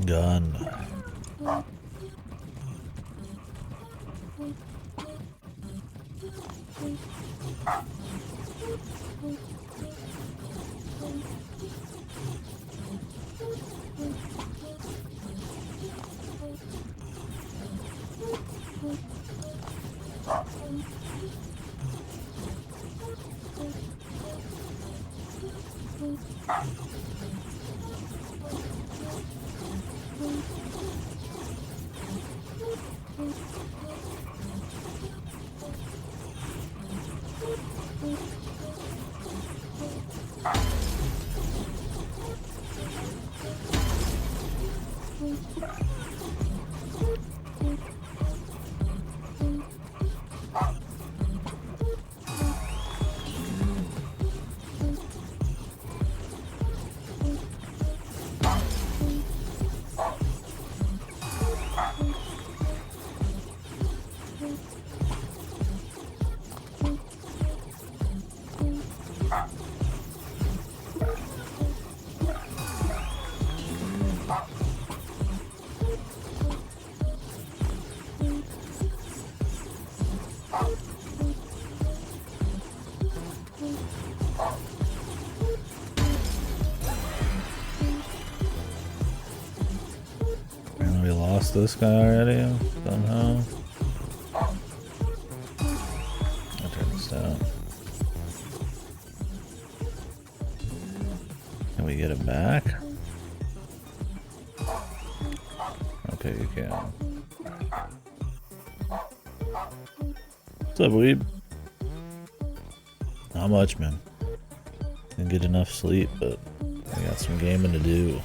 Gun. We lost this guy already somehow. I'll turn this down. Can we get it back? Okay, you can. What's up, weeb? Not much, man. Didn't get enough sleep, but I got some gaming to do.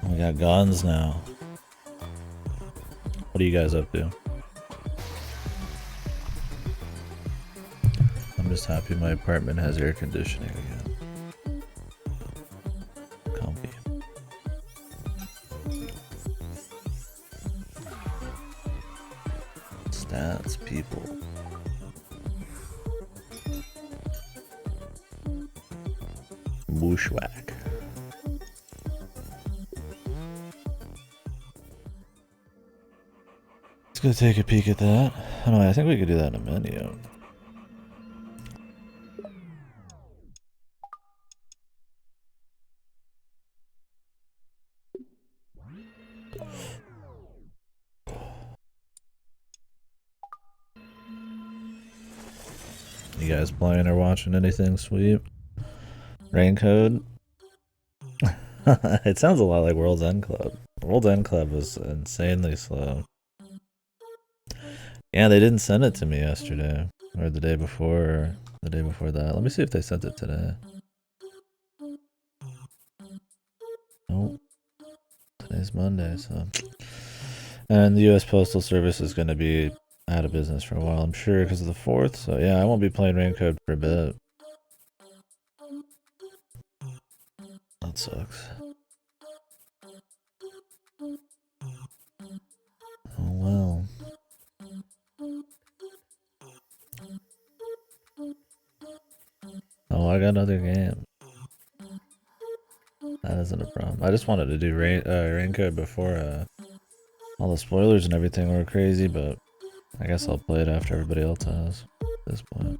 We got guns now. What are you guys up to? I'm just happy my apartment has air conditioning again. Comfy. Stats, people. Bushwhack. Let's go take a peek at that. I don't know, I think we could do that in a menu. You guys playing or watching anything sweet? Rain Code? It sounds a lot like World's End Club. World's End Club was insanely slow. Yeah, they didn't send it to me yesterday. Or the day before, or the day before that. Let me see if they sent it today. Nope. Today's Monday, so. And the US Postal Service is going to be out of business for a while, I'm sure, because of the 4th. So yeah, I won't be playing Rain Code for a bit. That sucks. Oh well. Oh, I got another game. That isn't a problem. I just wanted to do Rain Code before all the spoilers and everything were crazy, but I guess I'll play it after everybody else has at this point.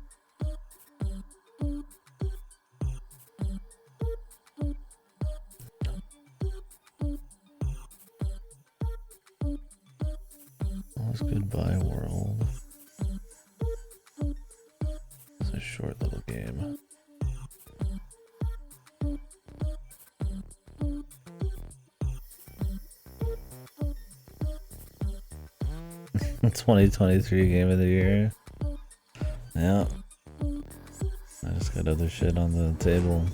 Let's goodbye world. It's a short little game. The 2023 game of the year. Yeah. I just got other shit on the table.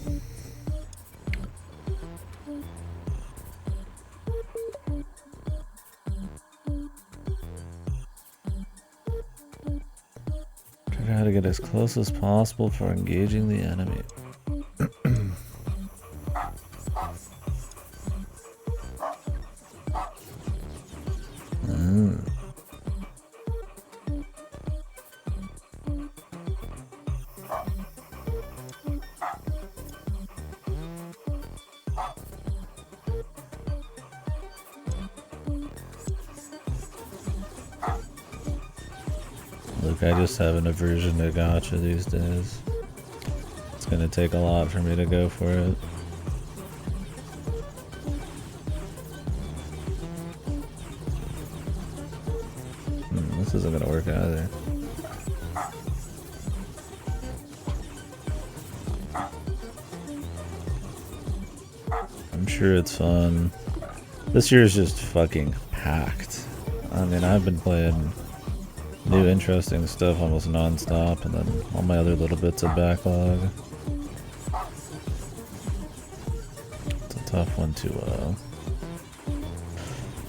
Try to get as close as possible for engaging the enemy. Look, I just have an aversion to gacha these days. It's gonna take a lot for me to go for it. This isn't gonna work either. I'm sure it's fun. This year is just fucking packed. I mean, I've been playing new interesting stuff almost non-stop, and then all my other little bits of backlog. It's a tough one to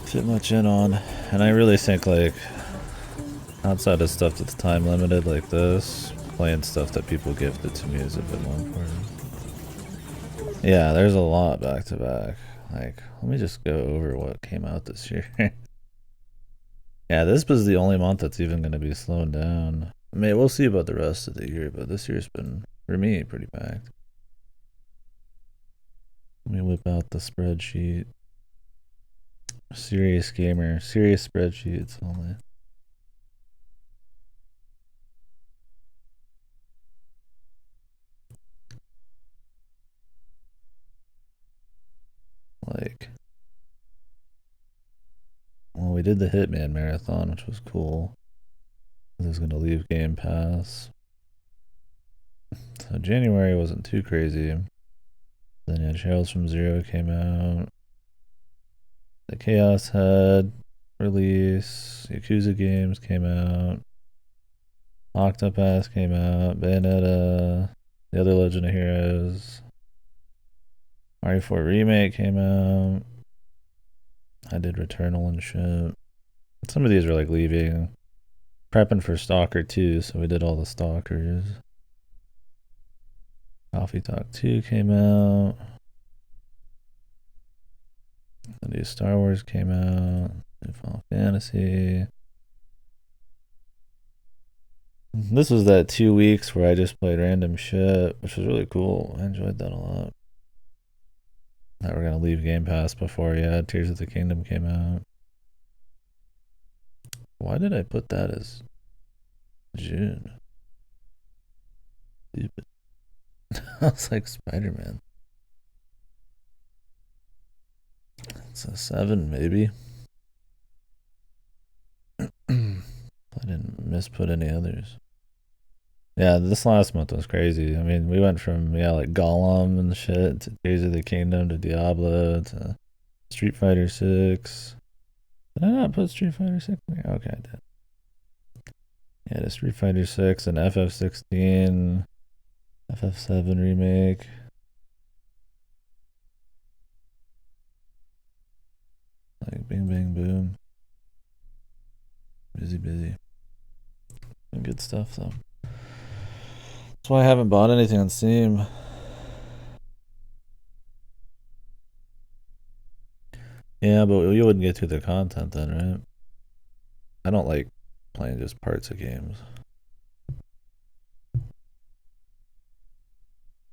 fit much in on, and I really think, like, outside of stuff that's time limited like this, playing stuff that people gifted to me is a bit more important. Yeah, there's a lot back to back. Like, let me just go over what came out this year. Yeah, this was the only month that's even going to be slowing down. I mean, we'll see about the rest of the year, but this year's been, for me, pretty packed. Let me whip out the spreadsheet. Serious gamer, serious spreadsheets only. Like, well, we did the Hitman marathon, which was cool. This is going to leave Game Pass. So January wasn't too crazy. Then yeah, Trails from Zero came out. The Chaos Head release. Yakuza games came out. Octopath came out. Bayonetta. The Other Legend of Heroes. Mario 4 Remake came out. I did Returnal and shit. Some of these are like leaving. Prepping for Stalker 2, so we did all the Stalkers. Coffee Talk 2 came out. The new Star Wars came out. New Final Fantasy. This was that 2 weeks where I just played random shit, which was really cool. I enjoyed that a lot. Now we're gonna leave Game Pass before, yeah, Tears of the Kingdom came out. Why did I put that as June? Stupid. I was like Spider-Man. It's a 7, maybe. I didn't misput any others. Yeah, this last month was crazy. I mean, we went from, yeah, like Gollum and shit to Tears of the Kingdom to Diablo to Street Fighter 6. Did I not put Street Fighter 6 in there? Okay, I did. Yeah, to Street Fighter 6 and FF16, FF7 remake. Like bing bang boom. Busy. Good stuff though. That's why I haven't bought anything on Steam. Yeah, but you wouldn't get through the content then, right? I don't like playing just parts of games.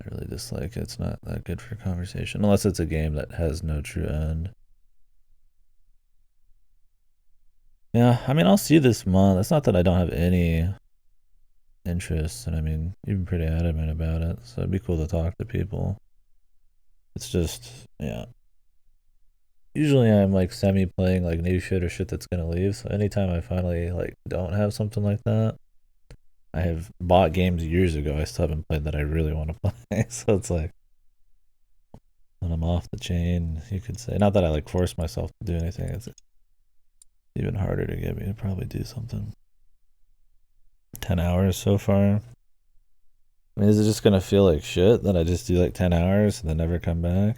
I really dislike it. It's not that good for conversation, unless it's a game that has no true end. Yeah, I mean, I'll see this month. It's not that I don't have any interest, and I mean, you've been pretty adamant about it, so it'd be cool to talk to people. It's just, yeah. usually I'm like semi-playing like new shit or shit that's gonna leave. So anytime I finally like don't have something like that, I have bought games years ago. I still haven't played that I really want to play. So it's like when I'm off the chain, you could say. Not that I like force myself to do anything. It's even harder to get me to probably do something. 10 hours so far. I mean, is it just gonna feel like shit that I just do like 10 hours and then never come back?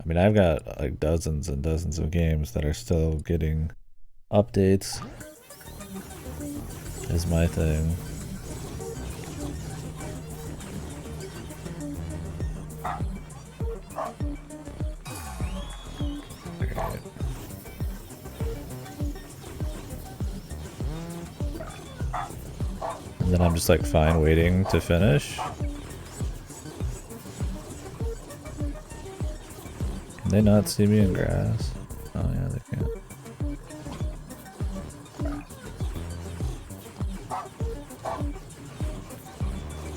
I mean, I've got like dozens and dozens of games that are still getting updates. Is my thing. And then I'm just like fine waiting to finish. Can they not see me in grass? Oh yeah, they can't.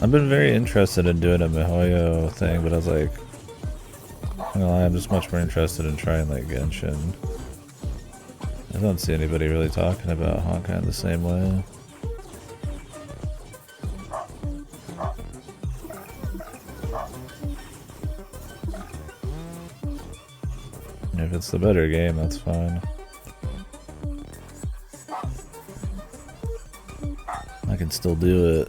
I've been very interested in doing a MiHoYo thing, but I was like, I'm just much more interested in trying like Genshin. I don't see anybody really talking about Honkai in the same way. If it's the better game, that's fine. I can still do it.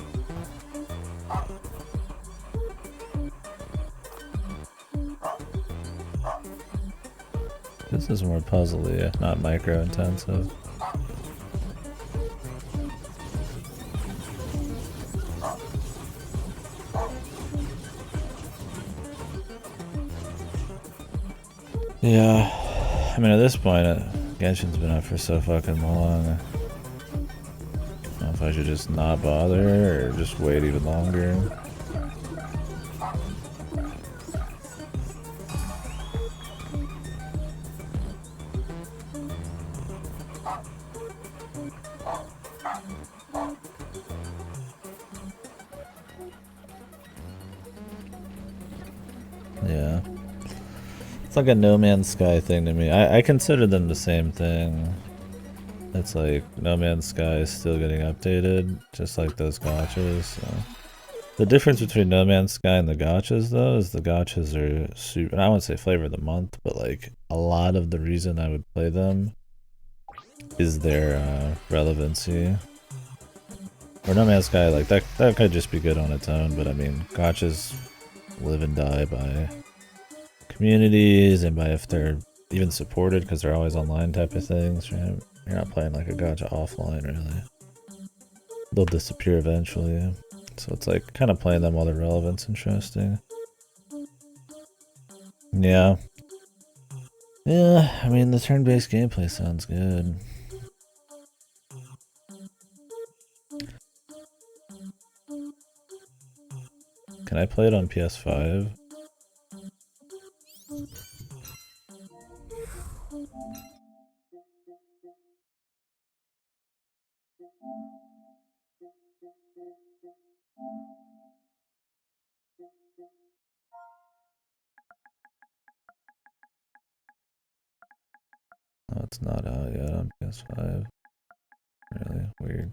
This is more puzzly, not micro intensive. Yeah, I mean at this point, Genshin's been out for so fucking long. I don't know if I should just not bother or just wait even longer. Yeah. It's like a No Man's Sky thing to me. I consider them the same thing. It's like No Man's Sky is still getting updated, just like those gachas. So. The difference between No Man's Sky and the gachas, though, is the gachas are super. I wouldn't say flavor of the month, but like a lot of the reason I would play them is their relevancy. Or No Man's Sky, like that could just be good on its own, but I mean, gachas live and die by communities and by if they're even supported because they're always online type of things. Right? You're not playing like a gacha offline, really. They'll disappear eventually. So it's like kind of playing them while their relevance interesting. Yeah. Yeah, I mean the turn-based gameplay sounds good. Can I play it on PS5? Oh, it's not out yet on PS5. Really weird.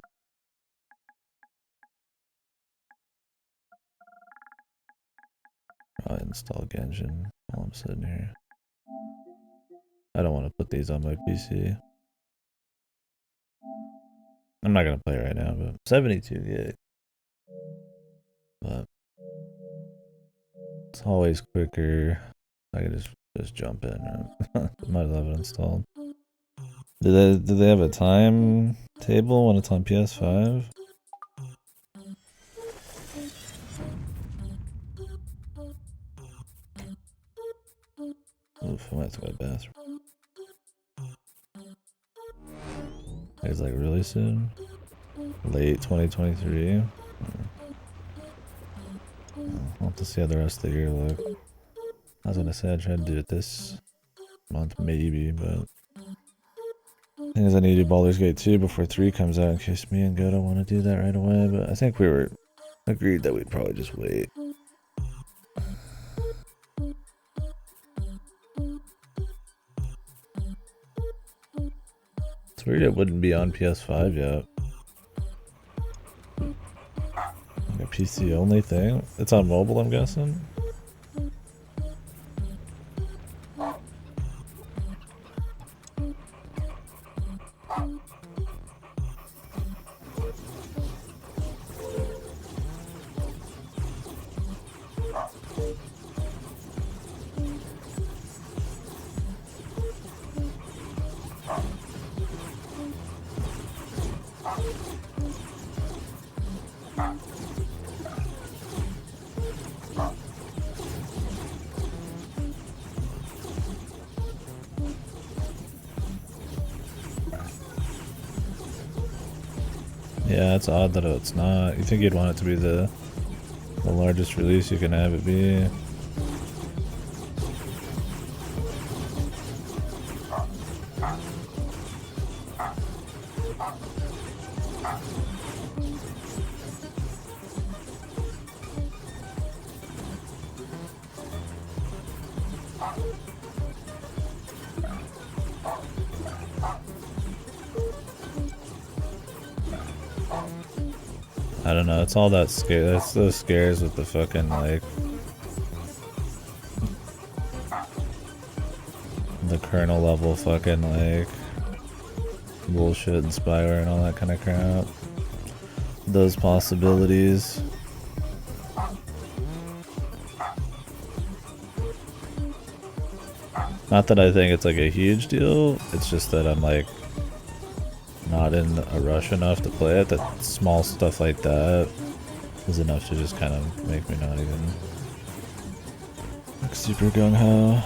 I'll install Genshin while I'm sitting here. I don't want to put these on my PC. I'm not gonna play right now, but 72 gig. But it's always quicker. I can just jump in. Might as well have it installed. Do they have a time table when it's on PS5? Oof, I might have to go to the bathroom. It's like really soon? Late 2023? I'll have to see how the rest of the year look. I was gonna say I tried to do it this month maybe, but I think I need to do Baldur's Gate 2 before 3 comes out in case me and Godo want to do that right away, but I think we were agreed that we'd probably just wait. It's weird it wouldn't be on PS5 yet. Like a PC only thing? It's on mobile, I'm guessing? Yeah, it's odd that it's not. You think you'd want it to be the largest release you can have it be. I don't know, it's all that scare. That's those scares with the fucking, like, the kernel level fucking, like, bullshit and spyware and all that kind of crap. Those possibilities. Not that I think it's like a huge deal, it's just that I'm like not in a rush enough to play it. That small stuff like that is enough to just kind of make me not even like super gung-ho.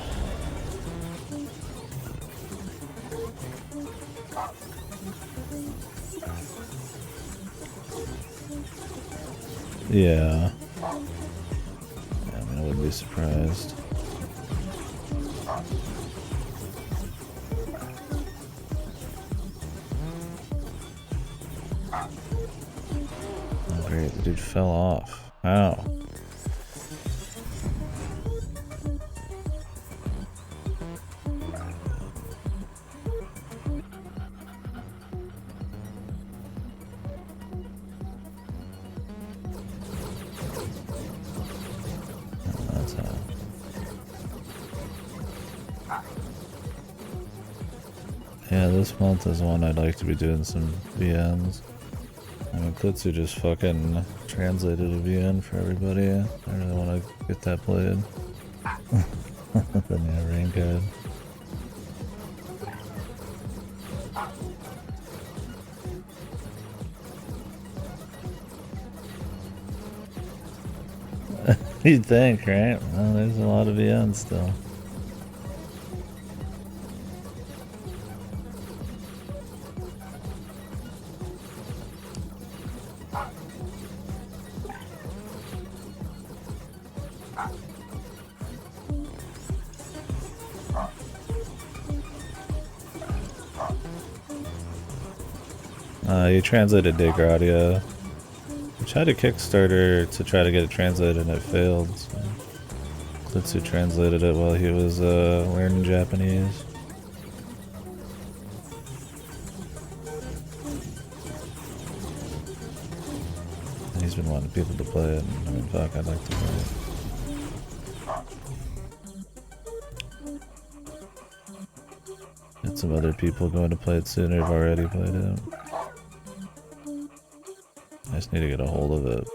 Yeah. I mean, I wouldn't be surprised. Oh great, the dude fell off. How? Yeah, this month is one I'd like to be doing some VNs. I mean, Klitsu just fucking translated a VN for everybody. I really want to get that played. Then yeah, rain code. You'd think, right? Well, there's a lot of VNs still. You translated Degradia. We tried a Kickstarter to try to get it translated and it failed. So Klitsu translated it while he was learning Japanese. And he's been wanting people to play it, and I mean, fuck, I'd like to play it. Get some other people going to play it sooner who've already played it. I just need to get a hold of it.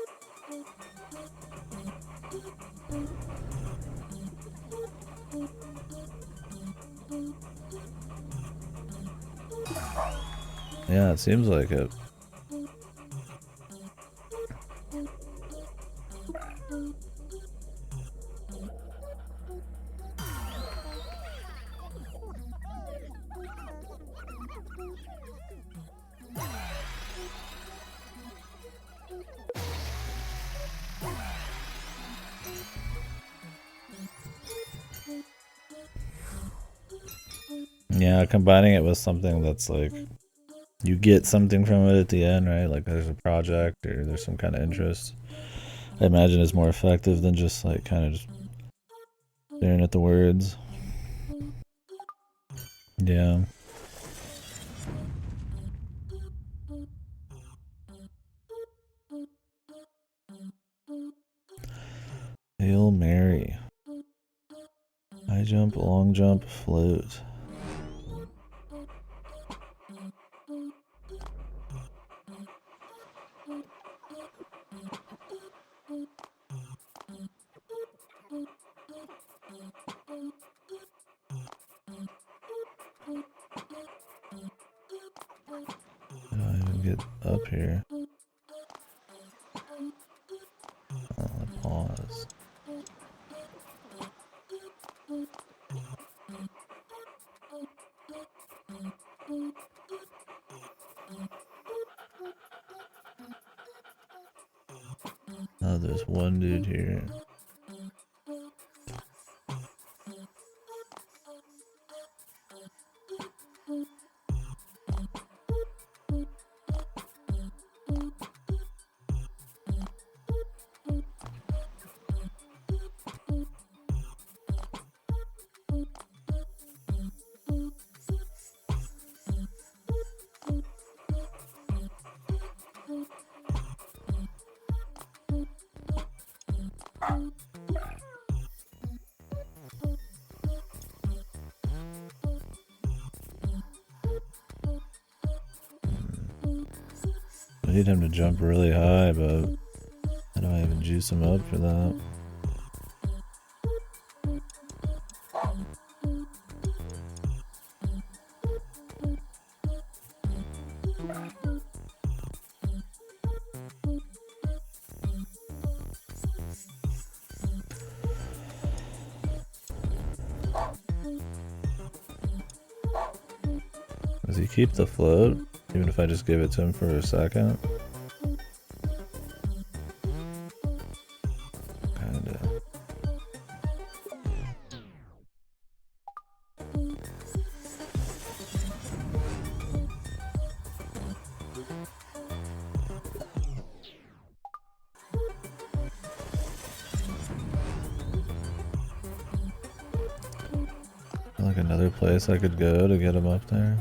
Yeah, it seems like it. Yeah, combining it with something that's like, you get something from it at the end, right? Like there's a project or there's some kind of interest. I imagine is more effective than just like kind of just staring at the words. Yeah. Hail Mary. High jump, long jump, float. How do I even get up here? Oh, pause. Oh, there's one dude here. I need him to jump really high, but how do I even juice him up for that? Does he keep the float, even if I just give it to him for a second? Kinda. Like another place I could go to get him up there?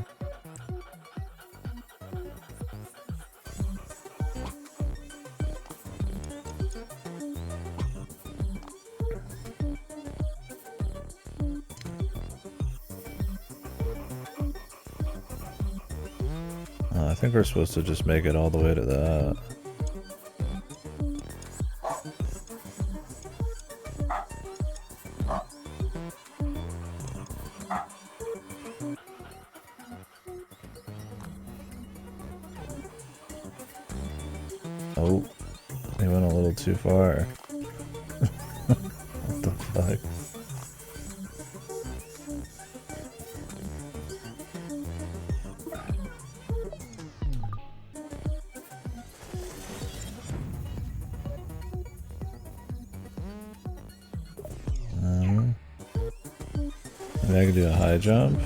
I think we're supposed to just make it all the way to that. Oh, he went a little too far. What the fuck? Maybe I could do a high jump.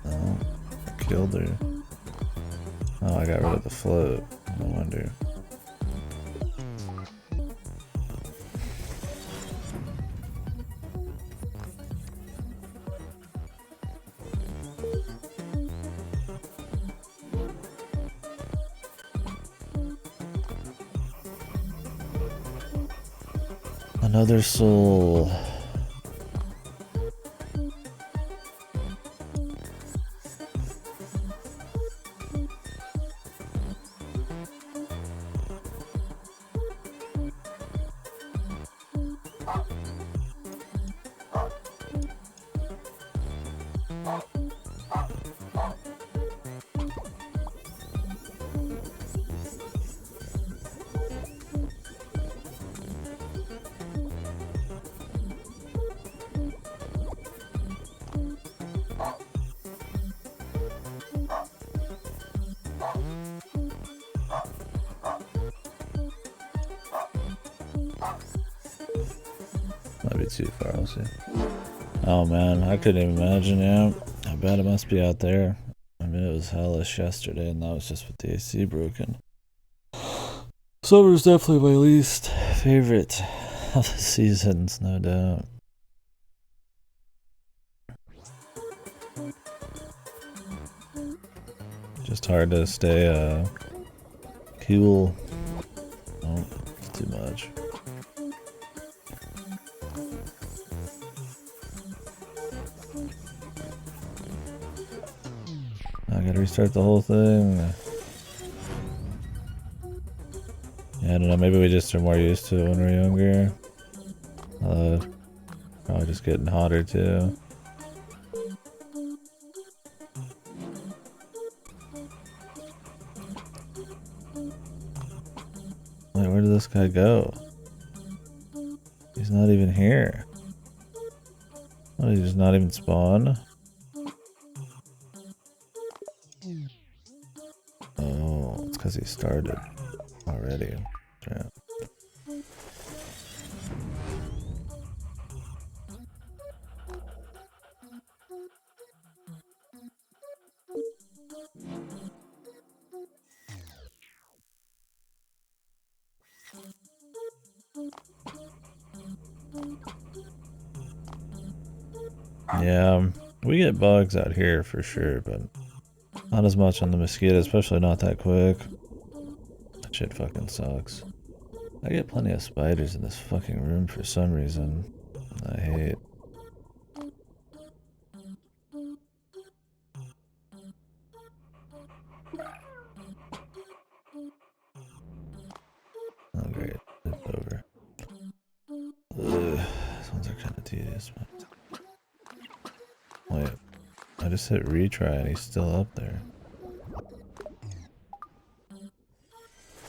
Oh, I killed her. Oh, I got rid of the float. No wonder. Another soul. Might be too far, I'll see. Oh man, I couldn't even imagine, yeah. I bet it must be out there. I mean, it was hellish yesterday, and that was just with the AC broken. Summer's definitely my least favorite of the seasons, no doubt. Just hard to stay cool. Oh, it's too much. I gotta restart the whole thing. Yeah, I don't know, maybe we just are more used to it when we're younger. Probably just getting hotter too. Wait, where did this guy go? He's not even here. Oh, he just not even spawn? Oh, it's because he started already. Yeah. Yeah, we get bugs out here for sure, but not as much on the mosquito, especially not that quick. That shit fucking sucks. I get plenty of spiders in this fucking room for some reason. I hate. Oh great, it's over. Ugh, these ones are kind of tedious. Wait, I just hit retry and he's still up there.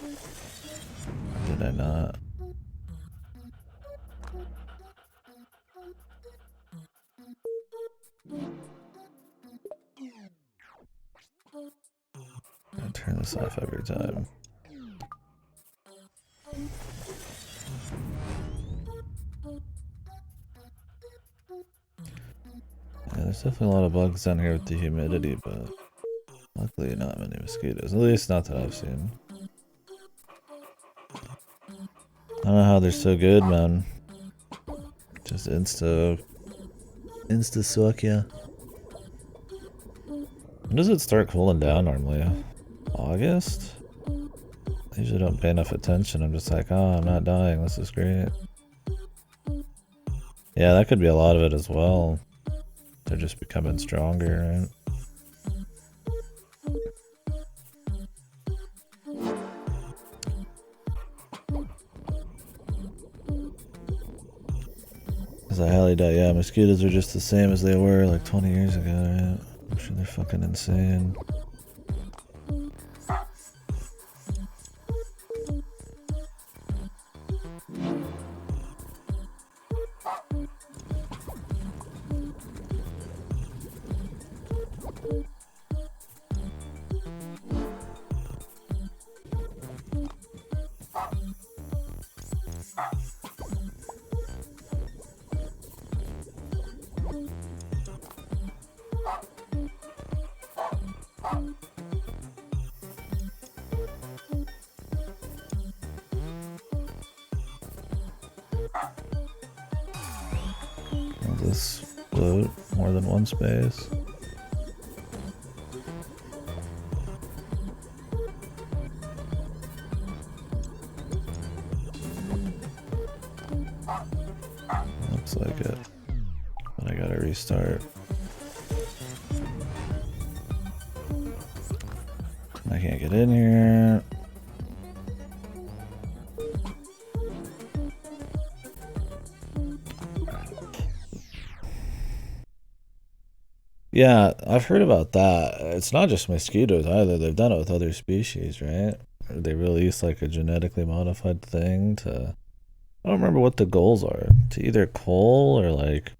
Or did I not? I turn this off every time. Yeah, there's definitely a lot of bugs down here with the humidity, but luckily not many mosquitoes. At least not that I've seen. I don't know how they're so good, man. Just insta suck, yeah. When does it start cooling down normally? August? I usually don't pay enough attention. I'm just like, oh, I'm not dying. This is great. Yeah, that could be a lot of it as well. They're just becoming stronger, right? Because I highly doubt, yeah, mosquitoes are just the same as they were like 20 years ago, right? I'm sure they're fucking insane. Will this float more than one space? Looks like it. But I gotta restart. I can't get in here. Yeah, I've heard about that. It's not just mosquitoes either. They've done it with other species, right? They release like a genetically modified thing to... I don't remember what the goals are. To either cull or like...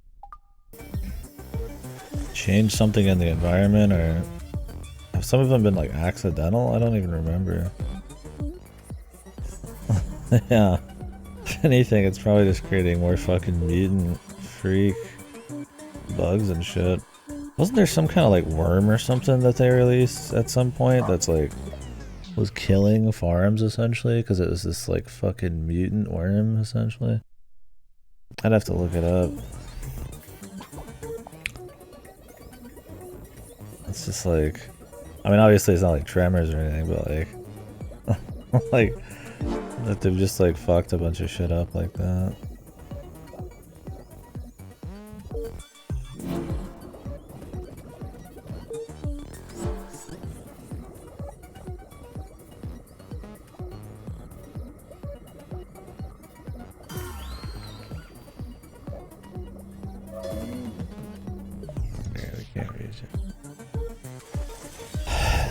change something in the environment, or... Have some of them been like accidental? I don't even remember. Yeah. If anything, it's probably just creating more fucking mutant freak bugs and shit. Wasn't there some kind of like worm or something that they released at some point that's like was killing farms essentially because it was this like fucking mutant worm essentially? I'd have to look it up. It's just like I mean, obviously it's not like Tremors or anything, but like, like that they've just like fucked a bunch of shit up like that.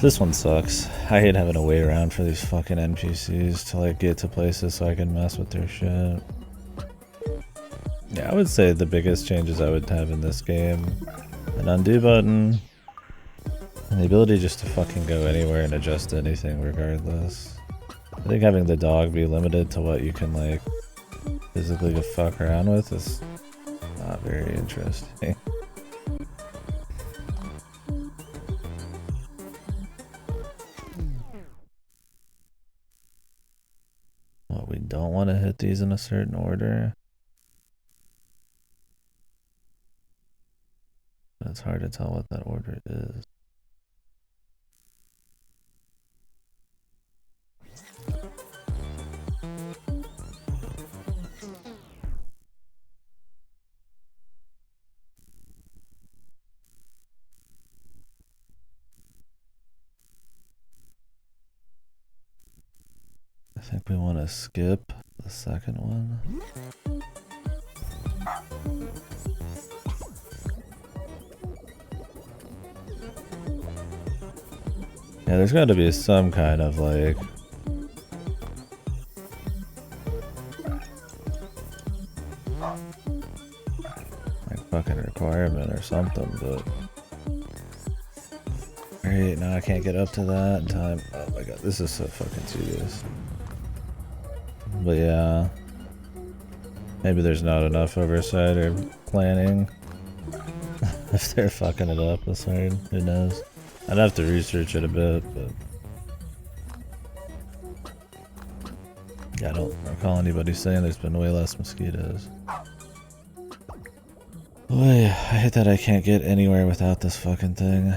This one sucks. I hate having to wait around for these fucking NPCs to like get to places so I can mess with their shit. Yeah, I would say the biggest changes I would have in this game, an undo button, and the ability just to fucking go anywhere and adjust anything regardless. I think having the dog be limited to what you can like physically go fuck around with is not very interesting. Well, we don't want to hit these in a certain order. But it's hard to tell what that order is. I think we want to skip the second one. Yeah, there's got to be some kind of like fucking requirement or something, but alright, now I can't get up to that in time. Oh my god, this is so fucking tedious. But yeah, maybe there's not enough oversight or planning if they're fucking it up this hard. Who knows? I'd have to research it a bit, but yeah, I don't recall anybody saying there's been way less mosquitoes. Boy, I hate that I can't get anywhere without this fucking thing.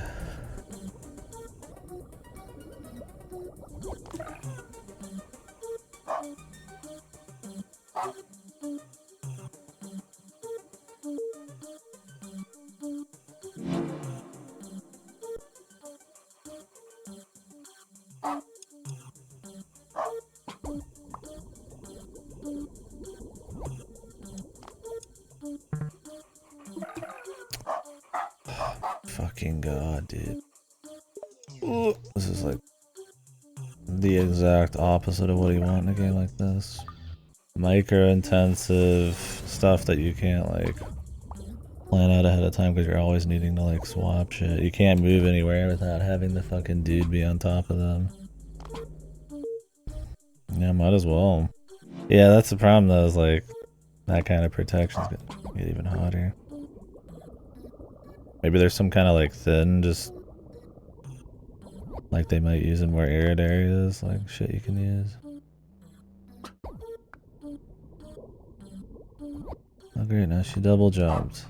Fucking god, dude. Ooh, this is like the exact opposite of what you want in a game like this. Micro intensive stuff that you can't like plan out ahead of time because you're always needing to like swap shit. You can't move anywhere without having the fucking dude be on top of them. Yeah, might as well. Yeah, that's the problem though, is like that kind of protection's gonna get even hotter. Maybe there's some kind of like thin, just like they might use in more arid areas, like shit you can use. Oh great, now she double jumped.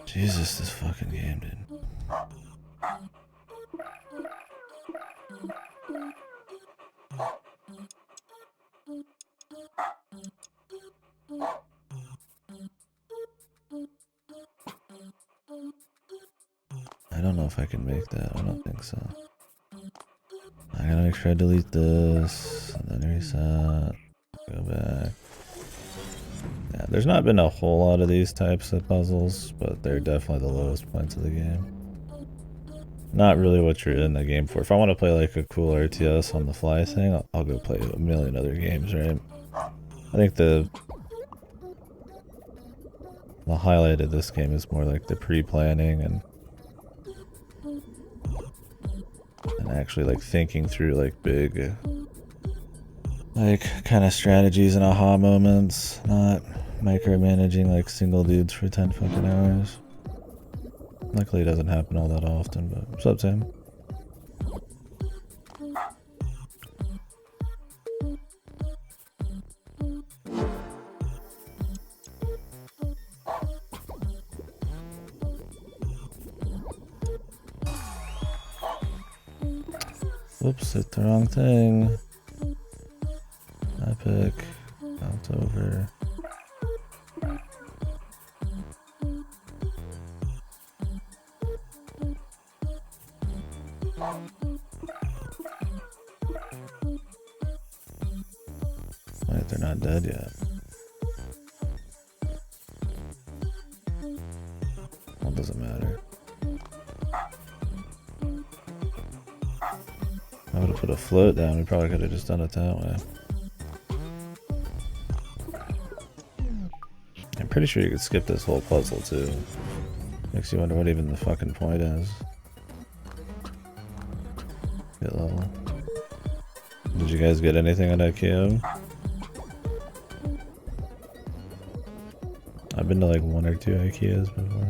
Jesus, this fucking game, dude. I don't know if I can make that. I don't think so. I gotta make sure I delete this, and then reset, go back. Yeah, there's not been a whole lot of these types of puzzles, but they're definitely the lowest points of the game. Not really what you're in the game for. If I want to play like a cool RTS on the fly thing, I'll go play a million other games, right? I think the highlight of this game is more like the pre-planning and actually like thinking through like big like kind of strategies and aha moments, not micromanaging like single dudes for 10 fucking hours. Luckily it doesn't happen all that often, but what's up, Tim? Whoops, hit the wrong thing. Epic. Bounce over. Wait, they're not dead yet. Well, it doesn't matter. I would have put a float down. We probably could have just done it that way. I'm pretty sure you could skip this whole puzzle too. Makes you wonder what even the fucking point is. Get level. Did you guys get anything at IKEA? I've been to like 1 or 2 IKEAs before.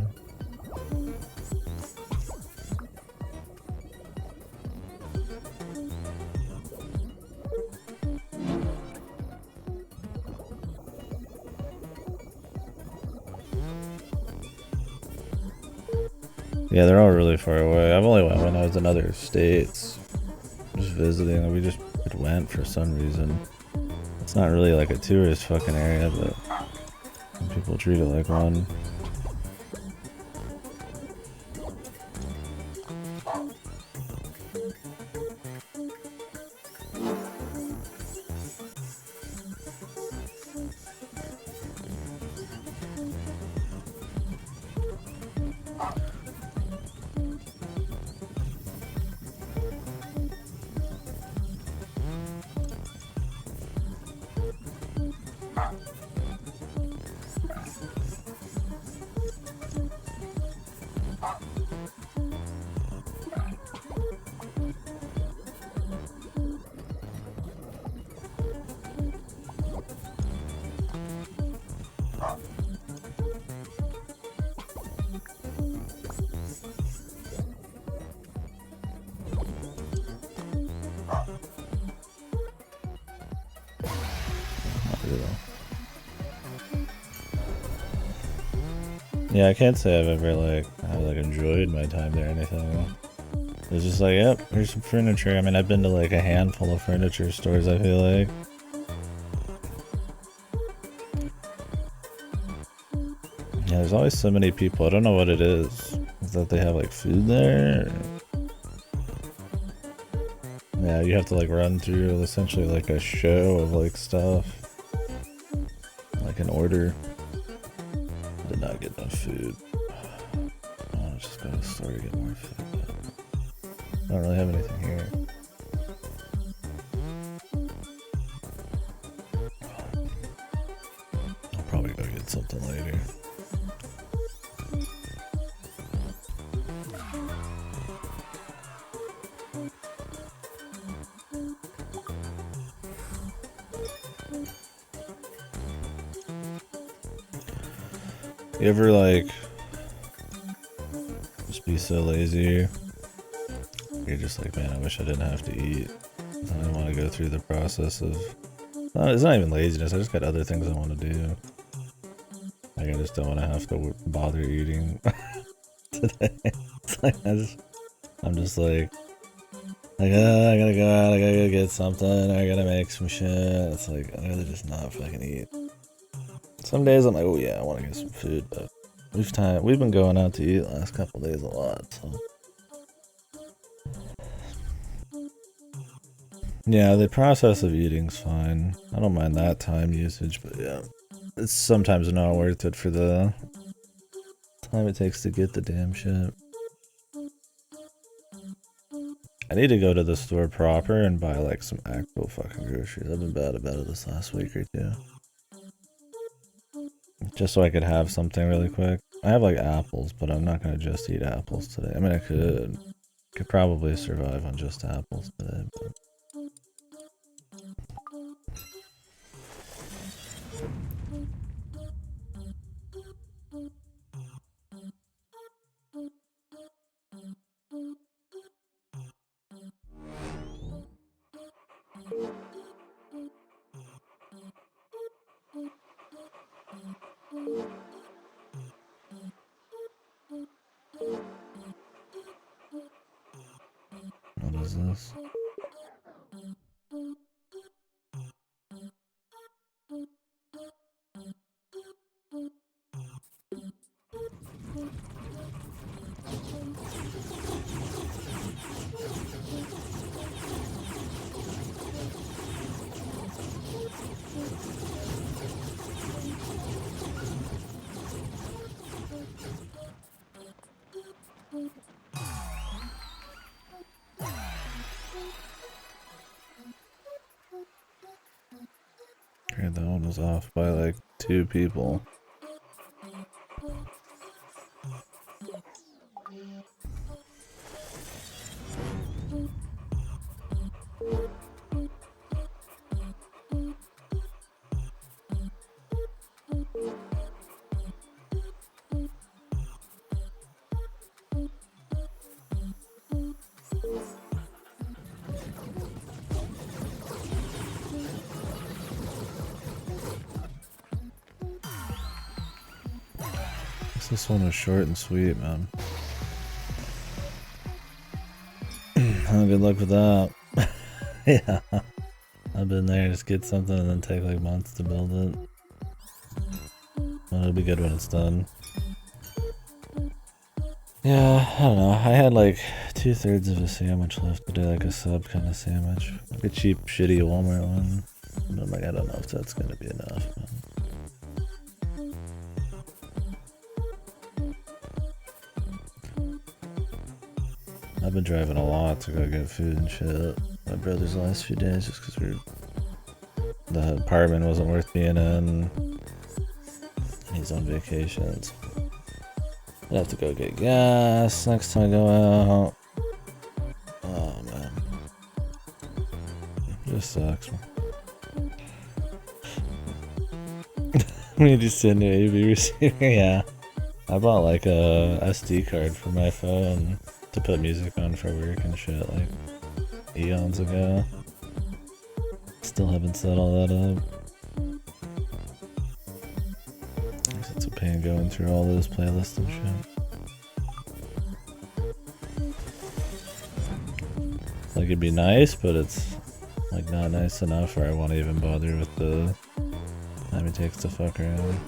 Yeah, they're all really far away. I've only went when I was in other states, just visiting. We just went for some reason. It's not really like a tourist fucking area, but some people treat it like one. Yeah, I can't say I've ever like enjoyed my time there or anything. It's just like, yep, here's some furniture. I mean, I've been to like a handful of furniture stores, I feel like. Yeah, there's always so many people. I don't know what it is. Is that they have like food there? Yeah, you have to like run through essentially like a show of like stuff. Like an order. Did not get enough food. I want to just go to the store to get more food. But I don't really have anything here. I'll probably go get something later. You ever like just be so lazy? You're just like, man, I wish I didn't have to eat. I don't want to go through the process of. It's not even laziness. I just got other things I want to do. Like I just don't want to have to bother eating today. It's like I'm just like I gotta go out. I gotta go get something. I gotta make some shit. It's like I'd rather just not fucking eat. Some days I'm like, oh yeah, I want to get some food, but we've been going out to eat the last couple days a lot, so. Yeah, the process of eating's fine. I don't mind that time usage, but yeah, it's sometimes not worth it for the time it takes to get the damn shit. I need to go to the store proper and buy like some actual fucking groceries. I've been bad about it this last week or two. Just so I could have something really quick. I have like apples, but I'm not gonna just eat apples today. I mean, I could probably survive on just apples today, but. What is this? was off by like 2 people. This one was short and sweet, man. Good luck with that. Yeah. I've been there, just get something and then take like months to build it. Well, it'll be good when it's done. Yeah, I don't know. I had like 2/3 of a sandwich left to do, like a sub kind of sandwich. Like a cheap, shitty Walmart one. And I'm like, I don't know if that's gonna be enough. But... I've been driving a lot to go get food and shit. My brother's last few days just because the apartment wasn't worth being in. And he's on vacations. I'd have to go get gas next time I go out. Oh man. It just sucks. We just send an AV receiver, yeah. I bought like a SD card for my phone to put music on for work and shit like eons ago. Still haven't set all that up. It's a pain going through all those playlists and shit. Like it'd be nice, but it's like not nice enough or I won't even bother with the time it takes to fuck around.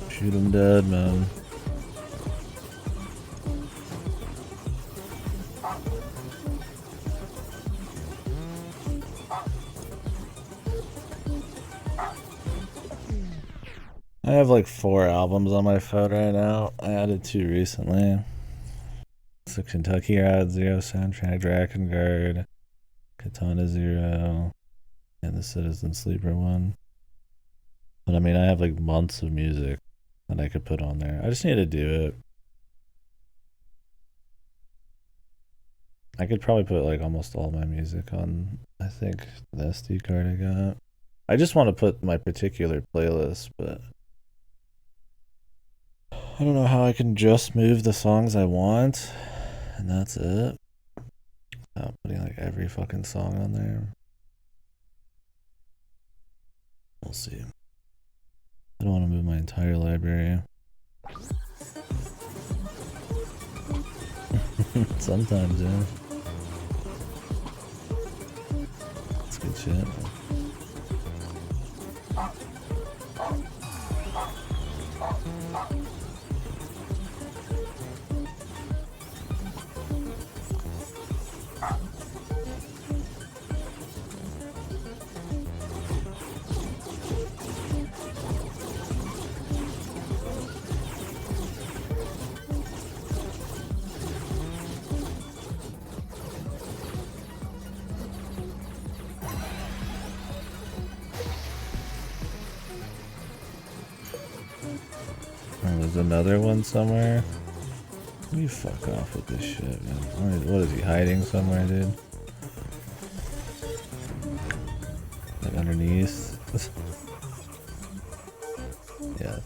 Shoot him dead, man. I have like 4 albums on my phone right now. I added 2 recently. It's the Kentucky Route Zero soundtrack, Dragon Guard, Katana Zero, and the Citizen Sleeper one. But I mean, I have like months of music that I could put on there. I just need to do it. I could probably put like almost all my music on, I think, the SD card I got. I just want to put my particular playlist, but I don't know how I can just move the songs I want, and that's it. Without putting like every fucking song on there. We'll see. I don't want to move my entire library. Sometimes, yeah. That's good shit. There's another one somewhere. You fuck off with this shit, man. What is he hiding somewhere, dude? Like underneath? Yeah.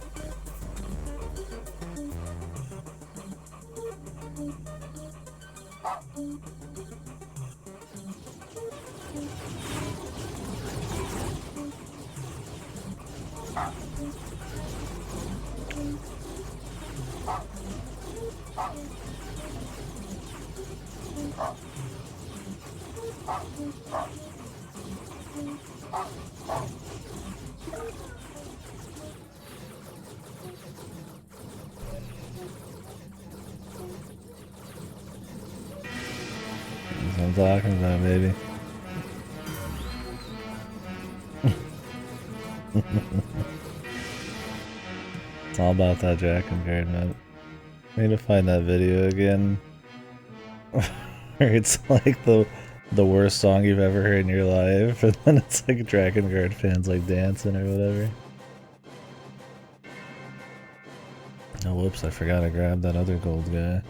That's what I'm talking about, baby. It's all about that Drakengard, man. I need to find that video again. It's like the worst song you've ever heard in your life, and then it's like Drakengard fans like dancing or whatever. Oh, whoops, I forgot to grab that other gold guy.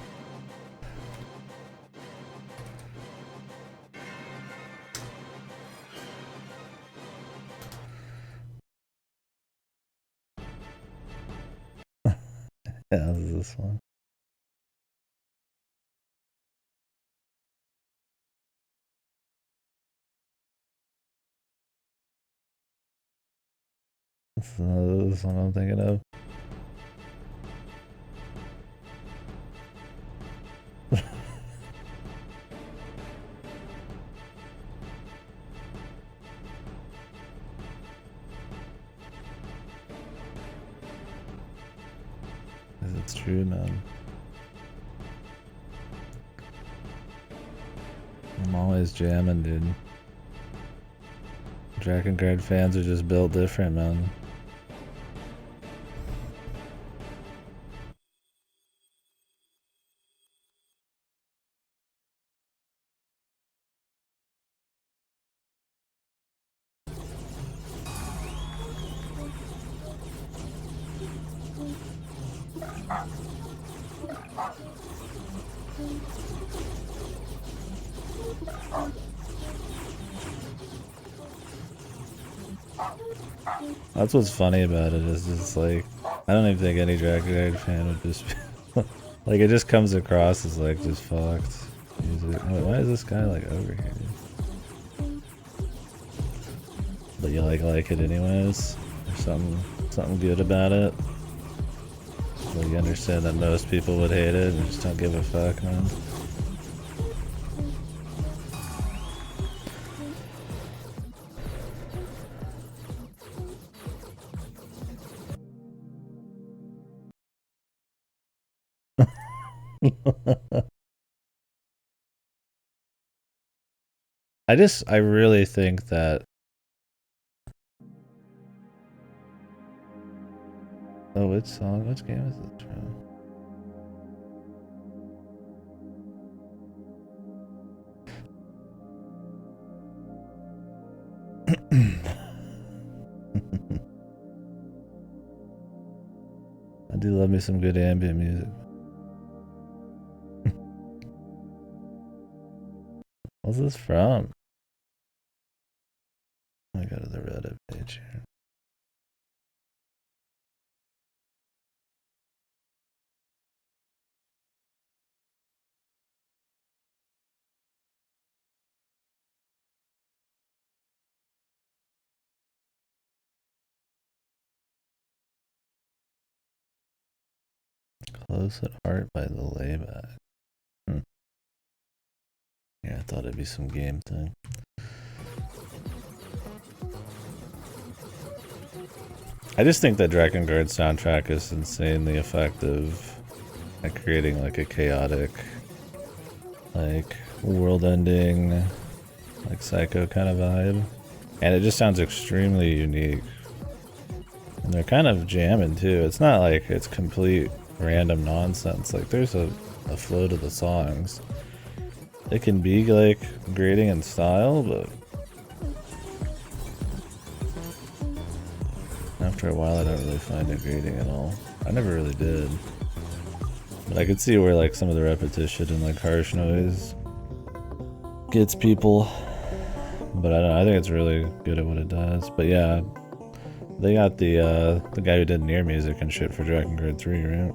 Yeah, this is this one. This is what I'm thinking of. It's true, man. I'm always jamming, dude. Drakengard fans are just built different, man. That's what's funny about it, is just like, I don't even think any Drakengard fan would just be like, it just comes across as like just fucked music. Wait, why is this guy like over here? But you like it anyways? There's something good about it. Like, you understand that most people would hate it and just don't give a fuck, man. I really think that. Oh, which song? Which game is this from? I do love me some good ambient music. What's this from? Let me go to the Reddit page here. Close at Heart by the Layback. Yeah, I thought it'd be some game thing. I just think that Drakengard soundtrack is insanely effective at creating like a chaotic, like world-ending, like psycho kind of vibe. And it just sounds extremely unique. And they're kind of jamming too. It's not like it's complete random nonsense. Like, there's a flow to the songs. It can be like grating in style, but after a while I don't really find it grating at all. I never really did. But I could see where like some of the repetition and like harsh noise gets people. But I don't know, I think it's really good at what it does. But yeah, they got the guy who did near music and shit for Drakengard 3, right?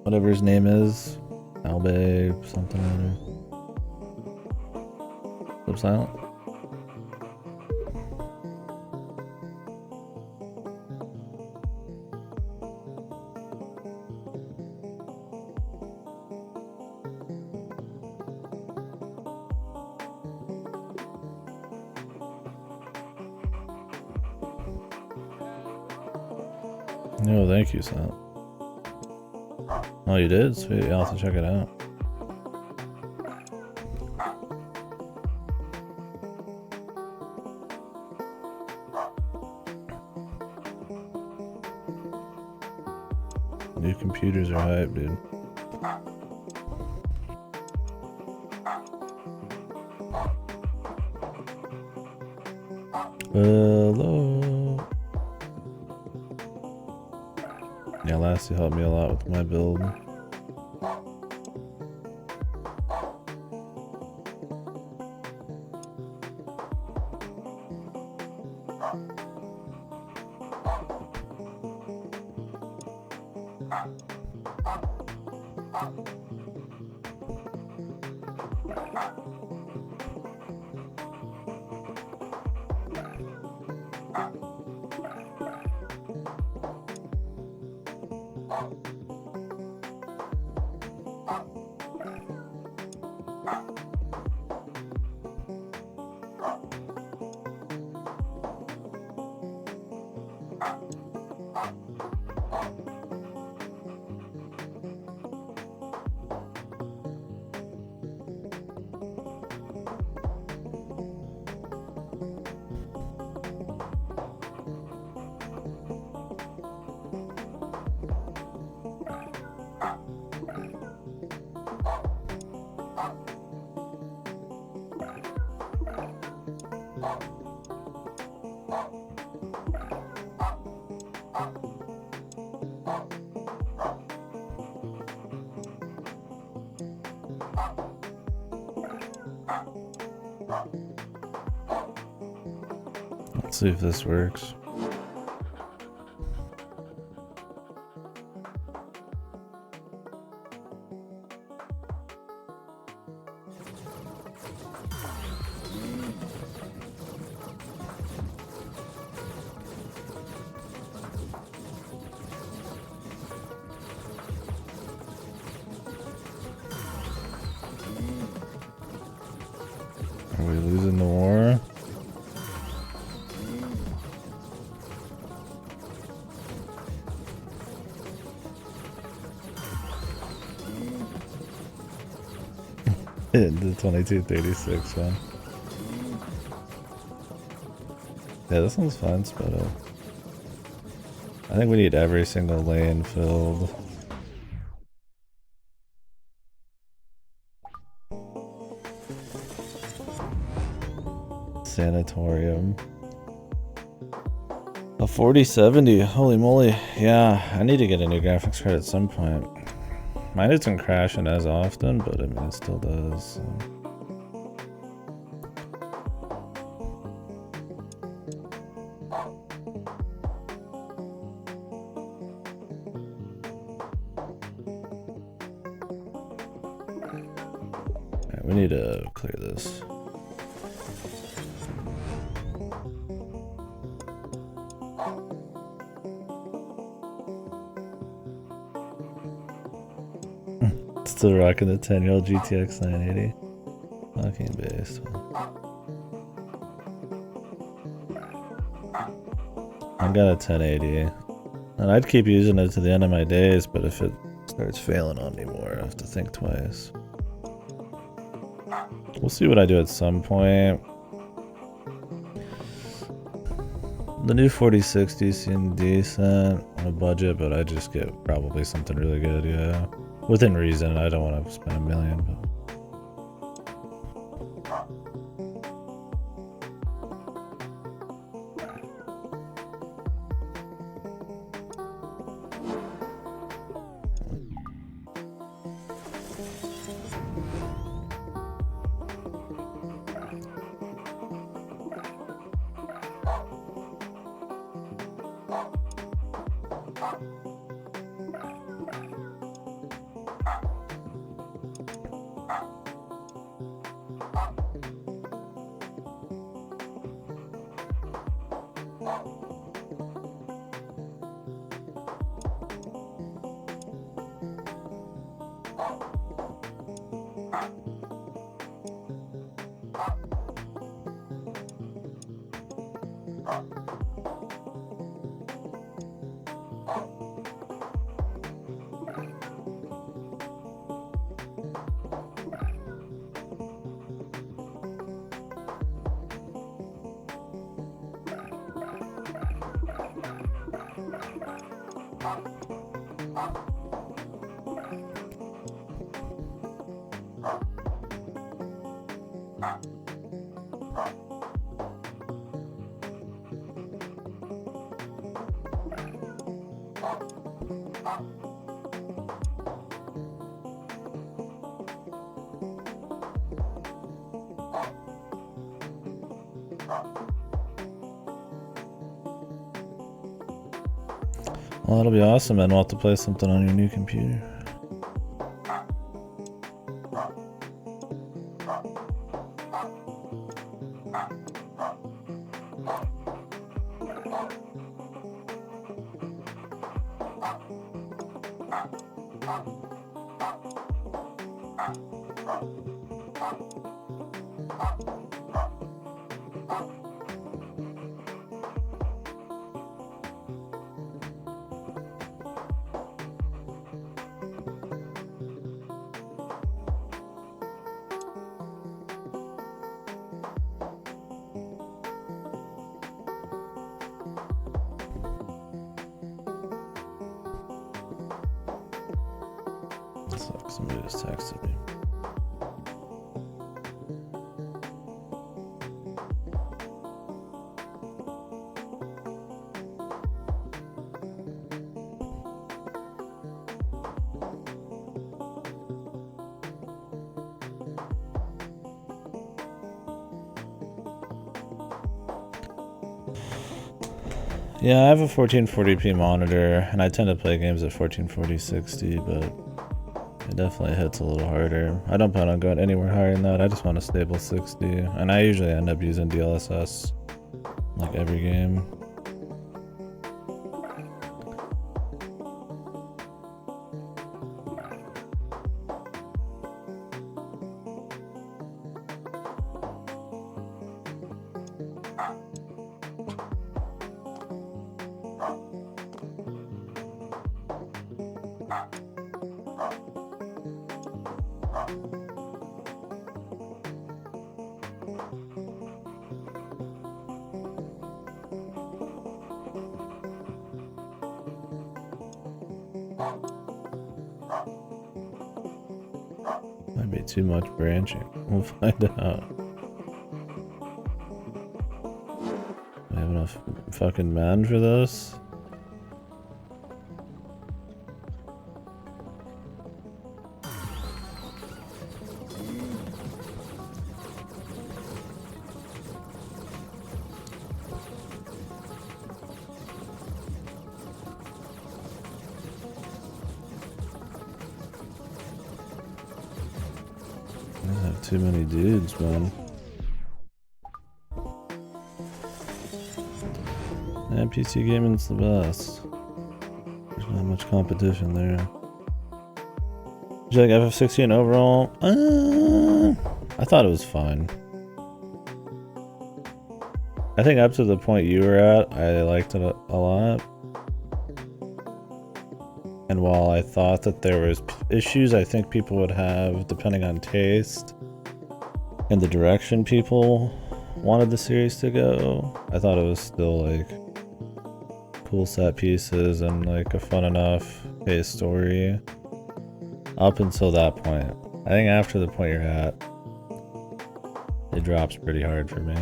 Whatever his name is. Albe something or other. Flip silent. No, thank you, son. Oh, you did? Sweet. I'll have to check it out. New computers are hype, dude. Hello. Yeah, last you helped me a lot with my build. Let's see if this works. Are we losing the war? The 2236 one. Yeah, this one's fine, split up. I think we need every single lane filled. Sanatorium. A 4070, holy moly. Yeah, I need to get a new graphics card at some point. Mine isn't crashing as often, but I mean, it still does. So. Alright, we need to clear this. Still rocking the 10-year-old GTX 980. Fucking based. I got a 1080. And I'd keep using it to the end of my days, but if it starts failing on me more, I have to think twice. We'll see what I do at some point. The new 4060 seemed decent on a budget, but I just get probably something really good, yeah. Within reason, I don't want to spend $1 million, but... Well, that'll be awesome, and we'll have to play something on your new computer. Somebody just texted me. Yeah, I have a 1440p monitor, and I tend to play games at 1440-60, but it definitely hits a little harder. I don't plan on going anywhere higher than that. I just want a stable 60, and I usually end up using DLSS like every game. Might be too much branching. We'll find out. I have enough fucking men for this? I have too many dudes, man. Yeah, PC gaming's the best. There's not much competition there. Did you like FF16 overall? I thought it was fine. I think up to the point you were at, I liked it a lot. And while I thought that there was issues I think people would have depending on taste and the direction people wanted the series to go, I thought it was still like cool set pieces and like a fun enough paced story up until that point. I think after the point you're at, it drops pretty hard for me.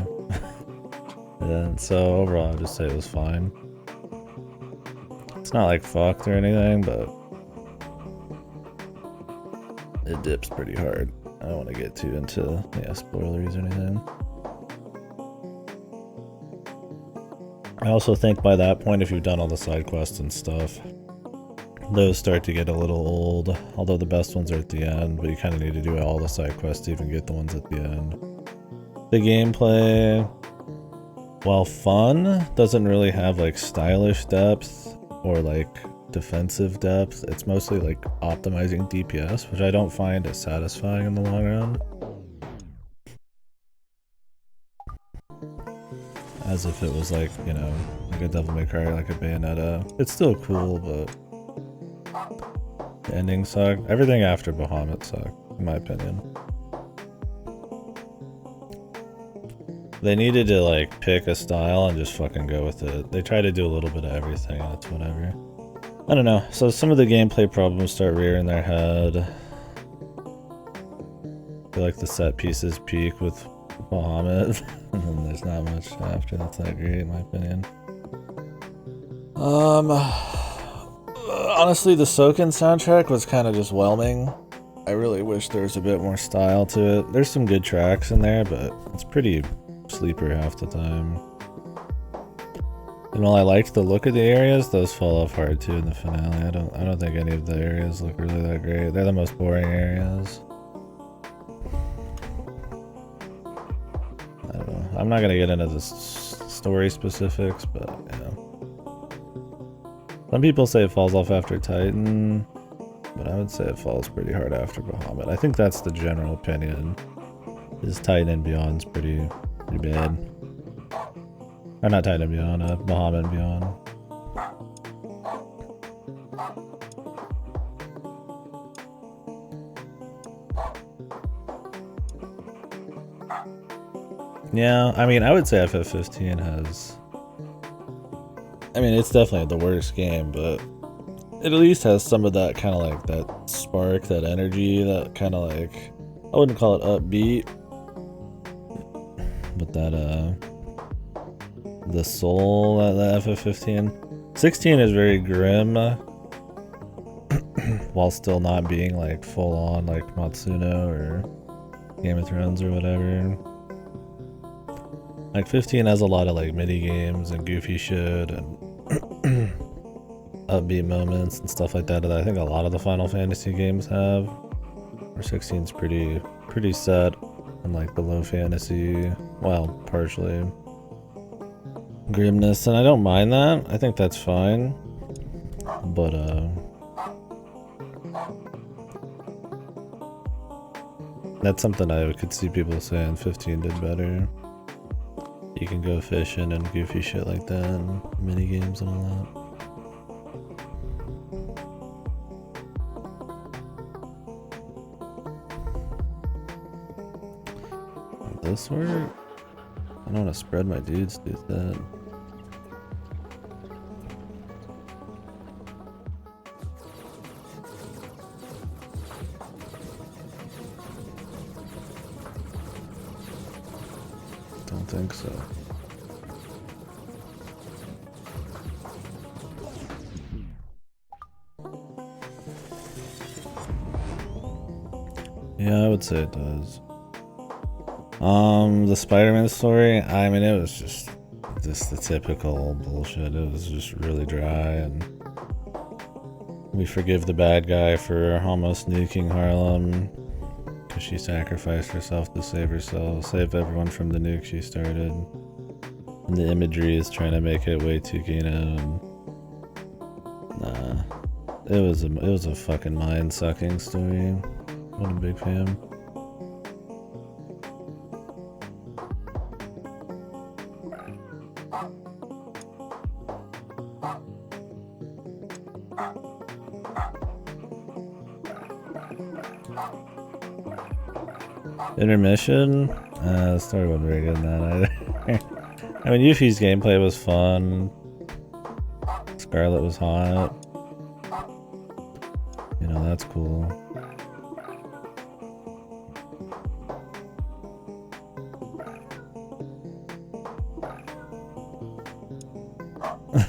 And so overall I'd just say it was fine. It's not like fucked or anything, but it dips pretty hard. I don't want to get too into spoilers or anything. I also think by that point, if you've done all the side quests and stuff, those start to get a little old. Although the best ones are at the end, but you kind of need to do all the side quests to even get the ones at the end. The gameplay, while fun, doesn't really have like stylish depth or like defensive depth. It's mostly like optimizing DPS, which I don't find as satisfying in the long run. As if it was like, you know, like a Devil May Cry, like a Bayonetta. It's still cool, but the ending sucked. Everything after Bahamut sucked, in my opinion. They needed to like pick a style and just fucking go with it. They try to do a little bit of everything and it's whatever. I don't know. So some of the gameplay problems start rearing their head. I feel like the set pieces peak with Bahamut, and then there's not much after that's that great in my opinion. Honestly, the Soken soundtrack was kind of just whelming. I really wish there was a bit more style to it. There's some good tracks in there, but it's pretty sleeper half the time. And while I liked the look of the areas, those fall off hard too in the finale. I don't think any of the areas look really that great. They're the most boring areas. I don't know. I'm not gonna get into the story specifics, but yeah. Some people say it falls off after Titan, but I would say it falls pretty hard after Bahamut. I think that's the general opinion. Is Titan and Beyond's pretty bad. Or not Titan and Beyond, Bahamut and Beyond. Yeah, I mean, I would say FF15 has... I mean, it's definitely the worst game, but it at least has some of that kind of like that spark, that energy, that kind of like... I wouldn't call it upbeat, but that, the soul that the FF15. 16 is very grim, while still not being like full on like Matsuno or Game of Thrones or whatever. Like 15 has a lot of like mini games and goofy shit and upbeat moments and stuff like that I think a lot of the Final Fantasy games have. Where 16's pretty set and like the low fantasy, well, partially grimness, and I don't mind that. I think that's fine. But that's something I could see people saying 15 did better. You can go fishing and goofy shit like that, and mini games and all that. This work? I don't want to spread my dudes do that. Don't think so. Yeah, I would say it does. The Spider-Man story, I mean, it was just the typical bullshit. It was just really dry, and we forgive the bad guy for almost nuking Harlem because she sacrificed herself to save everyone from the nuke she started. And the imagery is trying to make it way too and nah, it was a fucking mind-sucking story. What a big fan. Intermission? The story wasn't very good in that either. I mean, Yuffie's gameplay was fun. Scarlet was hot. You know, that's cool.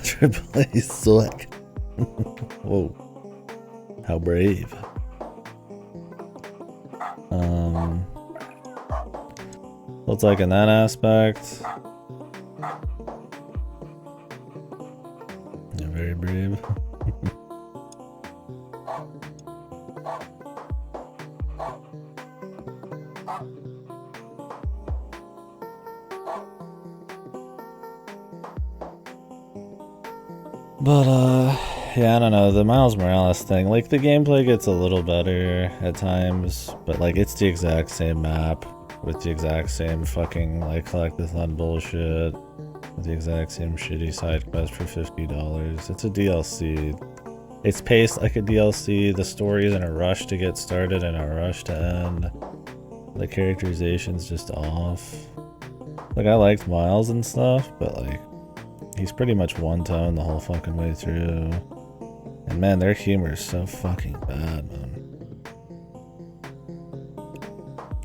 Triple A suck. Whoa. How brave. Looks like in that aspect. You're very brave. But yeah, I don't know, the Miles Morales thing, like the gameplay gets a little better at times, but like it's the exact same map with the exact same fucking like collectathon bullshit with the exact same shitty side quest for $50. It's a DLC. It's paced like a DLC. The story is in a rush to get started and a rush to end. The characterization's just off. Like, I liked Miles and stuff, but like he's pretty much one tone the whole fucking way through. And man, their humor is so fucking bad, man.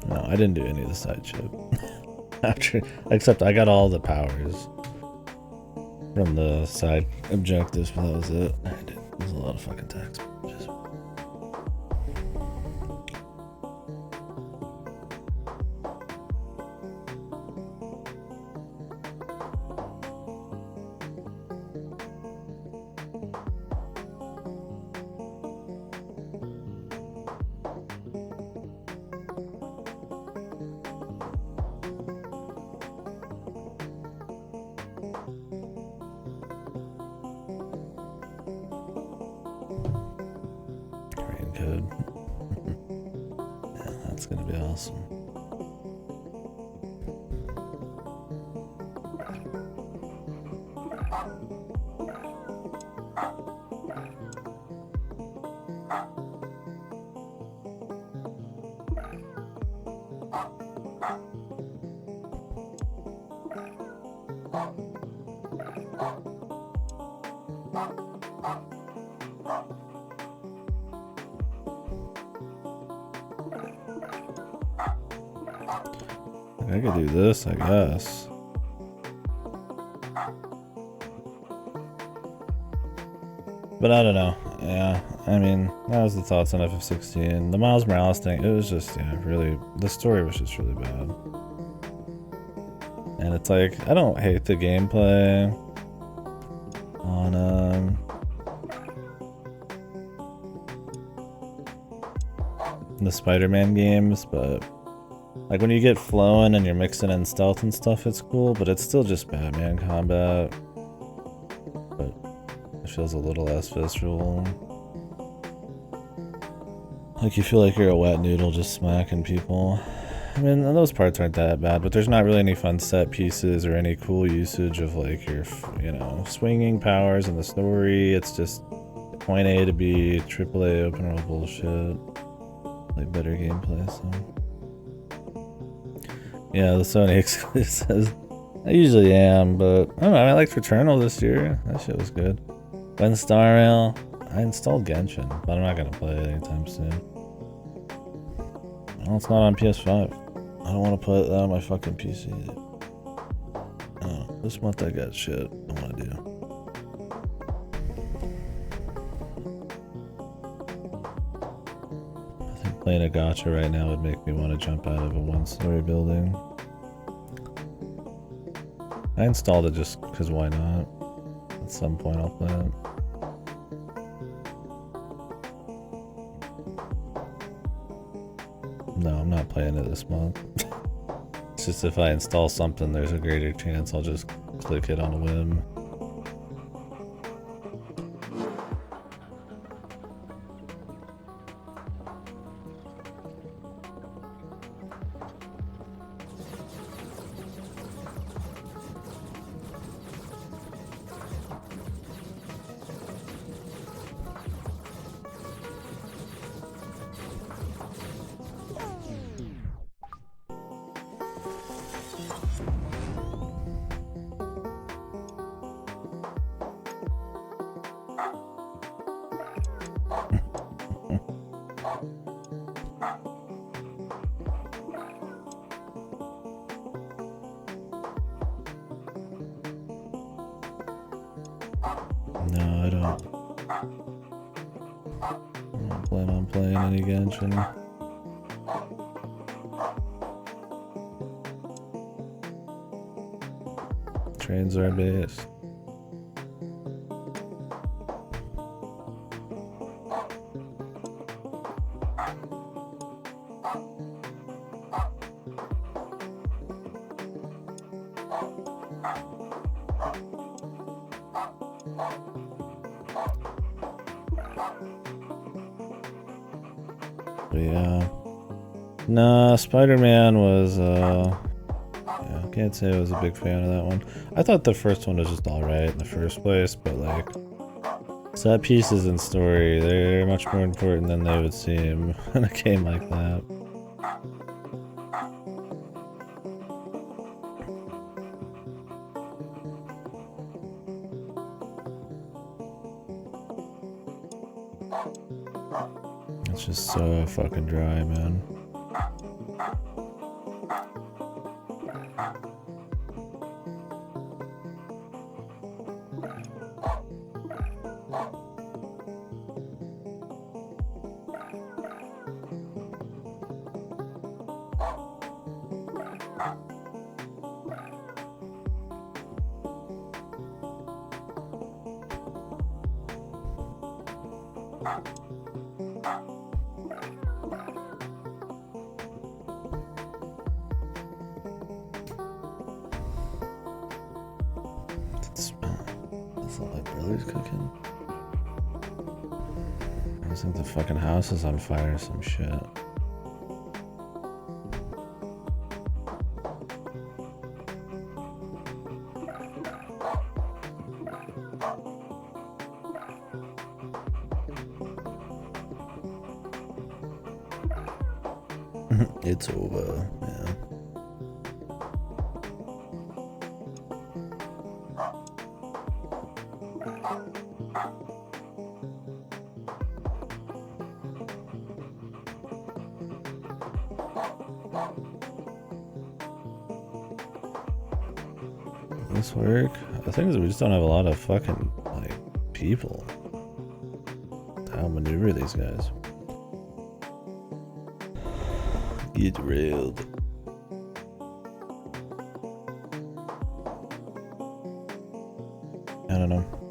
No, I didn't do any of the side shit. Except I got all the powers from the side objectives, but that was it. It was a lot of fucking text. Code. Yeah, that's gonna be awesome. I could do this, I guess. But I don't know. Yeah, I mean, that was the thoughts on FF16. The Miles Morales thing, it was just, yeah, really, the story was just really bad. And it's like, I don't hate the gameplay on, the Spider-Man games, but like when you get flowing and you're mixing in stealth and stuff, it's cool, but it's still just Batman combat. But it feels a little less visceral. Like you feel like you're a wet noodle just smacking people. I mean, those parts aren't that bad, but there's not really any fun set pieces or any cool usage of like your, you know, swinging powers in the story. It's just point A to B, AAA open world bullshit. Like better gameplay, so. Yeah, the Sony exclusive says I usually am, but I don't know, I liked Returnal this year. That shit was good. When Star Rail, I installed Genshin, but I'm not gonna play it anytime soon. Well, it's not on PS5. I don't want to put that on my fucking PC. Oh, this month I got shit I want to do. Playing a gacha right now would make me want to jump out of a one-story building. I installed it just because why not? At some point I'll play it. No, I'm not playing it this month. It's just if I install something, there's a greater chance I'll just click it on a whim. No, I don't. I don't plan on playing any Genshin. Trains are based. But yeah. Nah, Spider-Man was, yeah, can't say I was a big fan of that one. I thought the first one was just alright in the first place, but like, set pieces and story, they're much more important than they would seem in a game like that. Just so fucking dry, man. That's not my brother's cooking. I think the fucking house is on fire or some shit. It's over, yeah. This work? The thing is, we just don't have a lot of fucking, like, people to outmaneuver these guys. Get railed. I don't know.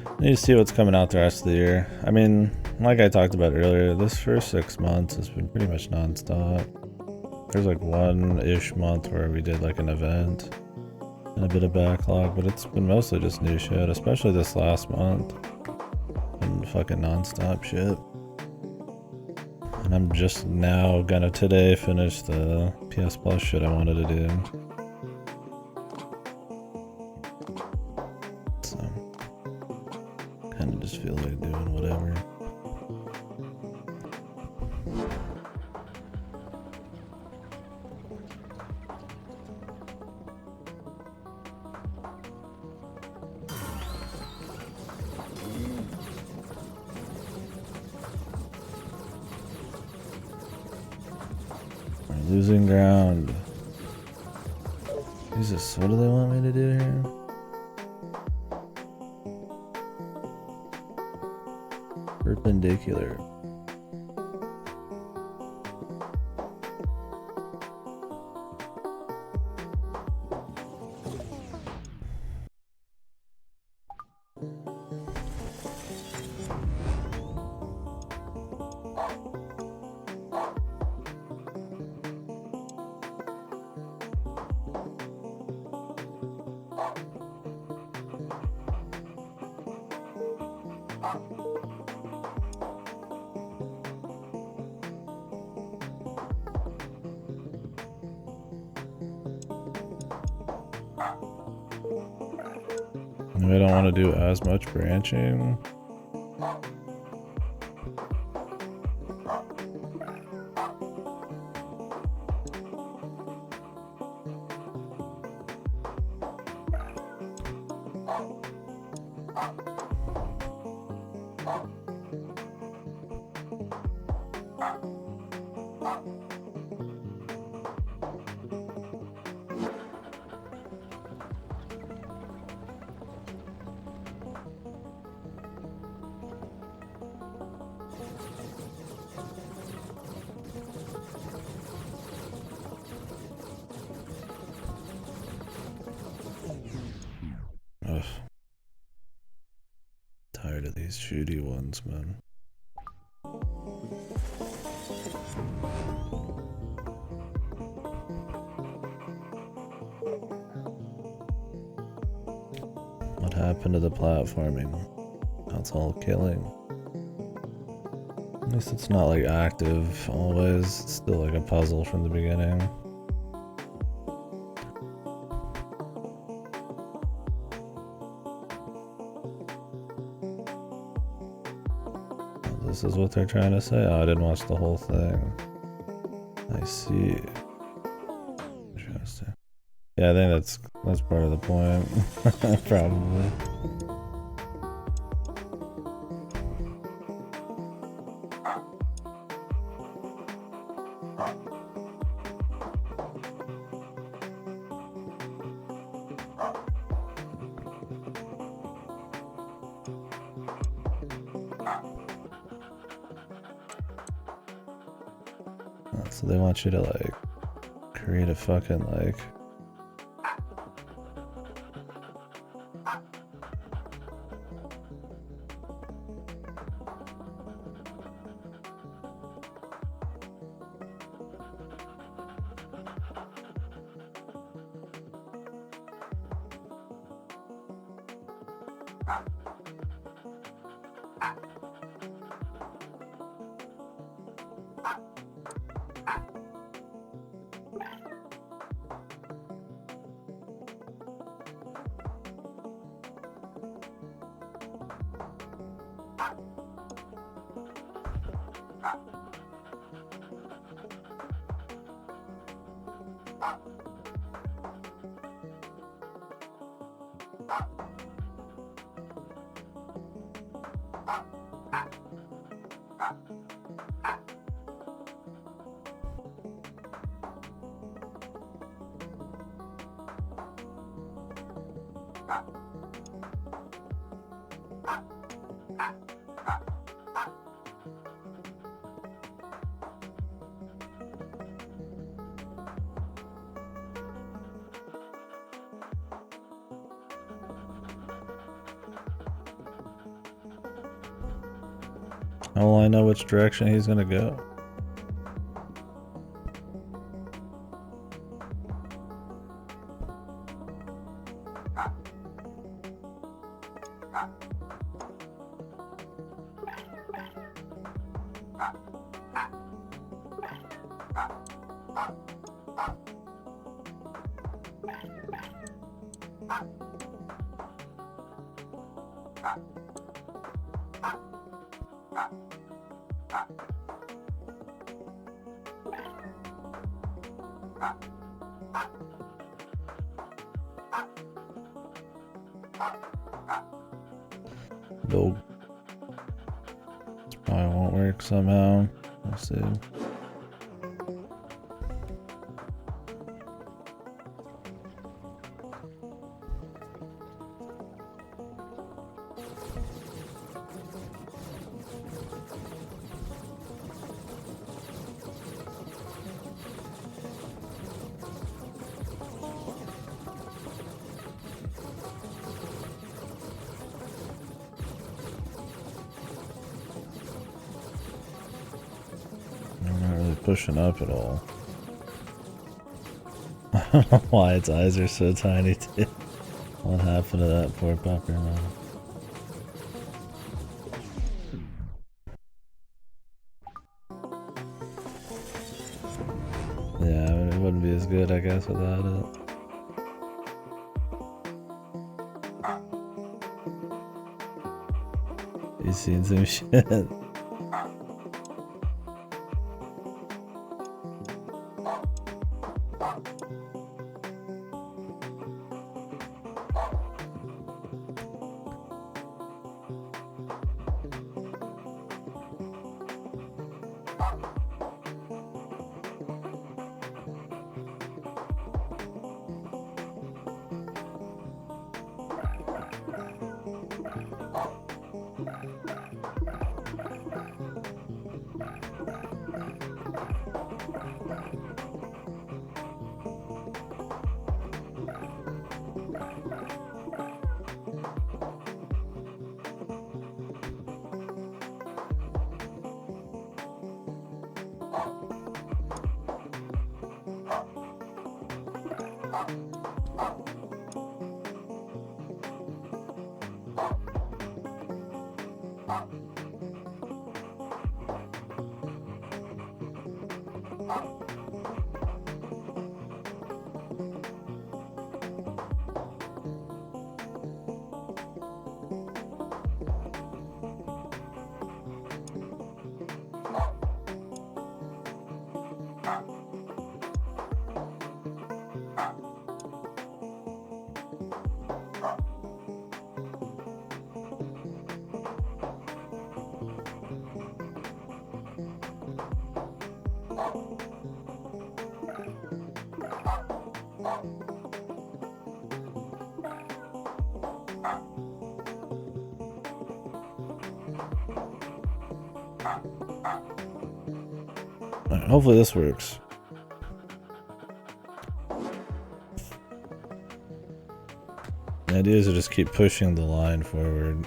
I need to see what's coming out the rest of the year. I mean, like I talked about earlier, this first 6 months has been pretty much non-stop. There's like one-ish month where we did like an event and a bit of backlog, but it's been mostly just new shit, especially this last month. And fucking non-stop shit. And I'm just now gonna today finish the PS Plus shit I wanted to do. So, kinda just feel like doing whatever. Losing ground. Jesus, what do they want me to do here? Perpendicular. We don't want to do as much branching. Ugh. Tired of these shooty ones, man. What happened to the platforming? That's all killing. At least it's not like active always. It's still like a puzzle from the beginning. This is what they're trying to say? Oh, I didn't watch the whole thing. I see. Interesting. Yeah, I think that's part of the point. Probably. So they want you to like create a fucking like. How will I know which direction he's gonna go? Nope. Probably won't work somehow. We'll see. Pushing up at all. Why its eyes are so tiny too. What happened to that poor puppy, man? Yeah, I mean, it wouldn't be as good, I guess, without it. You seen some shit? Hopefully this works. The idea is to just keep pushing the line forward.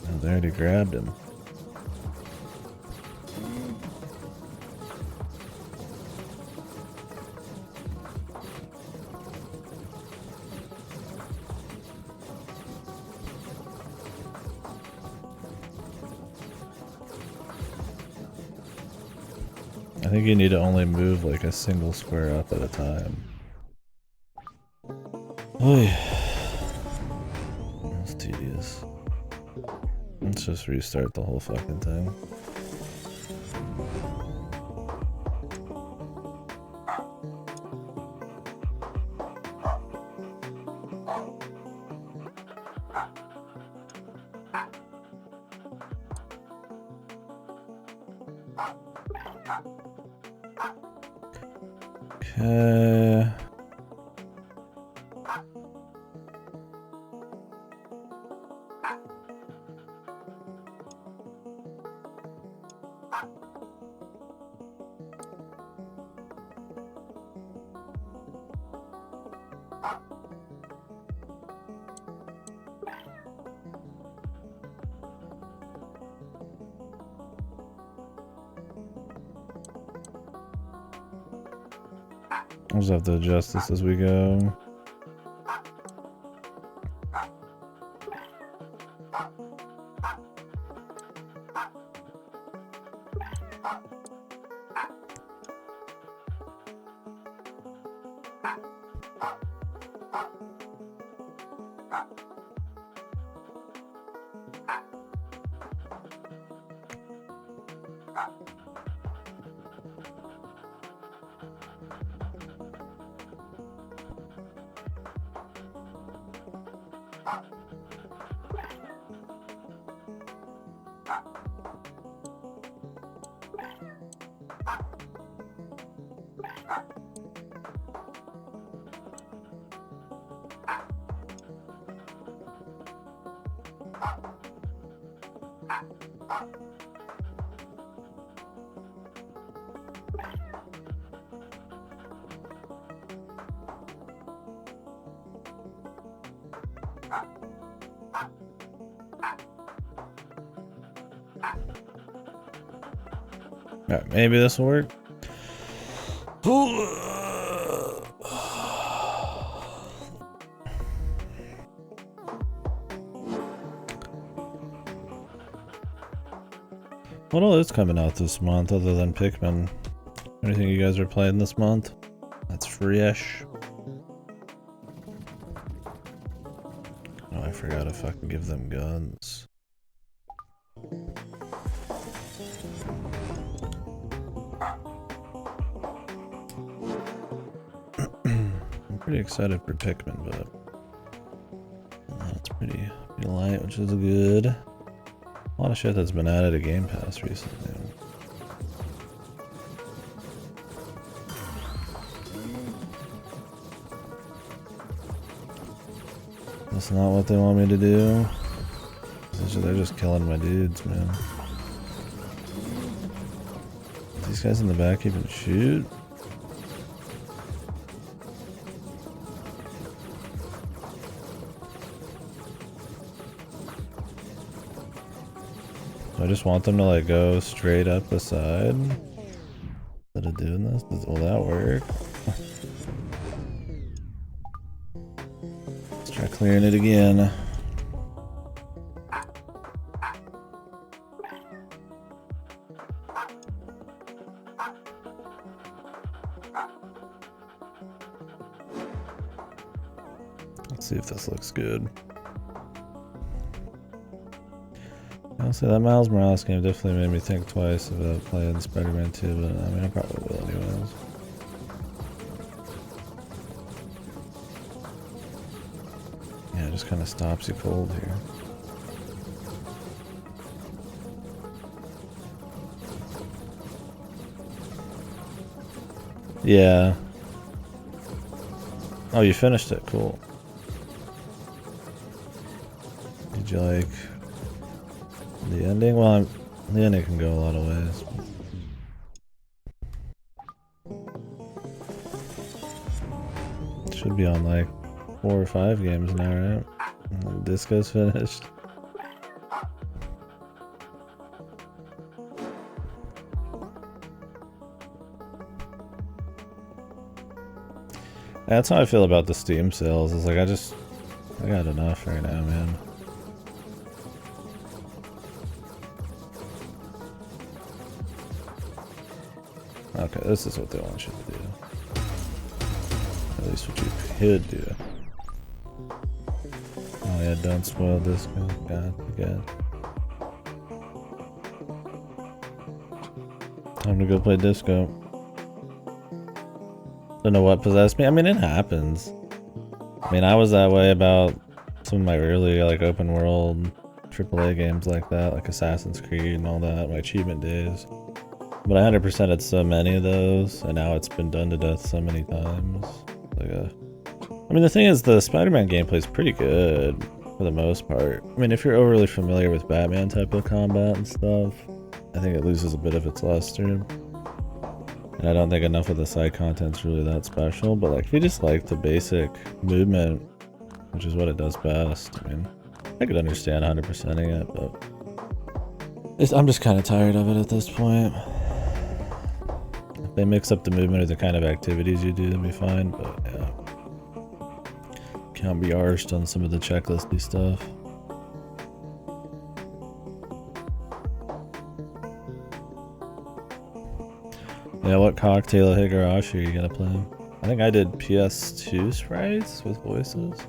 Oh, they already grabbed him. I think you need to only move like a single square up at a time. Oh yeah. That's tedious. Let's just restart the whole fucking thing. Okay. We'll just have to adjust this as we go. Alright, maybe this will work. What all is coming out this month other than Pikmin? Anything you guys are playing this month? That's fresh. Oh, I forgot if I can give them guns. I'm pretty excited for Pikmin, but it's pretty light, which is good. A lot of shit that's been added to Game Pass recently. That's not what they want me to do. They're just killing my dudes, man. These guys in the back even shoot? I just want them to like go straight up the side. Instead of doing this, will that work? Let's try clearing it again. Let's see if this looks good. Honestly, that Miles Morales game definitely made me think twice about playing Spider-Man 2, but I mean, I probably will anyways. Yeah, it just kind of stops you cold here. Yeah. Oh, you finished it. Cool. Did you like the ending? Well, the ending can go a lot of ways. Should be on like 4 or 5 games now, right? Disco's finished. That's how I feel about the Steam sales. It's like I got enough right now, man. Okay, this is what they want you to do. At least what you could do. Oh yeah, don't spoil Disco. God. Time to go play Disco. Don't know what possessed me. I mean, it happens. I mean, I was that way about some of my early, like, open world AAA games like that, like Assassin's Creed and all that, my achievement days. But I 100% had so many of those, and now it's been done to death so many times. Like, I mean, the thing is, the Spider-Man gameplay is pretty good for the most part. I mean, if you're overly familiar with Batman type of combat and stuff, I think it loses a bit of its luster. And I don't think enough of the side content's really that special, but like, if you just like the basic movement, which is what it does best, I mean, I could understand 100%ing it, but I'm just kind of tired of it at this point. If they mix up the movement or the kind of activities you do, it'll be fine, but yeah. Can't be arsed on some of the checklisty stuff. Yeah, what cocktail of Higurashi are you gonna play? I think I did PS2 sprites with voices.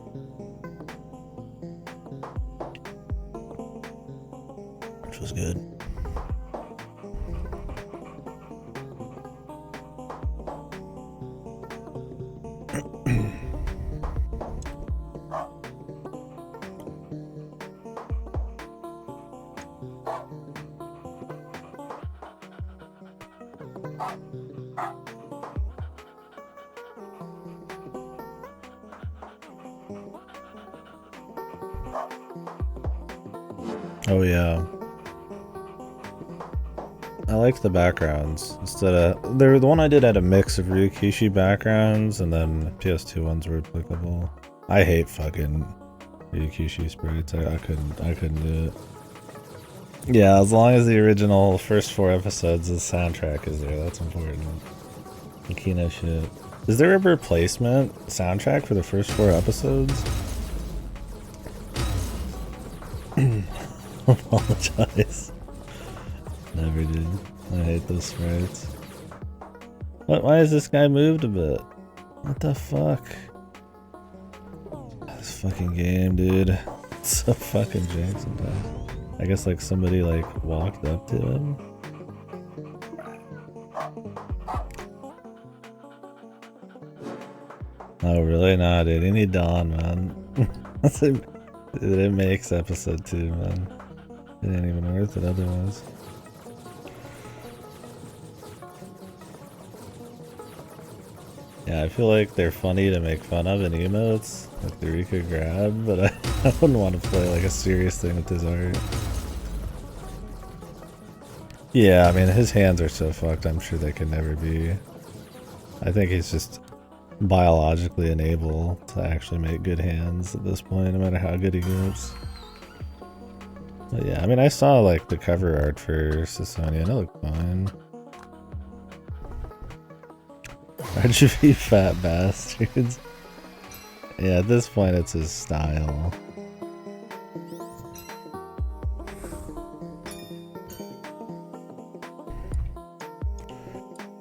Which was good. Oh yeah. I like the backgrounds. Instead of the one I did had a mix of Ryukishi backgrounds and then PS2 ones were applicable. I hate fucking Ryukishi sprites. I couldn't do it. Yeah, as long as the original first 4 episodes, the soundtrack is there. That's important. Akino shit. Is there a replacement soundtrack for the first 4 episodes? Apologize. Never did. I hate those sprites. What? Why is this guy moved a bit? What the fuck? This fucking game, dude. It's so fucking jank sometimes. I guess like somebody like walked up to him. Oh really? Nah, dude. You need Dawn, man. It makes episode 2, man. It ain't even worth it otherwise. Yeah, I feel like they're funny to make fun of in emotes, like the Rika grab, but I wouldn't want to play like a serious thing with his art. Yeah, I mean, his hands are so fucked, I'm sure they can never be. I think he's just biologically unable to actually make good hands at this point, no matter how good he gets. But yeah, I mean, I saw like the cover art for Sasonia and it looked fine. RGB fat bastards. Yeah, at this point it's his style.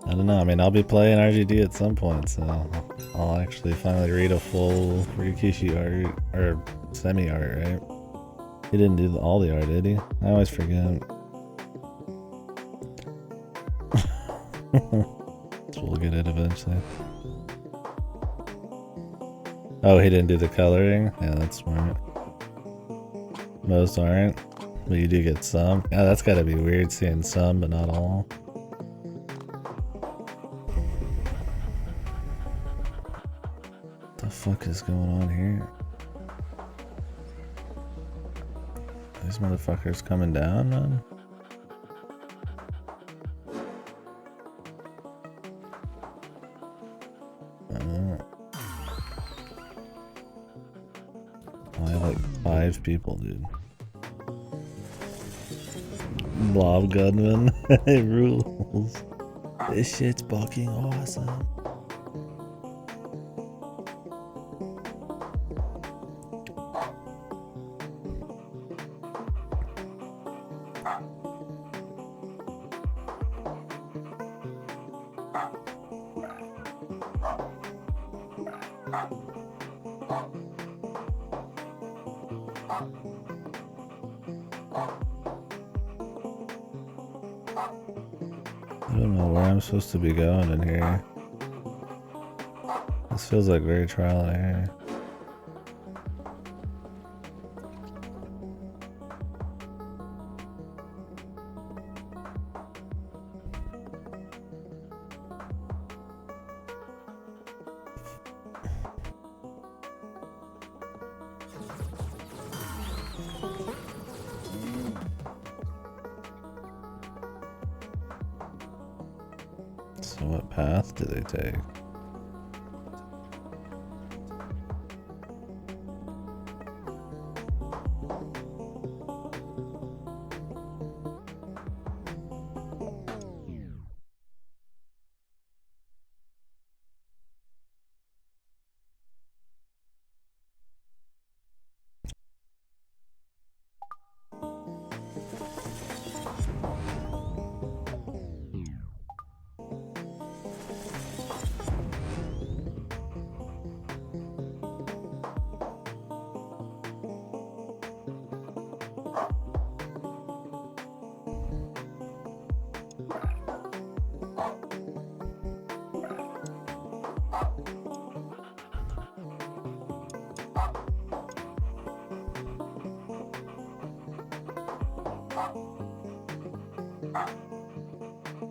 I don't know, I mean, I'll be playing RGD at some point, so I'll actually finally read a full Ryukishi art, or semi-art, right? He didn't do all the art, did he? I always forget. We'll get it eventually. Oh, he didn't do the coloring? Yeah, that's smart. Most aren't, but you do get some. Yeah, that's gotta be weird seeing some, but not all. The fuck is going on here? These motherfuckers coming down, man? I have like 5 people, dude. Blob Gunman. It rules. This shit's fucking awesome. I don't know where I'm supposed to be going in here. This feels like very trial and error. So what path do they take?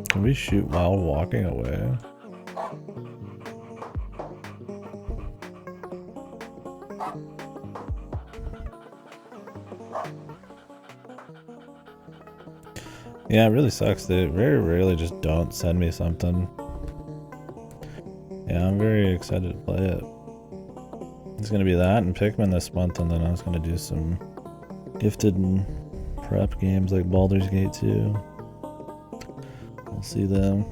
Can we shoot while walking away? Yeah, it really sucks. They very rarely just don't send me something. Yeah, I'm very excited to play it. It's gonna be that and Pikmin this month, and then I was gonna do some gifted and prep games like Baldur's Gate 2. We'll see them.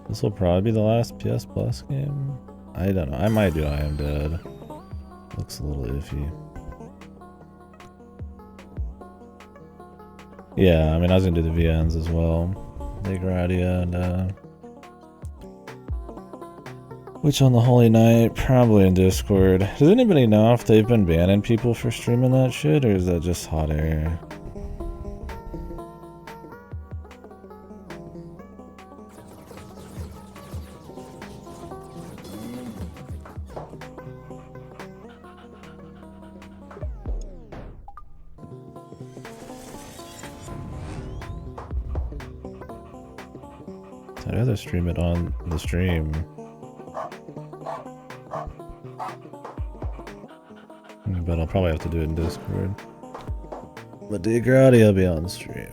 This will probably be the last PS Plus game. I don't know. I might do I Am Dead. Looks a little iffy. Yeah, I mean, I was gonna do the VNs as well. Degradia and Witch on the Holy Night, probably in Discord. Does anybody know if they've been banning people for streaming that shit, or is that just hot air? I'd rather stream it on the stream. But I'll probably have to do it in Discord. But Degradia will be on stream.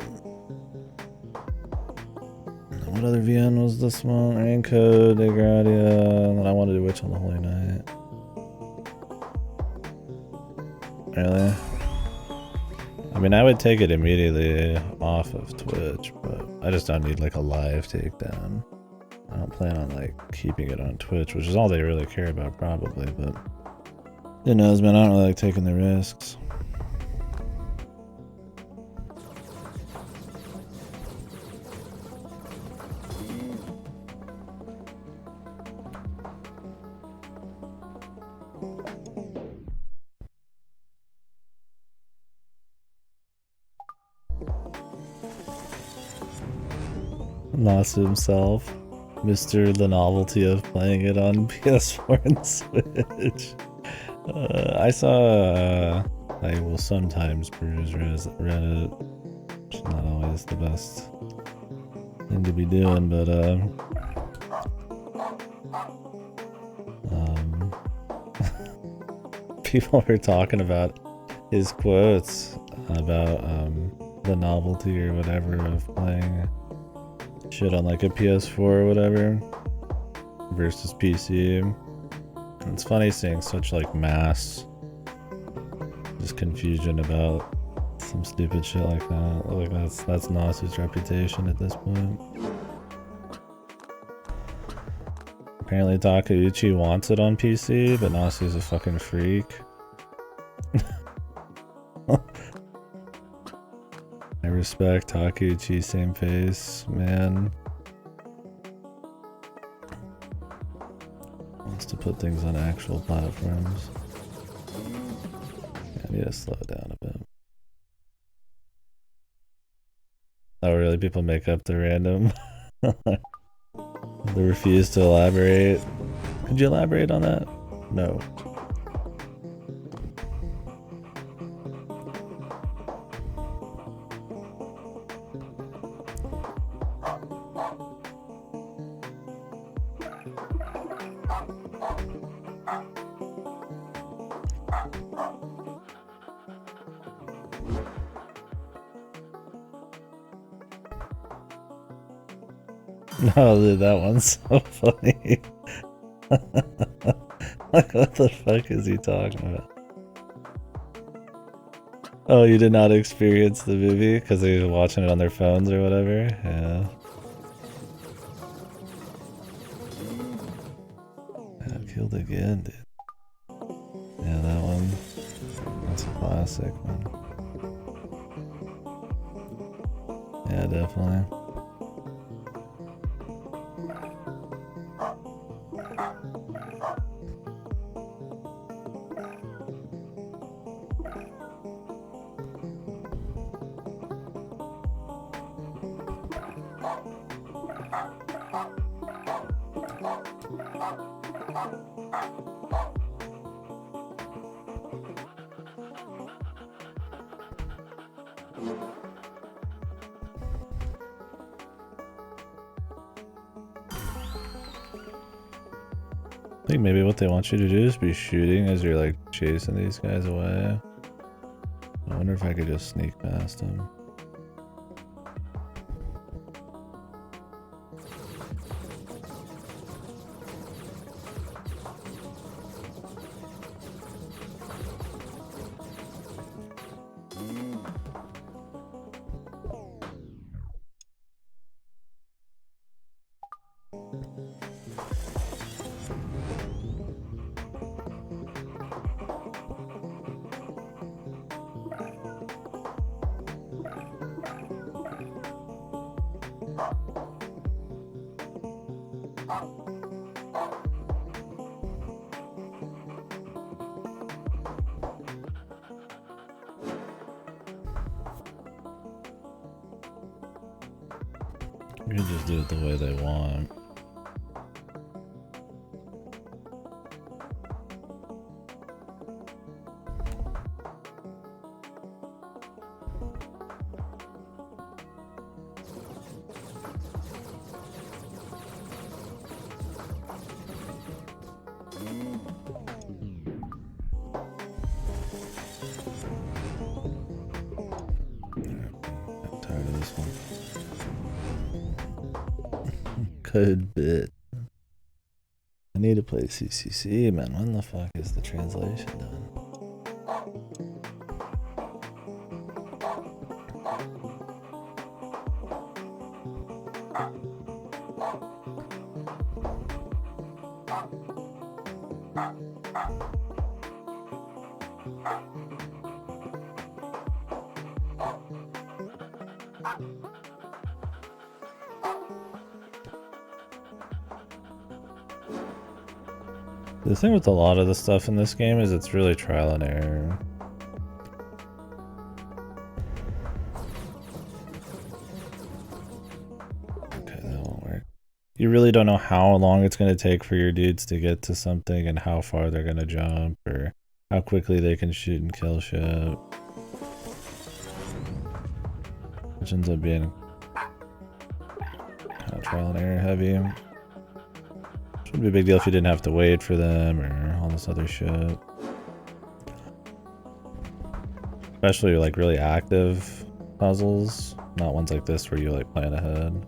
What other VN was this one? Raincoat, Degradia, and then I wanted to do Witch on the Holy Night. Really? I mean, I would take it immediately off of Twitch, but I just don't need like a live takedown. I don't plan on like keeping it on Twitch, which is all they really care about probably, but who knows, man. I don't really like taking the risks. Lost himself. Mr. The novelty of playing it on PS4 and Switch. I saw, I will sometimes peruse Reddit, which is not always the best thing to be doing, but People were talking about his quotes about the novelty or whatever of playing shit on like a PS4 or whatever versus PC. And it's funny seeing such like mass just confusion about some stupid shit like that. Like that's Nasu's reputation at this point. Apparently Takeuchi wants it on PC, but Nasu's a fucking freak. I respect Takeuchi, same face, man. Wants to put things on actual platforms. I need to slow it down a bit. Oh really, people make up the random. They refuse to elaborate. Could you elaborate on that? No. No, dude, that one's so funny. Like, what the fuck is he talking about? Oh, you did not experience the movie because they were watching it on their phones or whatever? Yeah. Got killed again, dude. Yeah, that one. That's a classic one. Yeah, definitely. I think maybe what they want you to do is be shooting as you're like chasing these guys away. I wonder if I could just sneak past them. You can just do it the way they want. I'm tired of this one. Good bit. I need to play CCC, man. When the fuck is the translation done? The thing with a lot of the stuff in this game is it's really trial and error. Okay, that won't work. You really don't know how long it's going to take for your dudes to get to something and how far they're going to jump or how quickly they can shoot and kill shit. Which ends up being kind of trial and error heavy. Shouldn't be a big deal if you didn't have to wait for them or all this other shit. Especially like really active puzzles, not ones like this where you like plan ahead.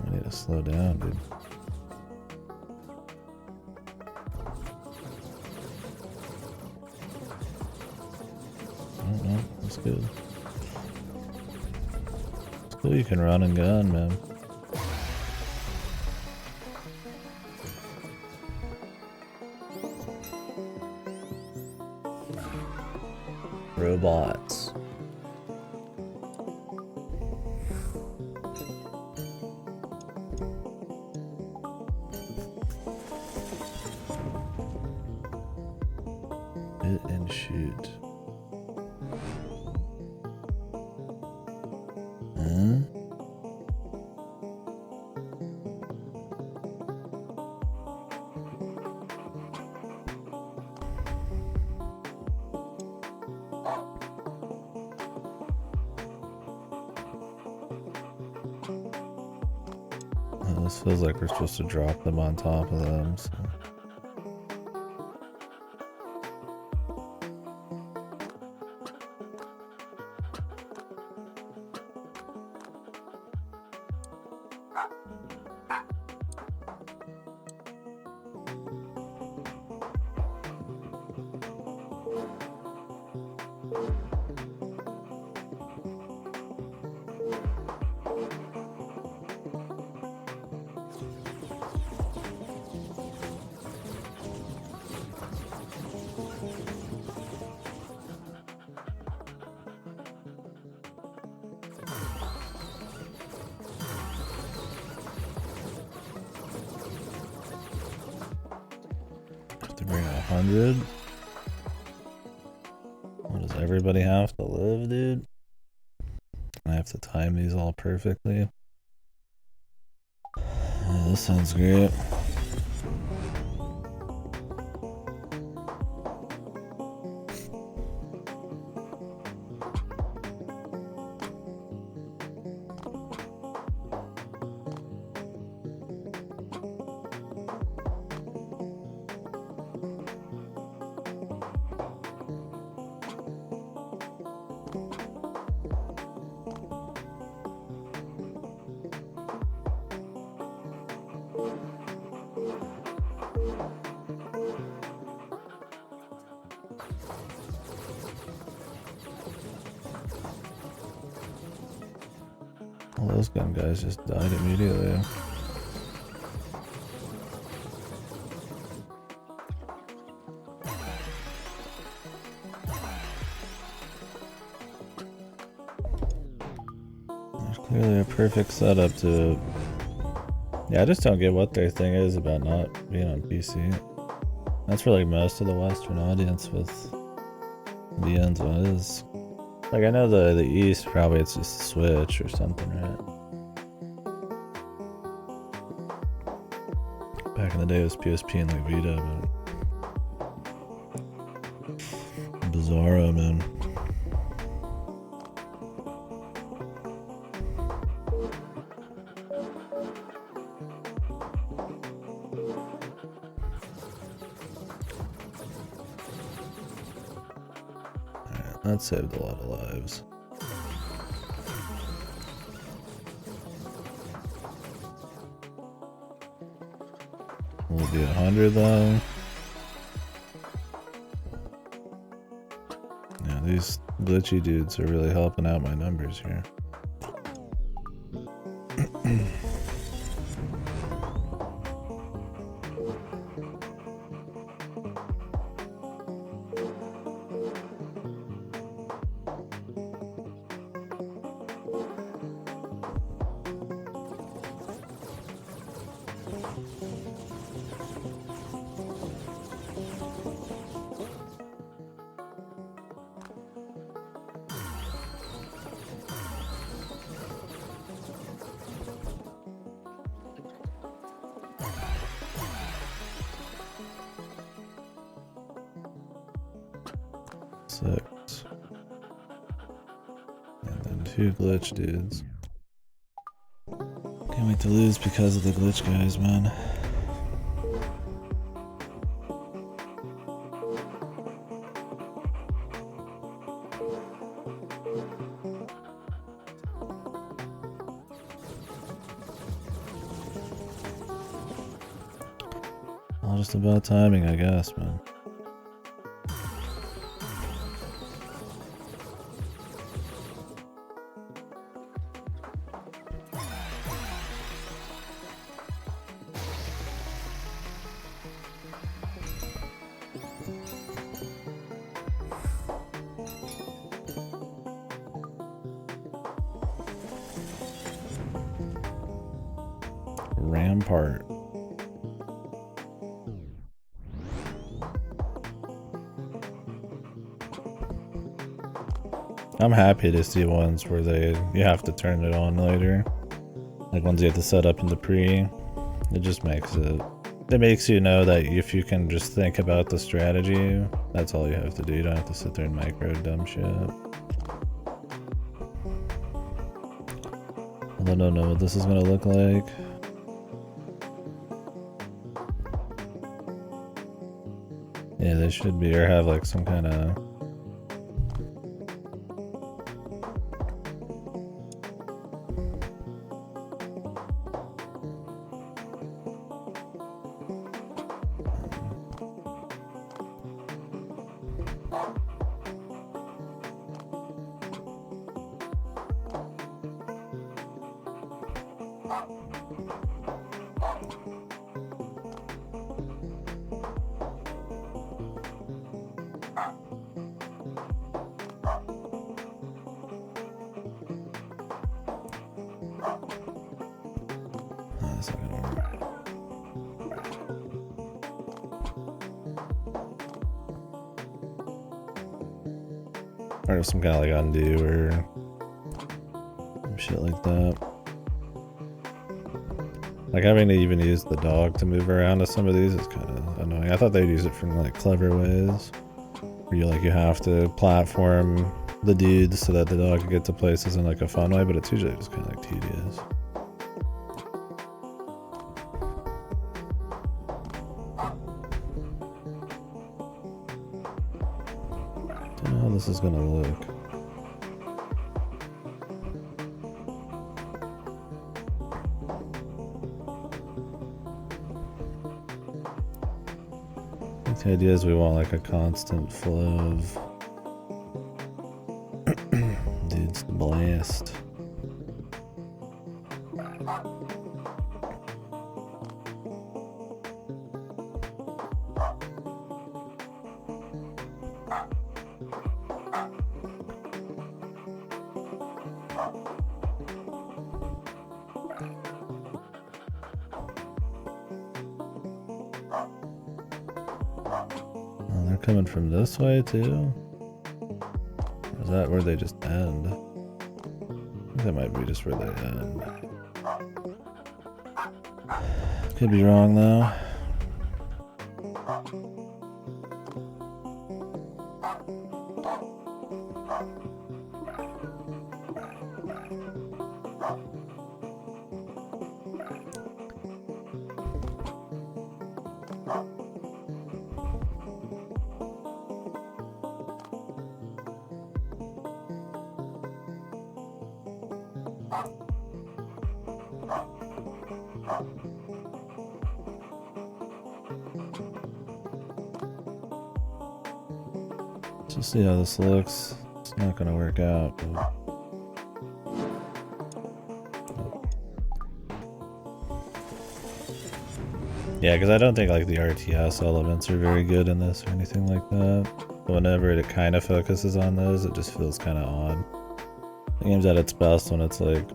I need to slow down, dude. Oh, no, that's good. It's cool you can run and gun, man. Robots. Hit and shoot. Huh? This feels like we're supposed to drop them on top of them, so. To bring 100. What does everybody have to live, dude? I have to time these all perfectly. Yeah, this sounds great. All those gun guys just died immediately. There's clearly a perfect setup to... Yeah, I just don't get what their thing is about not being on PC. That's for like most of the Western audience with the ends one is. Like I know the East probably it's just a Switch or something, right? Back in the day it was PSP and like Vita, but Bizarro, man. Alright, that saved a lot of lives. Will it be 100 though? Yeah, these glitchy dudes are really helping out my numbers here. Six. 2 glitch dudes. Can't wait to lose because of the glitch guys, man. All just about timing, I guess, man. Rampart. I'm happy to see ones where you have to turn it on later. Like ones you have to set up in the pre. It just makes it makes you know that if you can just think about the strategy, that's all you have to do. You don't have to sit there and micro dumb shit. I don't know what this is gonna look like. Yeah, they should be, or have like some kind of... That's not gonna work. Or some kind of like undo or shit like that. Like having to even use the dog to move around to some of these is kind of annoying. I thought they'd use it from like clever ways, where you have to platform the dudes so that the dog can get to places in like a fun way, but it's usually just kind of like tedious. Don't know how this is gonna look. The idea is we want like a constant flow of dudes to blast. Oh, they're coming from this way too? Or is that where they just end? I think that might be just where they end. Could be wrong though. Let's see how this looks. It's not gonna work out, but... Yeah, because I don't think like the RTS elements are very good in this or anything like that. Whenever it kind of focuses on those, it just feels kind of odd. The game's at its best when it's like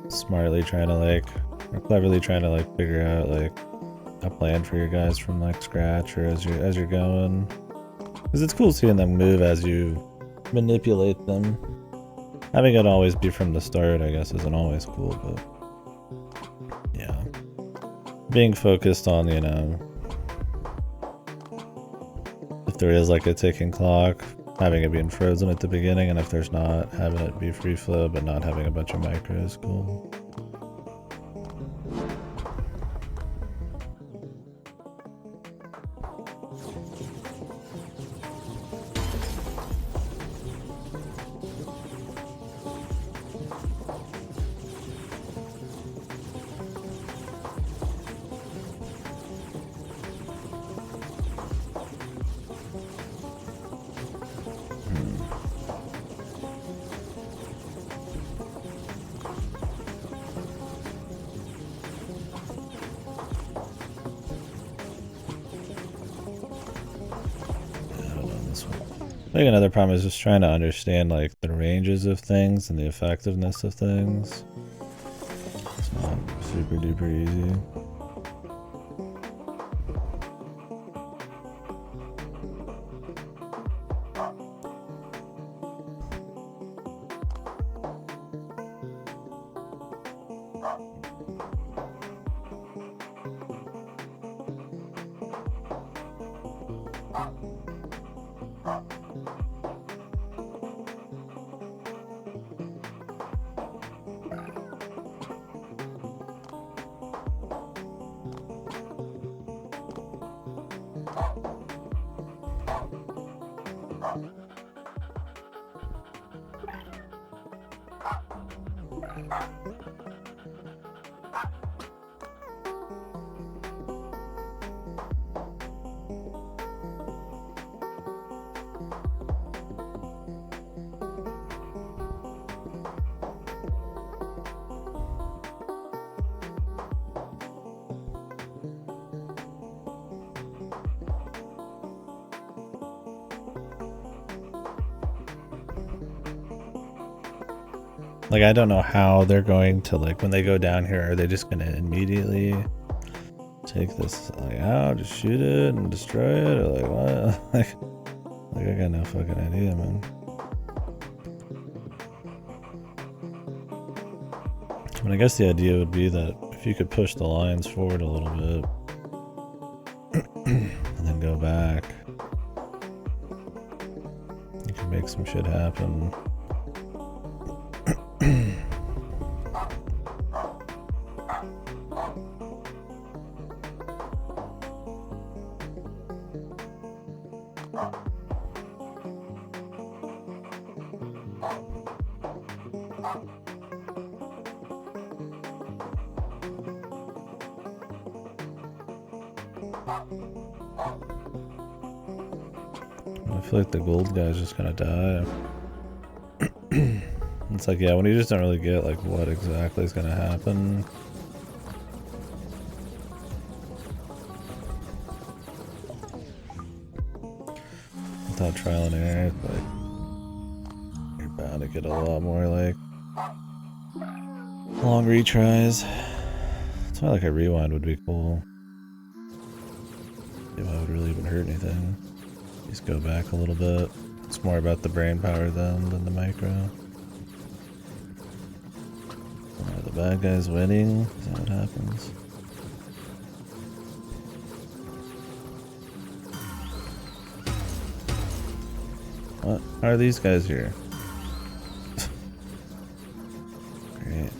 smartly trying to like, or cleverly trying to like figure out like a plan for your guys from like scratch or as you're going. Because it's cool seeing them move as you manipulate them. Having it always be from the start, I guess, isn't always cool, but yeah. Being focused on, if there is like a ticking clock, having it being frozen at the beginning, and if there's not, having it be free flow but not having a bunch of micro is cool. I think another problem is just trying to understand like the ranges of things and the effectiveness of things. It's not super duper easy. Like, I don't know how they're going to, like, when they go down here, are they just going to immediately take this, like, out, just shoot it and destroy it? Or, like, what? like, I got no fucking idea, man. I mean, I guess the idea would be that if you could push the lines forward a little bit, and then go back, you can make some shit happen. I feel like the gold guy's just gonna die. It's like, yeah, when you just don't really get like what exactly is gonna happen. Without trial and error, like, you're bound to get a lot more like long retries. That's why like a rewind would be cool. If I would really even hurt anything. Just go back a little bit. It's more about the brain power then than the micro. Are the bad guys winning? Is that what happens? What? How are these guys here? Great.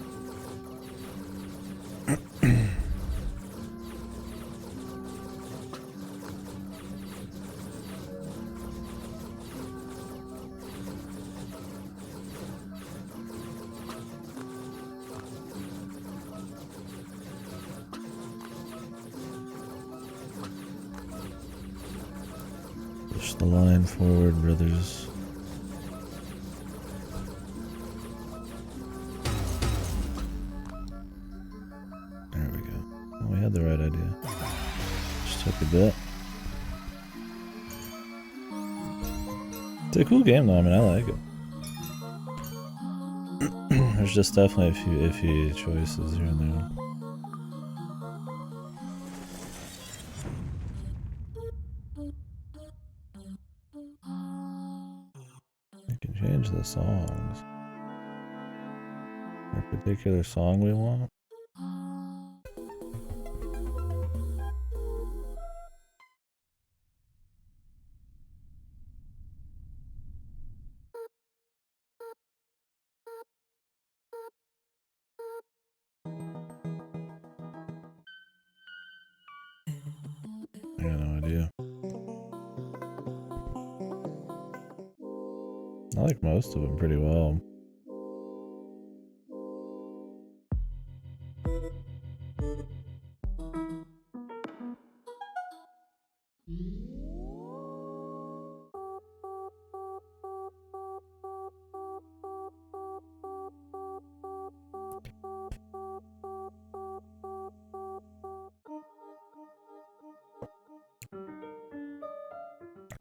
Push the line forward, brothers. There we go. Oh, we had the right idea. Just took a bit. It's a cool game though, I mean, I like it. There's just definitely a few iffy choices here and there. We can change the songs. A particular song we want? I got no idea. I like most of them pretty well.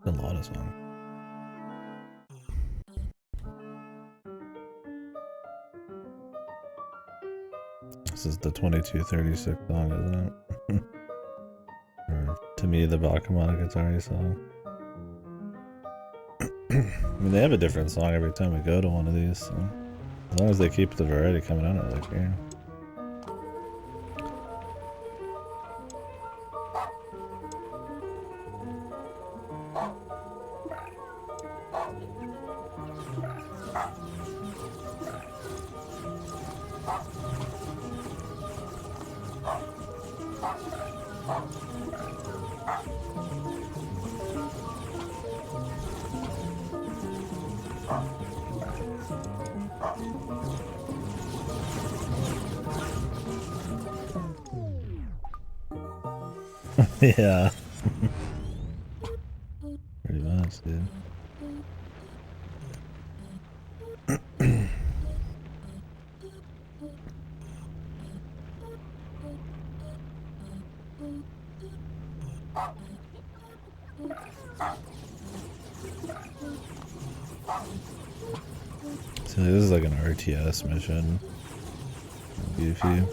A lot of songs. This is the 2236 song, isn't it? Or, to me, the Bakemonogatari song. I mean, they have a different song every time we go to one of these, so as long as they keep the variety coming, I don't really care. Yeah. Pretty much, dude. So this is like an RTS mission. Goofy.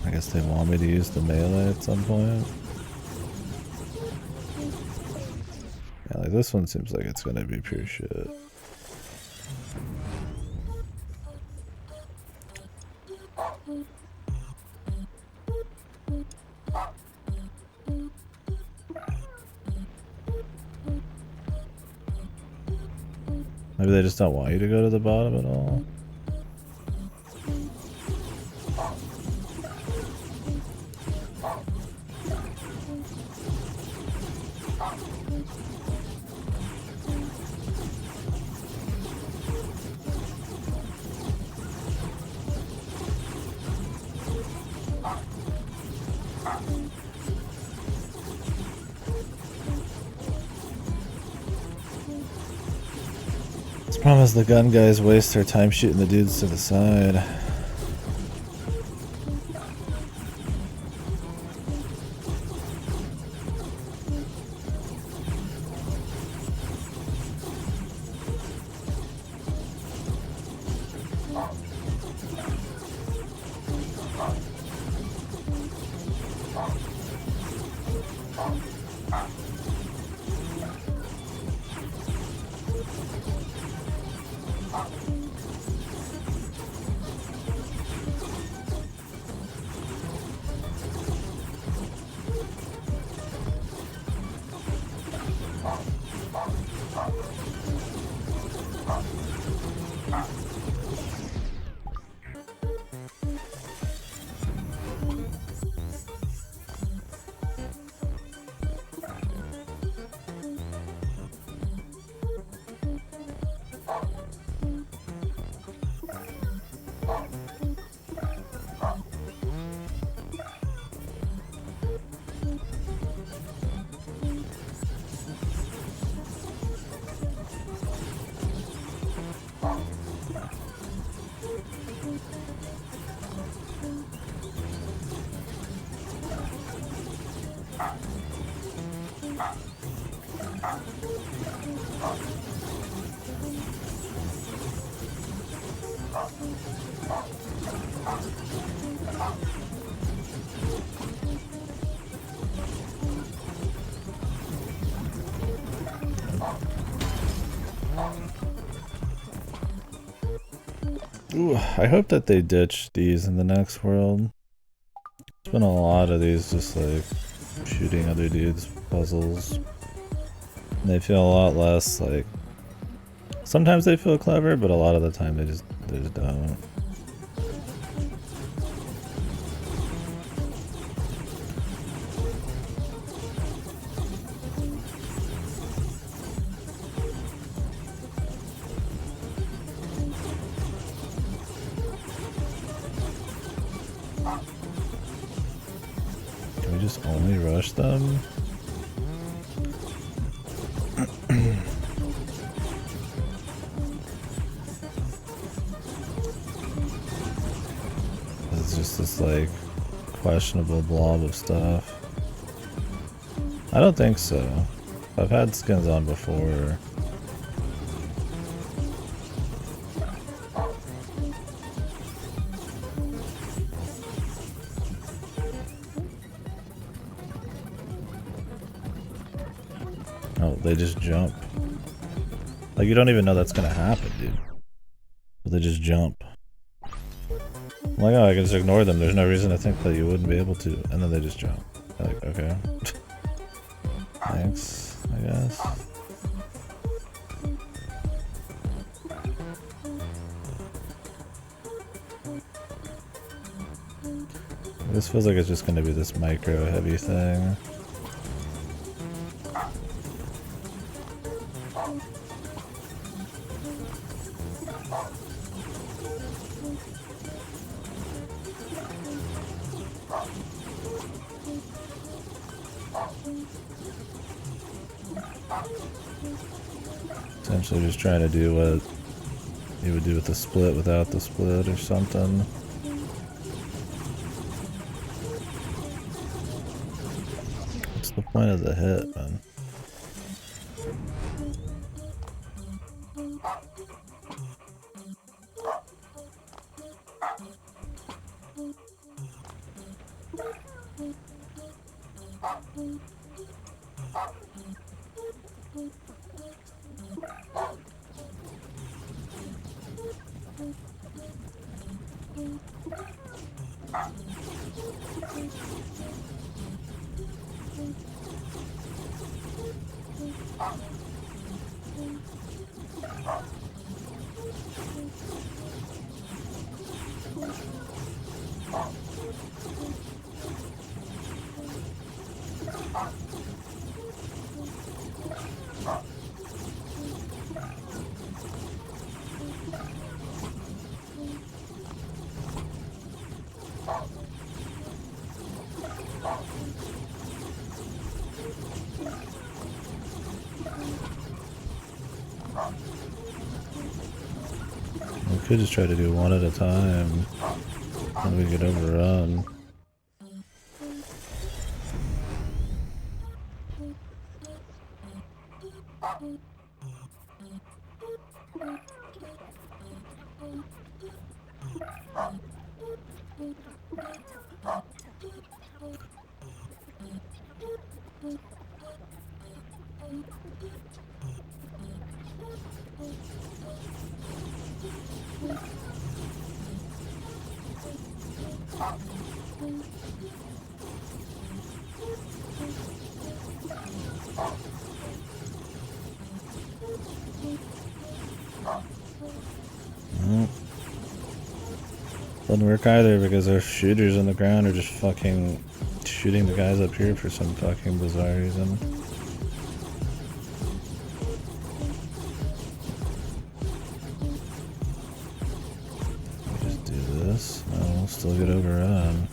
I guess they want me to use the melee at some point. Yeah, like this one seems like it's gonna be pure shit. Maybe they just don't want you to go to the bottom at all. Problem is the gun guys waste their time shooting the dudes to the side. Ooh, I hope that they ditch these in the next world. There's been a lot of these just like shooting other dudes puzzles. And they feel a lot less like, sometimes they feel clever, but a lot of the time they just don't. Can we just only rush them? It's just this like questionable blob of stuff. I don't think so. I've had skins on before. Oh, they just jump. Like, you don't even know that's gonna happen, dude. But they just jump. I'm like, oh, I can just ignore them. There's no reason to think that you wouldn't be able to. And then they just jump. Like, okay. Thanks, I guess. This feels like it's just gonna be this micro heavy thing. Essentially just trying to do what you would do with the split without the split or something. What's the point of the hit, man? We could just try to do one at a time, and we get overrun. Doesn't work either because our shooters on the ground are just fucking shooting the guys up here for some fucking bizarre reason. Just do this. No, we'll still get overrun.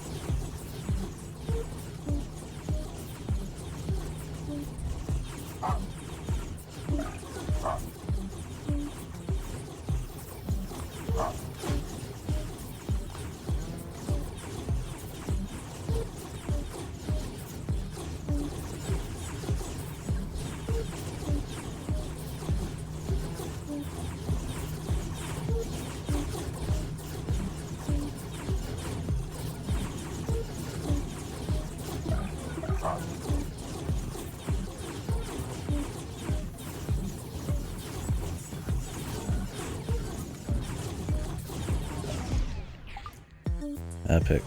Epic.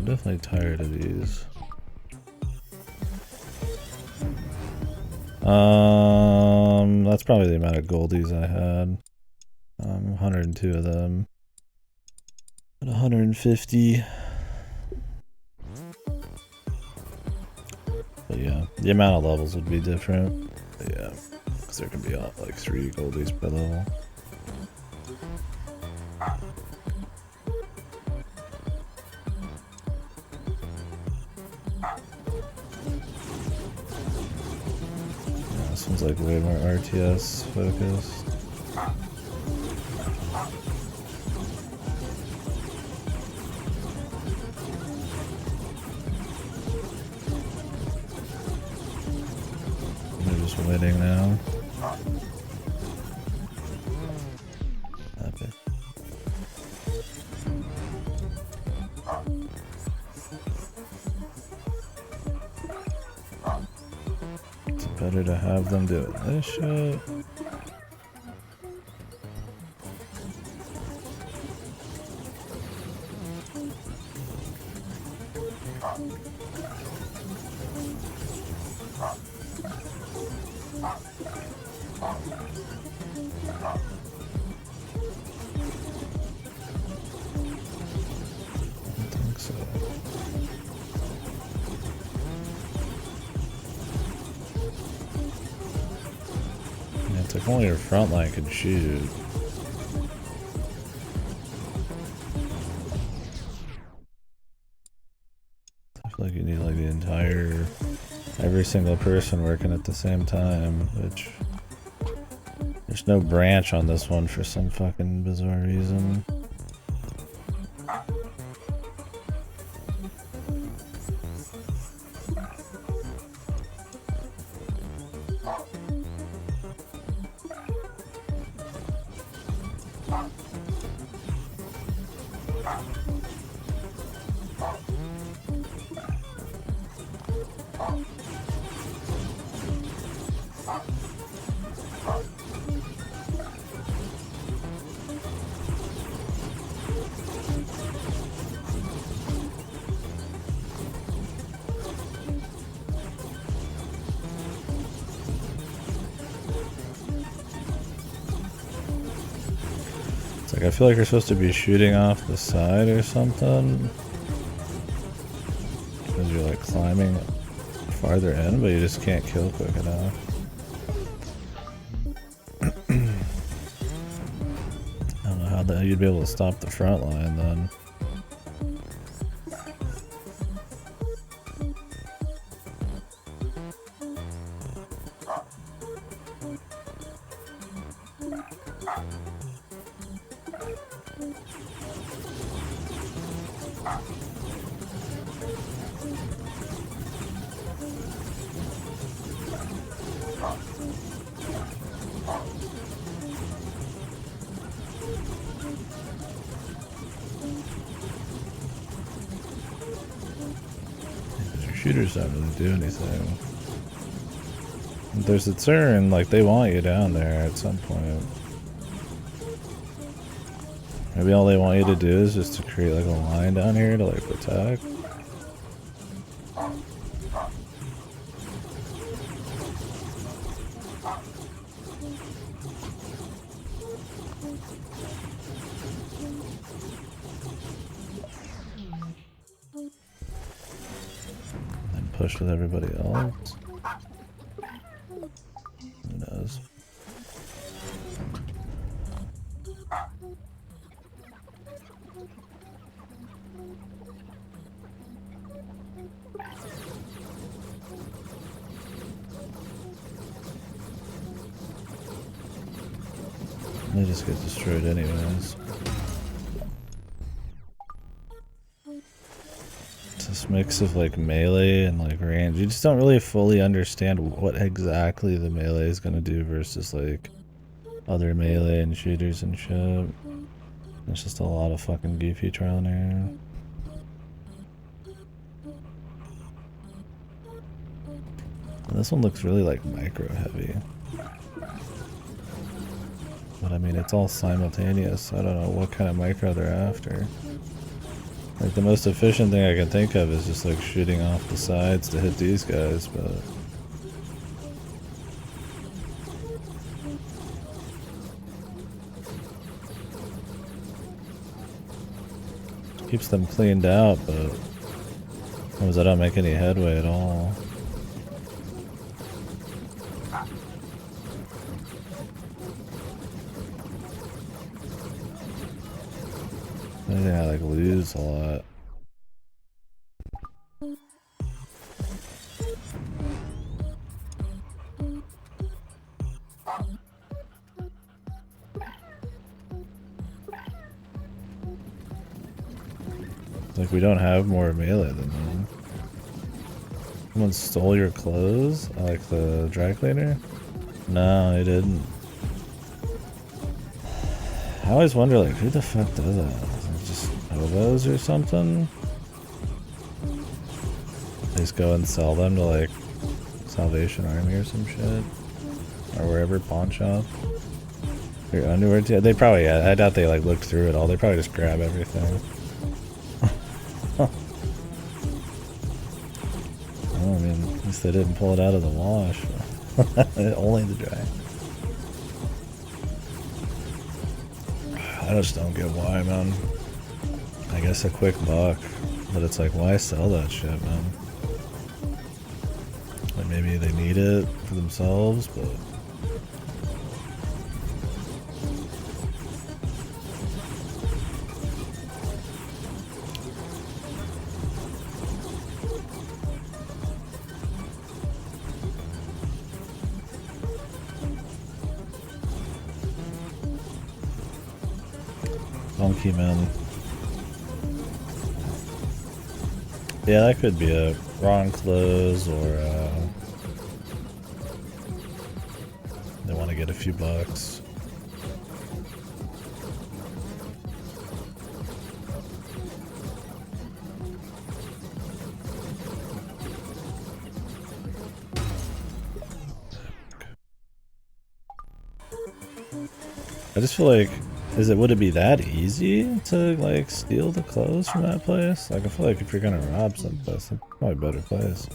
I'm definitely tired of these. That's probably the amount of goldies I had. 102 of them. 150. But yeah, the amount of levels would be different. But yeah, because there can be like 3 goldies per level. Yeah, this one's like way more RTS focused. They're just waiting now. Happy. It's better to have them doing this shit. If only your front line could shoot. I feel like you need like the entire, every single person working at the same time, which there's no branch on this one for some fucking bizarre reason. I feel like you're supposed to be shooting off the side or something. Because you're like climbing farther in, but you just can't kill quick enough. I don't know how you'd be able to stop the front line then. Shooters don't really do anything. There's a turn, like they want you down there at some point. Maybe all they want you to do is just to create like a line down here to like protect. Push with everybody else. Who knows? They just get destroyed anyways. This mix of like melee and like range, you just don't really fully understand what exactly the melee is gonna do versus like other melee and shooters and shit. It's just a lot of fucking goofy trial and error. And this one looks really like micro heavy. But I mean, it's all simultaneous. I don't know what kind of micro they're after. Like, the most efficient thing I can think of is just like shooting off the sides to hit these guys, but keeps them cleaned out, but I don't make any headway at all. I think I like lose a lot. Like, we don't have more melee than them. Someone stole your clothes? Like the dry cleaner? No, he didn't. I always wonder, like, who the fuck does that? Is it just hobos or something? They just go and sell them to, like, Salvation Army or some shit? Or wherever, pawn shop? Your underwear too? They probably, yeah, I doubt they, like, looked through it all. They probably just grab everything. Well, I mean, at least they didn't pull it out of the wash. Only the dry. I just don't get why, man. I guess a quick buck, but it's like, why sell that shit, man? Like, maybe they need it for themselves, but funky, man. Yeah, that could be a wrong clothes, or they want to get a few bucks. I just feel like, would it be that easy to, like, steal the clothes from that place? Like, I feel like if you're gonna rob some place, it's probably a better place.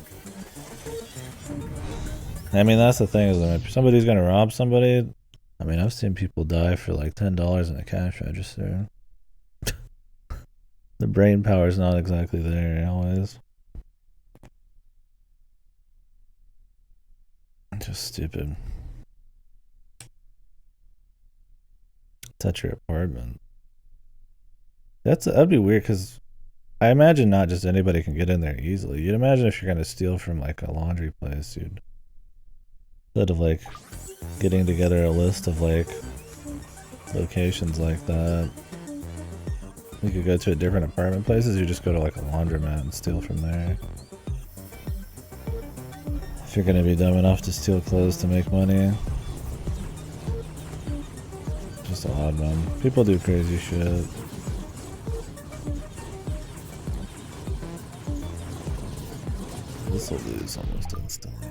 I mean, that's the thing, is that if somebody's gonna rob somebody, I mean, I've seen people die for like $10 in a cash register. The brain power is not exactly there always. Just stupid. Touch your apartment. That'd be weird, because I imagine not just anybody can get in there easily. You'd imagine if you're gonna steal from like a laundry place, you'd, instead of like getting together a list of like locations like that, you could go to a different apartment places. You just go to like a laundromat and steal from there. If you're gonna be dumb enough to steal clothes to make money. Just a odd one. People do crazy shit. This will lose almost instantly.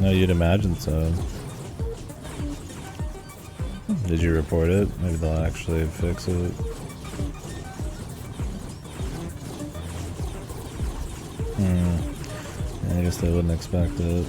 No, you'd imagine so. Did you report it? Maybe they'll actually fix it. Yeah, I guess they wouldn't expect it.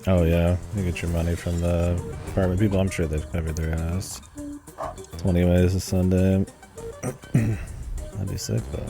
Oh yeah, you get your money from the apartment people. I'm sure they've covered their ass. 20 ways a Sunday. That'd be sick though.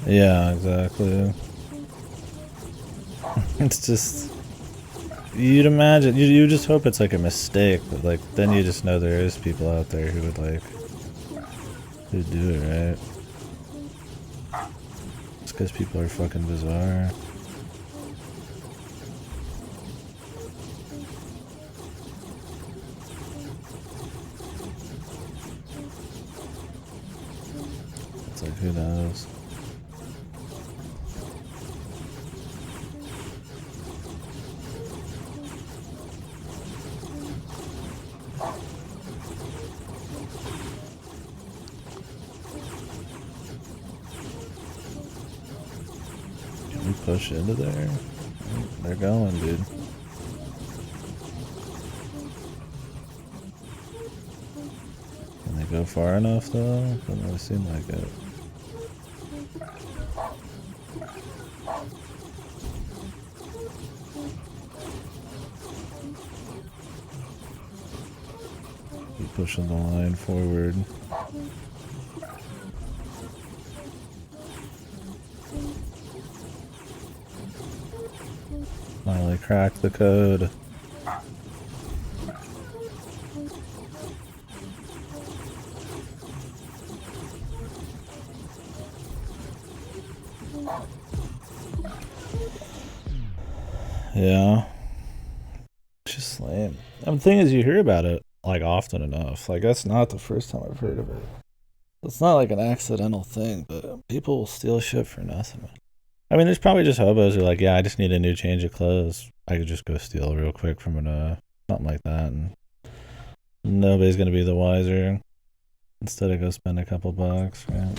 Yeah, exactly. It's just, you'd imagine, you just hope it's like a mistake, but like then you just know there is people out there who would like, who do it, right? It's because people are fucking bizarre. It's like, who knows? Can we push into there? They're going, dude. Can they go far enough though? Doesn't really seem like it. Keep pushing the line forward. Finally cracked the code. Yeah. Just lame. The thing is, you hear about it like often enough. Like, that's not the first time I've heard of it. It's not like an accidental thing, but people will steal shit for nothing. I mean, there's probably just hobos who are like, yeah, I just need a new change of clothes. I could just go steal real quick from something like that, and nobody's gonna be the wiser. Instead, I go spend a couple bucks, right?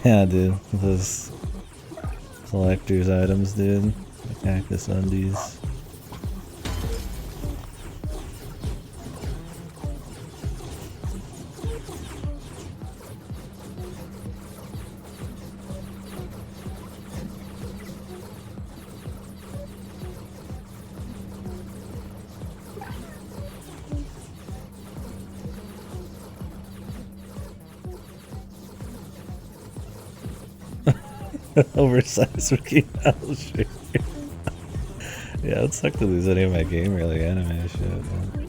Yeah, dude. Those collector's items, dude. The cactus undies. Oversized Mickey Mouse shirt. Yeah, it sucked to lose any of my gamer like anime shit, man.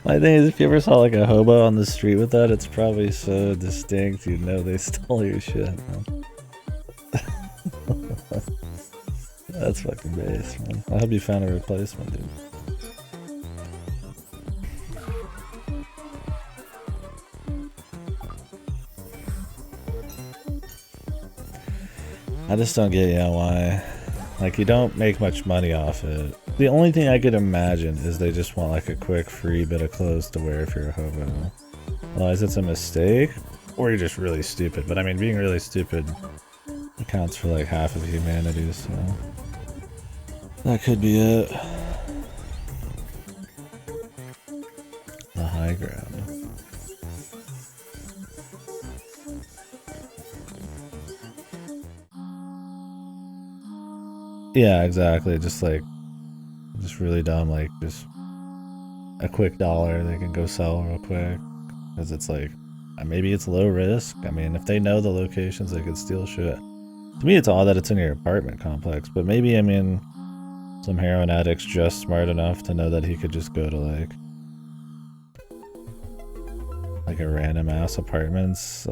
My thing is, if you ever saw like a hobo on the street with that, it's probably so distinct you'd know they stole your shit, man. That's fucking base, man. I hope you found a replacement, dude. I just don't get, yeah, why. Like, you don't make much money off it. The only thing I could imagine is they just want like a quick free bit of clothes to wear if you're a hobo. Otherwise it's a mistake, or you're just really stupid. But I mean, being really stupid accounts for like half of humanity, so that could be it. The high ground. Yeah, exactly. Just really dumb, like just a quick dollar they can go sell real quick, because it's like maybe it's low risk. I mean, if they know the locations, they could steal shit. To me, it's odd that it's in your apartment complex, but maybe, I mean, some heroin addict's just smart enough to know that he could just go to like a random ass apartment's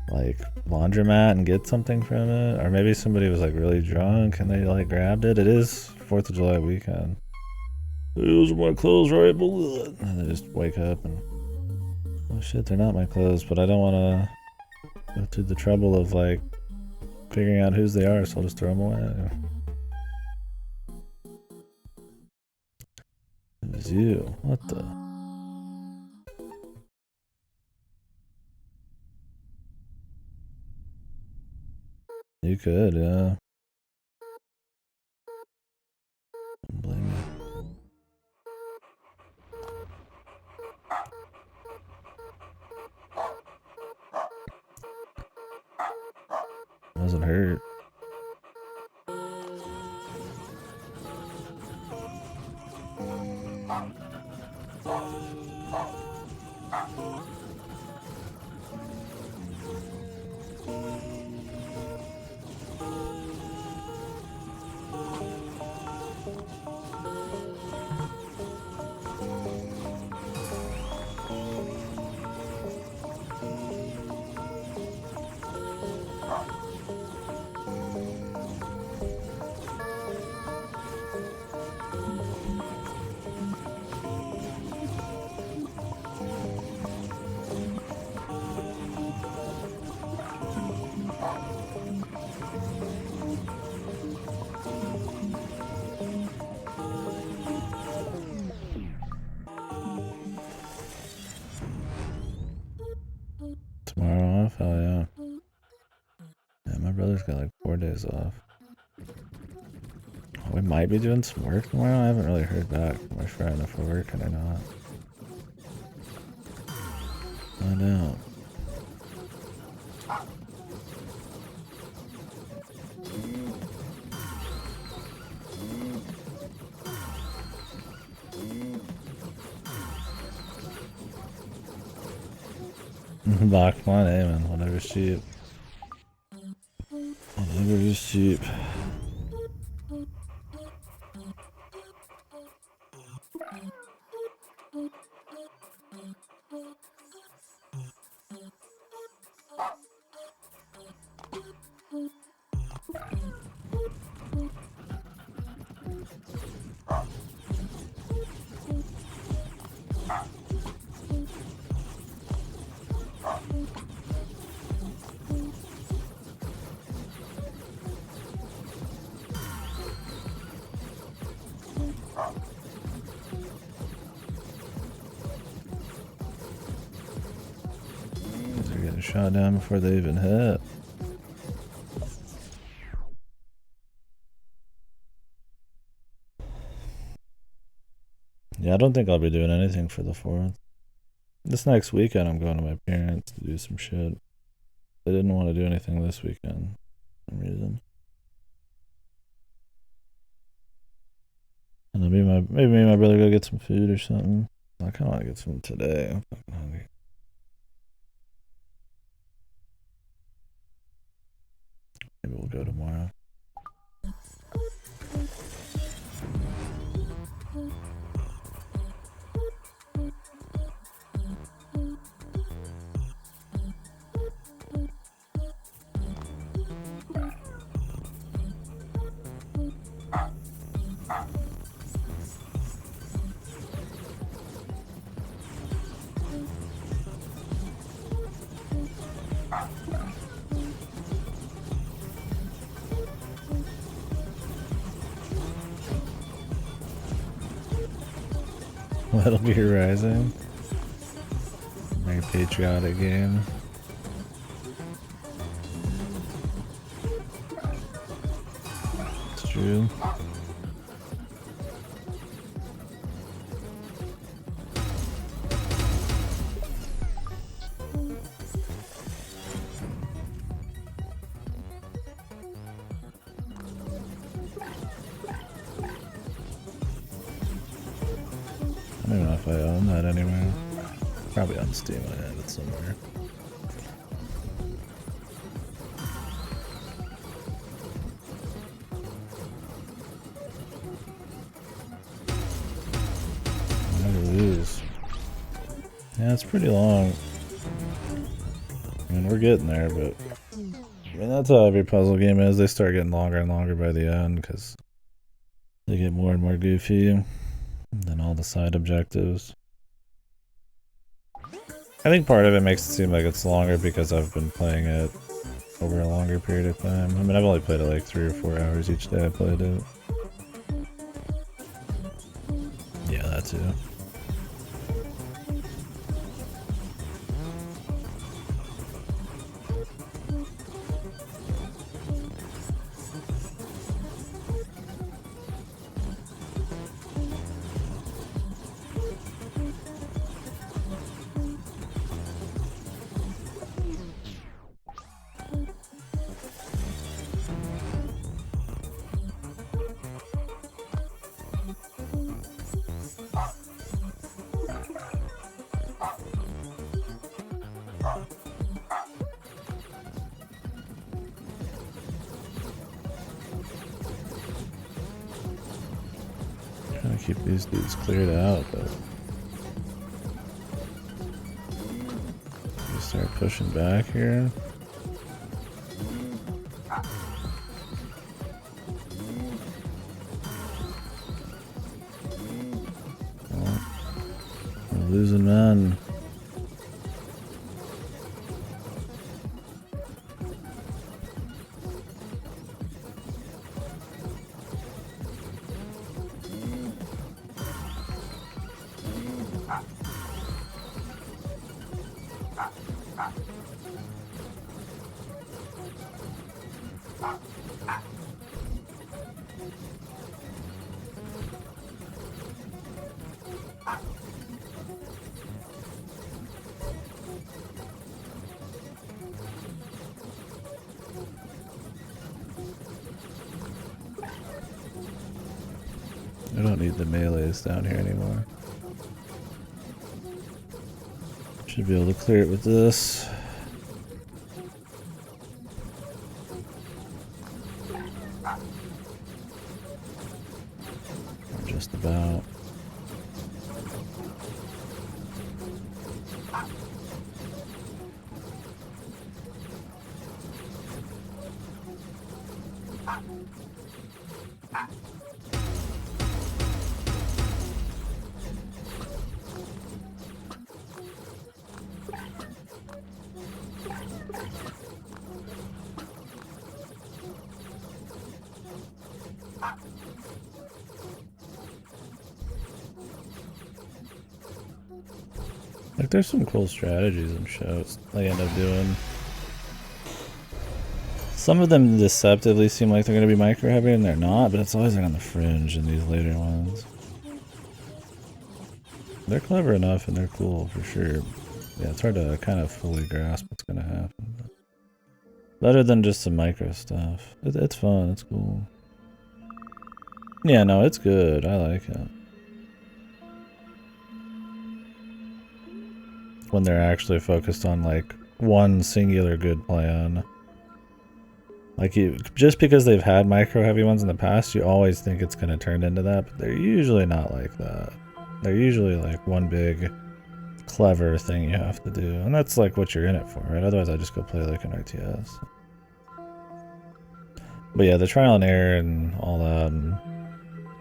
like laundromat and get something from it. Or maybe somebody was like really drunk and they like grabbed it. It is 4th of July weekend. Those are my clothes, right? And they just wake up and, oh shit, they're not my clothes, but I don't want to go through the trouble of like figuring out whose they are, so I'll just throw them away. It was you. What the? You could, yeah. Don't blame me. Doesn't hurt. Tomorrow off? Hell yeah. Yeah, my brother's got like 4 days off. Oh, we might be doing some work tomorrow. I haven't really heard back from my friend if we're working or not. I know. Box one, eh, man. Whatever's cheap. Whatever is cheap. They're getting shot down before they even hit. Yeah, I don't think I'll be doing anything for the 4th. This next weekend I'm going to my parents to do some shit. They didn't want to do anything this weekend for some reason. And then maybe me and my brother go get some food or something. I kinda wanna get some today. I'm fucking hungry. Maybe we'll go tomorrow. That'll be Rising. Very patriotic game. It's true. I don't know if I own that anywhere. Probably on Steam, I have it somewhere. Yeah, it's pretty long. I mean, we're getting there, but I mean, that's how every puzzle game is. They start getting longer and longer by the end because they get more and more goofy than all the side objectives. I think part of it makes it seem like it's longer because I've been playing it over a longer period of time. I mean, I've only played it like 3 or 4 hours each day I played it. Yeah, that too. Trying to keep these dudes cleared out, but we start pushing back here. Oh, we're losing men. I don't need the melees down here anymore. Should be able to clear it with this. Or just about. Like, there's some cool strategies and shows they end up doing. Some of them deceptively seem like they're going to be micro heavy and they're not, but it's always like on the fringe in these later ones. They're clever enough and they're cool for sure. Yeah, it's hard to kind of fully grasp what's going to happen. But better than just some micro stuff. It's fun, it's cool. Yeah, no, it's good. I like it. When they're actually focused on like one singular good plan. Like, just because they've had micro heavy ones in the past, you always think it's going to turn into that, but they're usually not like that. They're usually like one big clever thing you have to do, and that's like what you're in it for, right? Otherwise I just go play like an RTS. But yeah, the trial and error and all that, and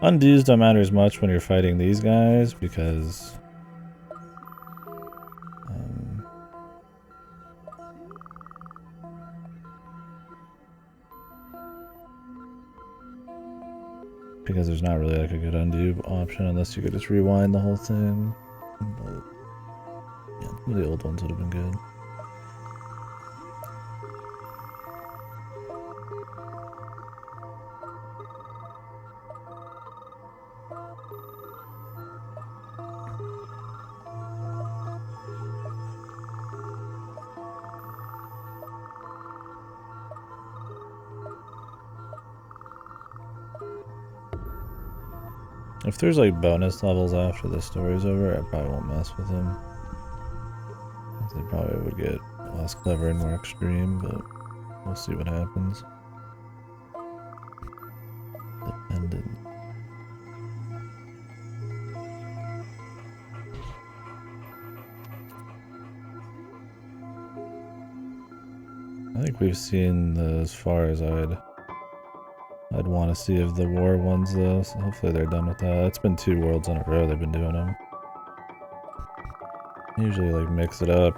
undos don't matter as much when you're fighting these guys because there's not really like a good undo option unless you could just rewind the whole thing. But yeah, some of the old ones would have been good. If there's like bonus levels after the story's over, I probably won't mess with them. probably would get less clever and more extreme, but we'll see what happens. Dependent. I think we've seen as far as I'd want to see of the war ones though, so hopefully they're done with that. It's been 2 worlds in a row they've been doing them. Usually like mix it up.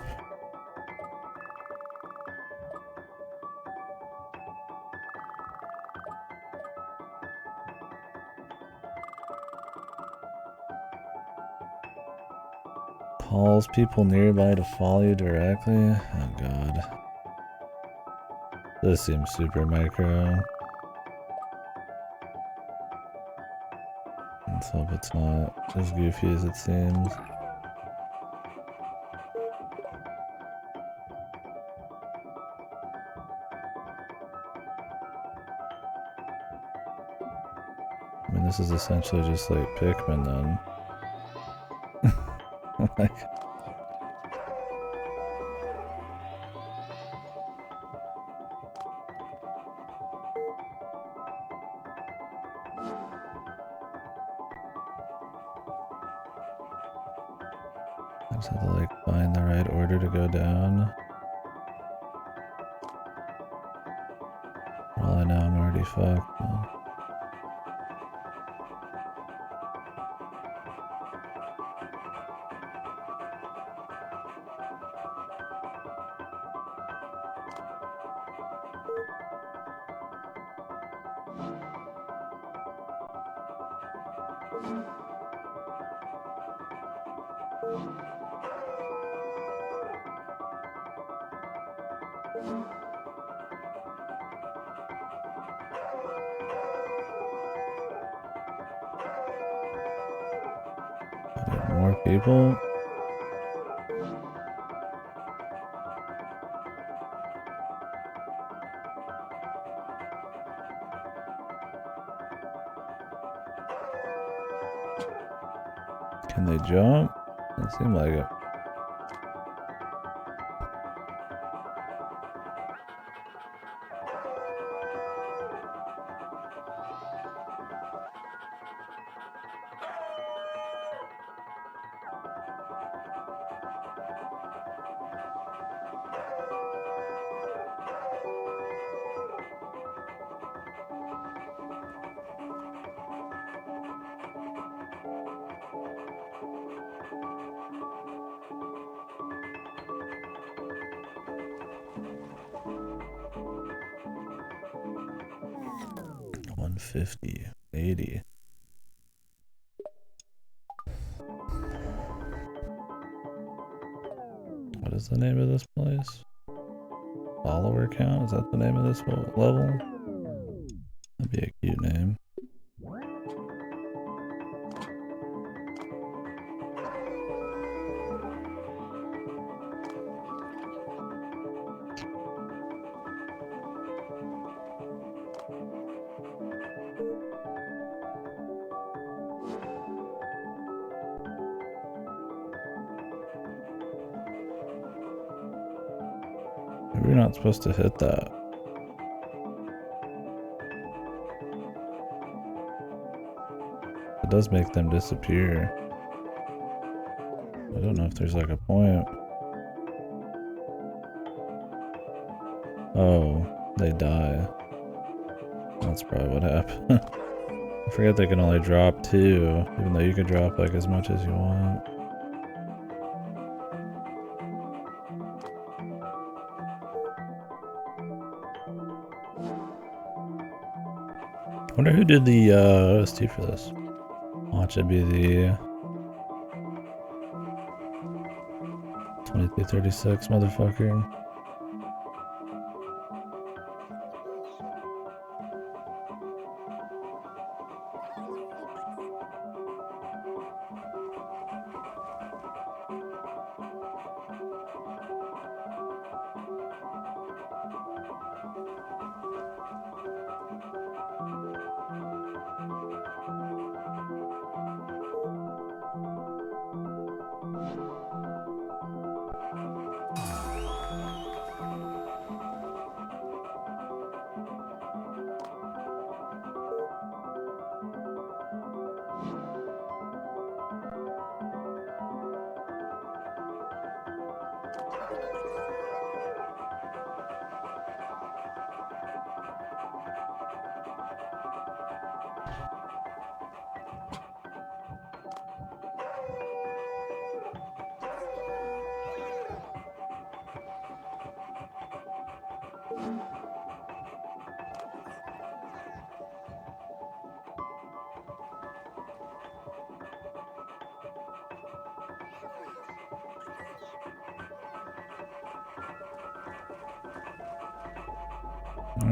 Calls people nearby to follow you directly? Oh god. This seems super micro. Let's hope it's not as goofy as it seems. I mean, this is essentially just like Pikmin then. Like, I just have to like find the right order to go down. For all I know, I'm already fucked. Man. I need more people. Can they jump? Doesn't seem like it. $150, $80. What is the name of this place? Follower count? Is that the name of this level? That'd be a cute name. Maybe we're not supposed to hit that. It does make them disappear. I don't know if there's like a point. Oh, they die. That's probably what happened. I forget they can only drop 2, even though you can drop like as much as you want. I wonder who did the OST for this. Watch it be the 2336 motherfucker.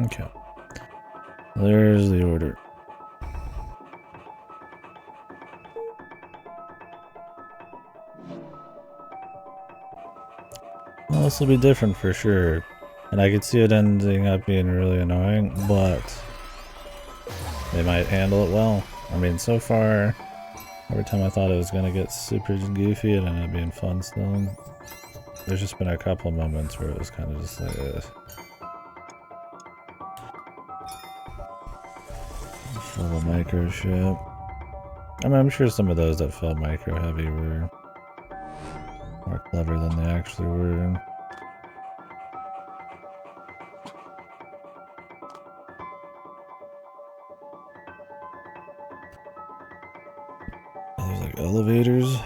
Okay. There's the order. Well, this will be different for sure. And I could see it ending up being really annoying, but they might handle it well. I mean, so far, every time I thought it was going to get super goofy, it ended up being fun still. There's just been a couple moments where it was kind of just like, full of micro shit. I mean, I'm sure some of those that felt micro heavy were more clever than they actually were. There's like elevators.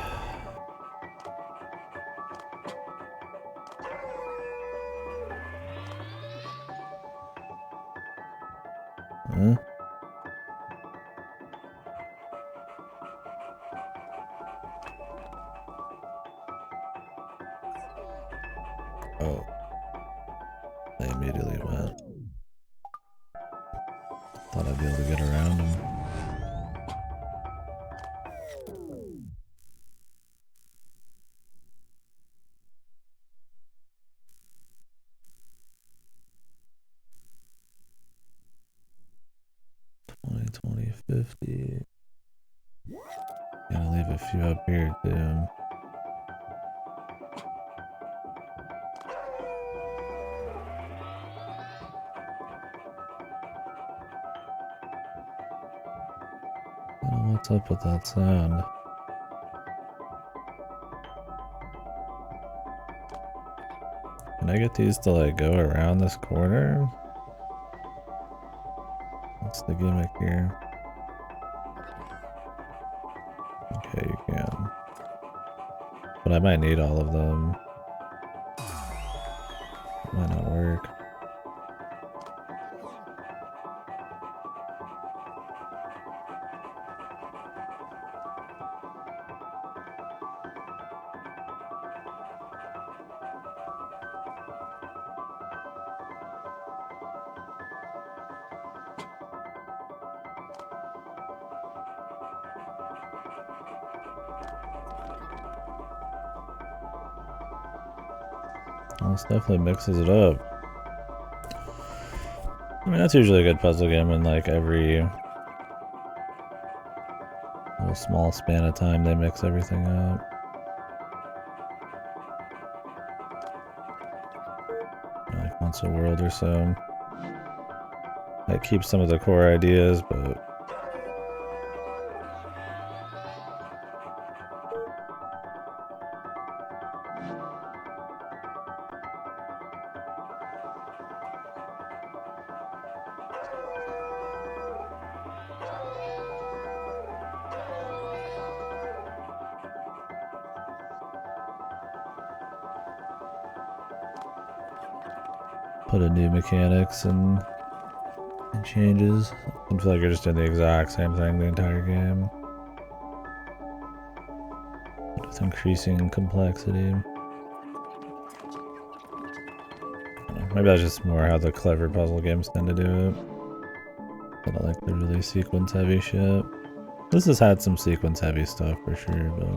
Huh? Oh. They immediately went. Thought I'd be able to get around them. 20, 20, 50. Gonna leave a few up here too. What's up with that sound? Can I get these to like go around this corner? What's the gimmick here? Okay, you can. But I might need all of them. It might not work. Well, this definitely mixes it up. I mean, that's usually a good puzzle game in like every little small span of time they mix everything up. Like once a world or so. That keeps some of the core ideas, but put in new mechanics and changes. I feel like you're just doing the exact same thing the entire game, with increasing complexity. Maybe that's just more how the clever puzzle games tend to do it. I don't like the really sequence heavy shit. This has had some sequence heavy stuff for sure, but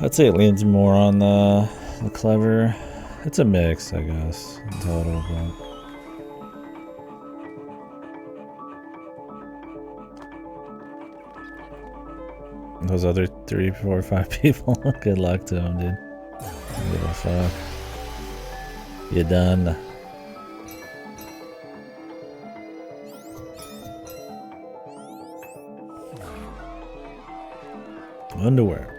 I'd say it leans more on the clever. It's a mix, I guess, in total, but those other 3, 4, 5 people, good luck to them, dude. Don't give a fuck. You done. Underwear.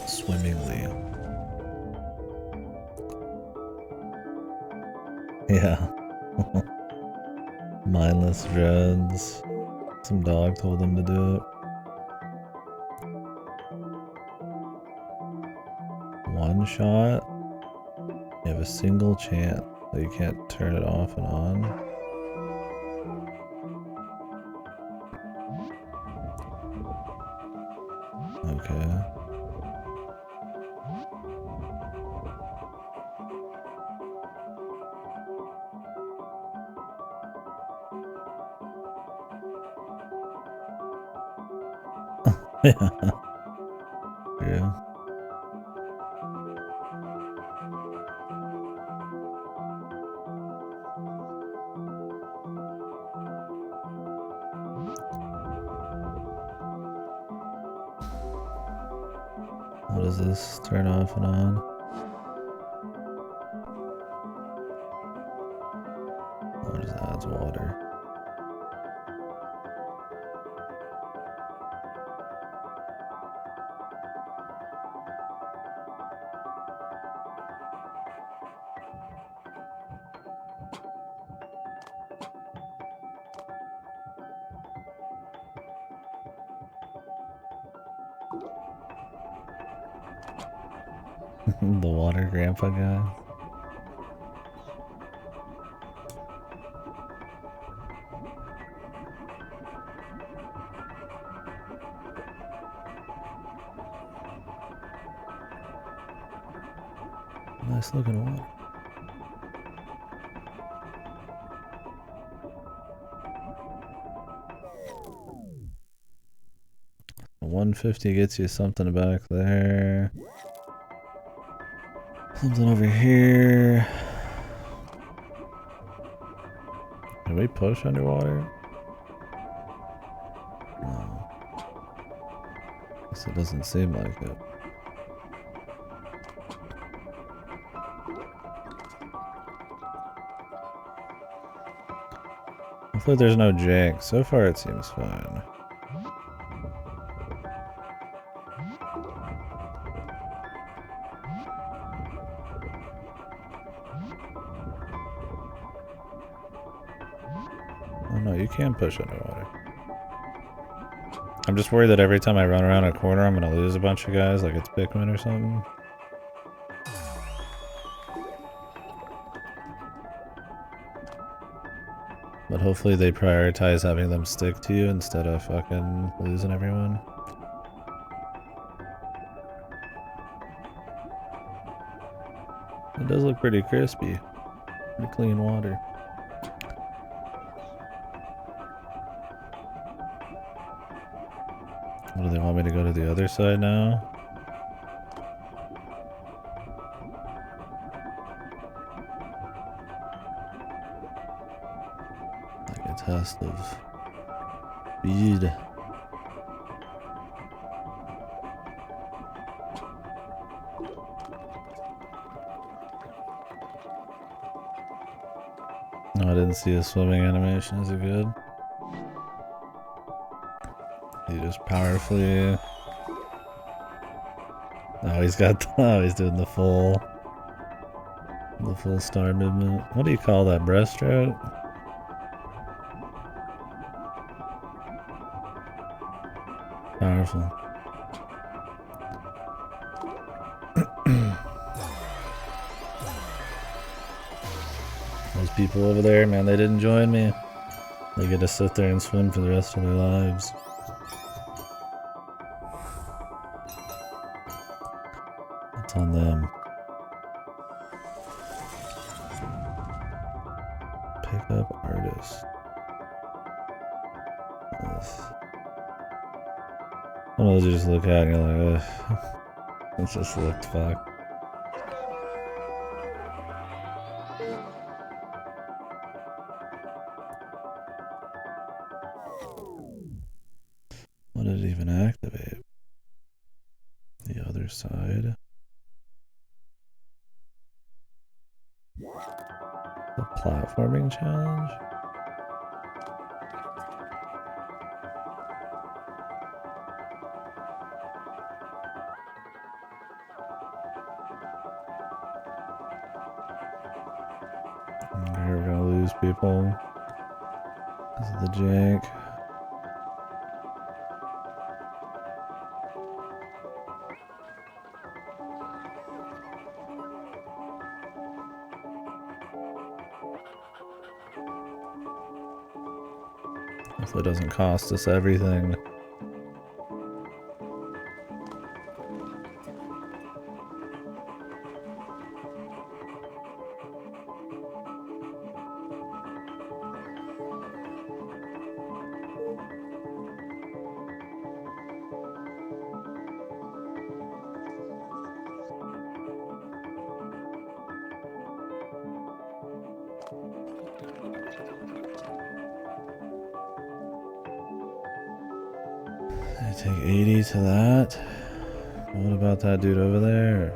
Swimmingly. Yeah. Mindless dreads. Some dog told him to do it. One shot. You have a single chance, so you can't turn it off and on. Okay. Yeah. What does this turn off and on? What is that? It's water. The water grandpa guy. Nice looking water. The 150 gets you something back there. Something over here. Can we push underwater? No. Guess it doesn't seem like it. Hopefully there's no jank. So far it seems fine. Oh no, you can push underwater. I'm just worried that every time I run around a corner I'm gonna lose a bunch of guys like it's Pikmin or something. But hopefully they prioritize having them stick to you instead of fucking losing everyone. It does look pretty crispy. Pretty clean water. What, do they want me to go to the other side now? Like a test of speed. No, I didn't see a swimming animation. Is it good? He just powerfully... Oh, he's got... Oh, he's doing the full star movement. What do you call that? Breaststroke? Powerful. Those people over there, man, they didn't join me. They get to sit there and swim for the rest of their lives. It's on them. Pick up artist. One of those you just look at and you're like, ugh. It just looked fucked. What did it even activate? The other side. The platforming challenge? We're gonna lose people. This is the jank. Hopefully it doesn't cost us everything. I take 80 to that. What about that dude over there?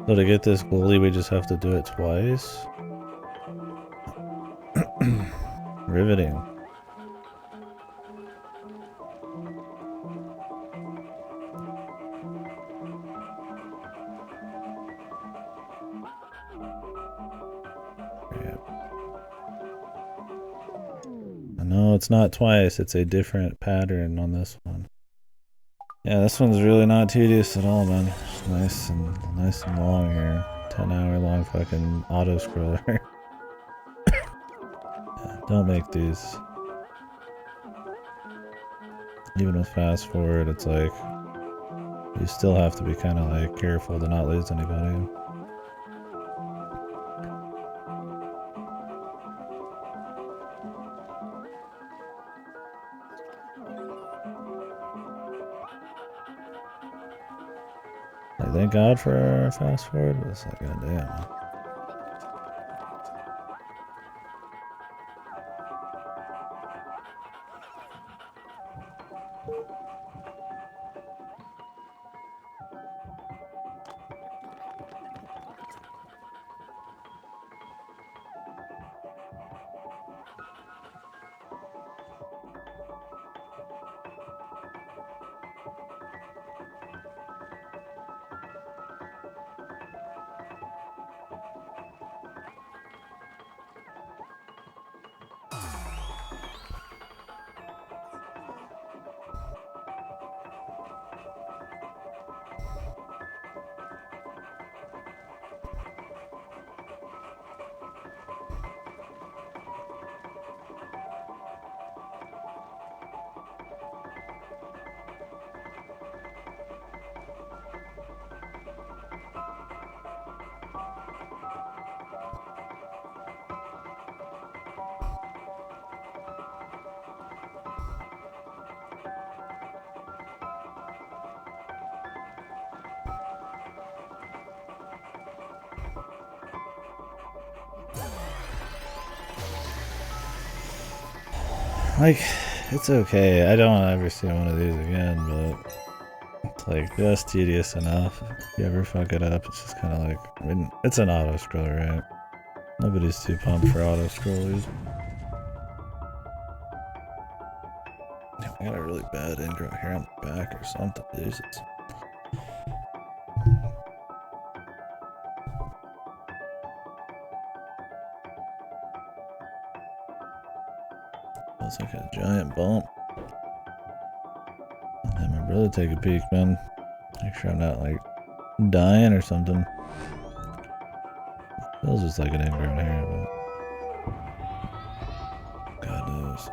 So to get this goalie, we just have to do it twice? Riveting. No, it's not twice. It's a different pattern on this one. Yeah, this one's really not tedious at all, man. It's nice and long here. 10-hour long fucking auto scroller. Yeah, don't make these. Even with fast forward, it's like you still have to be kind of like careful to not lose anybody. Like, thank God for our fast forward, but it's like, goddamn. Like, it's okay. I don't ever see one of these again, but it's like just tedious enough. If you ever fuck it up, it's just kind of like, I mean, it's an auto scroller, right? Nobody's too pumped for auto scrollers. I got a really bad ingrown hair on the back or something. Jesus. Looks like a giant bump. I'll have my brother take a peek, man. Make sure I'm not like dying or something. Feels just like an ingrown hair, but God knows.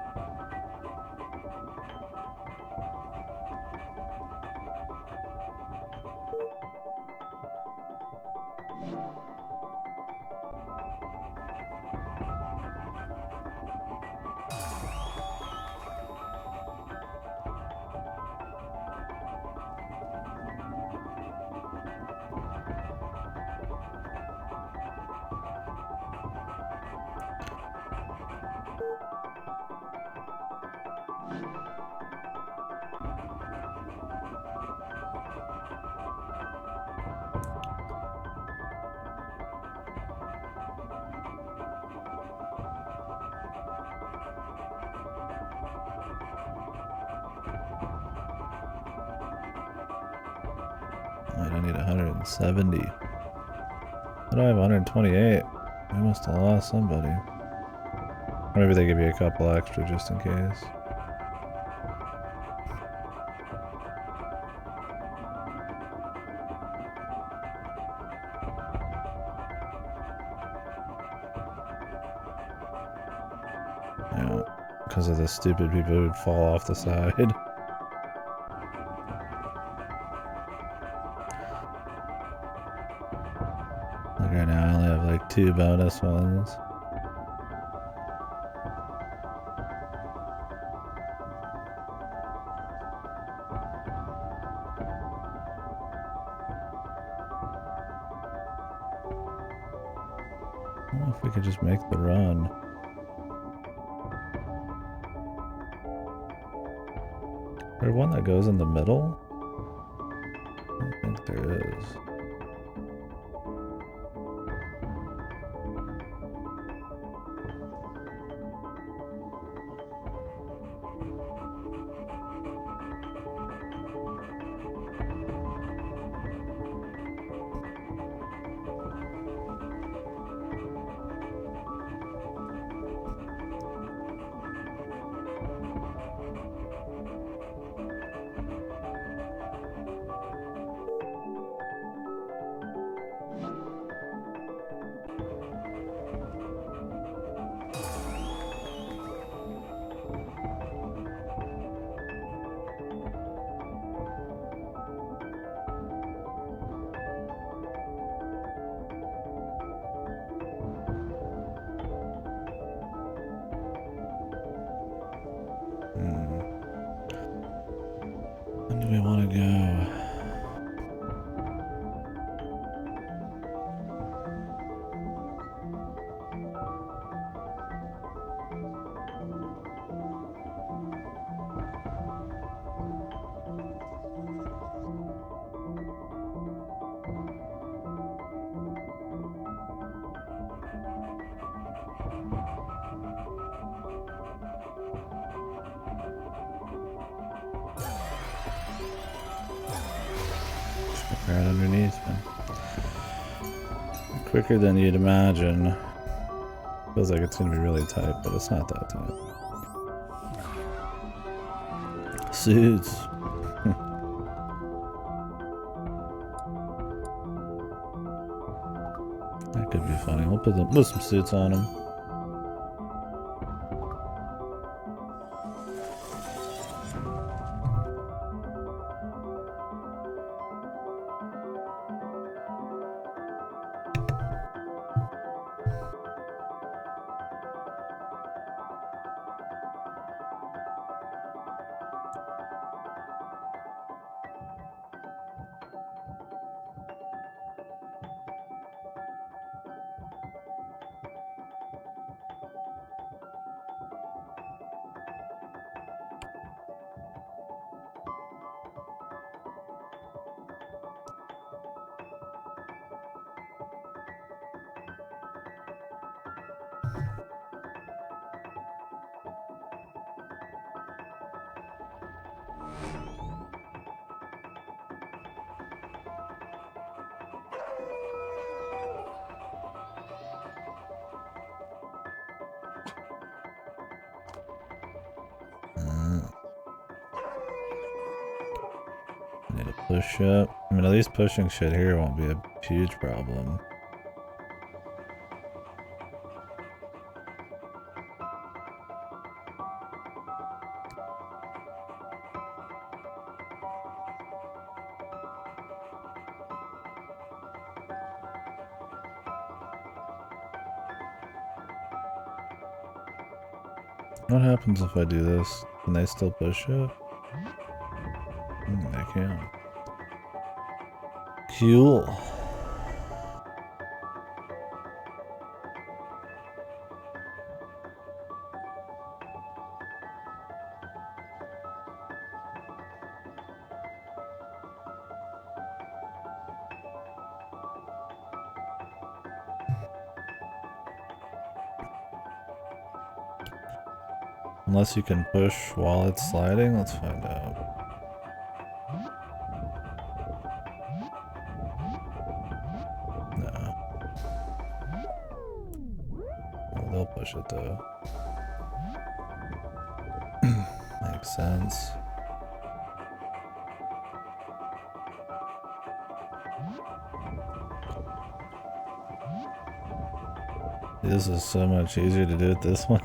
Wait, I need 170. But I have 128. I must have lost somebody. Or maybe they give you a couple extra just in case. Yeah, because of the stupid people who'd fall off the side. Like right now I only have like 2 bonus ones. I don't know if we could just make the run. There's one that goes in the middle? I don't think there is. When do we want to go? Right underneath, man. Quicker than you'd imagine. Feels like it's gonna be really tight, but it's not that tight. Suits. That could be funny. We'll put some suits on him. Need to push up. I mean, at least pushing shit here won't be a huge problem. What happens if I do this? Can they still push up? They can. Cool. Unless you can push while it's sliding, let's find out. push it though. Makes sense. This is so much easier to do it this way.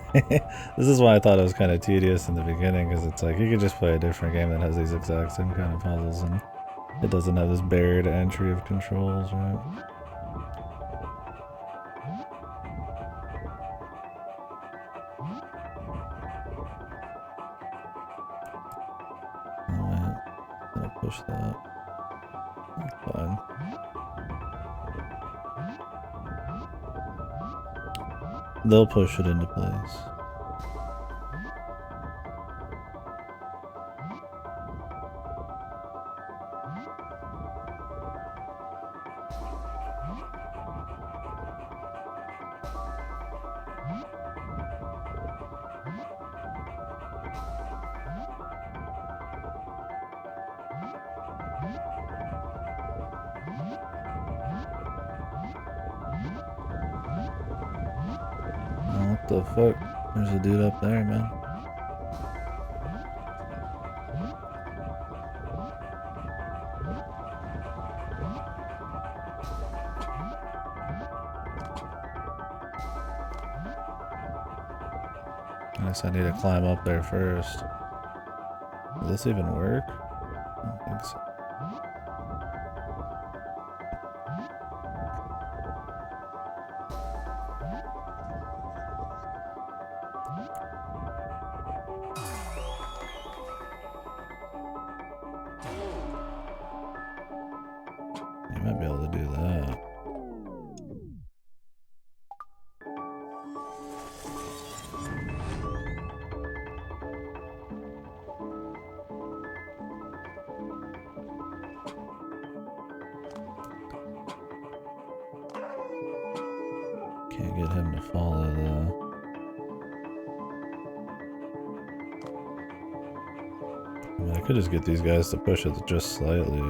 This is why I thought it was kind of tedious in the beginning, because it's like you could just play a different game that has these exact same kind of puzzles and it doesn't have this barrier to entry of controls, right? Alright, gonna push that. That's fine. They'll push it into place. What the fuck? There's a dude up there, man. I guess I need to climb up there first. Will this even work? I don't think so. You might be able to do that. Can't get him to follow though. I mean, I could just get these guys to push it just slightly.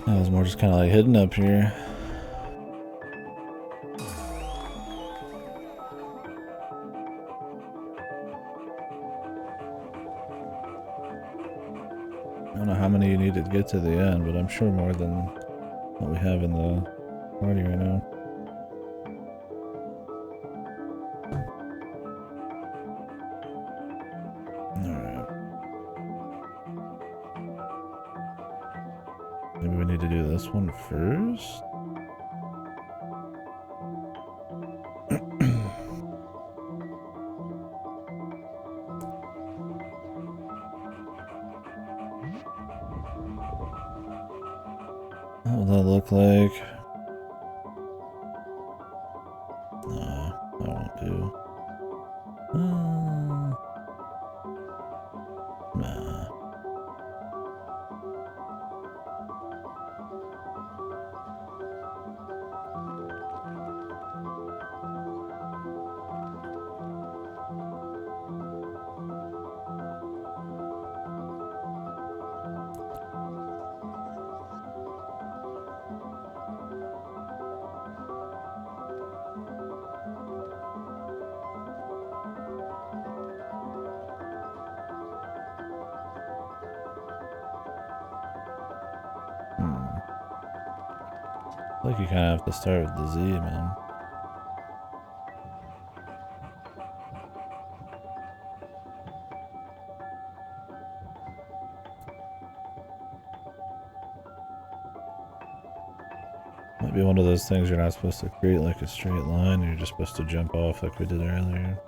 That was more just kind of like hidden up here. I don't know how many you need to get to the end, but I'm sure more than what we have in the party right now. Alright. Maybe we need to do this one first? What would that look like? No, that won't do. Nah. I think you kind of have to start with the Z, man. Might be one of those things you're not supposed to create like a straight line, you're just supposed to jump off like we did earlier.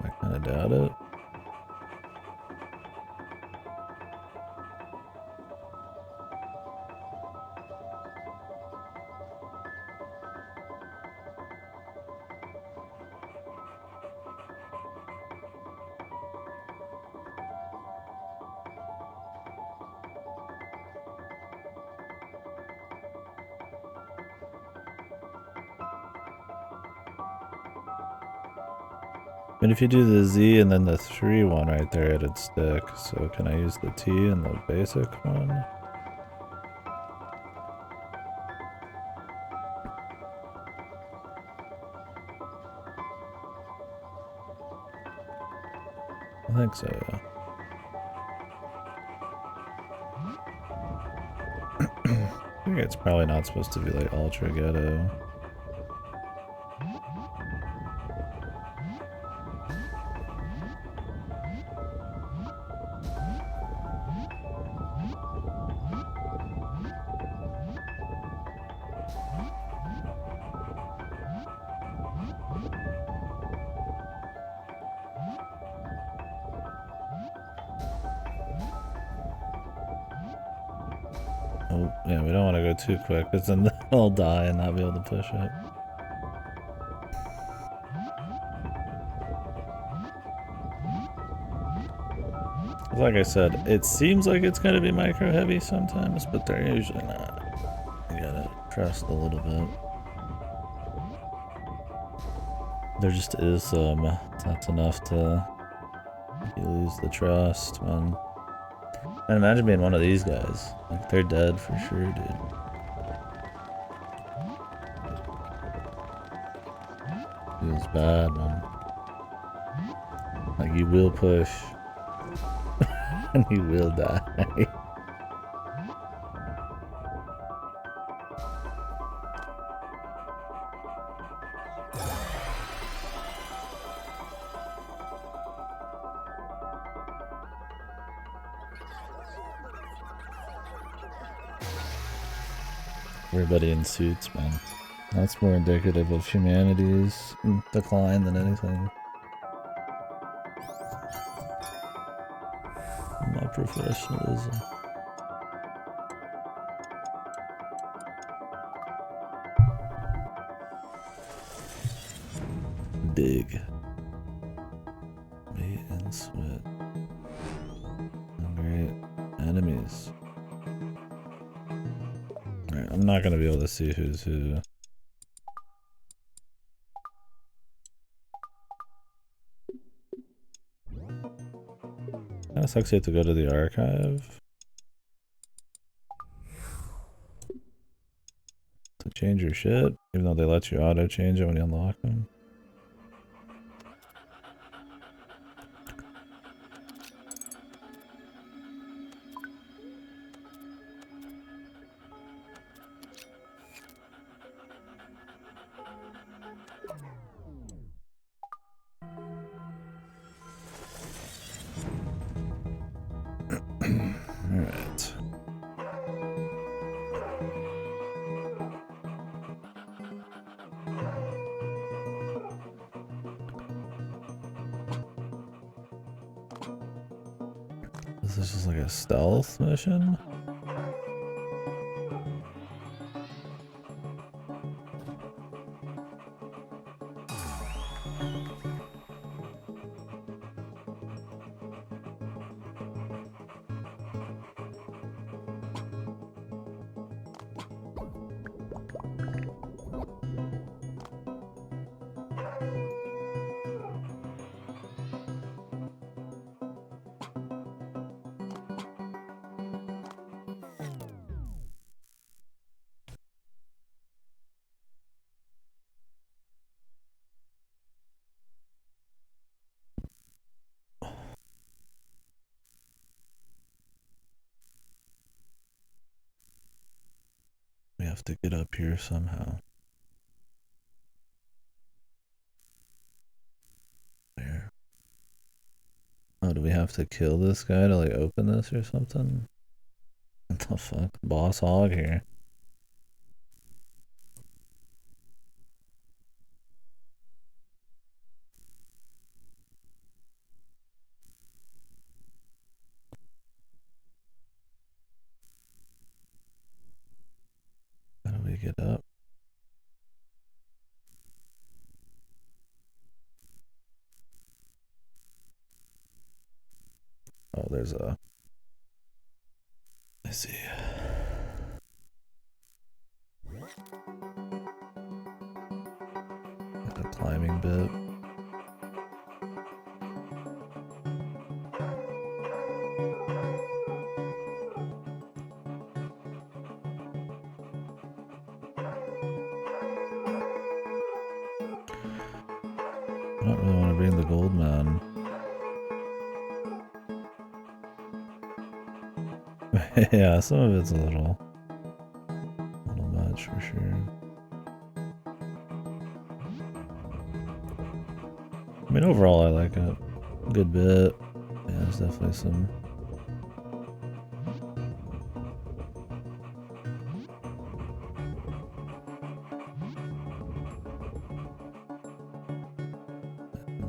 I kind of doubt it. mean, if you do the Z and then the 3 one right there, it'd stick. So can I use the T and the basic one? I think so, yeah. I think it's probably not supposed to be like ultra ghetto. Oh, yeah, we don't want to go too quick because then they'll die and not be able to push it. Like I said, it seems like it's going to be micro heavy sometimes, but they're usually not. You gotta trust a little bit. There just is some. That's enough to you lose the trust when. And imagine being one of these guys. Like, they're dead for sure, dude. Feels bad, man. Like, you will push. And you will die. Everybody in suits, man. That's more indicative of humanity's decline than anything. My professionalism. Dig. Meat and sweat. Great enemies. Alright, I'm not gonna be able to see who's who. Kinda sucks you have to go to the archive to change your shit, even though they let you auto change it when you unlock them. Alright. This is just like a stealth mission? We have to get up here somehow. Where? Oh, do we have to kill this guy to like open this or something? What the fuck? Boss hog here. How do we get up? Oh, there's a... I see. Got a climbing bit. I don't really want to bring the gold man. Yeah, some of it's a little much for sure. I mean, overall, I like it a good bit. Yeah, there's definitely some.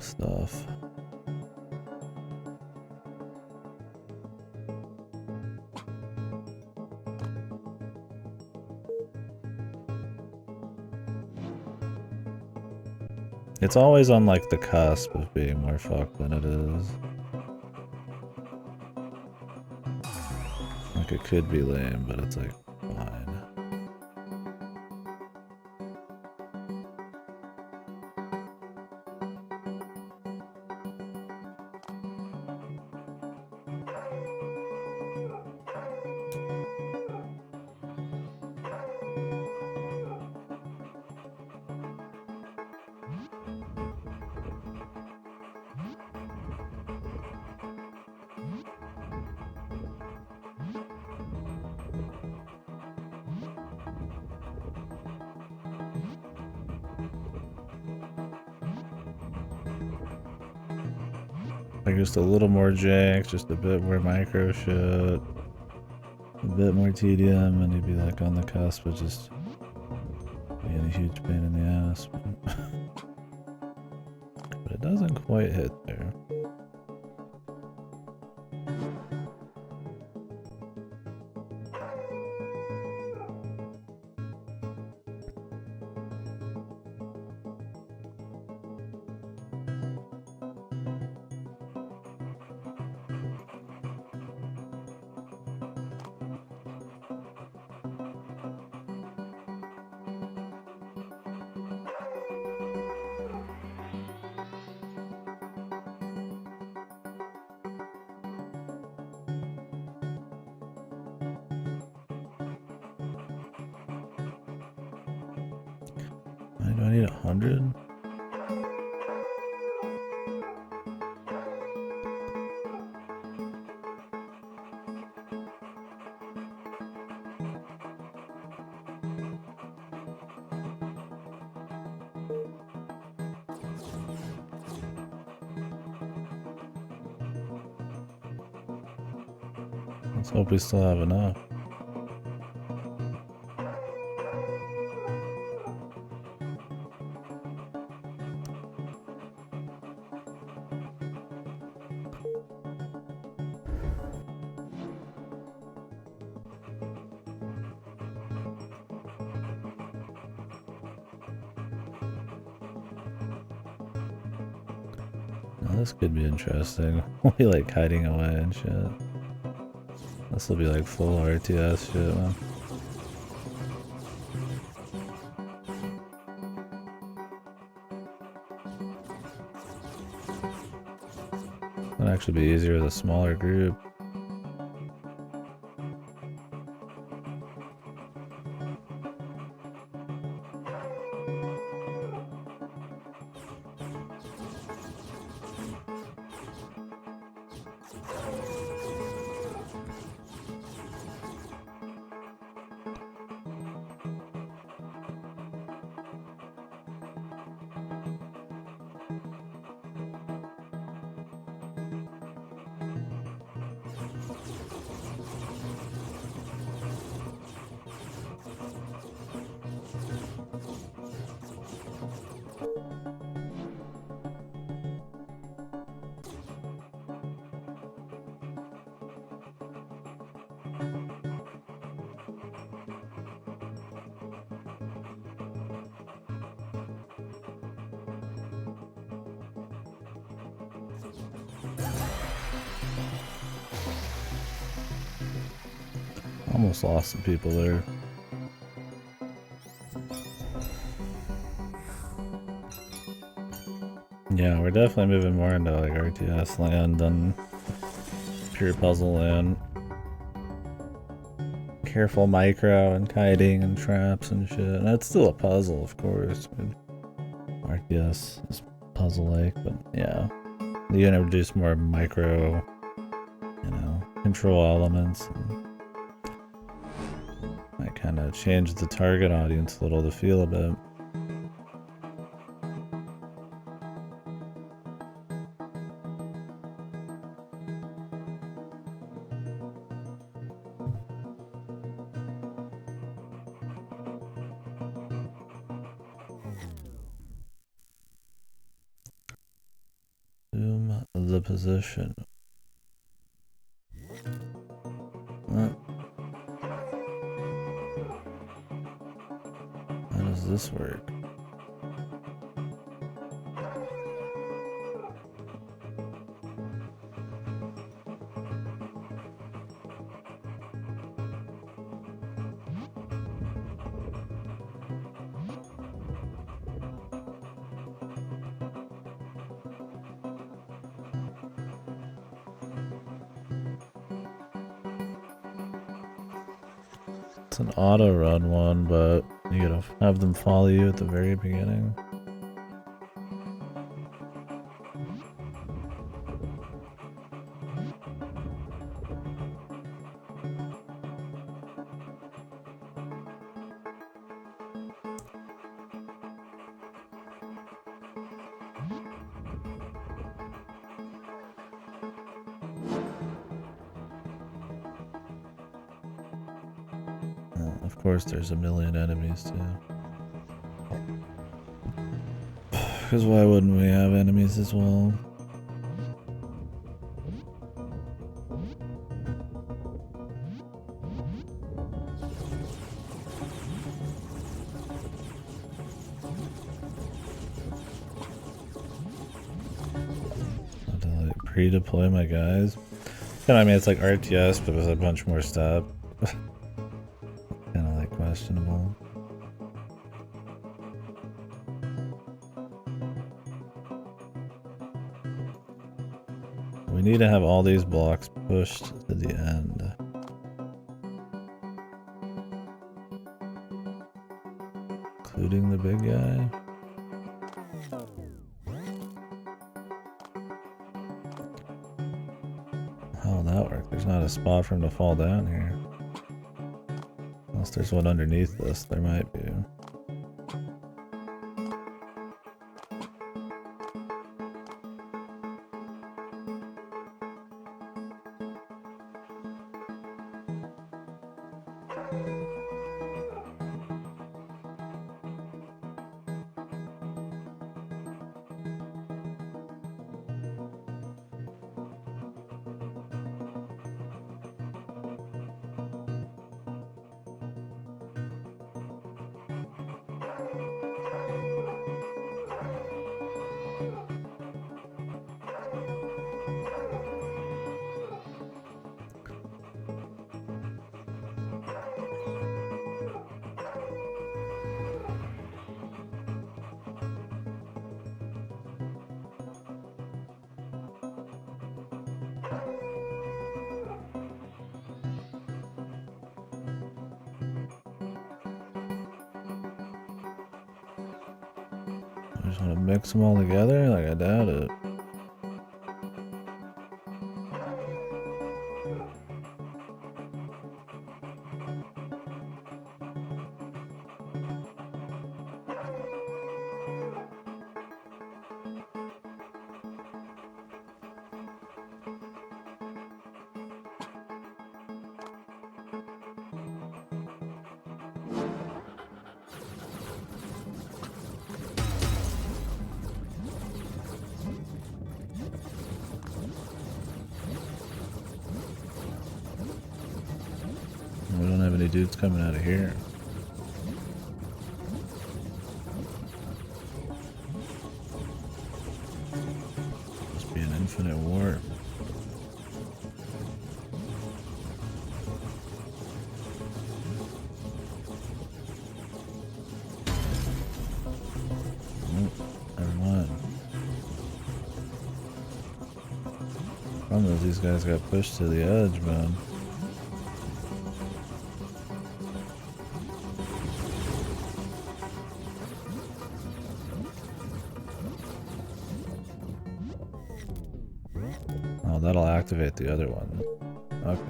Stuff. It's always on like the cusp of being more fucked than it is. Like it could be lame, but it's like fine. Like just a little more jank, just a bit more micro shit, a bit more TDM, and you'd be like on the cusp of just being a huge pain in the ass. But it doesn't quite hit there. Do I need 100? Let's hope we still have enough. Now this could be interesting. We like hiding away and shit. This will be like full RTS shit, man. It'll actually be easier with a smaller group. Almost lost some people there. Yeah, we're definitely moving more into like RTS land than pure puzzle land. Careful micro and kiting and traps and shit. And that's still a puzzle, of course. But RTS is puzzle-like, but yeah. You can introduce more micro, control elements. And might kind of change the target audience a little to feel a bit. Zoom the position. How does this work? It's an auto run one, but you gotta have them follow you at the very beginning. Of course, there's a million enemies too. Because why wouldn't we have enemies as well? I have to like pre-deploy my guys. I mean, it's like RTS, but with a bunch more stuff. Kind of like questionable. We need to have all these blocks pushed to the end. Including the big guy. How will that work? There's not a spot for him to fall down here. Unless there's one underneath this, there might be. I just want to mix them all together? Like, I doubt it. We don't have any dudes coming out of here. Must be an infinite war. Never mind. Problem is these guys got pushed to the edge, man. activate the other one. Okay.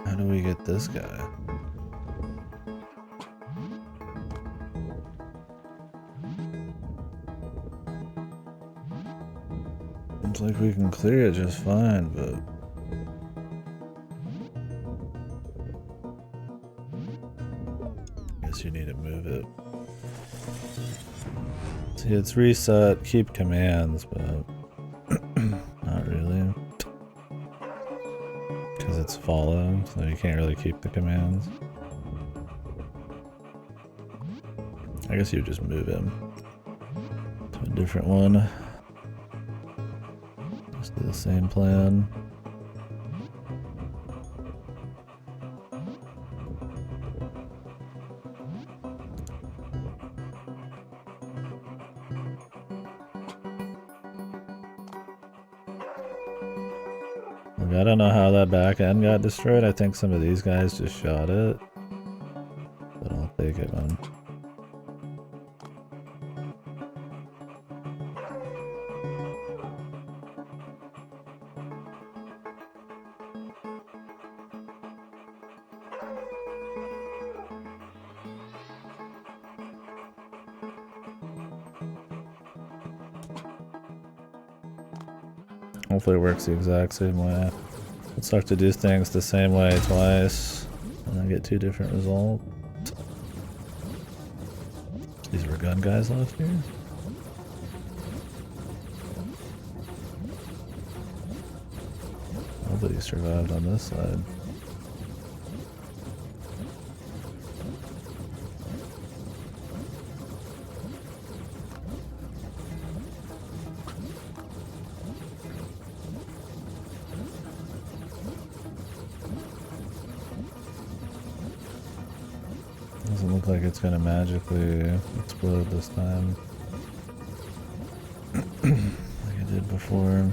How do we get this guy? Seems like we can clear it just fine, but... I guess you need to move it. See, it's reset, keep commands, but... not really. Because it's follow, so you can't really keep the commands. I guess you just move him to a different one. Just do the same plan. Look, I don't know how that back end got destroyed. I think some of these guys just shot it. But I'll take it, man. Hopefully it works the exact same way. Let's start to do things the same way twice, and then get two different results. These were gun guys left here? Nobody survived on this side. Doesn't look like it's gonna magically explode this time. Like it did before.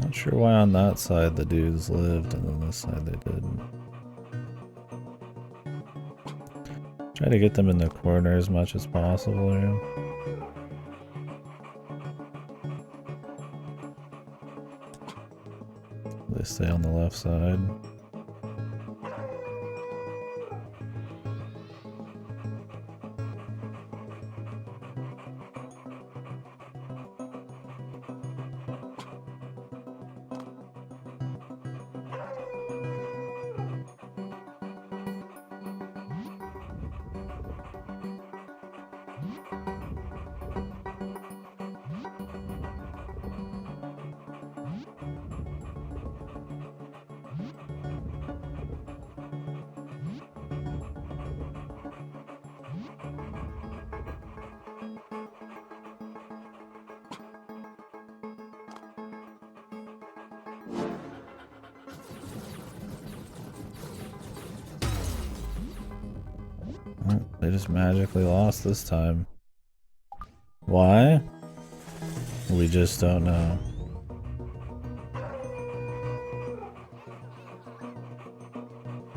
Not sure why on that side the dudes lived and then this side they didn't. Try to get them in the corner as much as possible here. They stay on the left side. They just magically lost this time. Why? We just don't know.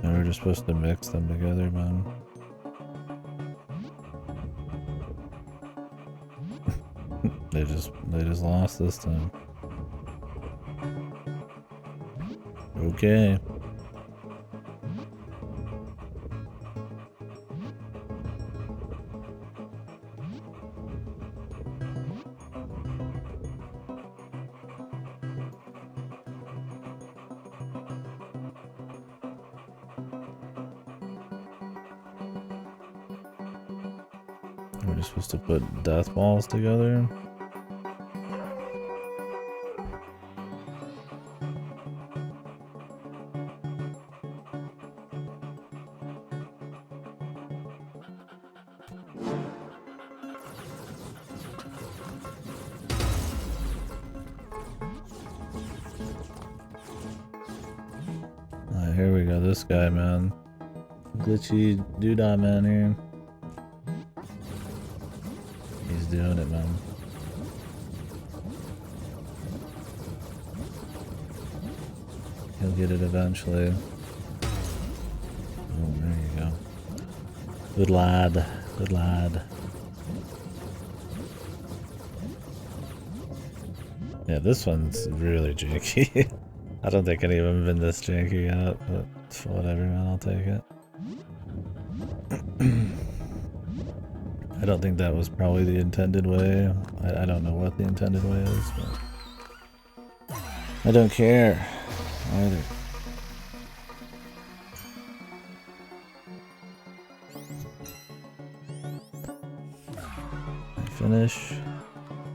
We were just supposed to mix them together, man. They just lost this time. Okay. We're just supposed to put death balls together. here we go. This guy, man. Glitchy doodah man here. He's doing it, man. He'll get it eventually. Oh, there you go. Good lad. Good lad. Yeah, this one's really janky. I don't think any of them have been this janky yet, but whatever, man, I'll take it. I don't think that was probably the intended way. I don't know what the intended way is, but I don't care either. I finish.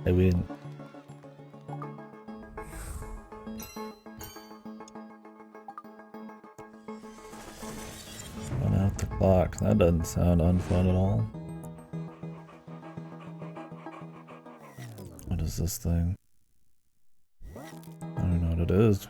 I win. Run out the clock. That doesn't sound unfun at all. What is this thing? I don't know what it is.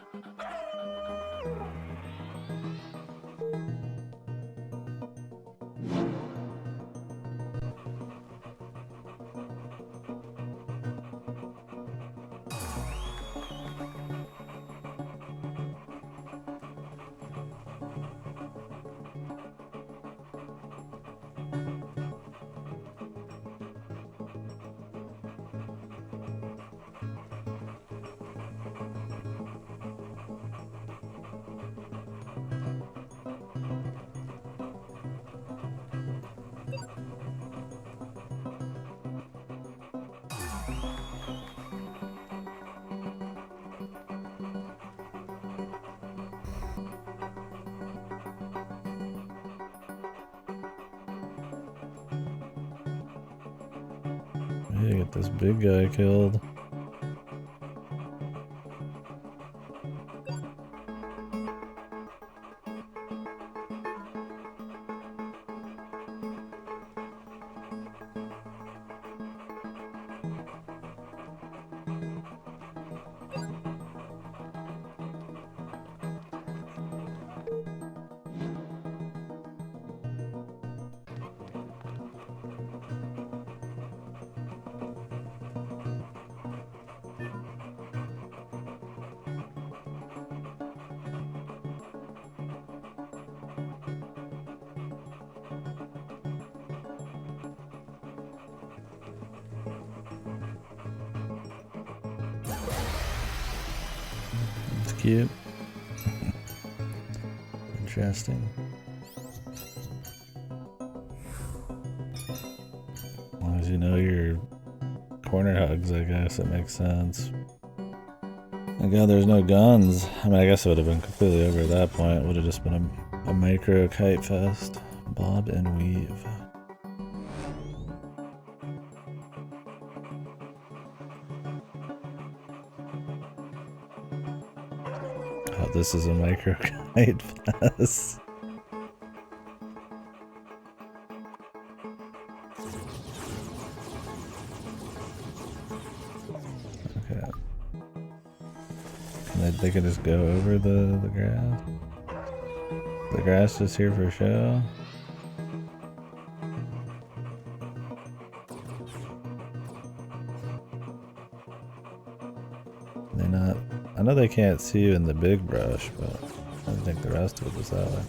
Hey, get this big guy killed. It's cute. Interesting. As long as you know your corner hugs, I guess it makes sense. Oh god, there's no guns. I mean, I guess it would have been completely over at that point. It would have just been a micro kite fest. Bob and weave. Oh, this is a micro kite fest. Okay. They can just go over the grass. The grass is here for show. They not. I know they can't see you in the big brush, but I think the rest of it is that way.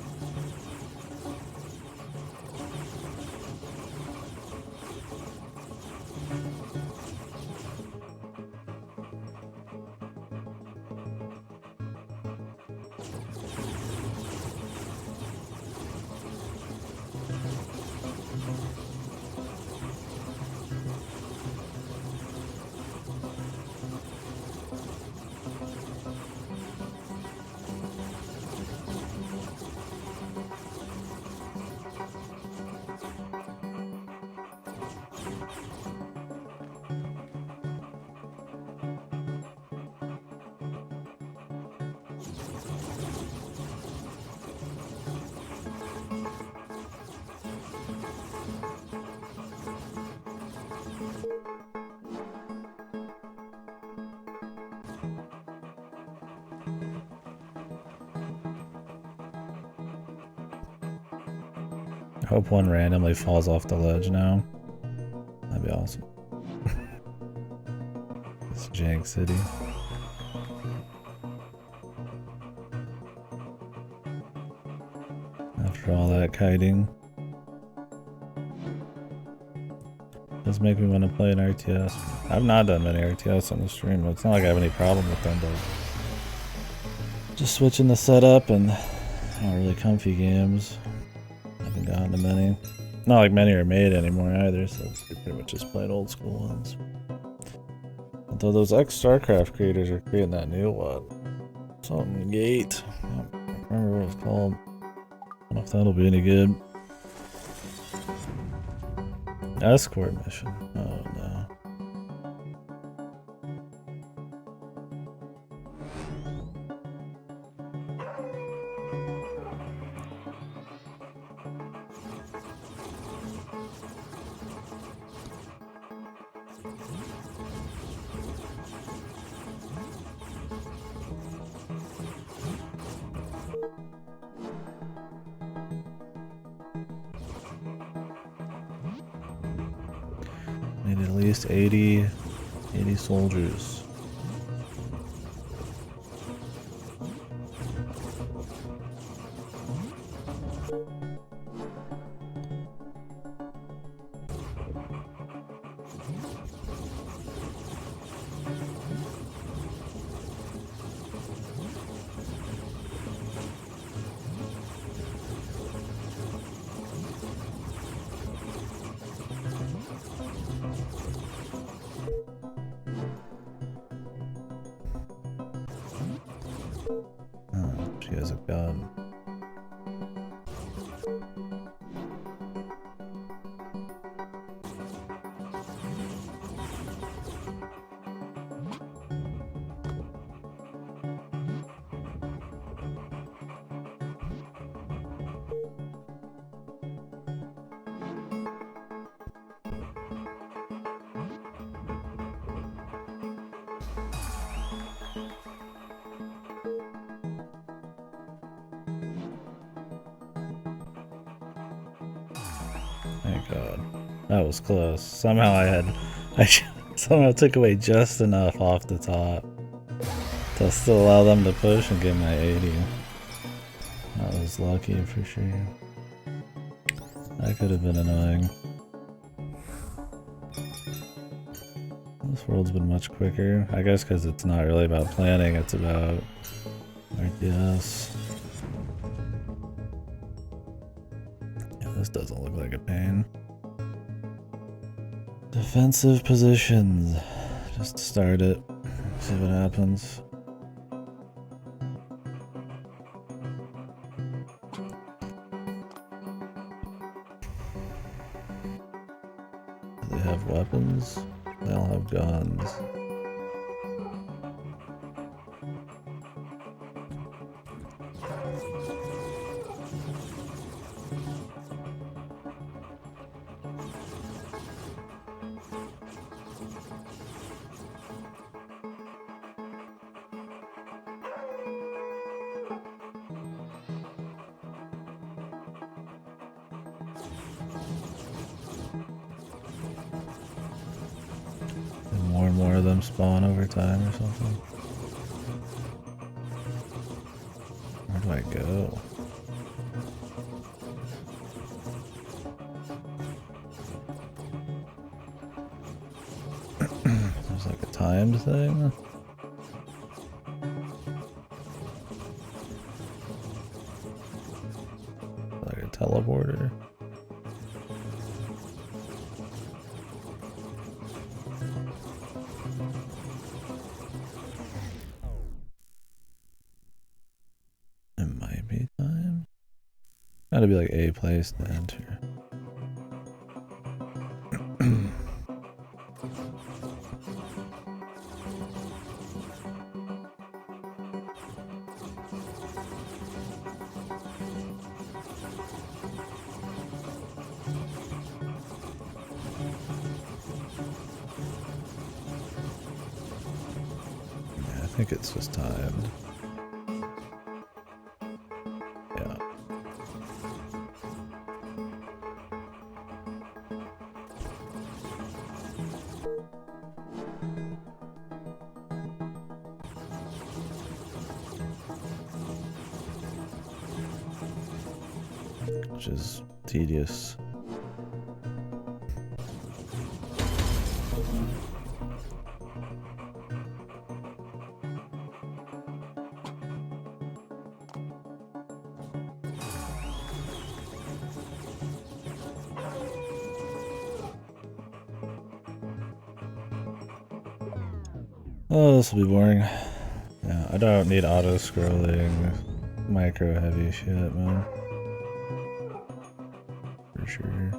I hope one randomly falls off the ledge now. That'd be awesome. It's Jank City. After all that kiting. Does make me want to play an RTS. I've not done many RTS on the stream, but it's not like I have any problem with them, but just switching the setup and not really comfy games. I haven't gotten to many. Not like many are made anymore either, so it's pretty much just playing old school ones. Although those ex-StarCraft creators are creating that new one. Something Gate. I don't remember what it's called. I don't know if that'll be any good. Escort mission. Oh no. Need at least 80 soldiers. Oh, she has a gun. Thank God. That was close. Somehow I somehow took away just enough off the top to still allow them to push and get my 80. That was lucky for sure. That could have been annoying. This world's been much quicker. I guess because it's not really about planning, it's about RTS. This doesn't look like a pain. Defensive positions. Just start it. See what happens. Do they have weapons? They all have guns. More and more of them spawn over time or something. Where do I go? There's like a timed thing. Like a teleporter. Gotta be like a place to enter. Yeah, I think it's just timed. which is tedious. Oh, this will be boring. Yeah, I don't need auto-scrolling, micro-heavy shit, man. For sure.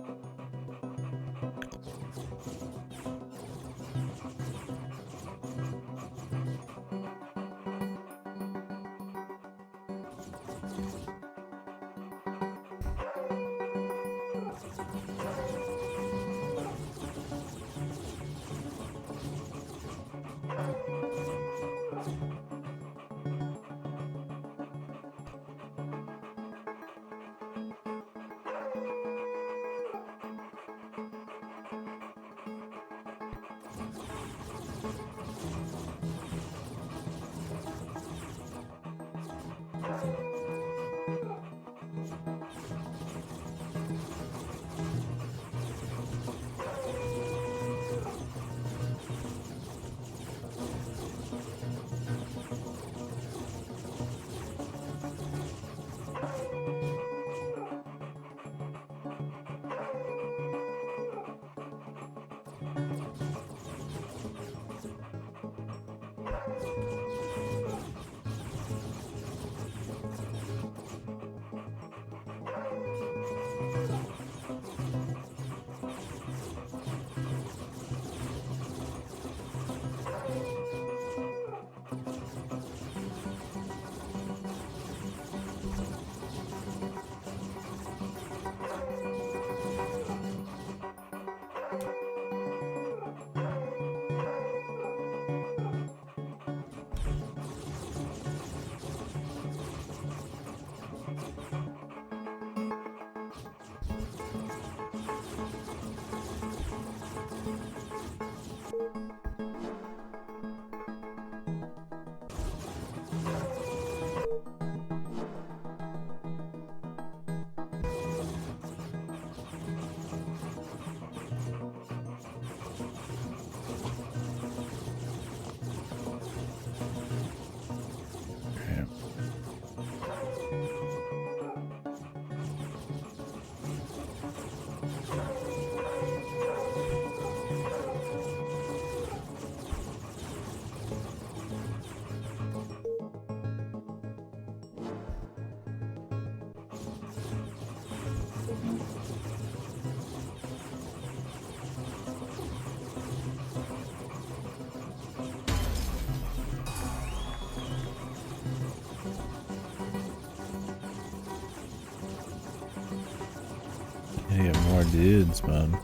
I get more dudes, man.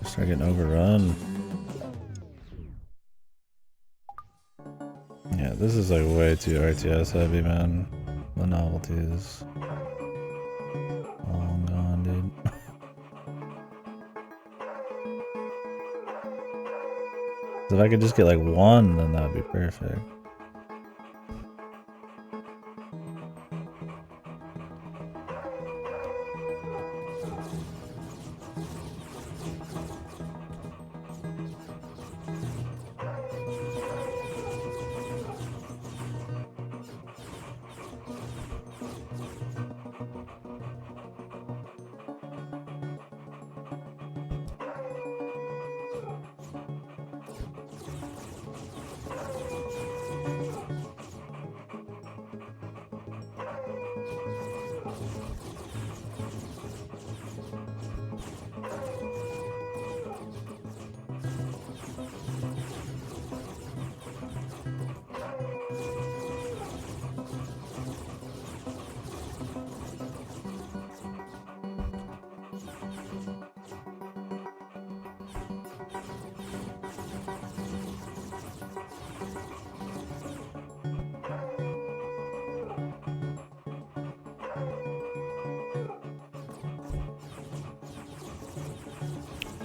Start getting overrun. Yeah, this is like way too RTS heavy, man. The novelty is long gone, dude. If I could just get like one, then that'd be perfect.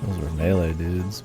Those were melee dudes.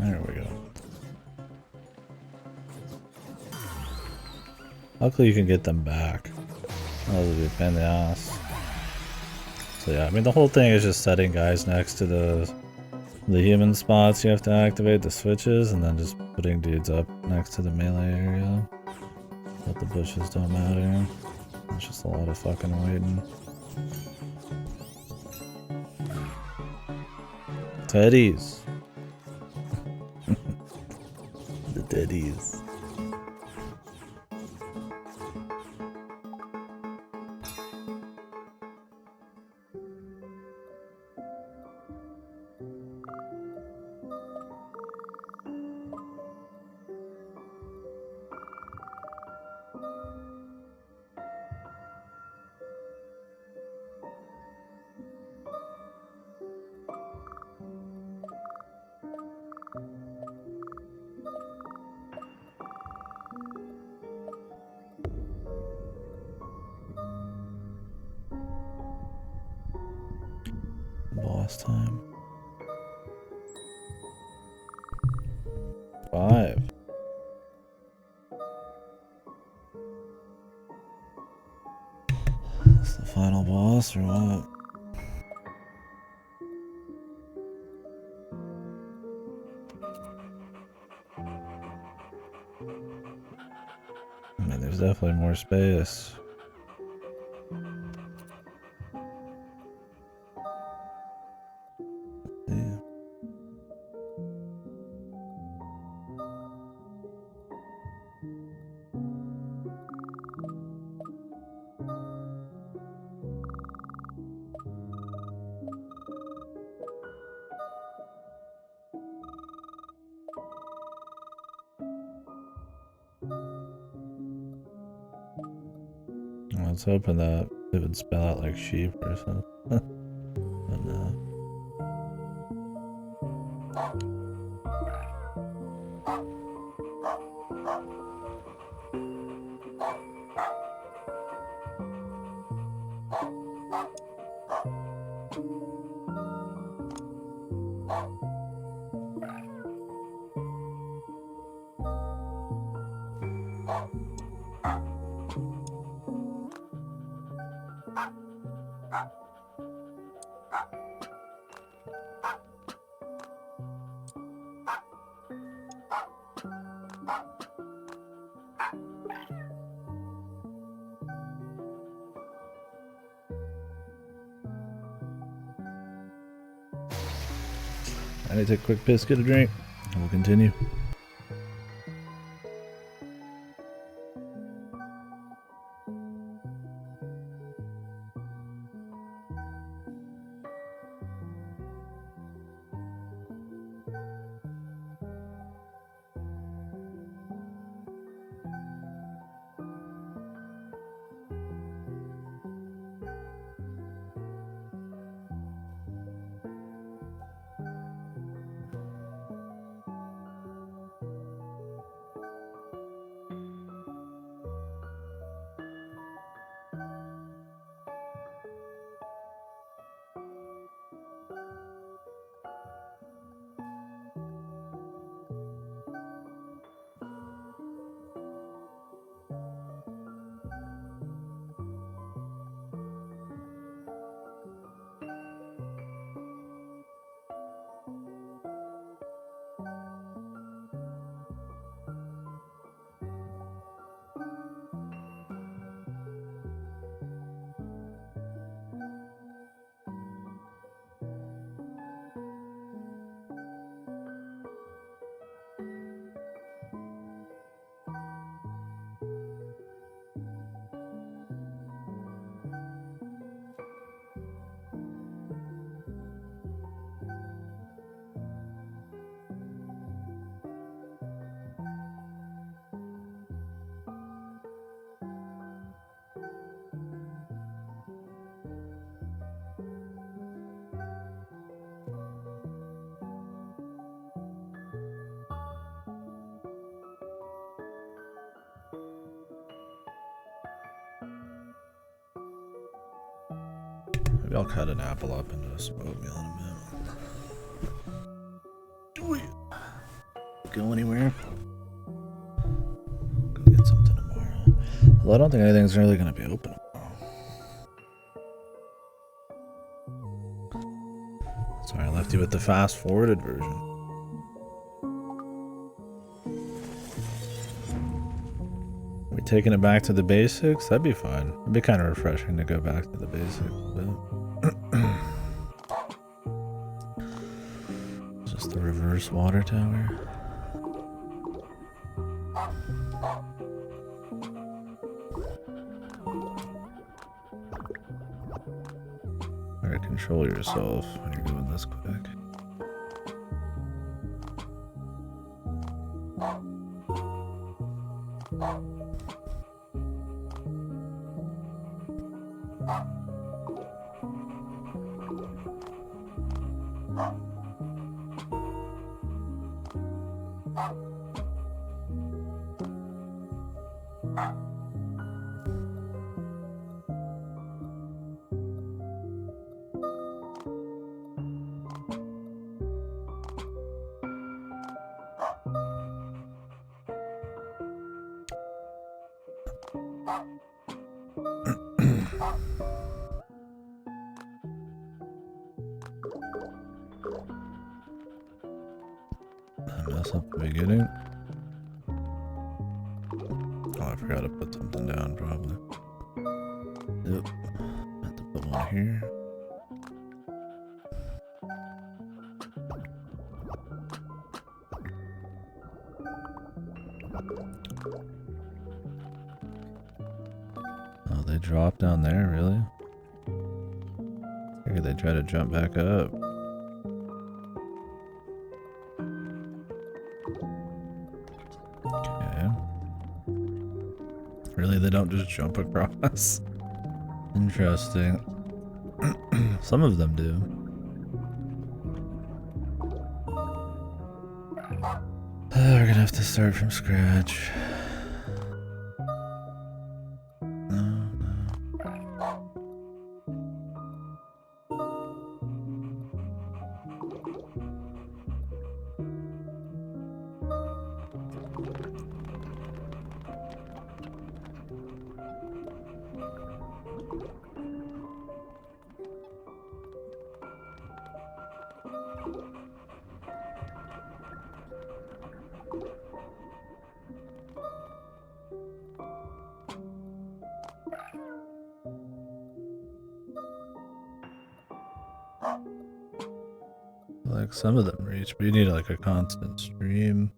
There we go. Luckily you can get them back. That would be a pain in the ass. So yeah, I mean the whole thing is just setting guys next to the human spots you have to activate the switches, and then just putting dudes up next to the melee area. But the bushes don't matter. It's just a lot of fucking waiting. Teddies. The teddies. Boss time. 5. That's the final boss or what? I mean, there's definitely more space. Yeah. I was hoping that it would spell out like sheep or something. But no. I need to take a quick piss, get a drink, and we'll continue. Maybe I'll cut an apple up into a smoked meal in a minute. go anywhere. Go get something tomorrow. Well, I don't think anything's really gonna be open tomorrow. Sorry, I left you with the fast forwarded version. Are we taking it back to the basics? That'd be fun. It'd be kind of refreshing to go back to the basics, but just the reverse water tower. Better control yourself when you're doing this quick. Mess up the beginning. Oh, I forgot to put something down, probably. Yep. Have to put one here. Oh, they dropped down there, really? Figured they try to jump back up. Really, they don't just jump across? Interesting. Some of them do. We're gonna have to start from scratch. Like some of them reach, but you need like a constant stream.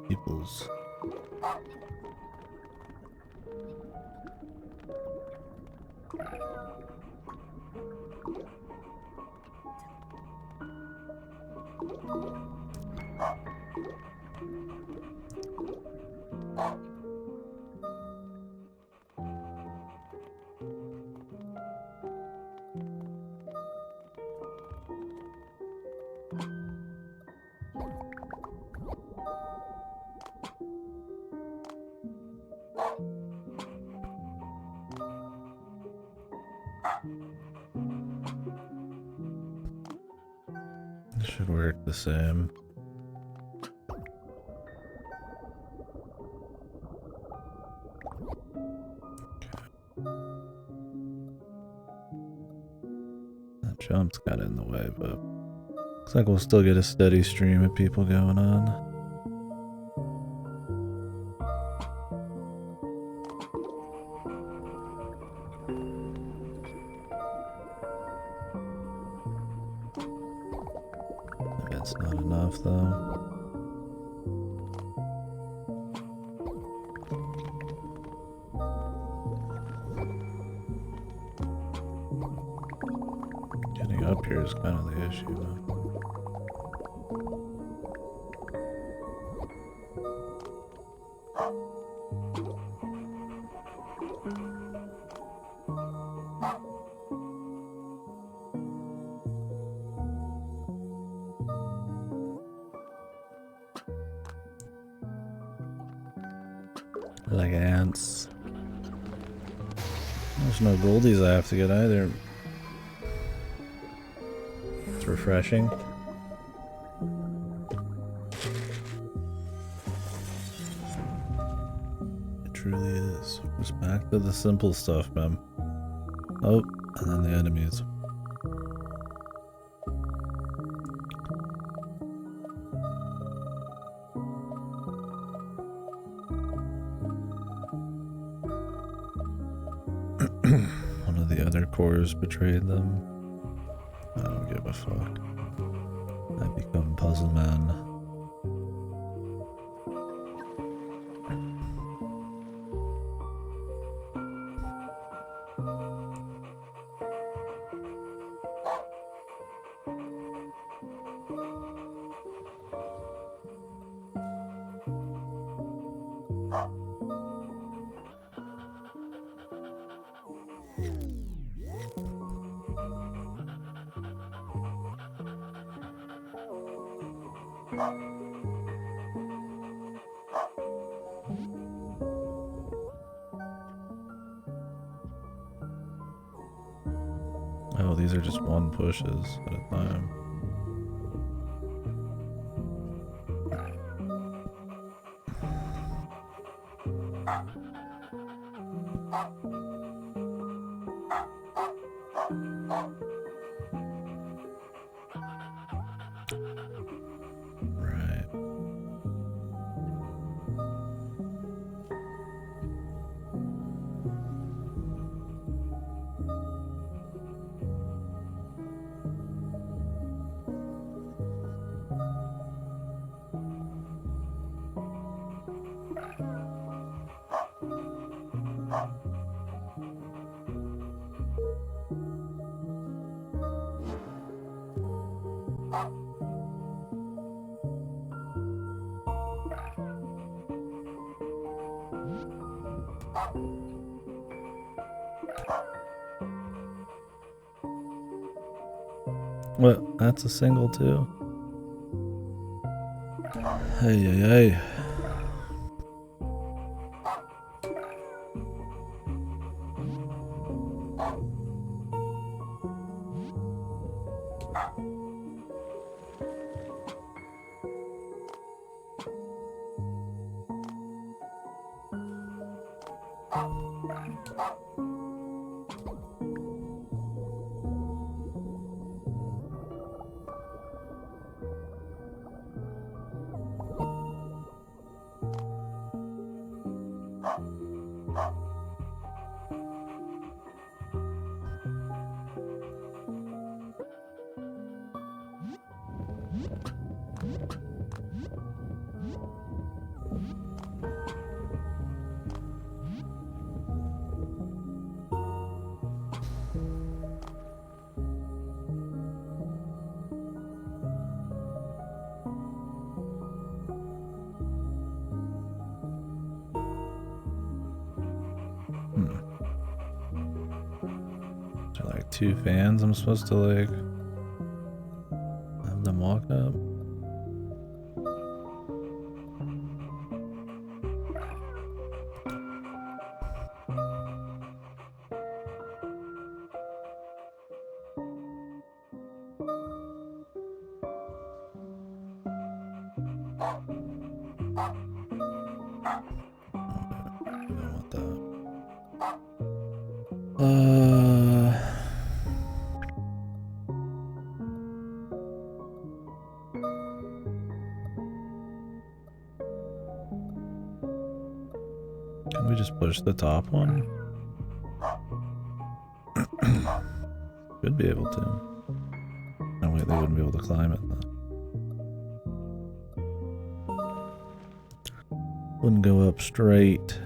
People's. It should work the same. That jump's got in the way, but looks like we'll still get a steady stream of people going on. That's not enough though. Getting up here is kind of the issue though. Like ants. There's no goldies I have to get either. It's refreshing. Back to the simple stuff, man. Oh, and then the enemies. One of the other cores betrayed them. I don't give a fuck. I become Puzzle Man. Oh, these are just one pushes at a time. Right. What? That's a single too? Hey, hey, hey. Is there like 2 fans I'm supposed to like have them walk up? Can we just push the top one? Should be able to. No, wait, they wouldn't be able to climb it then. Wouldn't go up straight.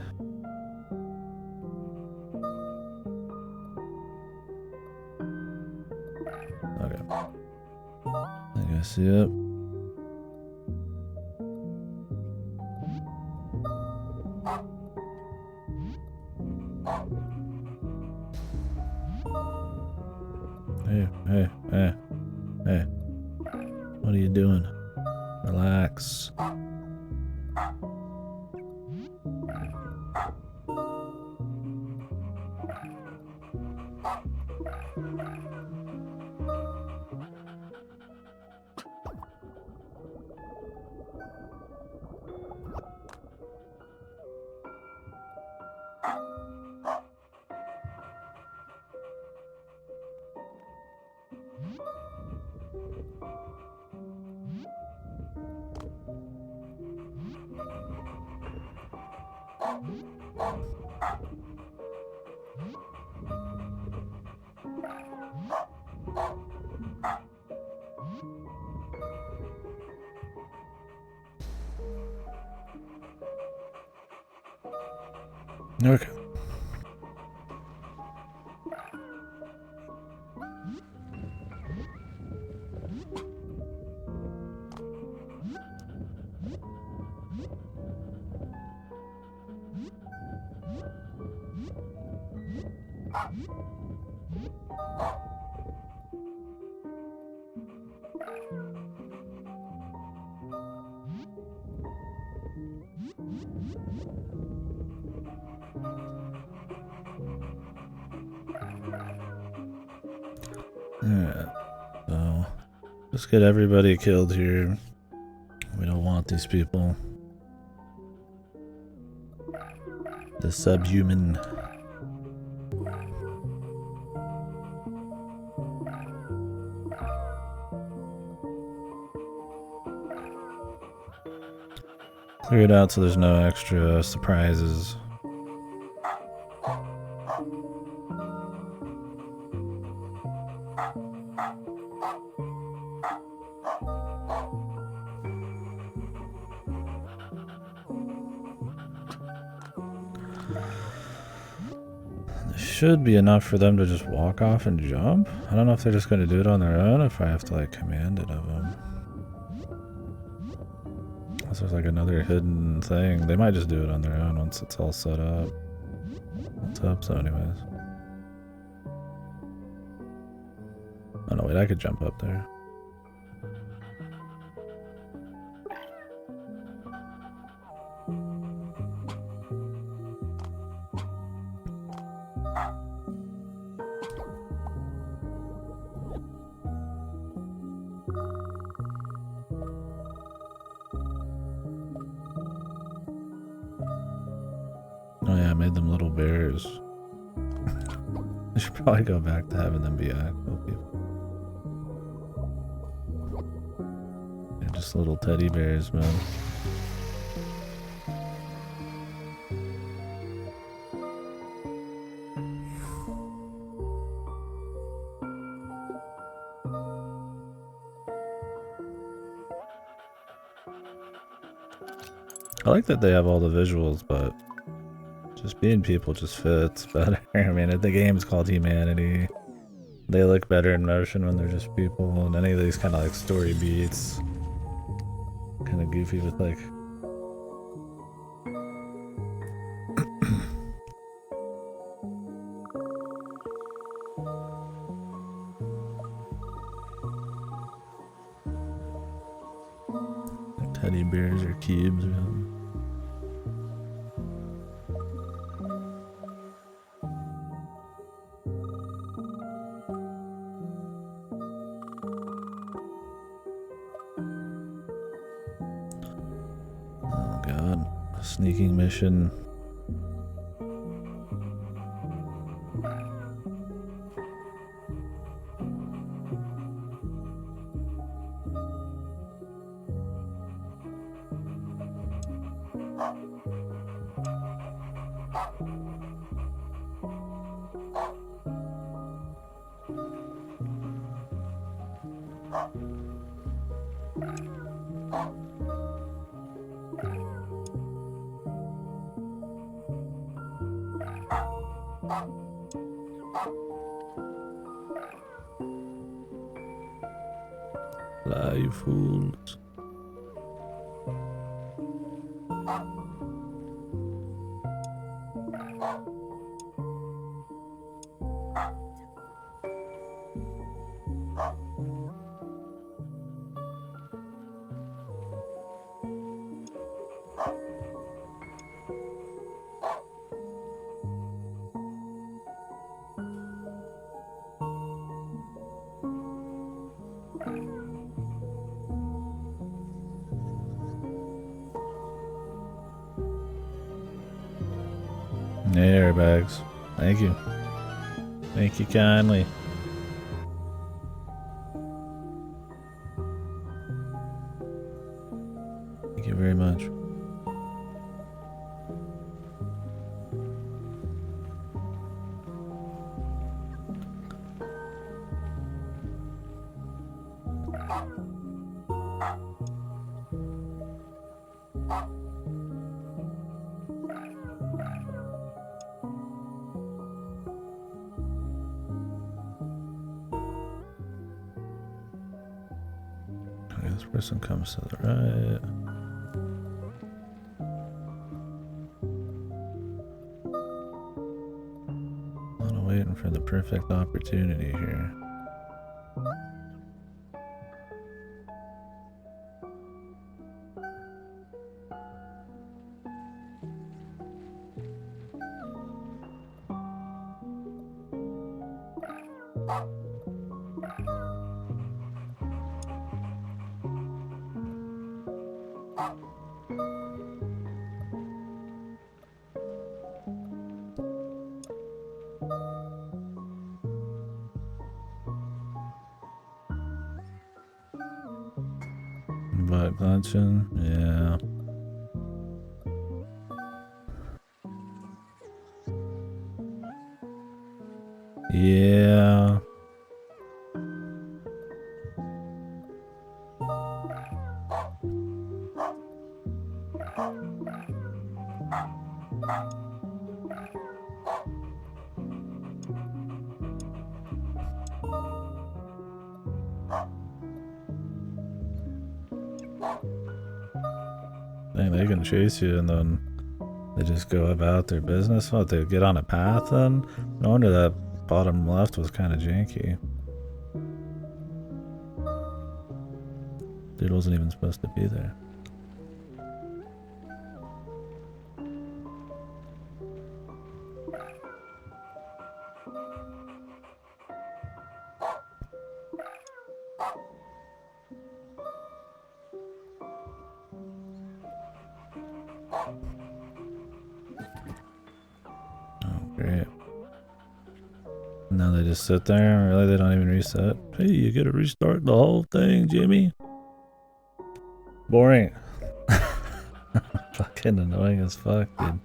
Okay. I guess, yep. Hey. What are you doing? Relax. Okay. Alright, so let's get everybody killed here. We don't want these people. The subhuman. Clear it out so there's no extra surprises. Should be enough for them to just walk off and jump. I don't know if they're just going to do it on their own, if I have to like command it of them. Unless there's like another hidden thing. They might just do it on their own once it's all set up. Let's hope so anyways. Oh no, wait, I could jump up there. Oh yeah, I made them little bears. I should probably go back to having them be actual people. Yeah, just little teddy bears, man. I like that they have all the visuals, but just being people just fits better. I mean, the game's called Humanity. They look better in motion when they're just people, and any of these kind of like story beats, kind of goofy with like teddy bears or cubes or something. Oh god, a sneaking mission. You fools. Airbags. Thank you. Thank you kindly. Thank you very much. This person comes to the right. I'm waiting for the perfect opportunity here. Butt clenching, yeah. Yeah. Dang, they can chase you and then they just go about their business. What, they get on a path then? No wonder that bottom left was kind of janky. Dude wasn't even supposed to be there. Great. Now they just sit there. Really, they don't even reset. Hey, you gotta restart the whole thing, Jimmy. Boring. Fucking annoying as fuck, dude.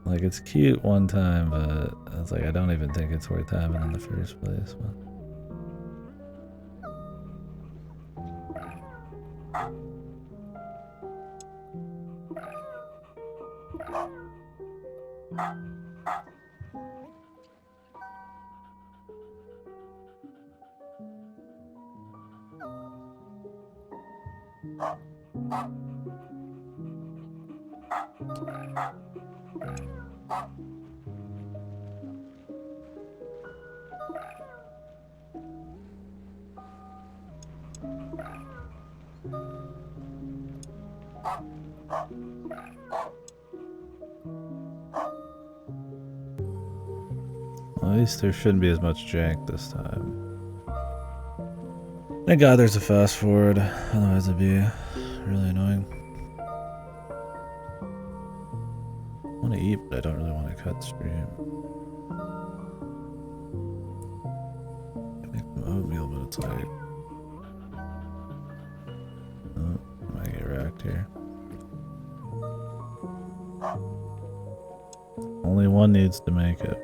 Like, it's cute one time, but it's like I don't even think it's worth having in the first place. But at least there shouldn't be as much jank this time. Thank God there's a fast forward, otherwise it'd be really annoying. I want to eat, but I don't really want to cut stream. I make some oatmeal, but it's like, oh, I might get racked here. Only one needs to make it.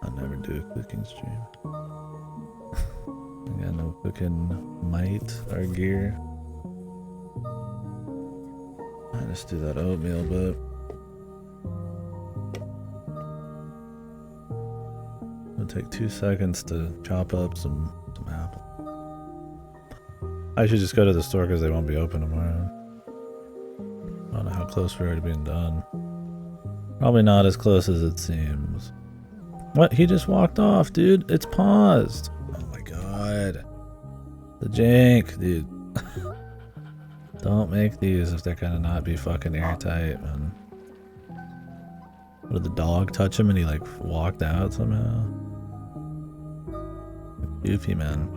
I'll never do a cooking stream. I got no cooking might or gear. I just do that oatmeal, but it'll take 2 seconds to chop up some apple. I should just go to the store because they won't be open tomorrow. I don't know how close we are to being done. Probably not as close as it seems. What? He just walked off, dude. It's paused. Oh my god. The jank, dude. Don't make these if they're gonna not be fucking airtight, man. What, did the dog touch him and he like walked out somehow? Goofy, man.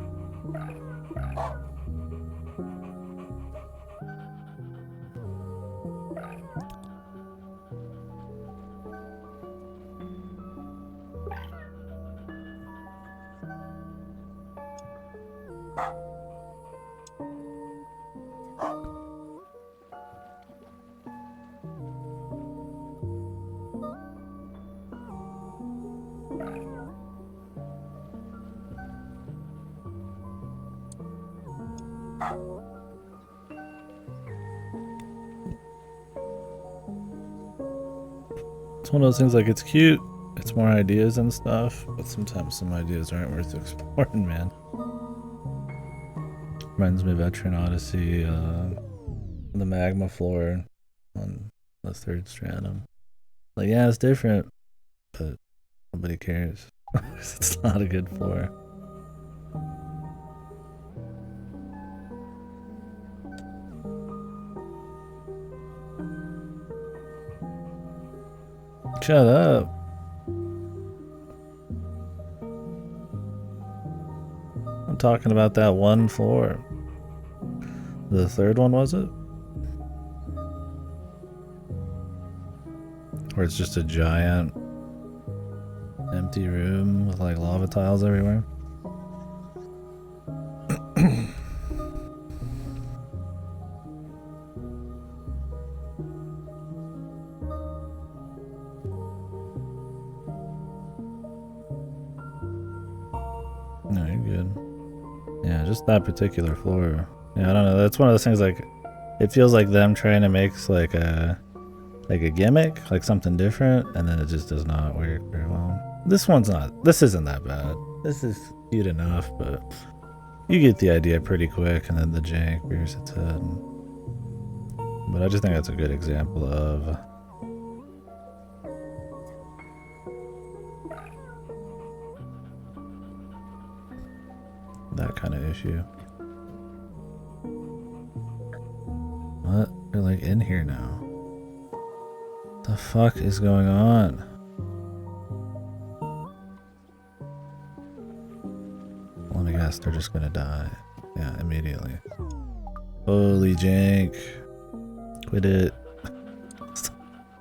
It's one of those things like it's cute. It's more ideas and stuff, but sometimes some ideas aren't worth exploring, man. Reminds me of Veteran Odyssey, the magma floor on the third stratum. Like, yeah, it's different, but nobody cares. It's not a good floor. Shut up. I'm talking about that one floor. The third one, was it? Where it's just a giant empty room with like lava tiles everywhere. No, you're good. Yeah, just that particular floor. Yeah, I don't know. That's one of those things like it feels like them trying to make like a gimmick, like something different, and then it just does not work very well. This isn't that bad. This is cute enough, but you get the idea pretty quick, and then the jank rears its head. But I just think that's a good example of that kind of issue. What? They're like in here now. The fuck is going on? Let me guess, they're just gonna die. Yeah, immediately. Holy jank. Quit it.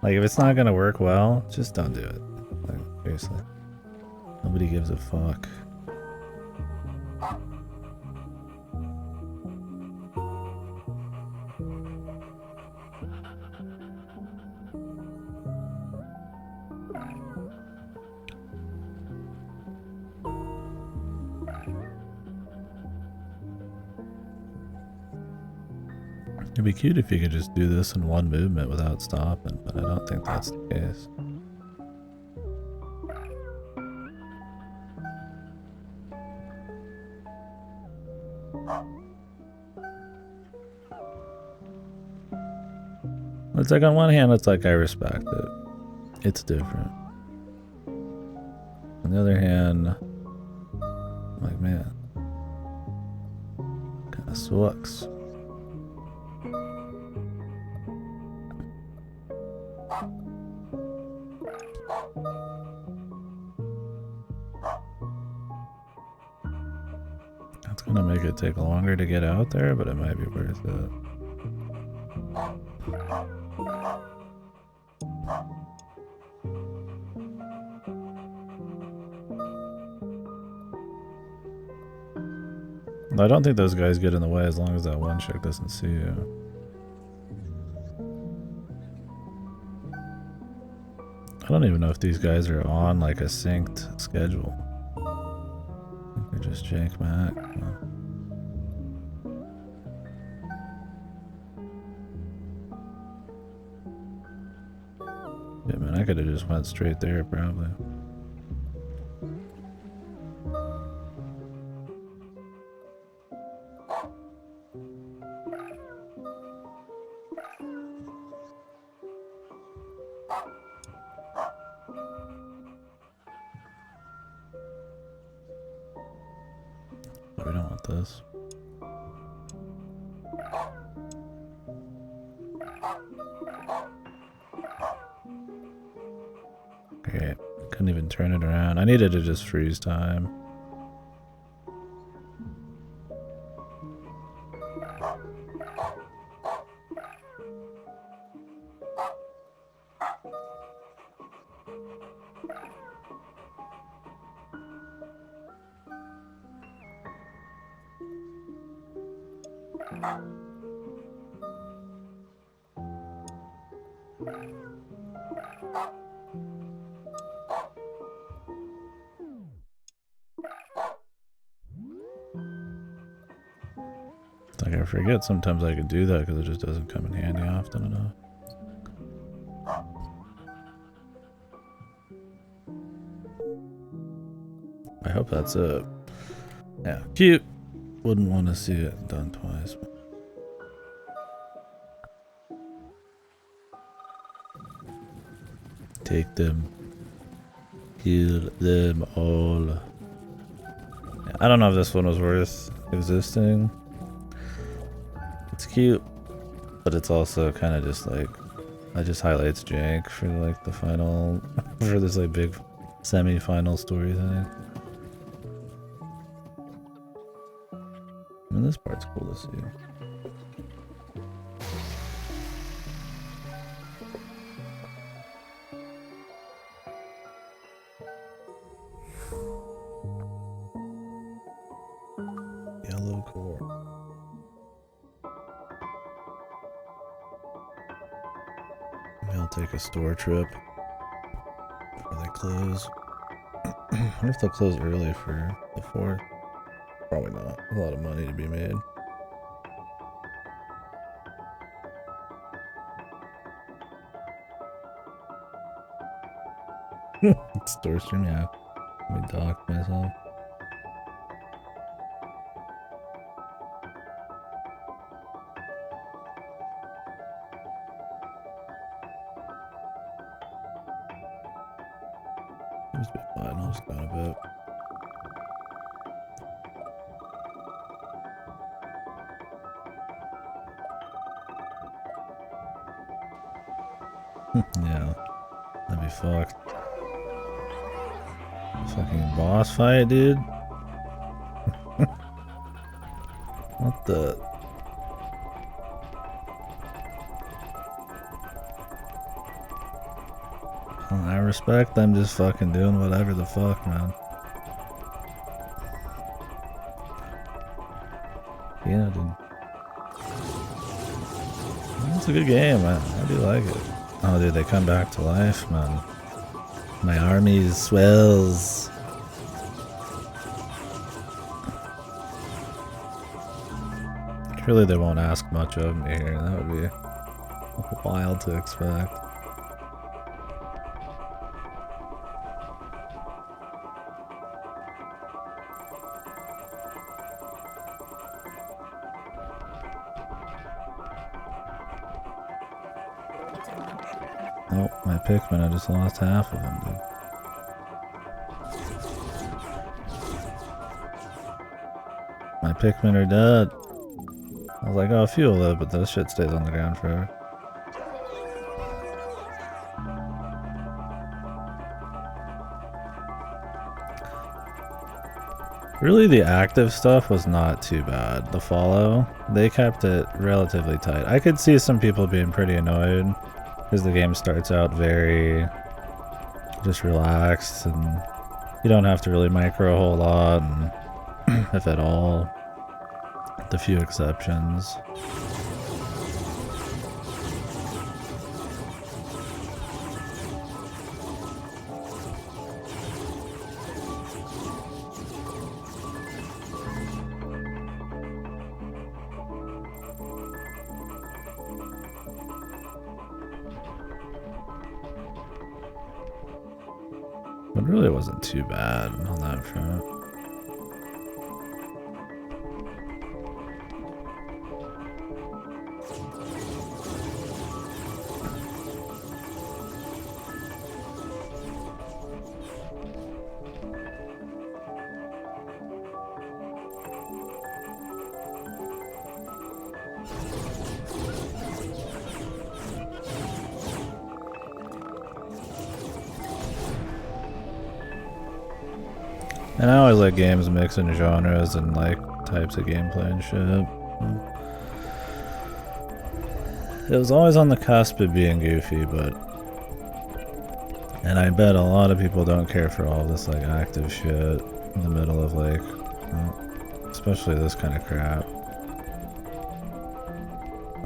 Like, if it's not gonna work well, just don't do it. Like, seriously. Nobody gives a fuck. It'd be cute if you could just do this in one movement without stopping, but I don't think that's the case. It's like on one hand, it's like I respect it. It's different. On the other hand, I'm like, man, kinda sucks. It's gonna make it take longer to get out there, but it might be worth it. I don't think those guys get in the way as long as that one chick doesn't see you. I don't even know if these guys are on like a synced schedule. I think they're just jank Mac. Yeah, man, I could have just went straight there probably. But we don't want this. Great. Couldn't even turn it around. I needed to just freeze time. Like, I forget sometimes I could do that because it just doesn't come in handy often enough. I hope that's it. Yeah, cute. Wouldn't want to see it done twice. Take them. Kill them all. Yeah, I don't know if this one was worth existing. It's cute, but it's also kind of just like, it just highlights jank for like the final, for this like big semi-final story thing. I mean, this part's cool to see. Yellow core. Maybe I'll take a store trip before they close. I wonder if they'll close early for the 4th. Probably not. A lot of money to be made. Store stream, yeah. Let me dock myself. Seems to be fine. I'll just go in a bit. Yeah, that'd be fucked. Fucking boss fight, dude. What the? Well, I respect them just fucking doing whatever the fuck, man. Yeah, dude. It's a good game, man. I do like it. Oh, dude, they come back to life, man. My army swells. Surely they won't ask much of me here. That would be wild to expect. Oh, my Pikmin, I just lost half of them, dude. My Pikmin are dead. I was like, oh, a few will live, but this shit stays on the ground forever. Really, the active stuff was not too bad. The follow, they kept it relatively tight. I could see some people being pretty annoyed because the game starts out very just relaxed and you don't have to really micro a whole lot, and if at all, with a few exceptions. It really wasn't too bad on that front. And I always like games mixing genres and like types of gameplay and shit. It was always on the cusp of being goofy, but... And I bet a lot of people don't care for all this like active shit in the middle of like... especially this kind of crap.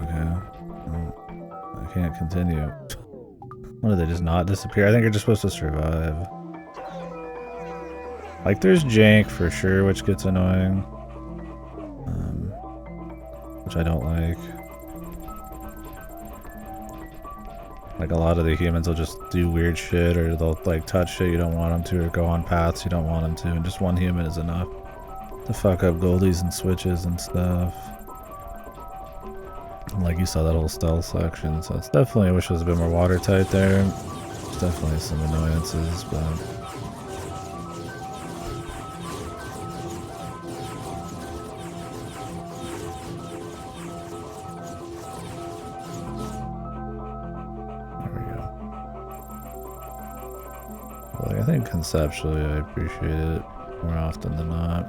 Okay. I can't continue. What, did they just not disappear? I think you're just supposed to survive. Like, there's jank for sure, which gets annoying. Which I don't like. Like a lot of the humans will just do weird shit, or they'll like touch shit you don't want them to, or go on paths you don't want them to, and just one human is enough to fuck up goldies and switches and stuff. Like you saw that whole stealth section, so it's definitely, I wish it was a bit more watertight there. There's definitely some annoyances, but like, I think conceptually I appreciate it more often than not.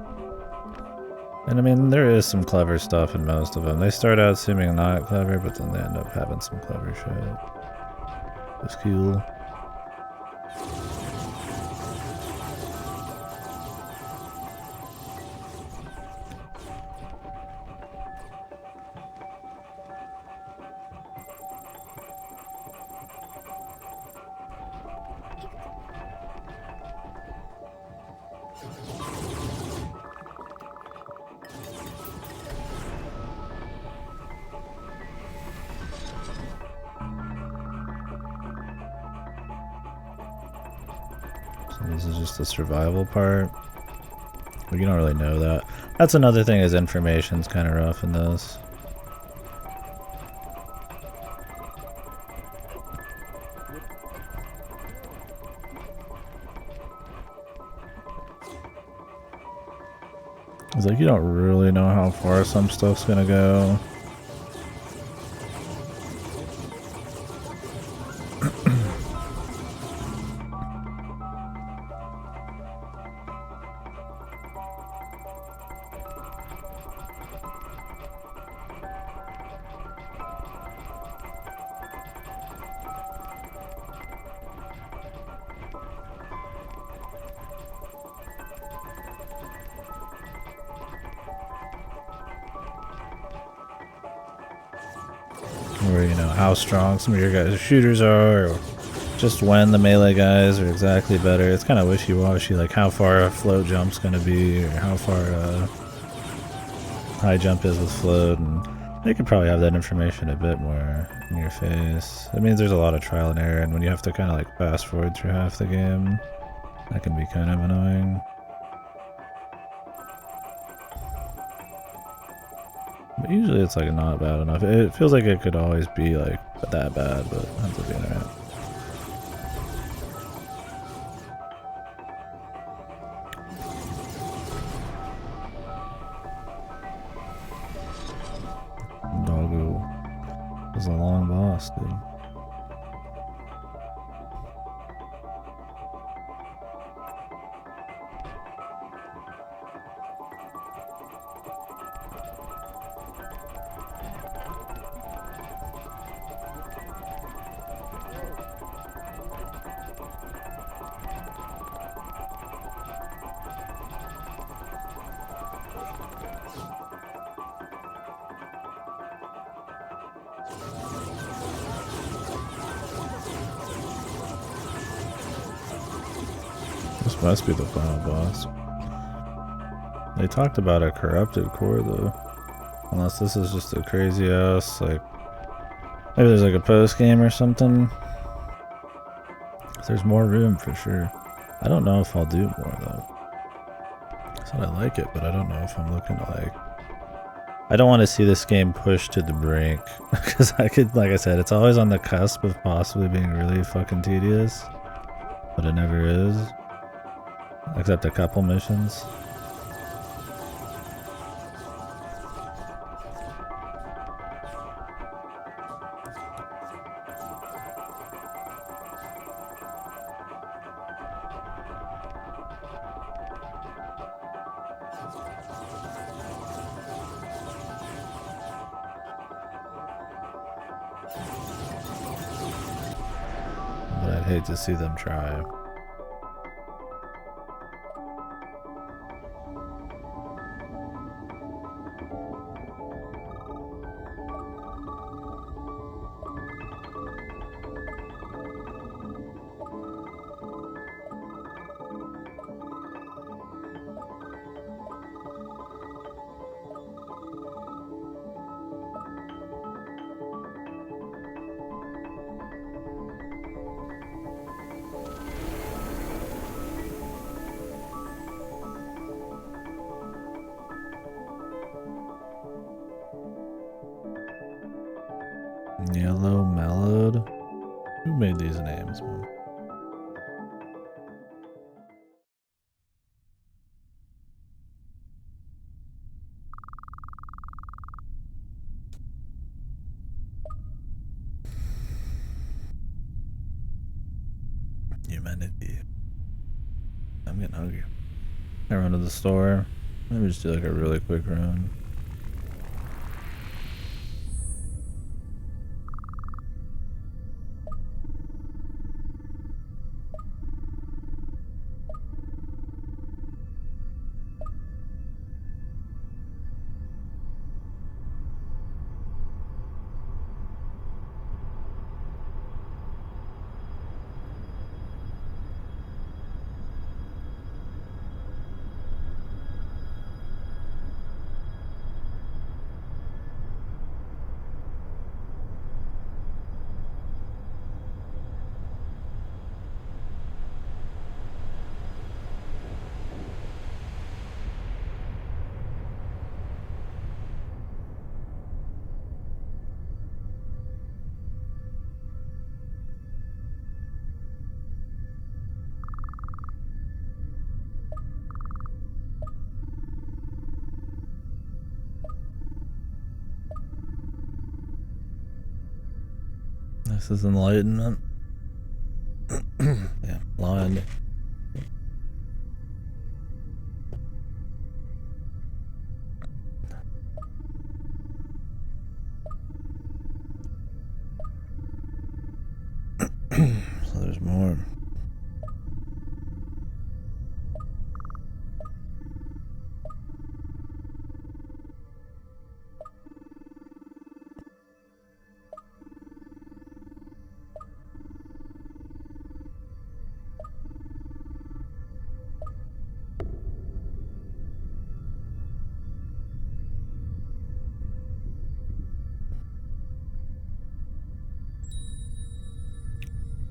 And I mean, there is some clever stuff in most of them. They start out seeming not clever, but then they end up having some clever shit. It's cool. This is just the survival part. But you don't really know that. That's another thing, is information's kind of rough in this. It's like you don't really know how far some stuff's gonna go. Or, you know, how strong some of your guys' shooters are, or just when the melee guys are exactly better. It's kind of wishy-washy, like how far a float jump's gonna be, or how far high jump is with float, and they could probably have that information a bit more in your face. It means there's a lot of trial and error, and when you have to kind of like fast forward through half the game, that can be kind of annoying. But usually it's like not bad enough. It feels like it could always be like that bad, but it ends up being alright. Doggo is a long boss, dude. This must be the final boss. They talked about a corrupted core though. Unless this is just a crazy ass, like, maybe there's like a post game or something. There's more room for sure. I don't know if I'll do more though. I said I like it, but I don't know if I'm looking to like. I don't want to see this game pushed to the brink, because I could, like I said, it's always on the cusp of possibly being really fucking tedious, but it never is. Except a couple missions. But I'd hate to see them try. Yellow Mellowed. Who made these names, man? Humanity. I'm getting hungry. I run to the store. Maybe just do like a really quick run. This is enlightenment. Yeah, blind. So there's more.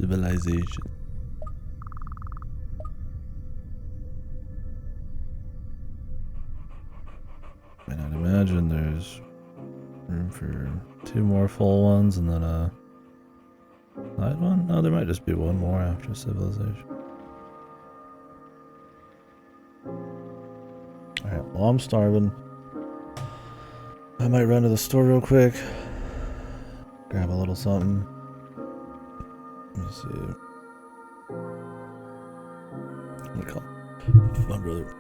Civilization. And I'd imagine there's room for 2 more full ones and then a side one? No, there might just be one more after civilization. Alright, well I'm starving. I might run to the store real quick. Grab a little something. Let me see. What do you call it? My brother.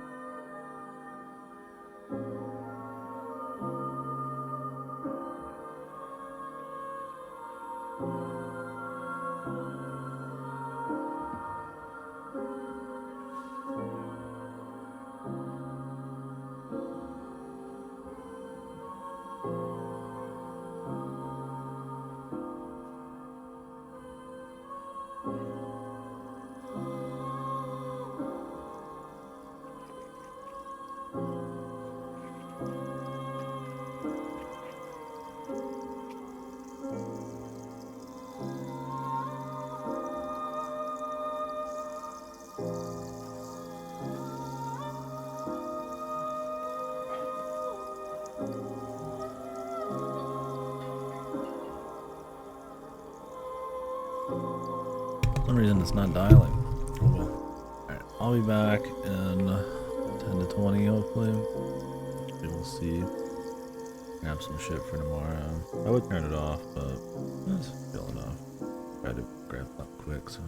For some reason it's not dialing. Oh well. Alright, I'll be back in 10 to 20 hopefully. We will see. Grab some shit for tomorrow. I would turn it off, but that's still enough. Try to grab something quick, so.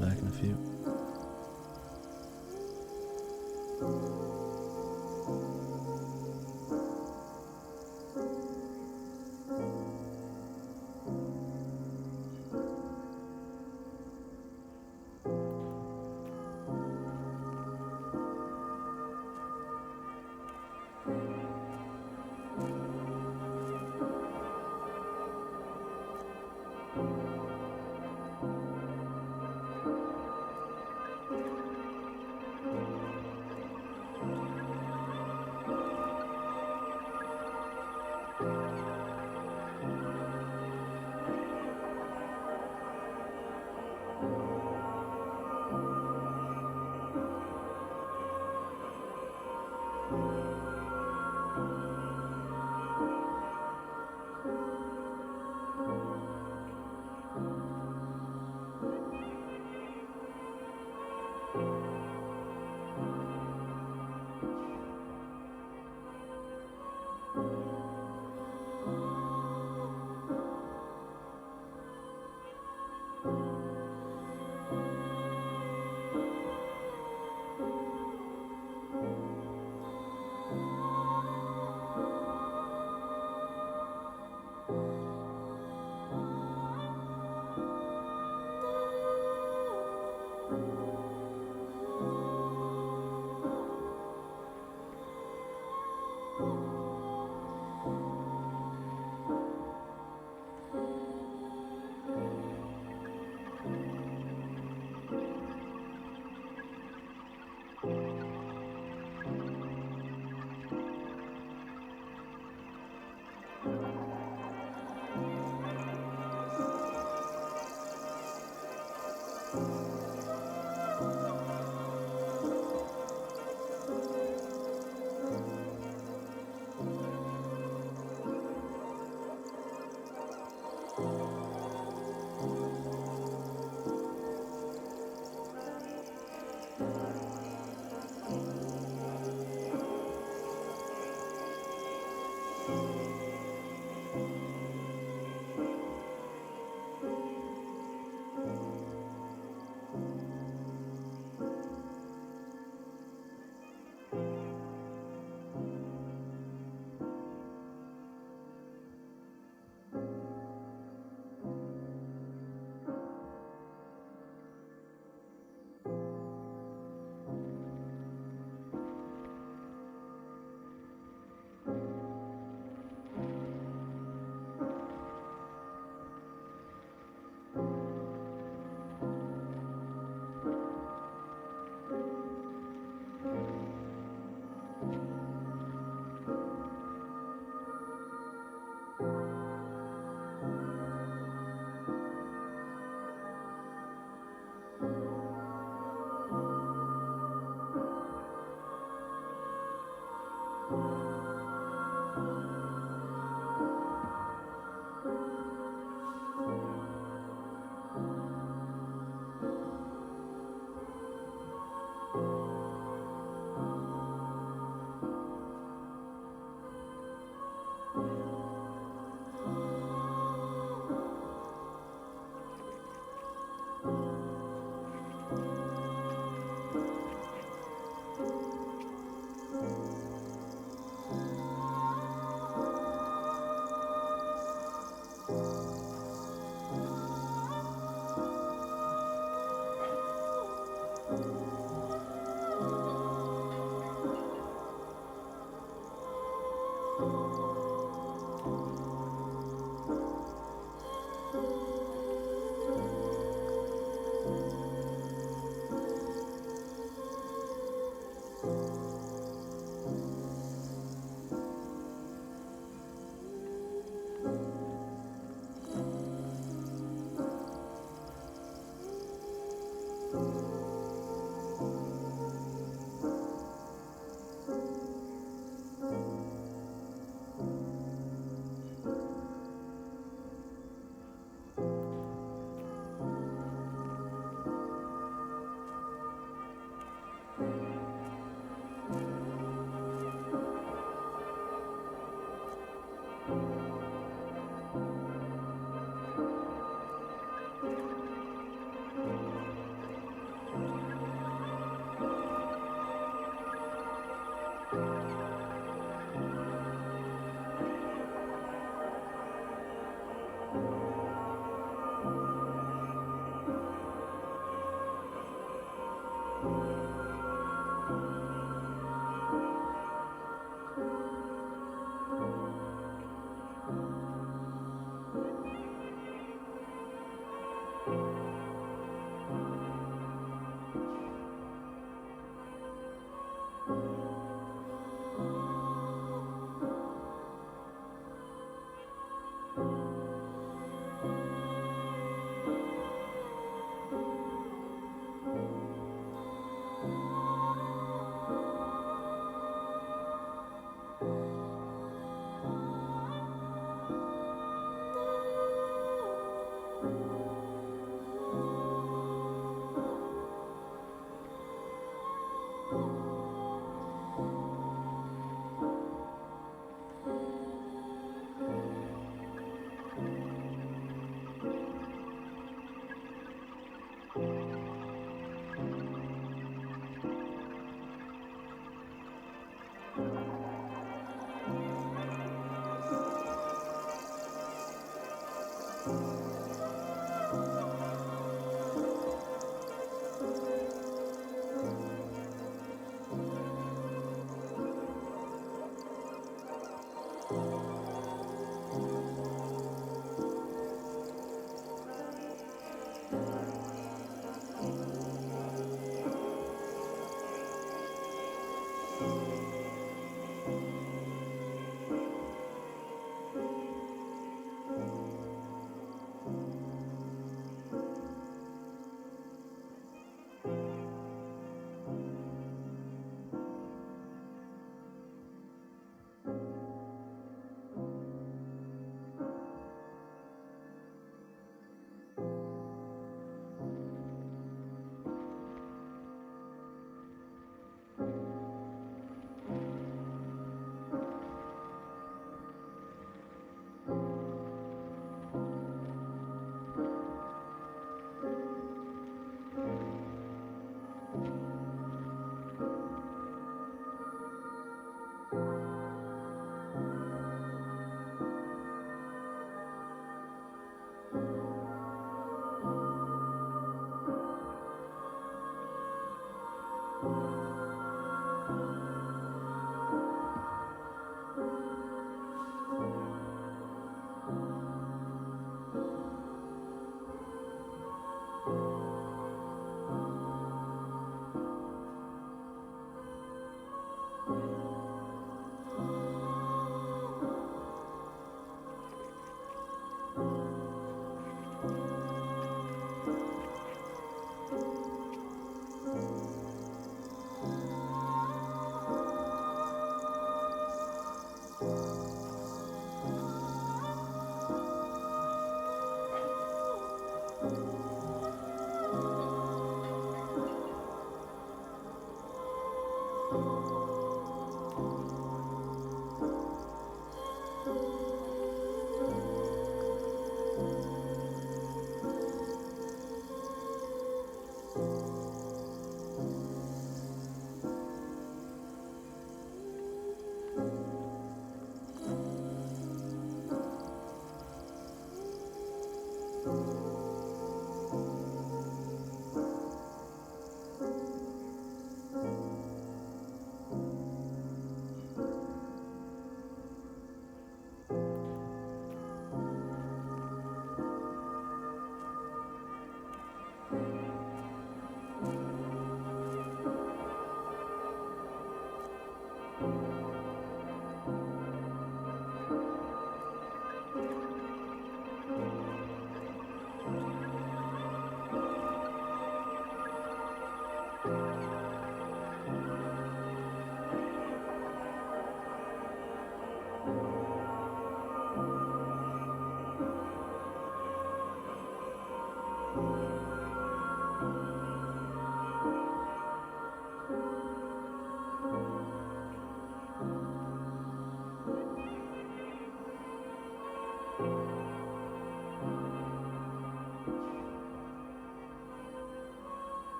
Back in a few.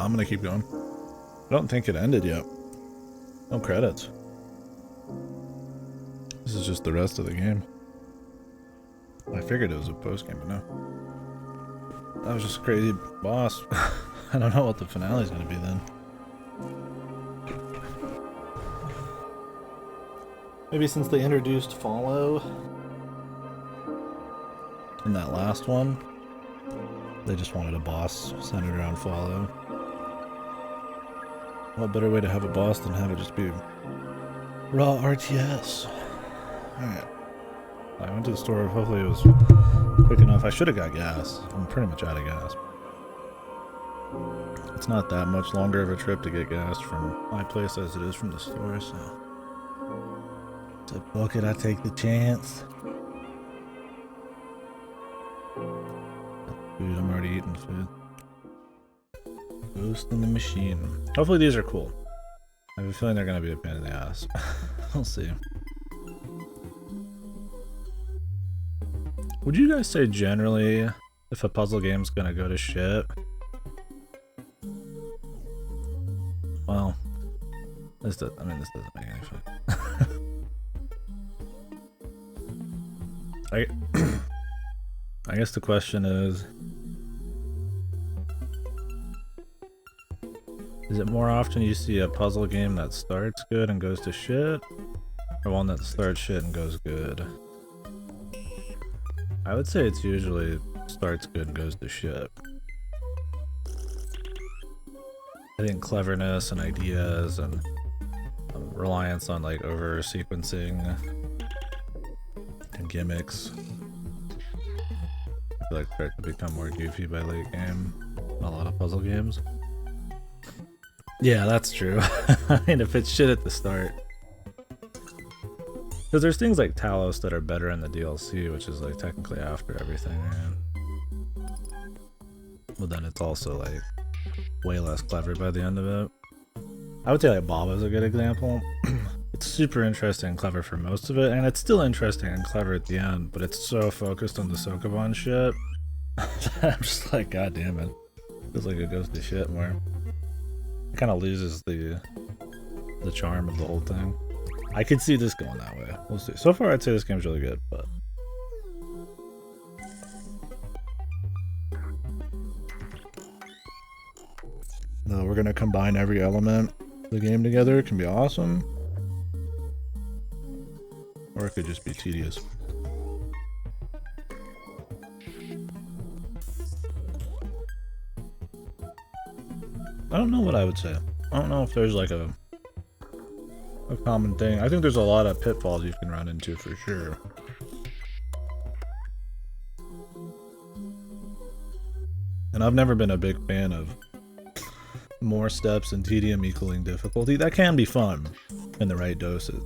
I'm gonna keep going. I don't think it ended yet. No credits. This is just the rest of the game. I figured it was a post game, but no. That was just a crazy boss. I don't know what the finale is gonna be then. Maybe since they introduced follow in that last one, they just wanted a boss centered around follow. What better way to have a boss than have it just be raw RTS? Alright. I went to the store, hopefully it was quick enough. I should have got gas. I'm pretty much out of gas. It's not that much longer of a trip to get gas from my place as it is from the store, so... To book it, I take the chance. Food, I'm already eating food. Boost in the machine. Hopefully these are cool. I have a feeling they're gonna be a pain in the ass. We'll see. Would you guys say generally if a puzzle game's gonna go to shit? Well, this doesn't make any sense. I guess the question is it more often you see a puzzle game that starts good and goes to shit, or one that starts shit and goes good? I would say it's usually starts good and goes to shit. I think cleverness and ideas and reliance on like over sequencing and gimmicks, I feel like start to become more goofy by late game. A lot of puzzle games. Yeah, that's true. I mean, if it's shit at the start. Because there's things like Talos that are better in the DLC, which is like technically after everything, right? But then it's also like way less clever by the end of it. I would say like Baba is a good example. It's super interesting and clever for most of it, and it's still interesting and clever at the end, but it's so focused on the Sokoban shit. I'm just like, god damn it. Feels like it goes to shit more. It kind of loses the charm of the whole thing. I could see this going that way. We'll see. So far, I'd say this game's really good, but... No, we're gonna combine every element of the game together. It can be awesome. Or it could just be tedious. I don't know what I would say. I don't know if there's like a common thing. I think there's a lot of pitfalls you can run into for sure. And I've never been a big fan of more steps and tedium equaling difficulty. That can be fun in the right doses.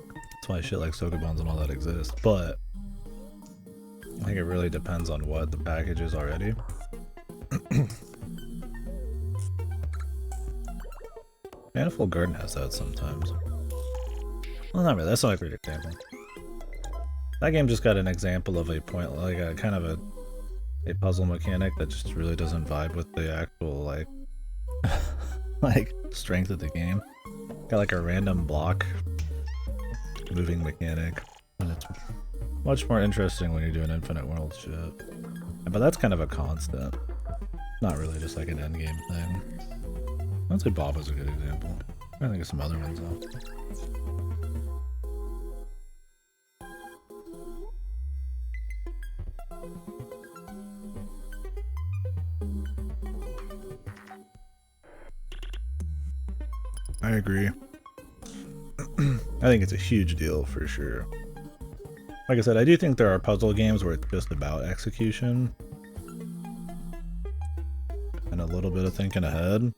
That's why shit like Sokobans and all that exists. But I think it really depends on what the package is already. Manifold Garden has that sometimes. Well, not really. That's not a great example. That game just got an example of a point, like a kind of a puzzle mechanic that just really doesn't vibe with the actual like like strength of the game. Got like a random block moving mechanic, and it's much more interesting when you're doing infinite world shit. But that's kind of a constant, not really just like an endgame thing. I'd say Baba's a good example. I think of some other ones though. I agree. I think it's a huge deal for sure. Like I said, I do think there are puzzle games where it's just about execution and a little bit of thinking ahead.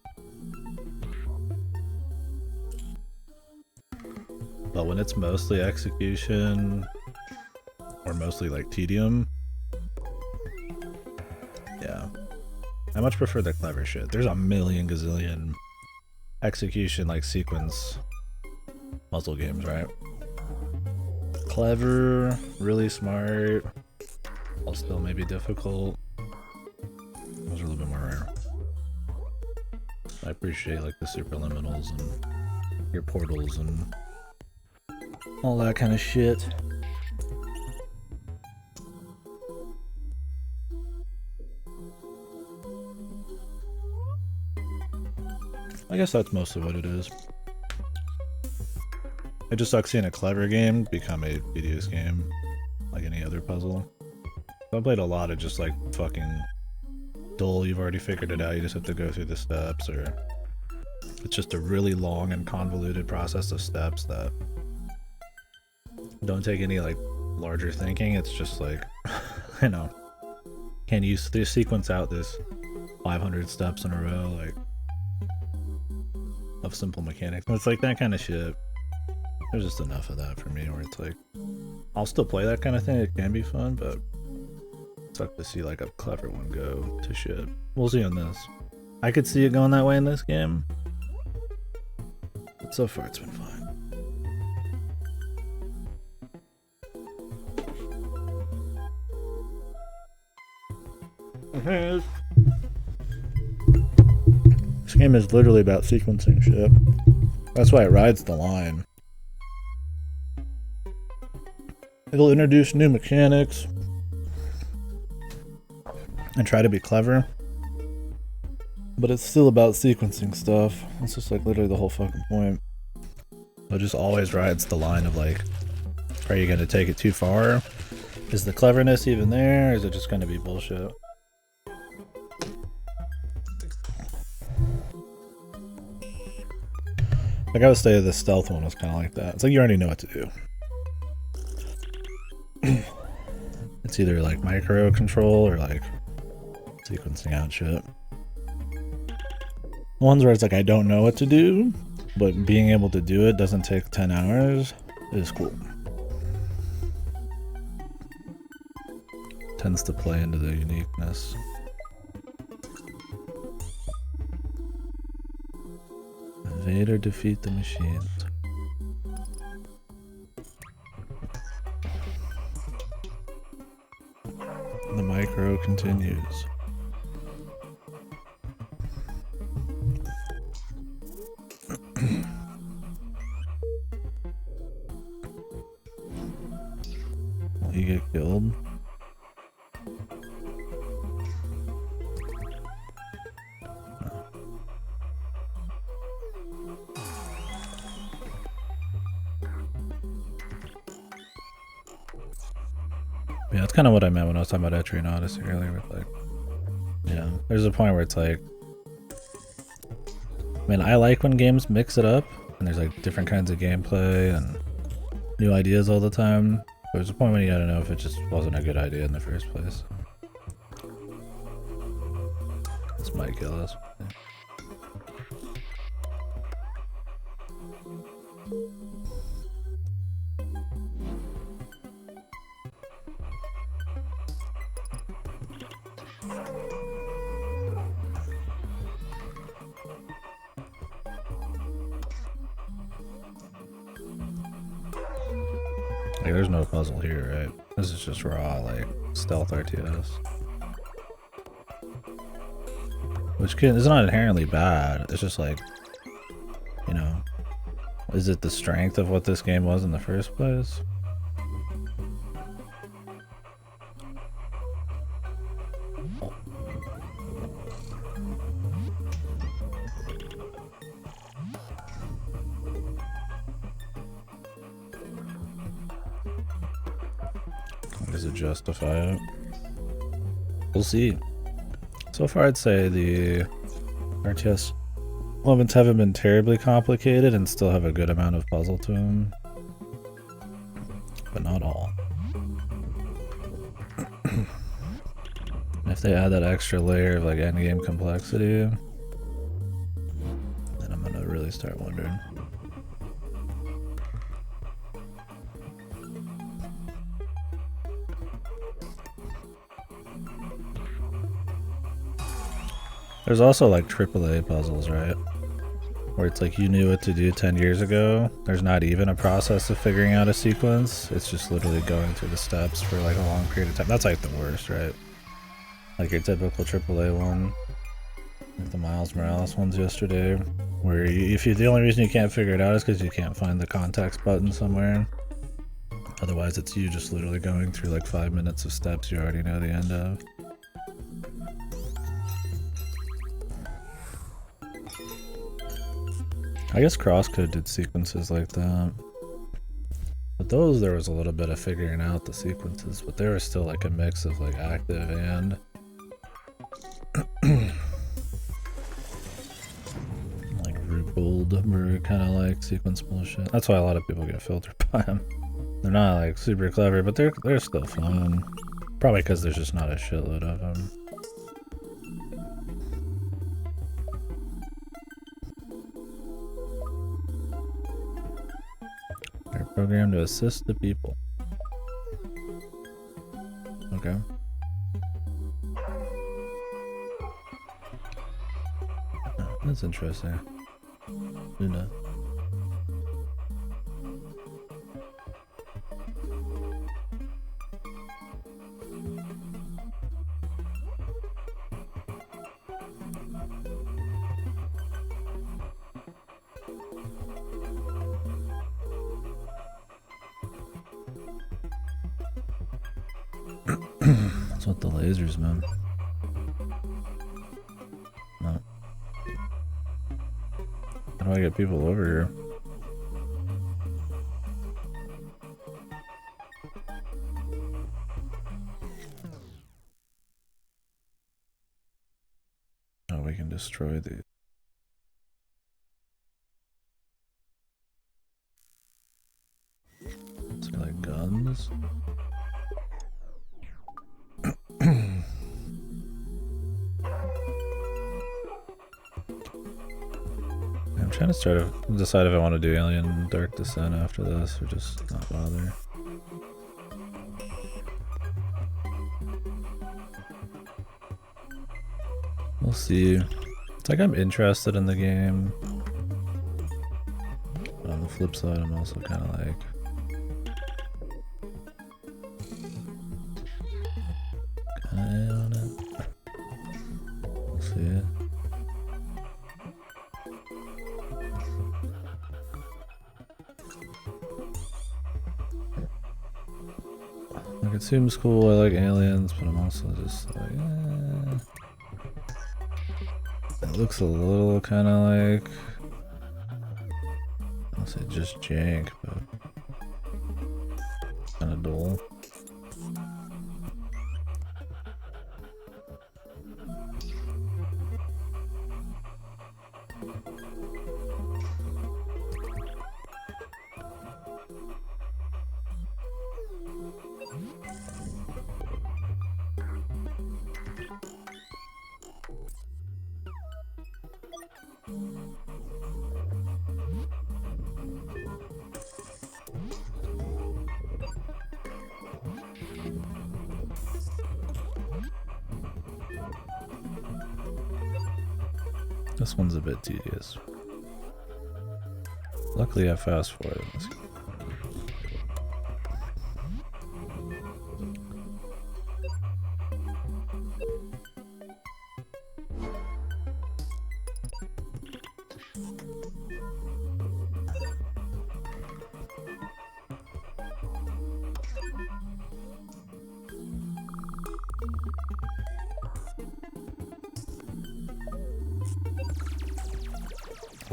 But when it's mostly execution or mostly like tedium, yeah, I much prefer the clever shit. There's a million gazillion execution like sequence puzzle games, right? Clever, really smart, while still maybe difficult. Those are a little bit more I appreciate like the superliminals and your portals and all that kind of shit. I guess that's mostly what it is. It just sucks seeing a clever game become a tedious game, like any other puzzle. I played a lot of just like fucking dull, you've already figured it out, you just have to go through the steps, or it's just a really long and convoluted process of steps that don't take any like larger thinking. It's just like, you know, can you sequence out this 500 steps in a row, like, of simple mechanics? It's like that kind of shit. There's just enough of that for me where it's like, I'll still play that kind of thing, it can be fun, but it's tough to see like a clever one go to shit. We'll see on this. I could see it going that way in this game, but so far it's been fine. This game is literally about sequencing shit. That's why it rides the line. It'll introduce new mechanics and try to be clever, but it's still about sequencing stuff. It's just like literally the whole fucking point. It just always rides the line of like, are you gonna take it too far? Is the cleverness even there? Or is it just gonna be bullshit? Like I would say the stealth one was kind of like that. It's like you already know what to do. It's either like micro control or like sequencing out shit. Ones where it's like I don't know what to do, but being able to do it doesn't take 10 hours is cool. Tends to play into the uniqueness. Evade or defeat the machines. The micro continues. Will you get killed? Yeah, that's kind of what I meant when I was talking about Etrian Odyssey earlier. With like, yeah, there's a point where it's like, man, I like when games mix it up and there's like different kinds of gameplay and new ideas all the time. But there's a point when you gotta know if it just wasn't a good idea in the first place. This might kill us. Like, there's no puzzle here, right? This is just raw, like, stealth RTS. Which is not inherently bad, it's just like, you know, is it the strength of what this game was in the first place? Does it justify it? We'll see. So far I'd say the RTS elements haven't been terribly complicated and still have a good amount of puzzle to them. But not all. If they add that extra layer of like endgame complexity, then I'm gonna really start wondering. There's also like AAA puzzles, right? Where it's like you knew what to do 10 years ago. There's not even a process of figuring out a sequence. It's just literally going through the steps for like a long period of time. That's like the worst, right? Like your typical AAA one. Like the Miles Morales ones yesterday, where if you the only reason you can't figure it out is because you can't find the context button somewhere. Otherwise, it's you just literally going through like 5 minutes of steps you already know the end of. I guess Crosscode did sequences like that. But those, there was a little bit of figuring out the sequences, but they were still like a mix of like active and like rippled, kind of like sequence bullshit. That's why a lot of people get filtered by them. They're not like super clever, but they're still fun. Probably because there's just not a shitload of them. They're programmed to assist the people. Okay. Oh, that's interesting. Luna. What's with the lasers, man? No. How do I get people over here? Oh, we can destroy these. Is there like guns? I'm trying to decide if I want to do Alien Dark Descent after this or just not bother. We'll see. It's like I'm interested in the game. But on the flip side, I'm also kind of like... kinda on it. We'll see. Like, it seems cool, I like aliens, but I'm also just like, it looks a little kind of like, I'll say just jank, but kind of dull. This one's a bit tedious. Luckily I fast forwarded this.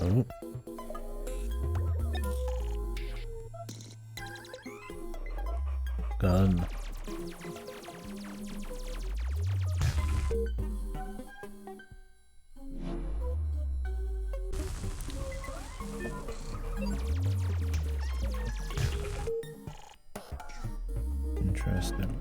Oh. Gun. Interesting.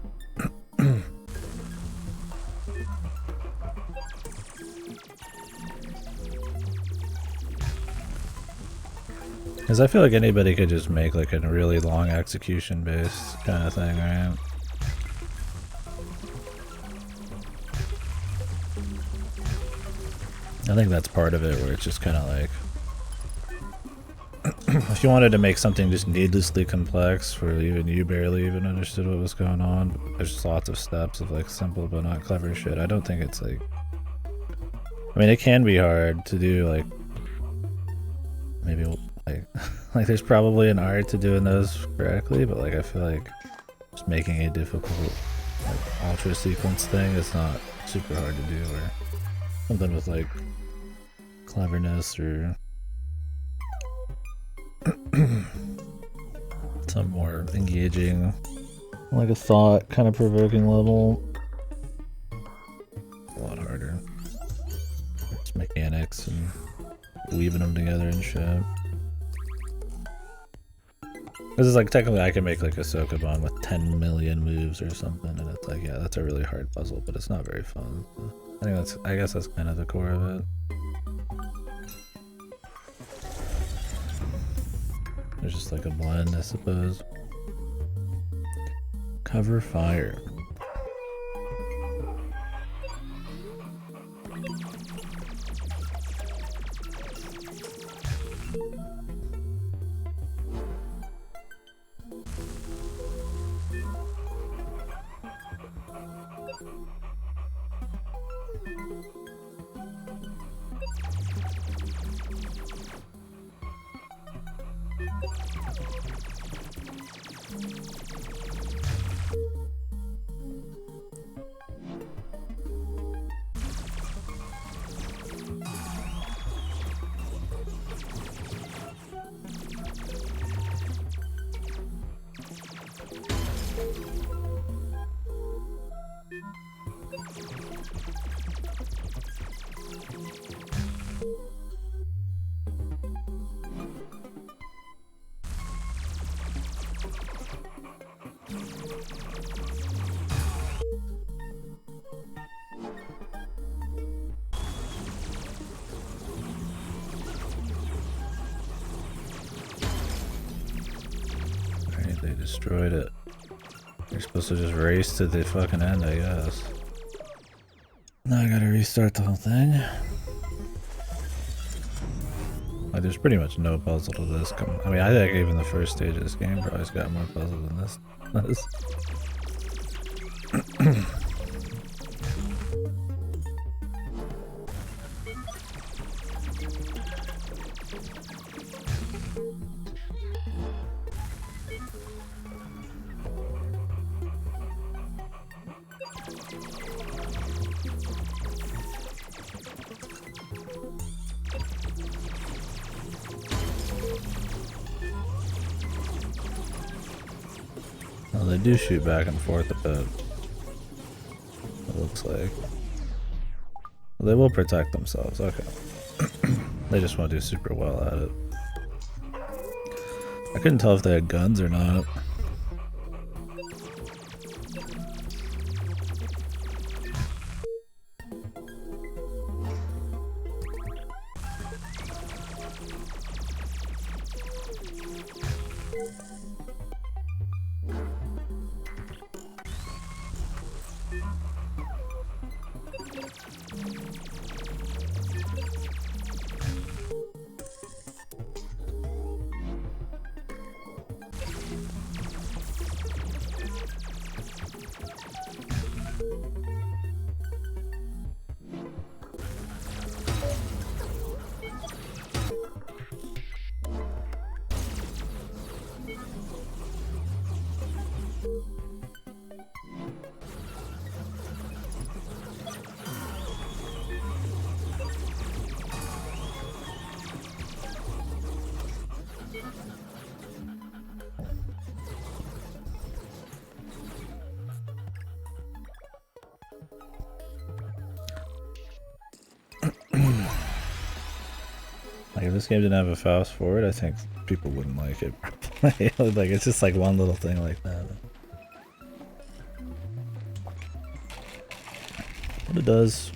Because I feel like anybody could just make like a really long execution based kind of thing, right? I think that's part of it, where it's just kind of like, if you wanted to make something just needlessly complex where even you barely even understood what was going on, there's just lots of steps of like simple but not clever shit. I don't think it's like, I mean, it can be hard to do, like, maybe, like, like there's probably an art to doing those correctly, but, like, I feel like just making a difficult, like, ultra sequence thing is not super hard to do, or something with, like, cleverness or some more engaging, like a thought kind of provoking level. A lot harder. Just mechanics and weaving them together and shit. This is like, technically I can make like a Sokoban with 10 million moves or something, and it's like, yeah, that's a really hard puzzle, but it's not very fun. I guess that's kind of the core of it. There's just like a blend, I suppose. Cover fire. Alright, they destroyed it. You're supposed to just race to the fucking end, I guess. Now I gotta restart the whole thing. Like, there's pretty much no puzzle to this. I mean, I think even the first stage of this game probably's got more puzzle than this. Well, they do shoot back and forth a bit. It looks like. Well, they will protect themselves, okay. They just want to do super well at it. I couldn't tell if they had guns or not. Like, if this game didn't have a fast forward, I think people wouldn't like it. Like, it's just like one little thing like that. But it does.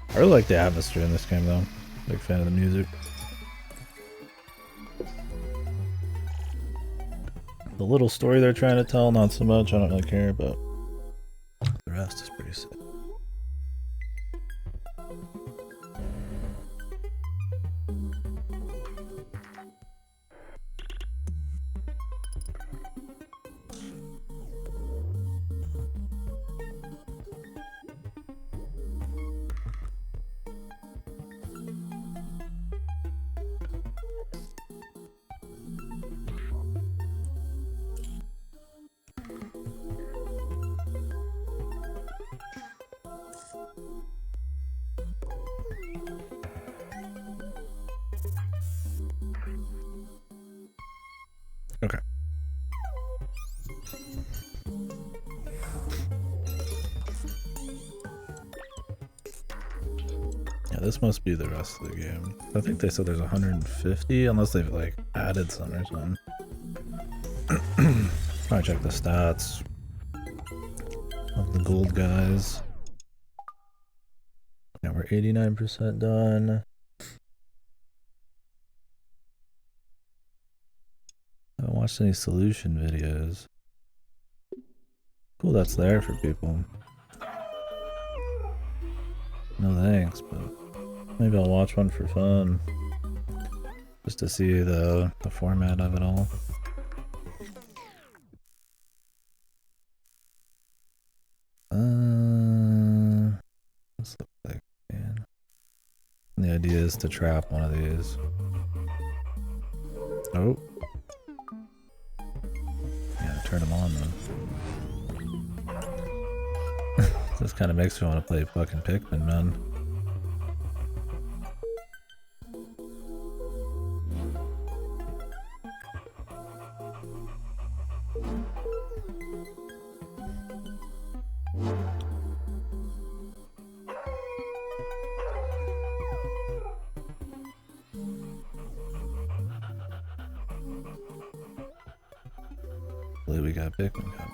I really like the atmosphere in this game, though. Big fan of the music. The little story they're trying to tell, not so much. I don't really care, but the rest is pretty sick. Okay. Yeah, this must be the rest of the game. I think they said there's 150, unless they've like added some or something. Probably check the stats of the gold guys. Yeah, we're 89% done. I haven't watched any solution videos. Cool, that's there for people. No thanks, but maybe I'll watch one for fun. Just to see the format of it all. What's the like, man? The idea is to trap one of these. Oh. Yeah, turn them on then. This kind of makes me want to play fucking Pikmin, man. I believe we got Pikmin Cup.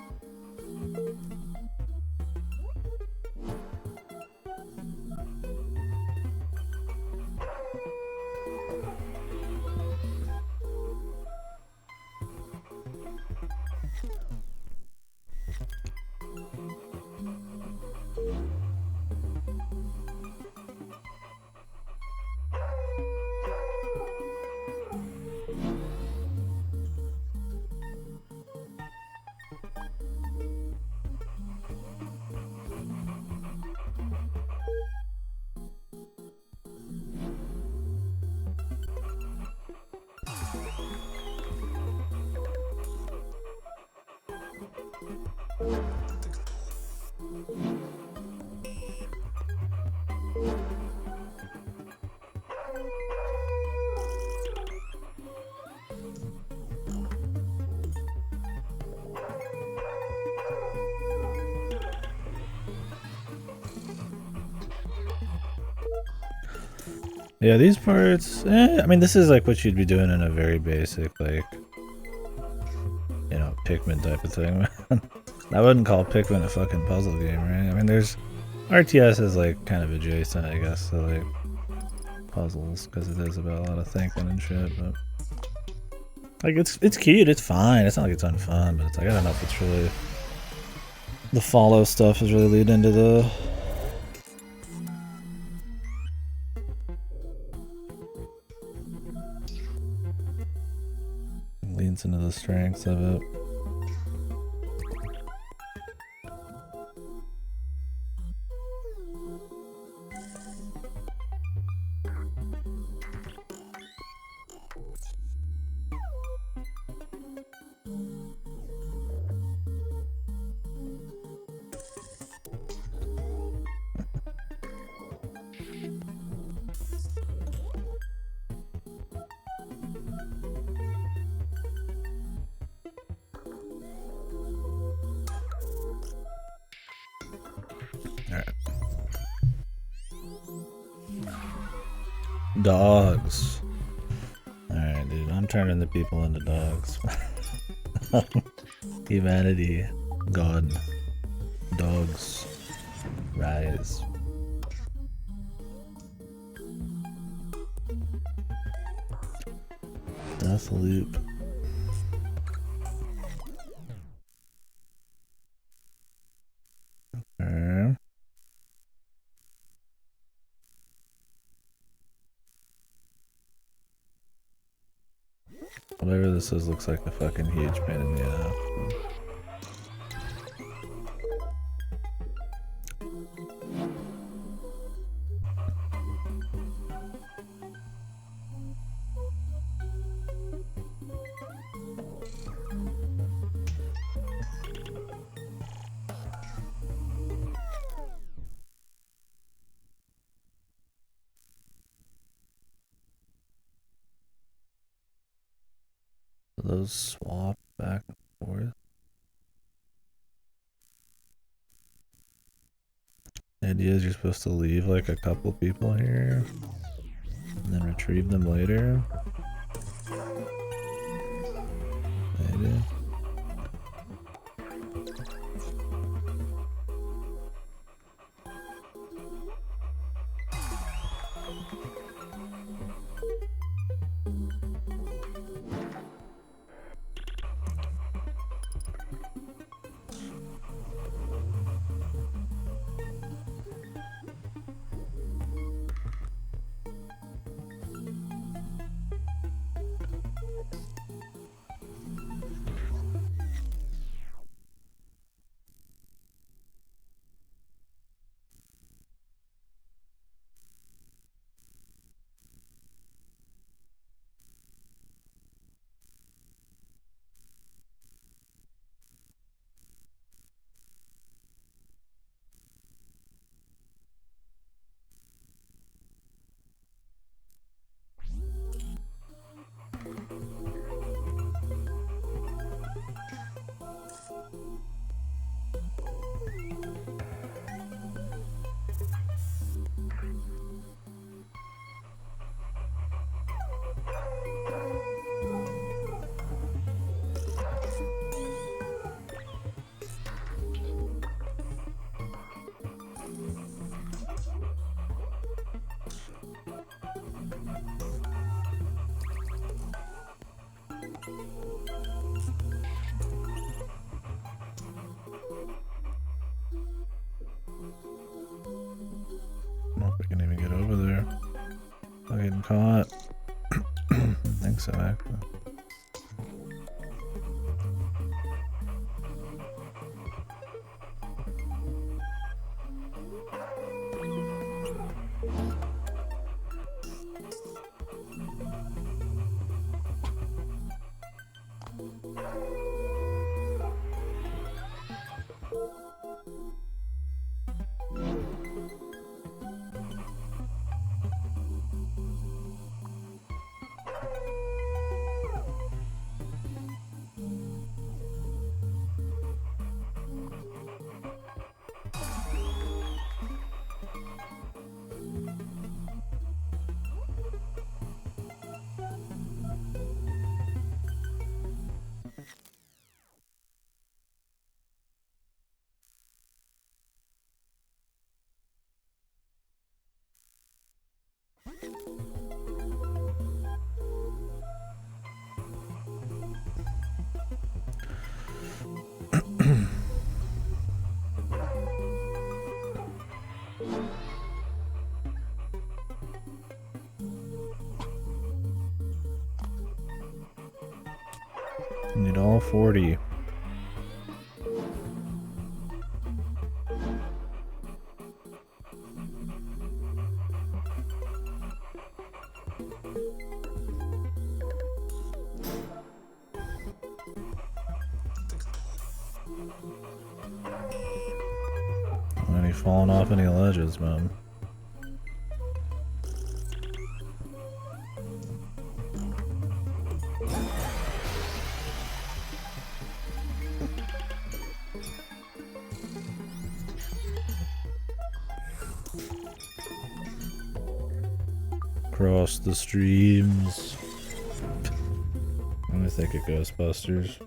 Yeah, these parts, I mean, this is like what you'd be doing in a very basic, like, you know, Pikmin type of thing. I wouldn't call Pikmin a fucking puzzle game, right? I mean, there's, RTS is like kind of adjacent, I guess, to like puzzles, because it is about a lot of thinking and shit, but like, it's cute, it's fine, it's not like it's unfun, but it's like, I don't know if it's really, the follow stuff is really leading into the leans into the strengths of it. Dogs. Alright, dude, I'm turning the people into dogs. Humanity. God. Dogs. Rise. Death loop. Okay. Whatever this is looks like a fucking huge pain in the ass. those swap back and forth. The idea is you're supposed to leave like a couple people here and then retrieve them later. Maybe. I don't know if we can even get over there. I'm getting caught. I think so, actually. Need all 40. Any falling off any ledges, man. Across the streams. I'm gonna think of Ghostbusters.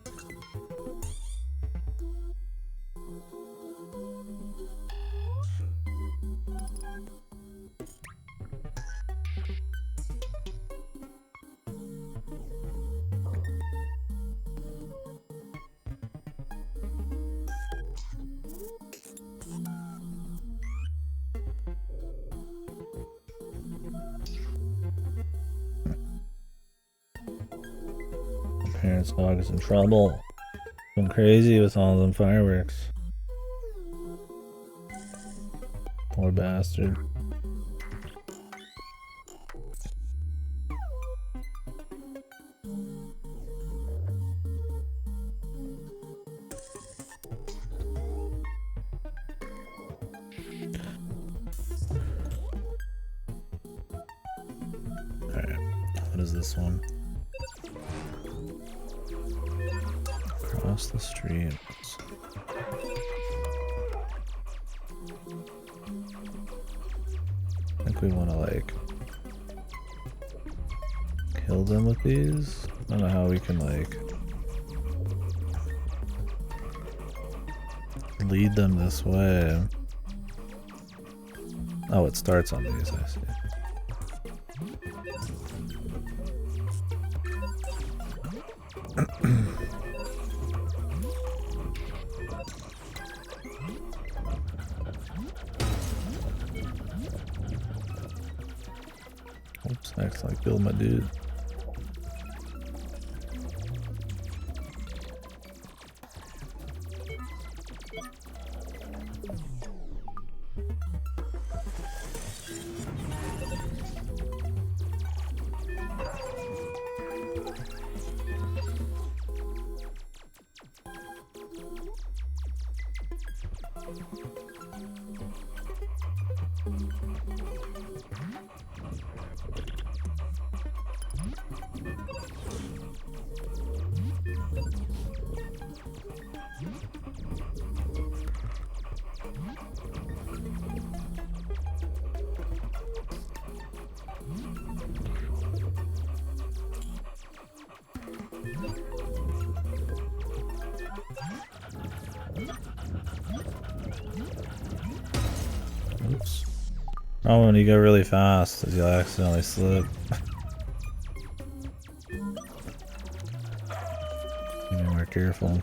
Parents' dog is in trouble. Going crazy with all them fireworks. Poor bastard. Alright, what is this one? across the streams. I think we want to like kill them with these. I don't know how we can like lead them this way. Oh, it starts on these, I see. Oops, next like build my dude. Oops. Oh, when you go really fast, you'll accidentally slip. Be more careful.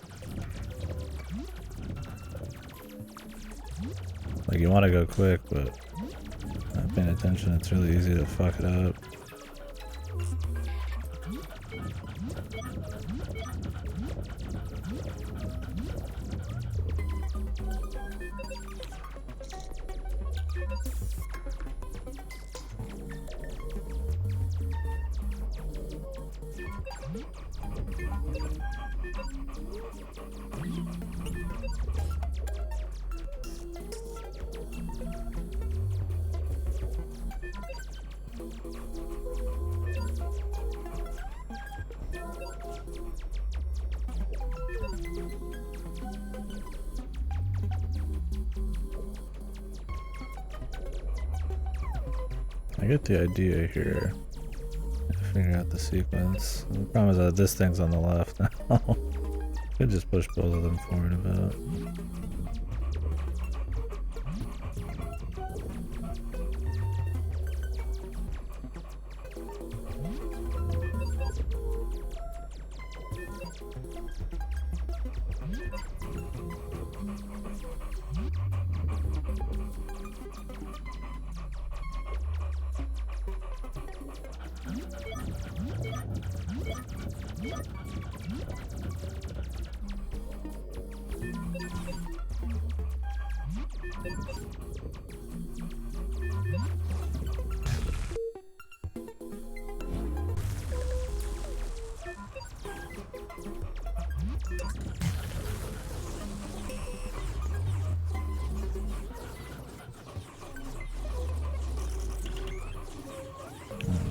Like, you want to go quick, but not paying attention, it's really easy to fuck it up. I get the idea here. Figure out the sequence. The problem is that this thing's on the left now. Could just push both of them forward a bit.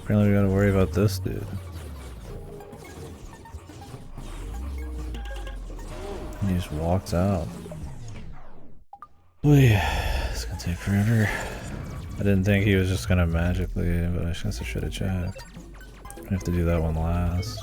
Apparently we gotta worry about this dude. He just walks out. Oh yeah, it's gonna take forever. I didn't think he was just gonna magically, but I guess I should have checked. I have to do that one last.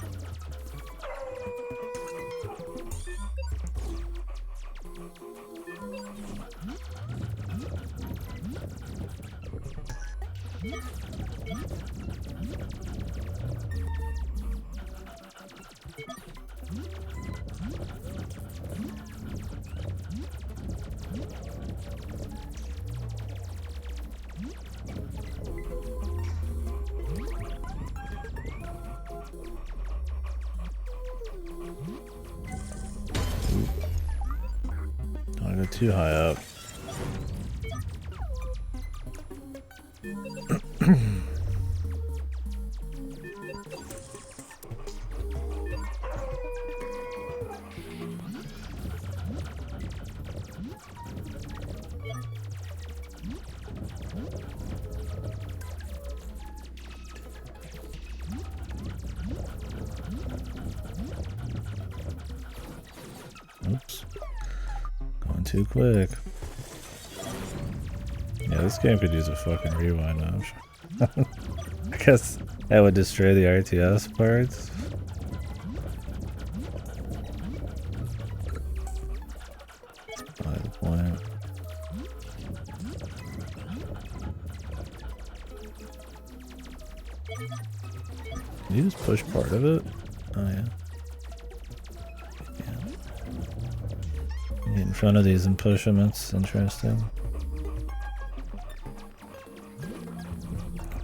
Don't go too high up. Going too quick. Yeah, this game could use a fucking rewind option. I guess that would destroy the RTS parts. That's probably the point. Did you just push part of it? Oh yeah. Get in front of these and push them, it's interesting.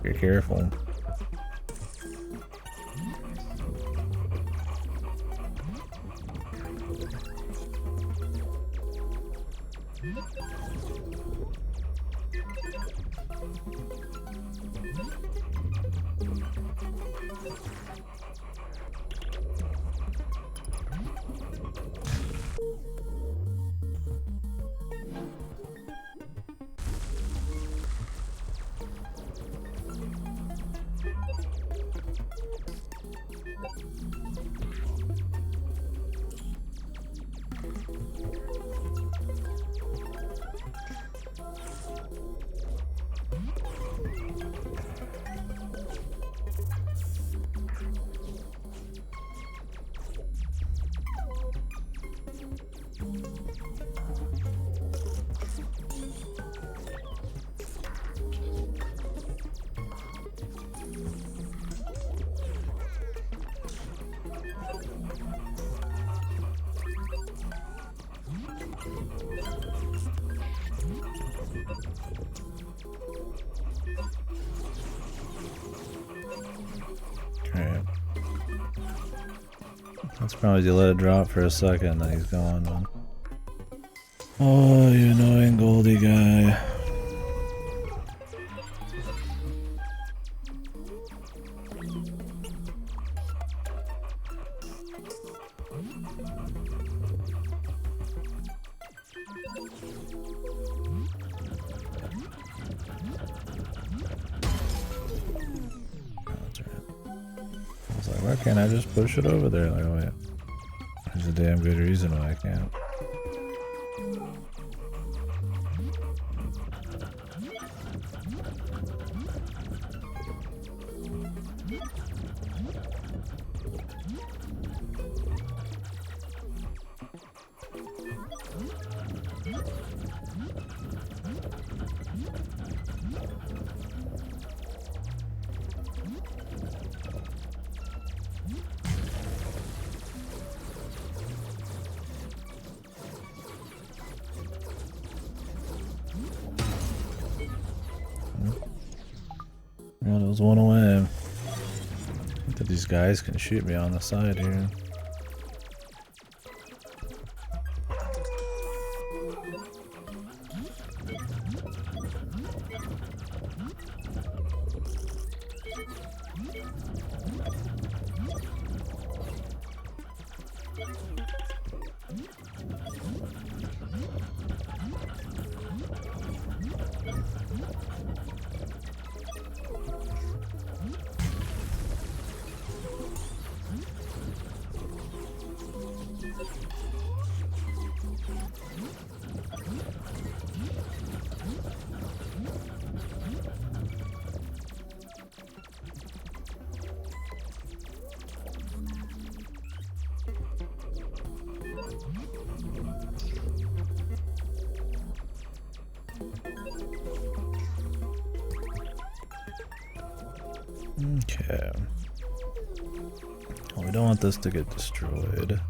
Be careful. That's probably you let it drop for a second, then he's gone, man. Oh, you annoying Goldie guy. Why can't I just push it over there? Like, oh wait. There's a damn good reason why I can't. Yeah, there was one away. I think that these guys can shoot me on the side here. Okay. Well, we don't want this to get destroyed.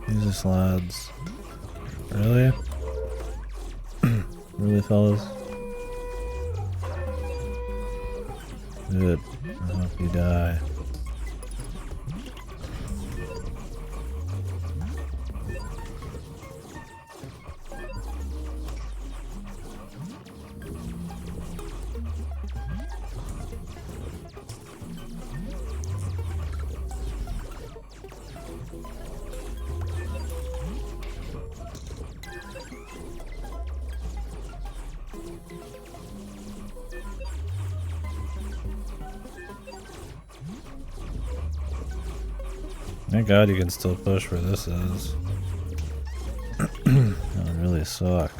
Jesus, lads. Really? Really, fellas? Good. I hope you die. Thank God you can still push where this is. That would really suck.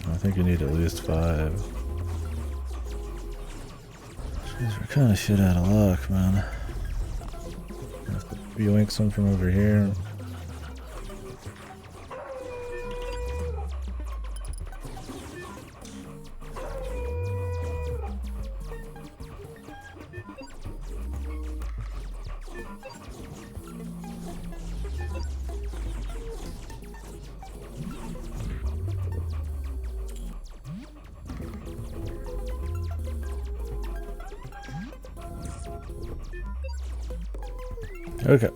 I think you need at least 5. Jeez, we're kind of shit out of luck, man. Have to yoink some from over here. Okay.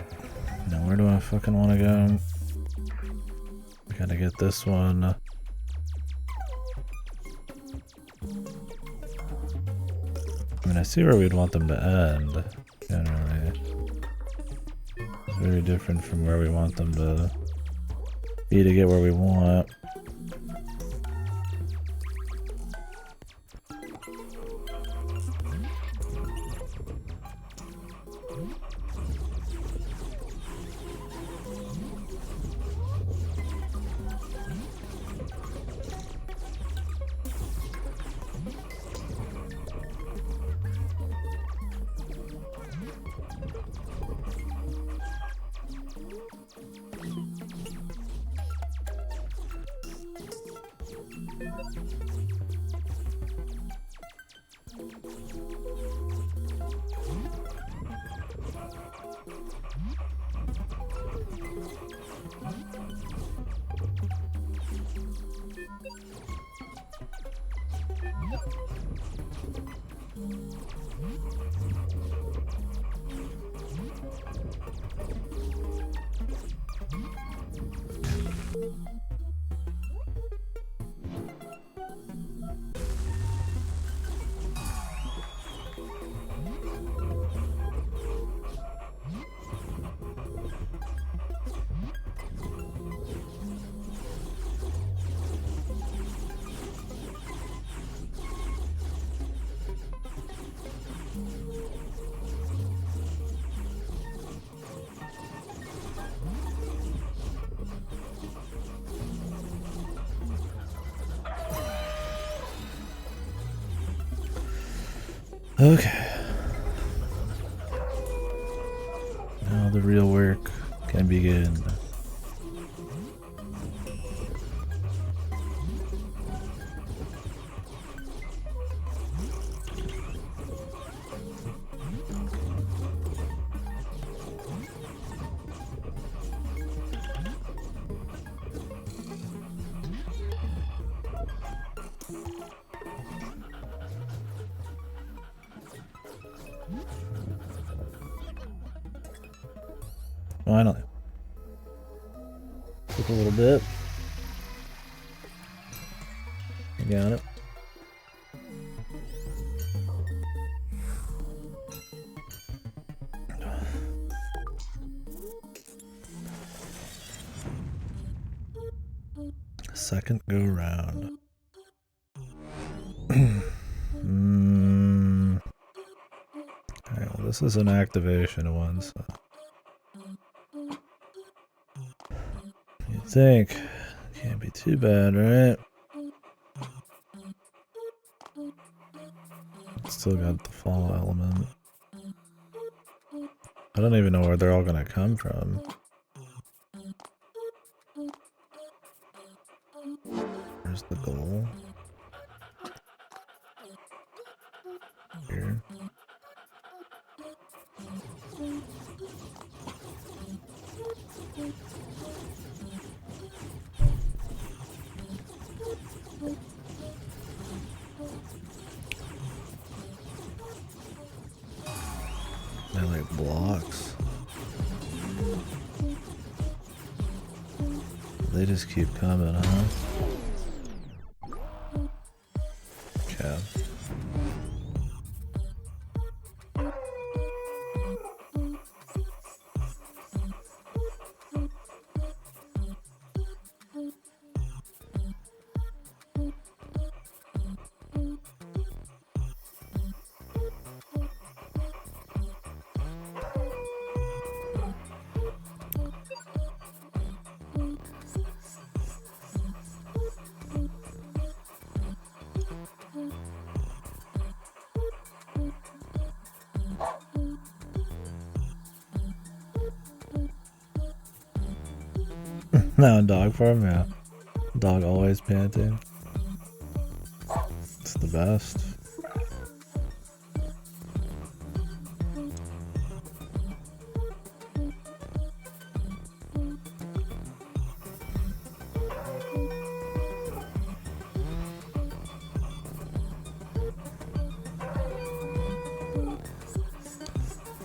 Now where do I fucking want to go? Gotta get this one. I mean, I see where we'd want them to end, generally. It's very different from where we want them to be to get where we want. Okay. Now the real work can begin. Finally. Took a little bit. You got it. Second go round. Alright, well, this is an activation one, so. You think can't be too bad, right? Still got the fall element. I don't even know where they're all gonna come from. Where's the goal? Here. They're like blocks. They just keep coming, huh? Okay. Now in dog form, yeah. Dog always panting. It's the best.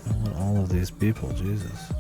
I want all of these people, Jesus.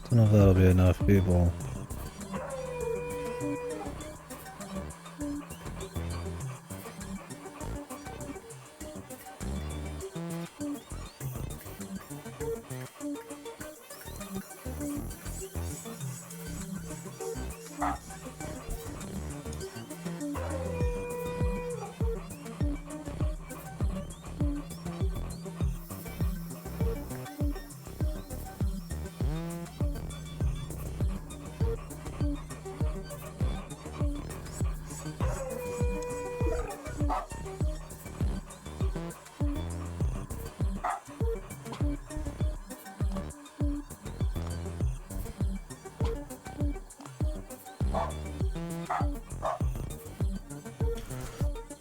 I don't know if that'll be enough people.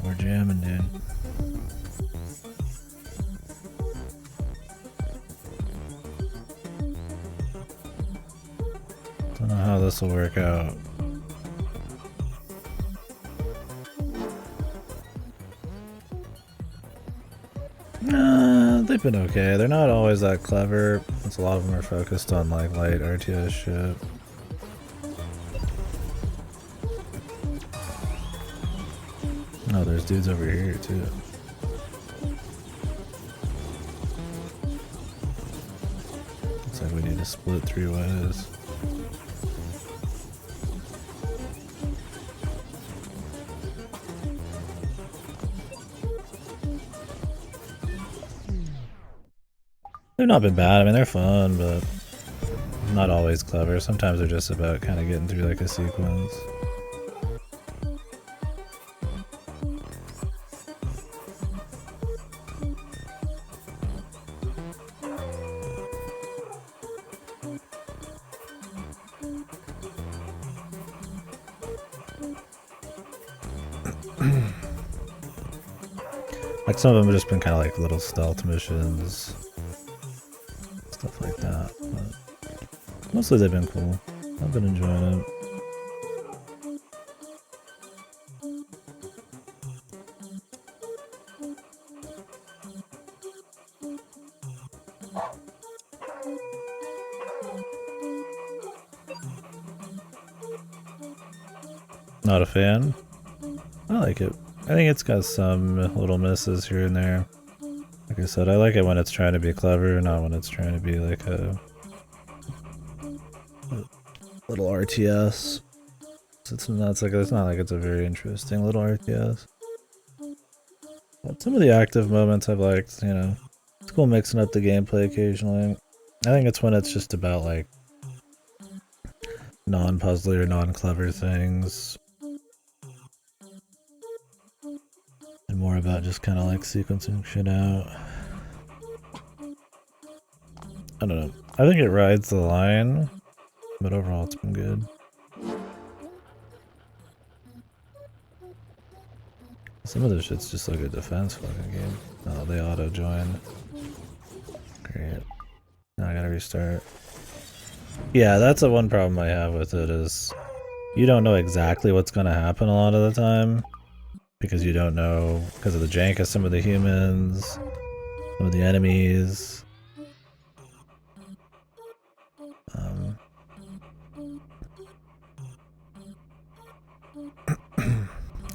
We're jamming, dude. Don't know how this will work out. They've been okay. They're not always that clever. Since a lot of them are focused on like light RTS shit. Oh, there's dudes over here too. Looks like we need to split 3 ways. They've not been bad. I mean, they're fun, but not always clever. Sometimes they're just about kind of getting through like a sequence. Like some of them have just been kind of like little stealth missions, stuff like that. But mostly they've been cool. I've been enjoying it. Not a fan. I like it. I think it's got some little misses here and there. Like I said, I like it when it's trying to be clever, not when it's trying to be like a little RTS. So it's not like it's a very interesting little RTS. But some of the active moments I've liked, you know. It's cool mixing up the gameplay occasionally. I think it's when it's just about like non-puzzly or non-clever things. And more about just kind of like sequencing shit out. I don't know. I think it rides the line, but overall it's been good. Some of this shit's just like a defense fucking game. Oh, they auto-join. Great. Now I gotta restart. Yeah, that's the one problem I have with it is you don't know exactly what's gonna happen a lot of the time. Because you don't know, because of the jank of some of the humans, some of the enemies.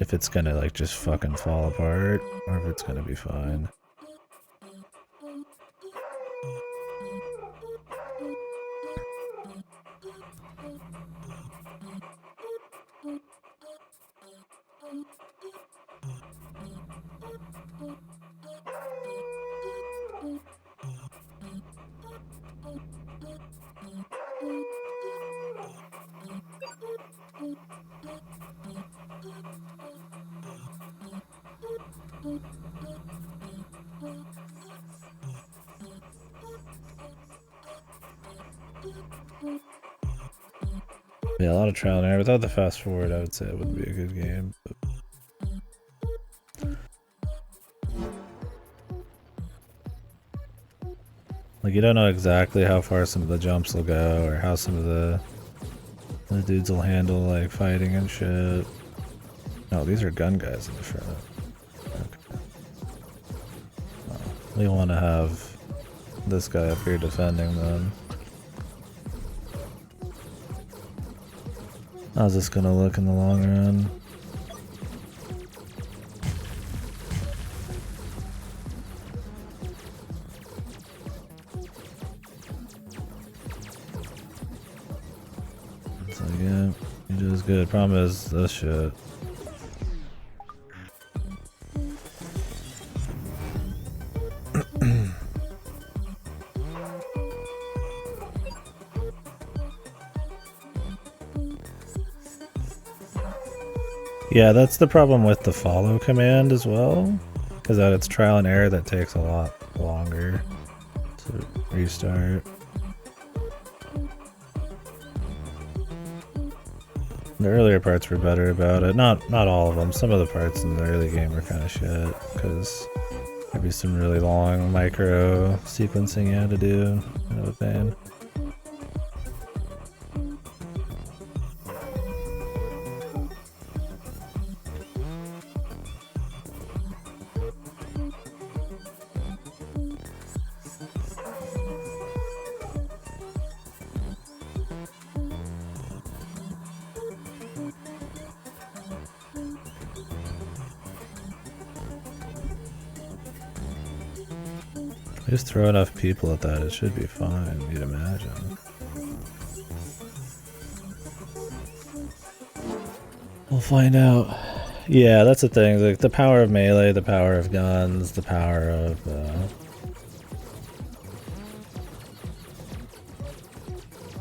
if it's gonna like just fucking fall apart or if it's gonna be fine. Yeah, a lot of trial and error. Without the fast forward, I would say it wouldn't be a good game. But... like, you don't know exactly how far some of the jumps will go or how some of the dudes will handle, like, fighting and shit. No, these are gun guys in the front. Okay. Well, we want to have this guy up here defending them. How's this gonna look in the long run? It's like, yeah, you do as good. Problem is this shit. Yeah, that's the problem with the follow command as well, because that it's trial and error that takes a lot longer to restart. The earlier parts were better about it. Not all of them. Some of the parts in the early game were kind of shit, because there'd be some really long micro sequencing you had to do. Kind of a pain. Just throw enough people at that, it should be fine, you'd imagine. We'll find out. Yeah, that's the thing, like the power of melee, the power of guns, the power of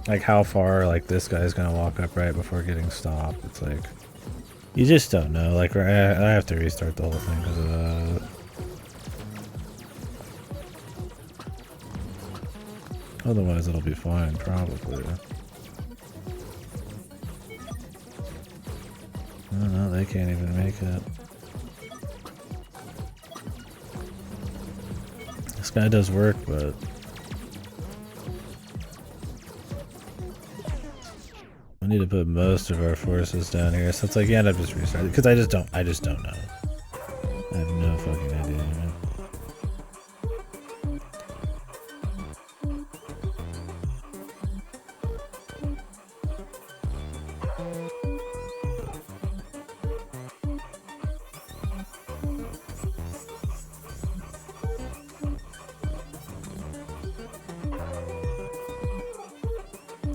like how far like this guy's gonna walk up right before getting stopped. It's like you just don't know. Like I have to restart the whole thing because of that. Otherwise it'll be fine, probably. I don't know, they can't even make it. This guy does work, but we need to put most of our forces down here, so it's like you end up just restarting because I just don't know. I have no fucking idea, man.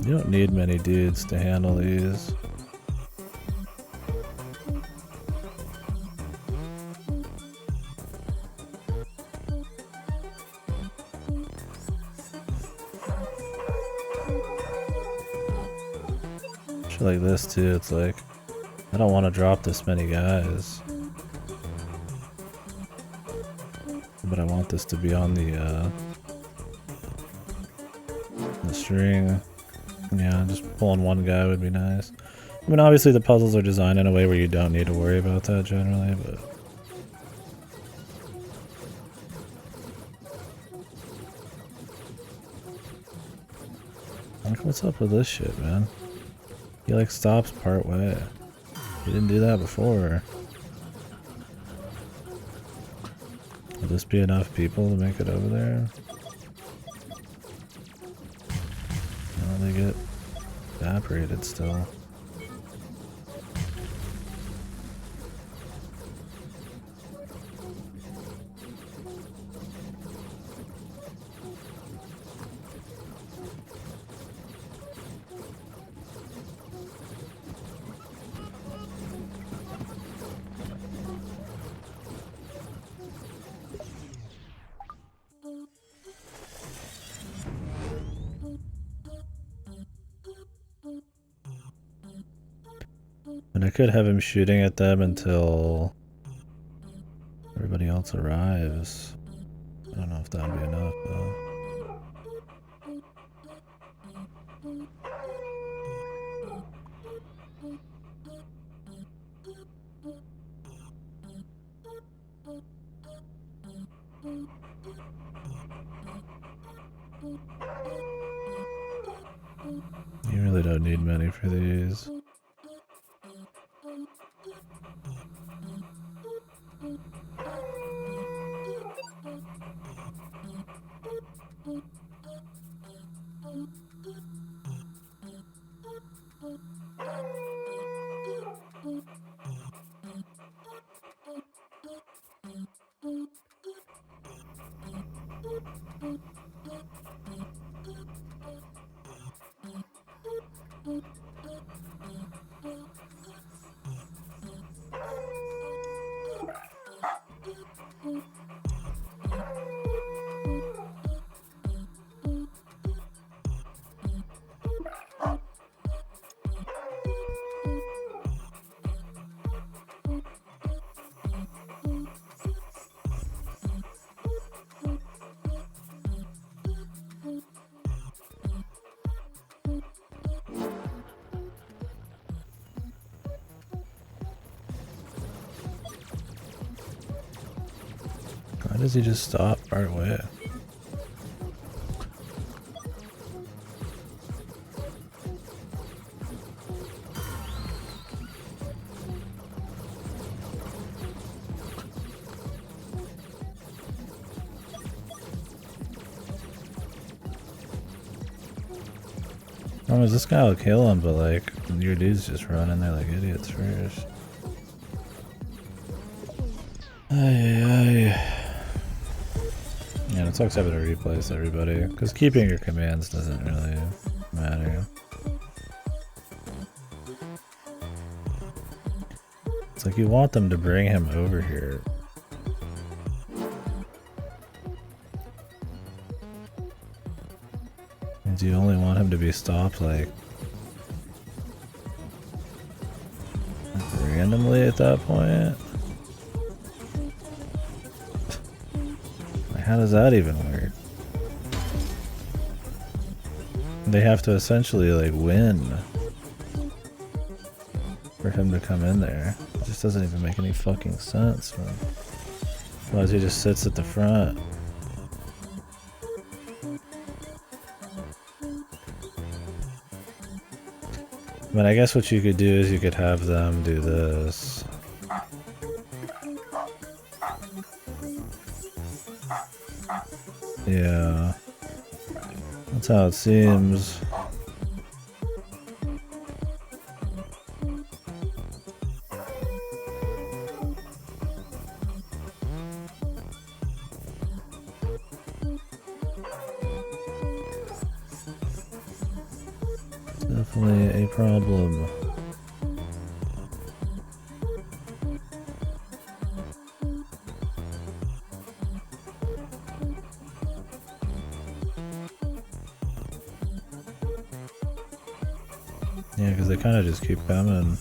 You don't need many dudes to handle these. Shit like this too, it's like, I don't want to drop this many guys. But I want this to be on the string. Yeah, just pulling one guy would be nice. I mean, obviously the puzzles are designed in a way where you don't need to worry about that generally, but... like, what's up with this shit, man? He, like, stops part way. He didn't do that before. Will this be enough people to make it over there? No, they get evaporated still. I could have him shooting at them until everybody else arrives. I don't know if that would be enough, though. You really don't need many for these. Why does he just stop right away? Oh, this guy will kill him, but like, your dudes just run in there like idiots first. Yeah, it sucks having to replace everybody, because keeping your commands doesn't really matter. It's like you want them to bring him over here. And you only want him to be stopped like randomly at that point. How does that even work? They have to essentially like win for him to come in there. It just doesn't even make any fucking sense, man. Otherwise he just sits at the front. But I guess what you could do is you could have them do this. Yeah, that's how it seems. Definitely a problem. Yeah, because they kind of just keep coming.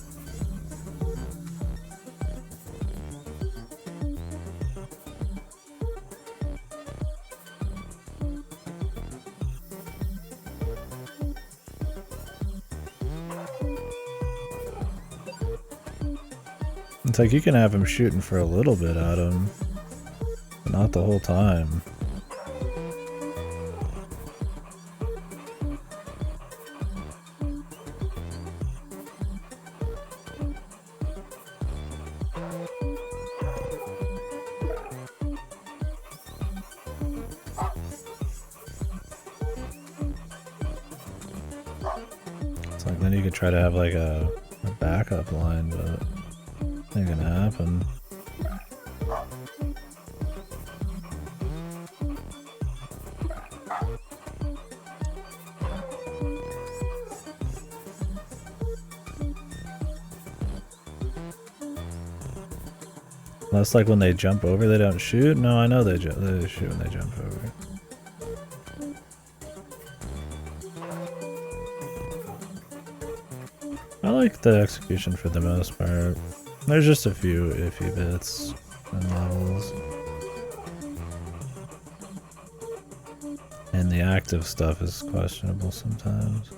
It's like you can have him shooting for a little bit at him, but not the whole time. It's like then you could try to have like a backup line, but it ain't gonna happen. That's like when they jump over, they don't shoot. No, I know they shoot when they jump over. I like the execution for the most part. There's just a few iffy bits and levels. And the active stuff is questionable sometimes.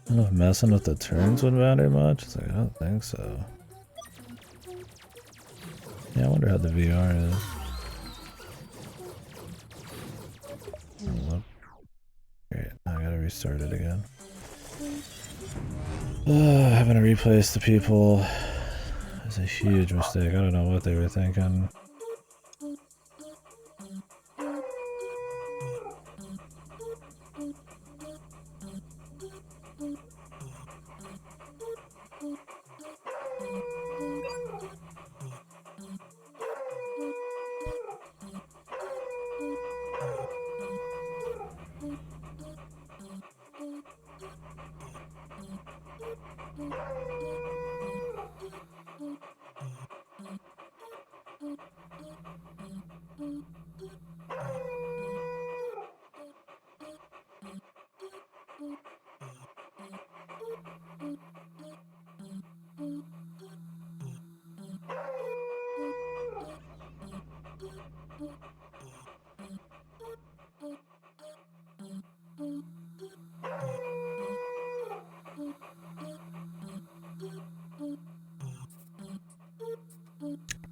I don't know if messing with the turns would matter much. It's like, I don't think so. Yeah, I wonder how the VR is. Oh, great, now I gotta restart it again. Having to replace the people is a huge mistake. I don't know what they were thinking.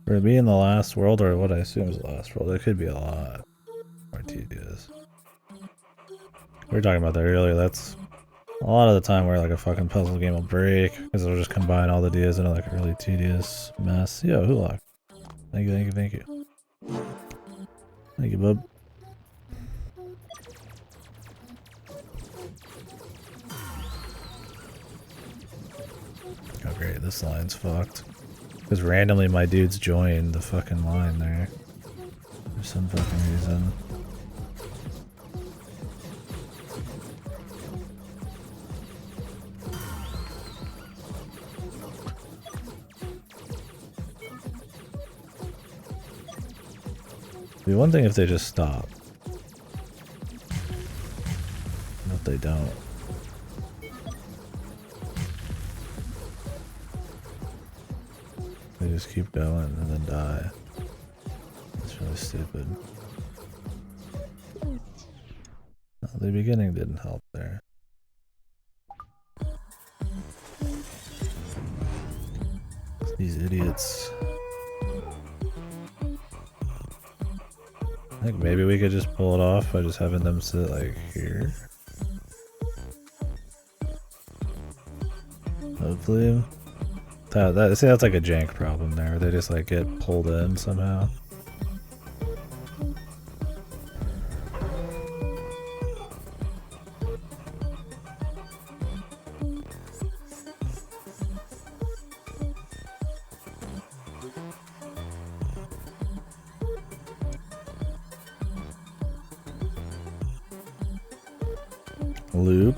For it being the last world, or what I assume is the last world, it could be a lot more tedious. We were talking about that earlier. That's a lot of the time where like a fucking puzzle game will break because it'll just combine all the ideas into like a really tedious mess. Yo, Hulak. Thank you, thank you, thank you. Thank you, bub. Oh great, this line's fucked. Because randomly my dudes joined the fucking line there. For some fucking reason. It'd be one thing if they just stop. But they don't. They just keep going and then die. It's really stupid. No, the beginning didn't help there. These idiots. I think maybe we could just pull it off by just having them sit like here. Hopefully. See, that's like a jank problem there, where they just like get pulled in somehow. Loop.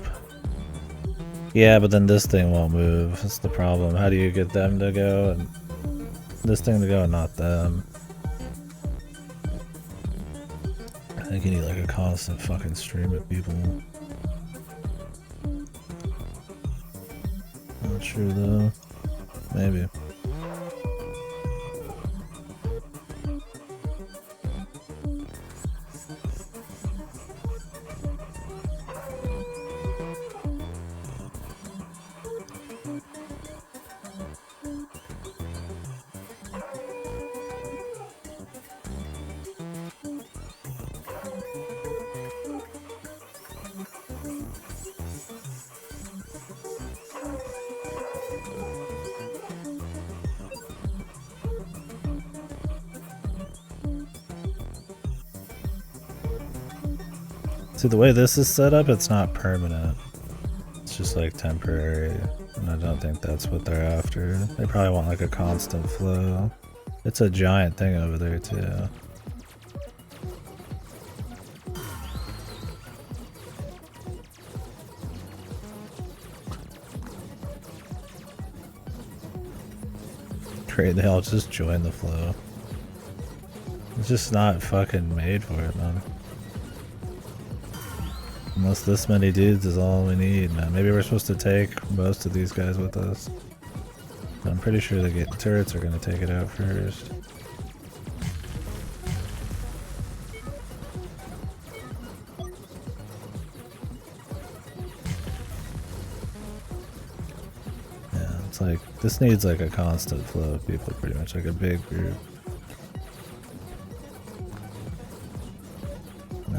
Yeah, but then this thing won't move. That's the problem. How do you get them to go and this thing to go and not them? I think you need like a constant fucking stream of people. Not sure though. Maybe. See, the way this is set up, it's not permanent. It's just like temporary, and I don't think that's what they're after. They probably want like a constant flow. It's a giant thing over there too. great. They all just join the flow. It's just not fucking made for it, man. Unless this many dudes is all we need, man. Maybe we're supposed to take most of these guys with us. But I'm pretty sure the turrets are gonna take it out first. Yeah, it's like, this needs like a constant flow of people, pretty much, like a big group.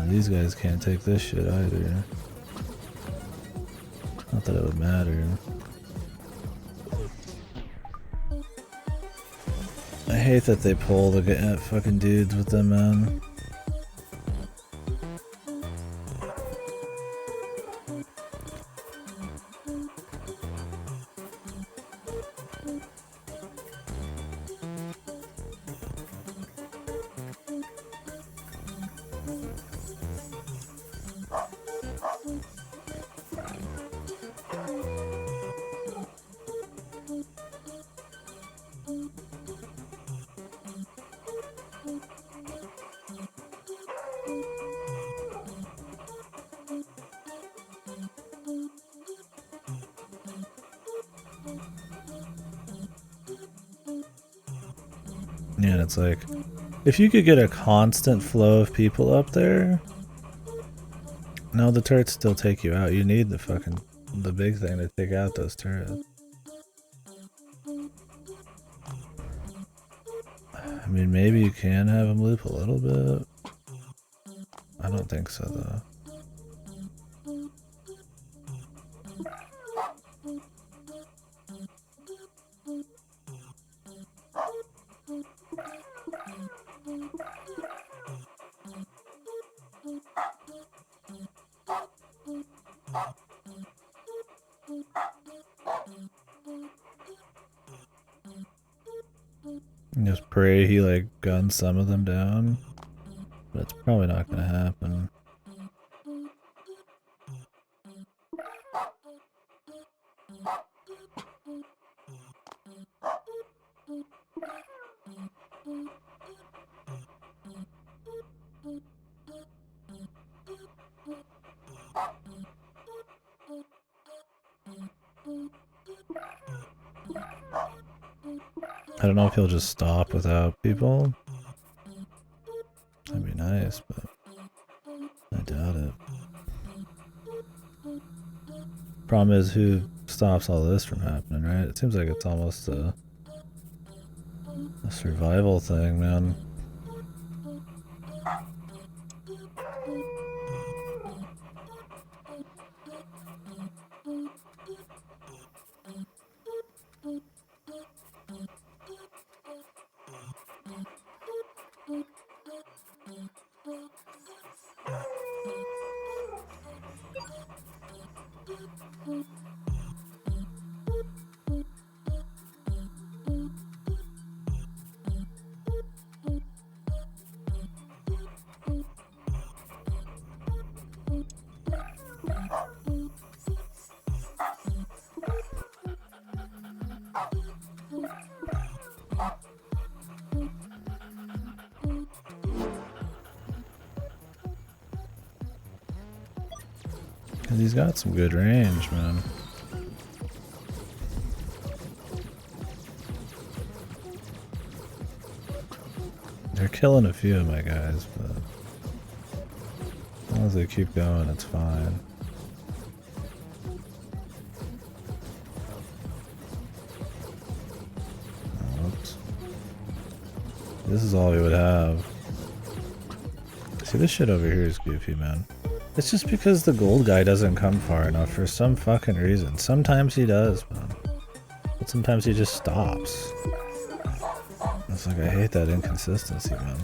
These guys can't take this shit either. Not that it would matter. I hate that they pull the fucking dudes with them, man. Yeah, and it's like, if you could get a constant flow of people up there, no, the turrets still take you out. You need the big thing to take out those turrets. I mean, maybe you can have them loop a little bit. I don't think so, though. Just pray he like guns some of them down, but it's probably not gonna happen. I don't know if he'll just stop without people. That'd be nice, but I doubt it. Problem is, who stops all this from happening, right? It seems like it's almost a survival thing, man. Cause he's got some good range, man. They're killing a few of my guys, but as long as they keep going, it's fine. Oh, whoops. This is all we would have. See, this shit over here is goofy, man. It's just because the gold guy doesn't come far enough for some fucking reason. Sometimes he does, man. But sometimes he just stops. It's like, I hate that inconsistency, man.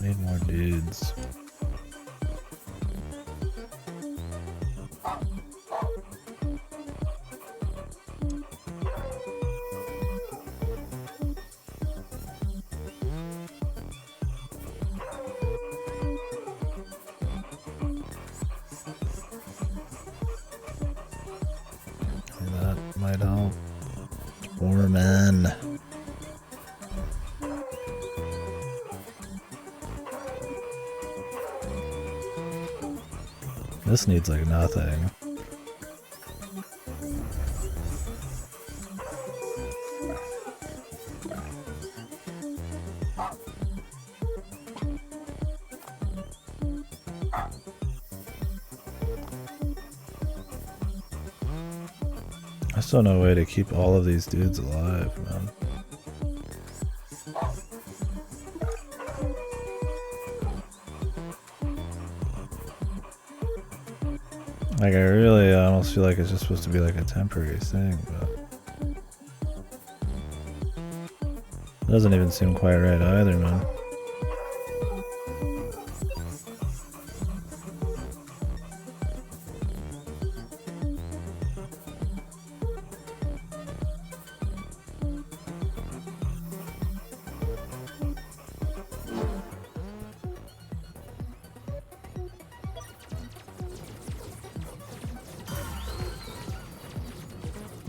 Need more dudes. might help. 4 men. This needs like nothing. I still no way to keep all of these dudes alive, man. Like, I really almost feel like it's just supposed to be like a temporary thing, but it doesn't even seem quite right either, man.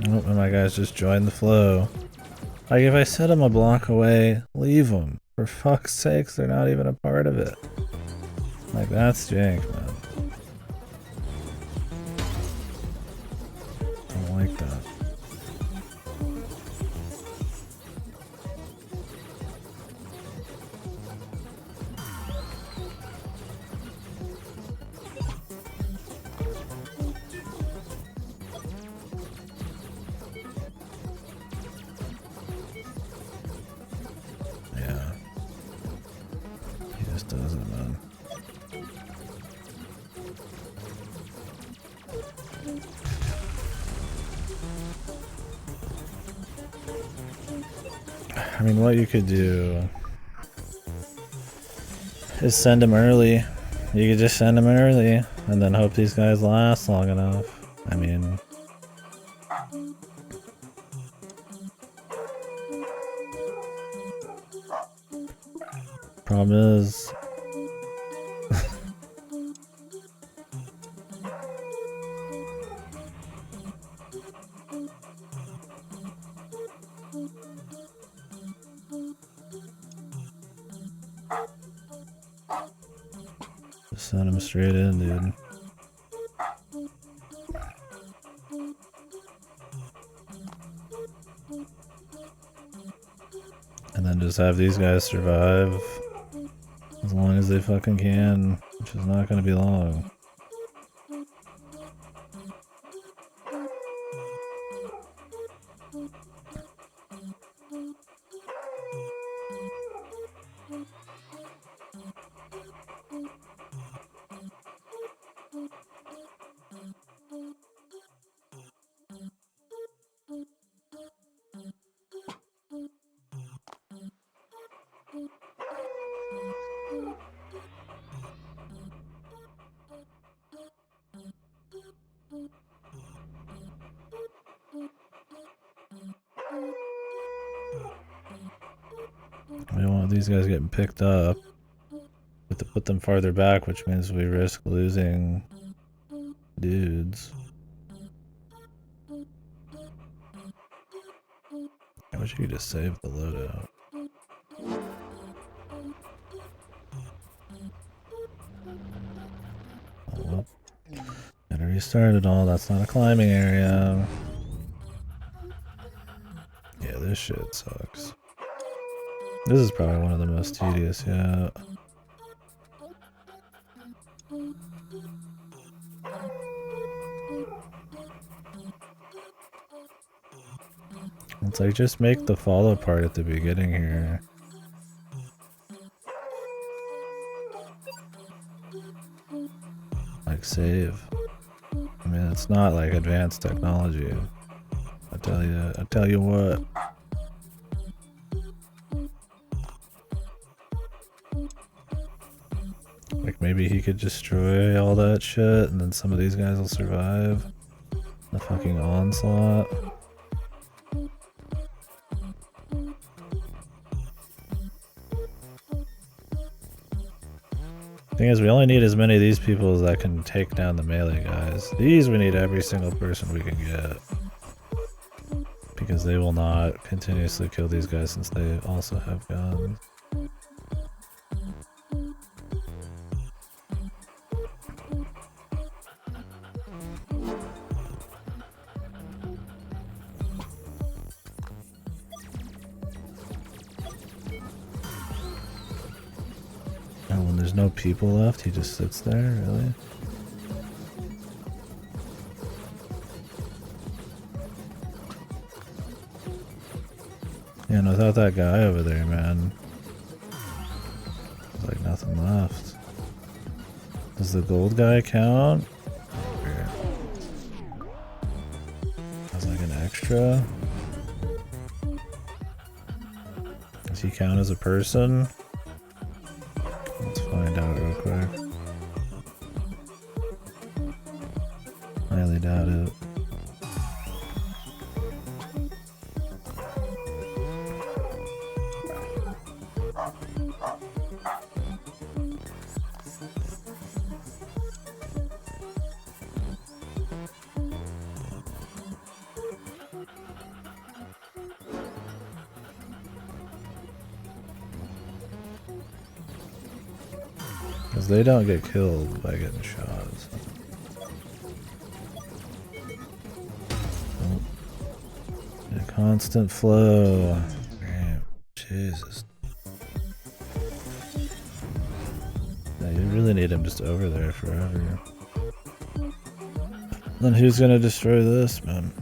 Oh, and my guys just joined the flow. Like, if I set them a block away, leave them. For fuck's sakes, they're not even a part of it. Like, that's jank, man. I don't like that. Doesn't, man. I mean, what you could do is send him early. You could just send him early and then hope these guys last long enough. I mean, problem is just send him straight in, dude. And then just have these guys survive as long as they fucking can, which is not gonna be long. We don't want these guys getting picked up. We have to put them farther back, which means we risk losing dudes. I wish you could just save the loadout. Oh, well. Gotta restart it all. That's not a climbing area. Yeah, this shit sucks. This is probably one of the most tedious, yeah. It's like, just make the follow part at the beginning here. Like, save. I mean, it's not like advanced technology. I tell you what. Like, maybe he could destroy all that shit and then some of these guys will survive the fucking onslaught. Thing is, we only need as many of these people as that can take down the melee guys. These we need every single person we can get. because they will not continuously kill these guys since they also have guns. And when there's no people left, he just sits there, really? Yeah, and without that guy over there, man, there's like nothing left. Does the gold guy count? As like an extra? Does he count as a person? Let's find out real quick. Highly doubt it. Because they don't get killed by getting shot. Oh. A constant flow. Damn. Jesus. Yeah, you really need him just over there forever. Then who's gonna destroy this, man?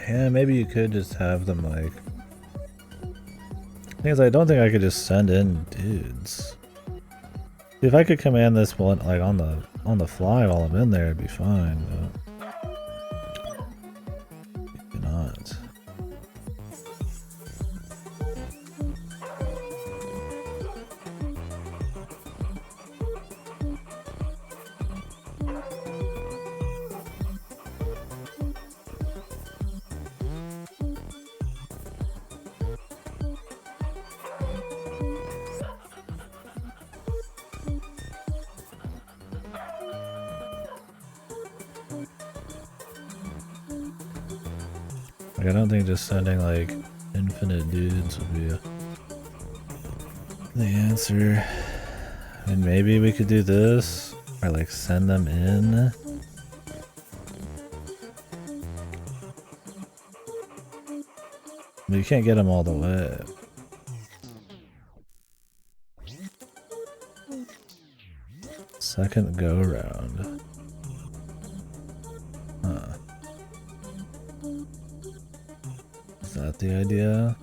Yeah, maybe you could just have them like... Thing is, I don't think I could just send in dudes. If I could command this one like on the fly while I'm in there, it'd be fine, but maybe not. Like, I don't think just sending like infinite dudes would be the answer. I mean, maybe we could do this, or like send them in. But you can't get them all the way. Second go round. Huh. Is that the idea?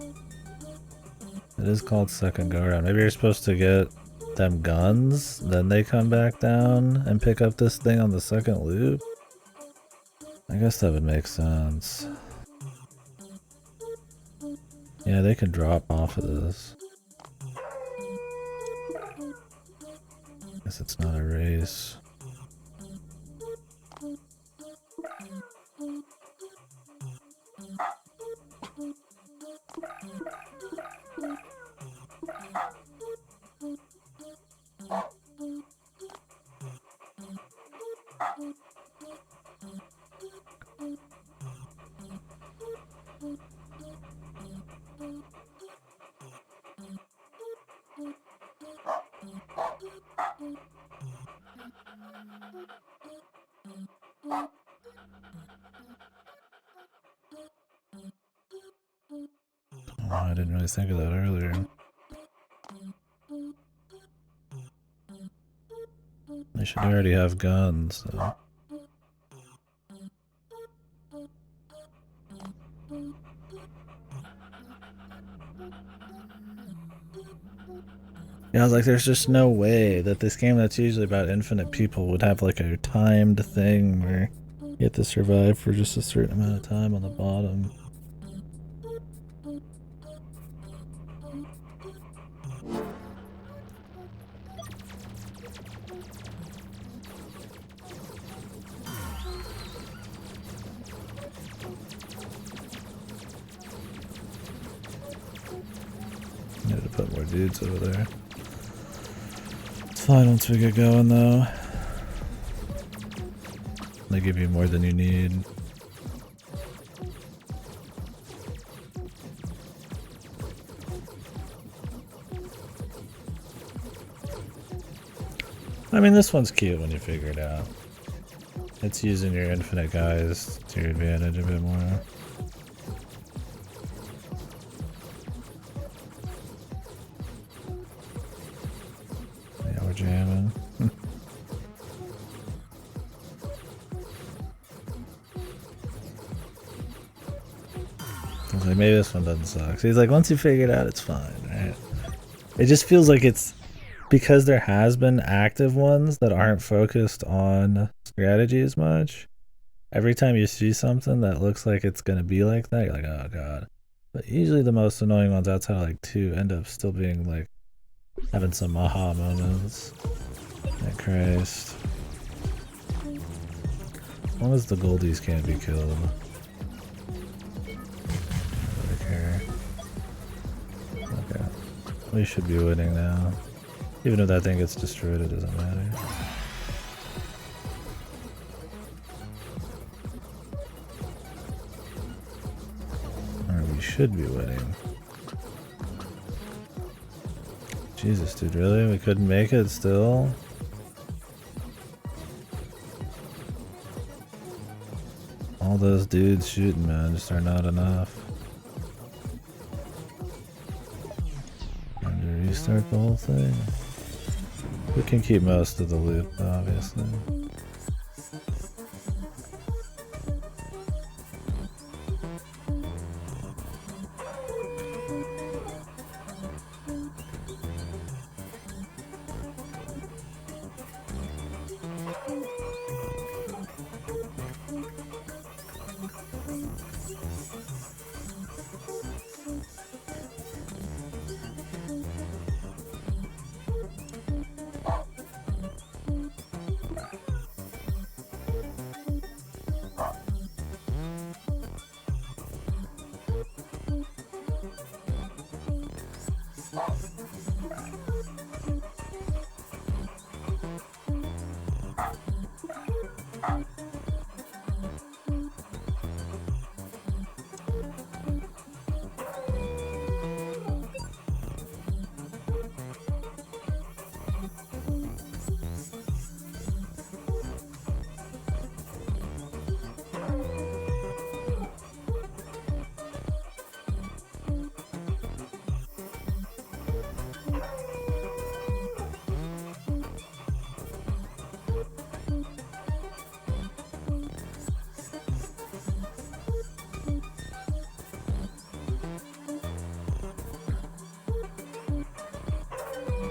It is called second go round. Maybe you're supposed to get them guns, then they come back down and pick up this thing on the second loop? I guess that would make sense. Yeah, they can drop off of this. Guess it's not a race. Oh, I didn't really think of that earlier. They should already have guns, so. Yeah, I was like, there's just no way that this game that's usually about infinite people would have like a timed thing where you have to survive for just a certain amount of time on the bottom. put more dudes over there. It's fine once we get going though. They give you more than you need. I mean, this one's cute when you figure it out. It's using your infinite guys to your advantage a bit more. Yeah, we're jamming. I was like, maybe this one doesn't suck. So he's like, once you figure it out, it's fine, right? It just feels like it's because there has been active ones that aren't focused on strategy as much. Every time you see something that looks like it's gonna be like that, you're like, oh god. But usually the most annoying ones outside of like 2 end up still being like having some aha moments. Like Christ. As long as the goldies can't be killed. Okay. We should be winning now. Even if that thing gets destroyed, it doesn't matter. Or we should be winning. Jesus, dude, really? We couldn't make it still? All those dudes shooting, man, just are not enough. Time to restart the whole thing. We can keep most of the loot, obviously.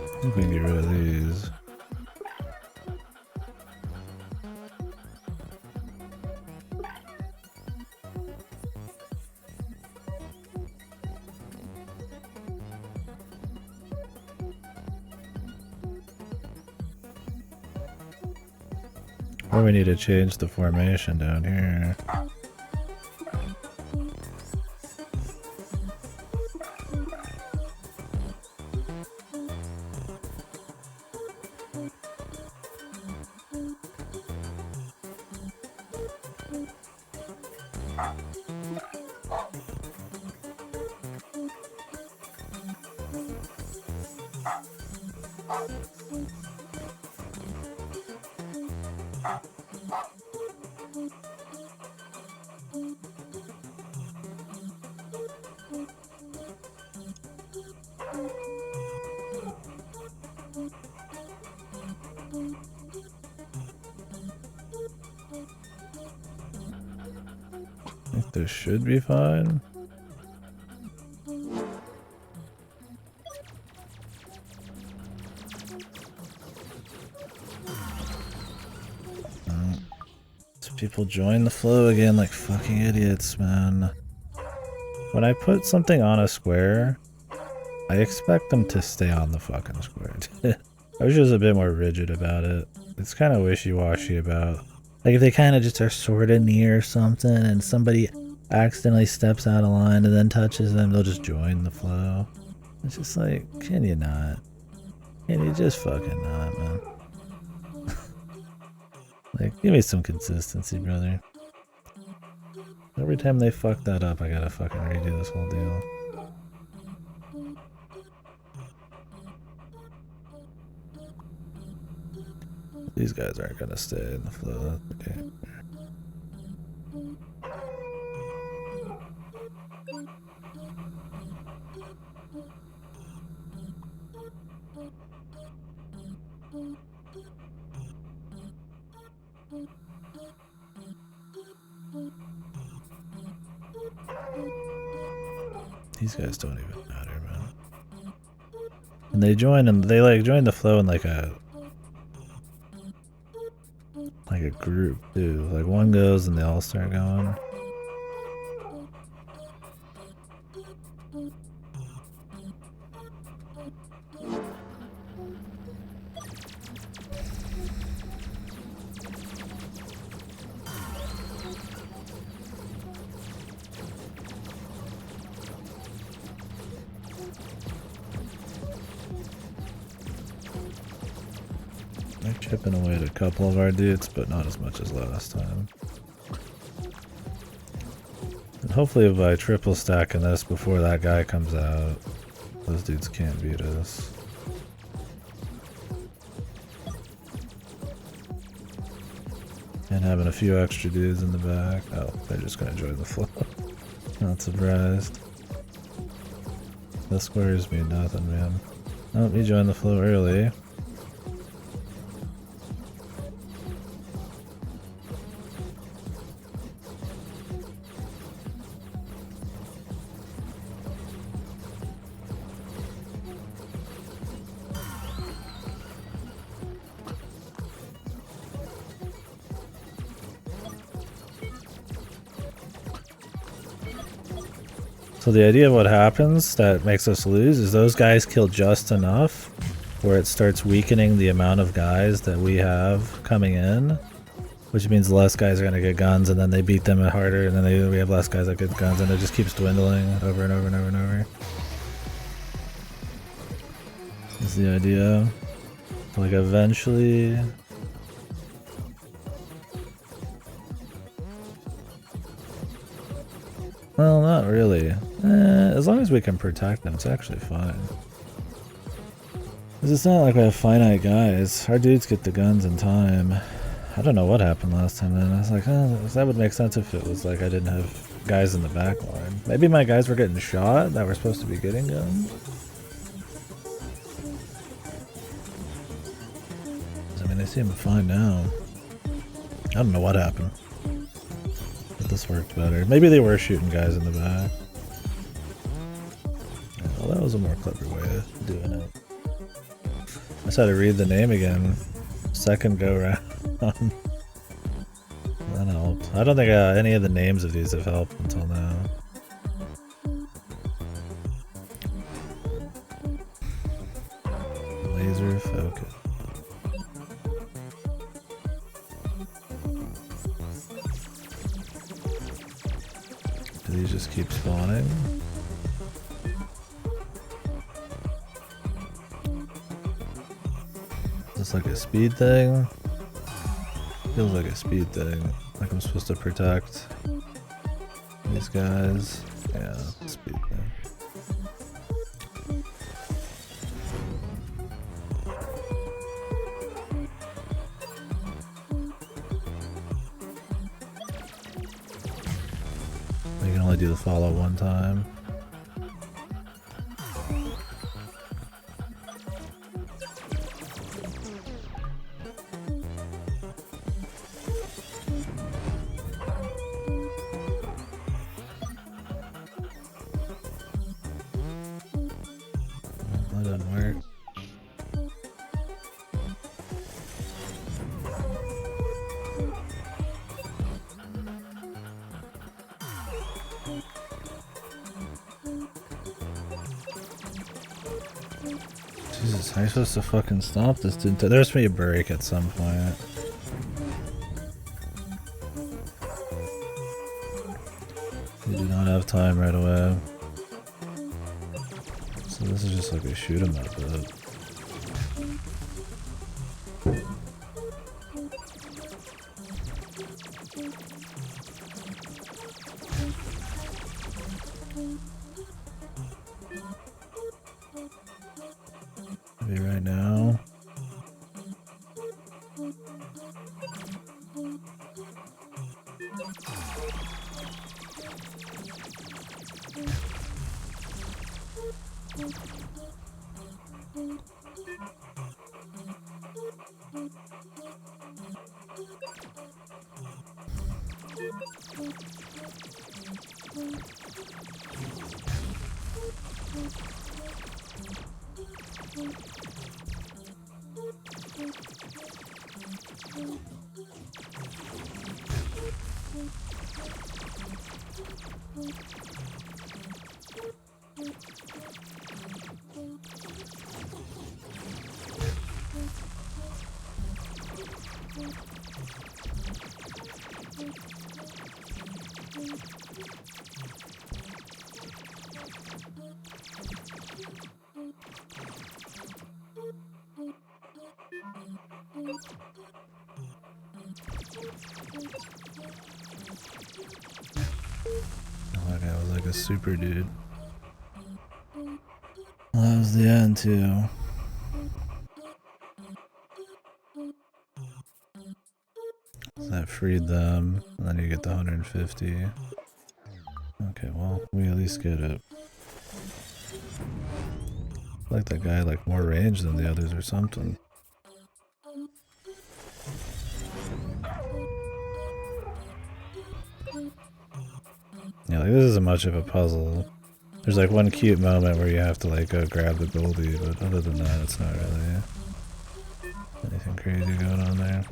I think we can get rid of these. Or we need to change the formation down here. I think this should be fine. People join the flow again like fucking idiots, man. When I put something on a square, I expect them to stay on the fucking square. I was just a bit more rigid about it. It's kind of wishy-washy about, like, if they kind of just are sort of near something and somebody accidentally steps out of line and then touches them, they'll just join the flow. It's just like, can you not? Can you just fucking not, man? Like, give me some consistency, brother. Every time they fuck that up, I gotta fucking redo this whole deal. These guys aren't gonna stay in the flow. That's okay. These guys don't even matter, man. And they join and they like join the flow in like a group too. Like one goes and they all start going. They're chipping away at a couple of our dudes, but not as much as last time. And hopefully by triple stacking this before that guy comes out, those dudes can't beat us. And having a few extra dudes in the back. Oh, they're just gonna join the flow. Not surprised. This squares me nothing, man. Oh, he joined the flow early. So the idea of what happens that makes us lose is those guys kill just enough where it starts weakening the amount of guys that we have coming in, which means less guys are going to get guns, and then they beat them harder, and then we have less guys that get guns, and it just keeps dwindling over and over and over and over. Is the idea. Like eventually... Well, not really. As long as we can protect them, it's actually fine. Because it's not like we have finite guys. Our dudes get the guns in time. I don't know what happened last time then. I was like, oh, that would make sense if it was like I didn't have guys in the back line. Maybe my guys were getting shot that were supposed to be getting guns. I mean, they seem fine now. I don't know what happened. But this worked better. Maybe they were shooting guys in the back. Yeah, well, that was a more clever way of doing it. I just had to read the name again. Second go round. That helped. I don't think any of the names of these have helped until now. Laser focus. Do these just keep spawning? Is this like a speed thing? Feels like a speed thing. Like I'm supposed to protect these guys. Yeah, speed thing. You can only do the follow one time. That doesn't work. Jesus, how are you supposed to fucking stop this dude? There's me a break at some point. We do not have time right away. So this is just like a shoot 'em up bit. Maybe right now. That guy was like a super dude. Well, that was the end too. So that freed them, and then you get the 150. Okay, well, we at least get it. Like that guy like more range than the others or something. Yeah, like this isn't much of a puzzle. There's like one cute moment where you have to like go grab the goldie, but other than that, it's not really anything crazy going on there.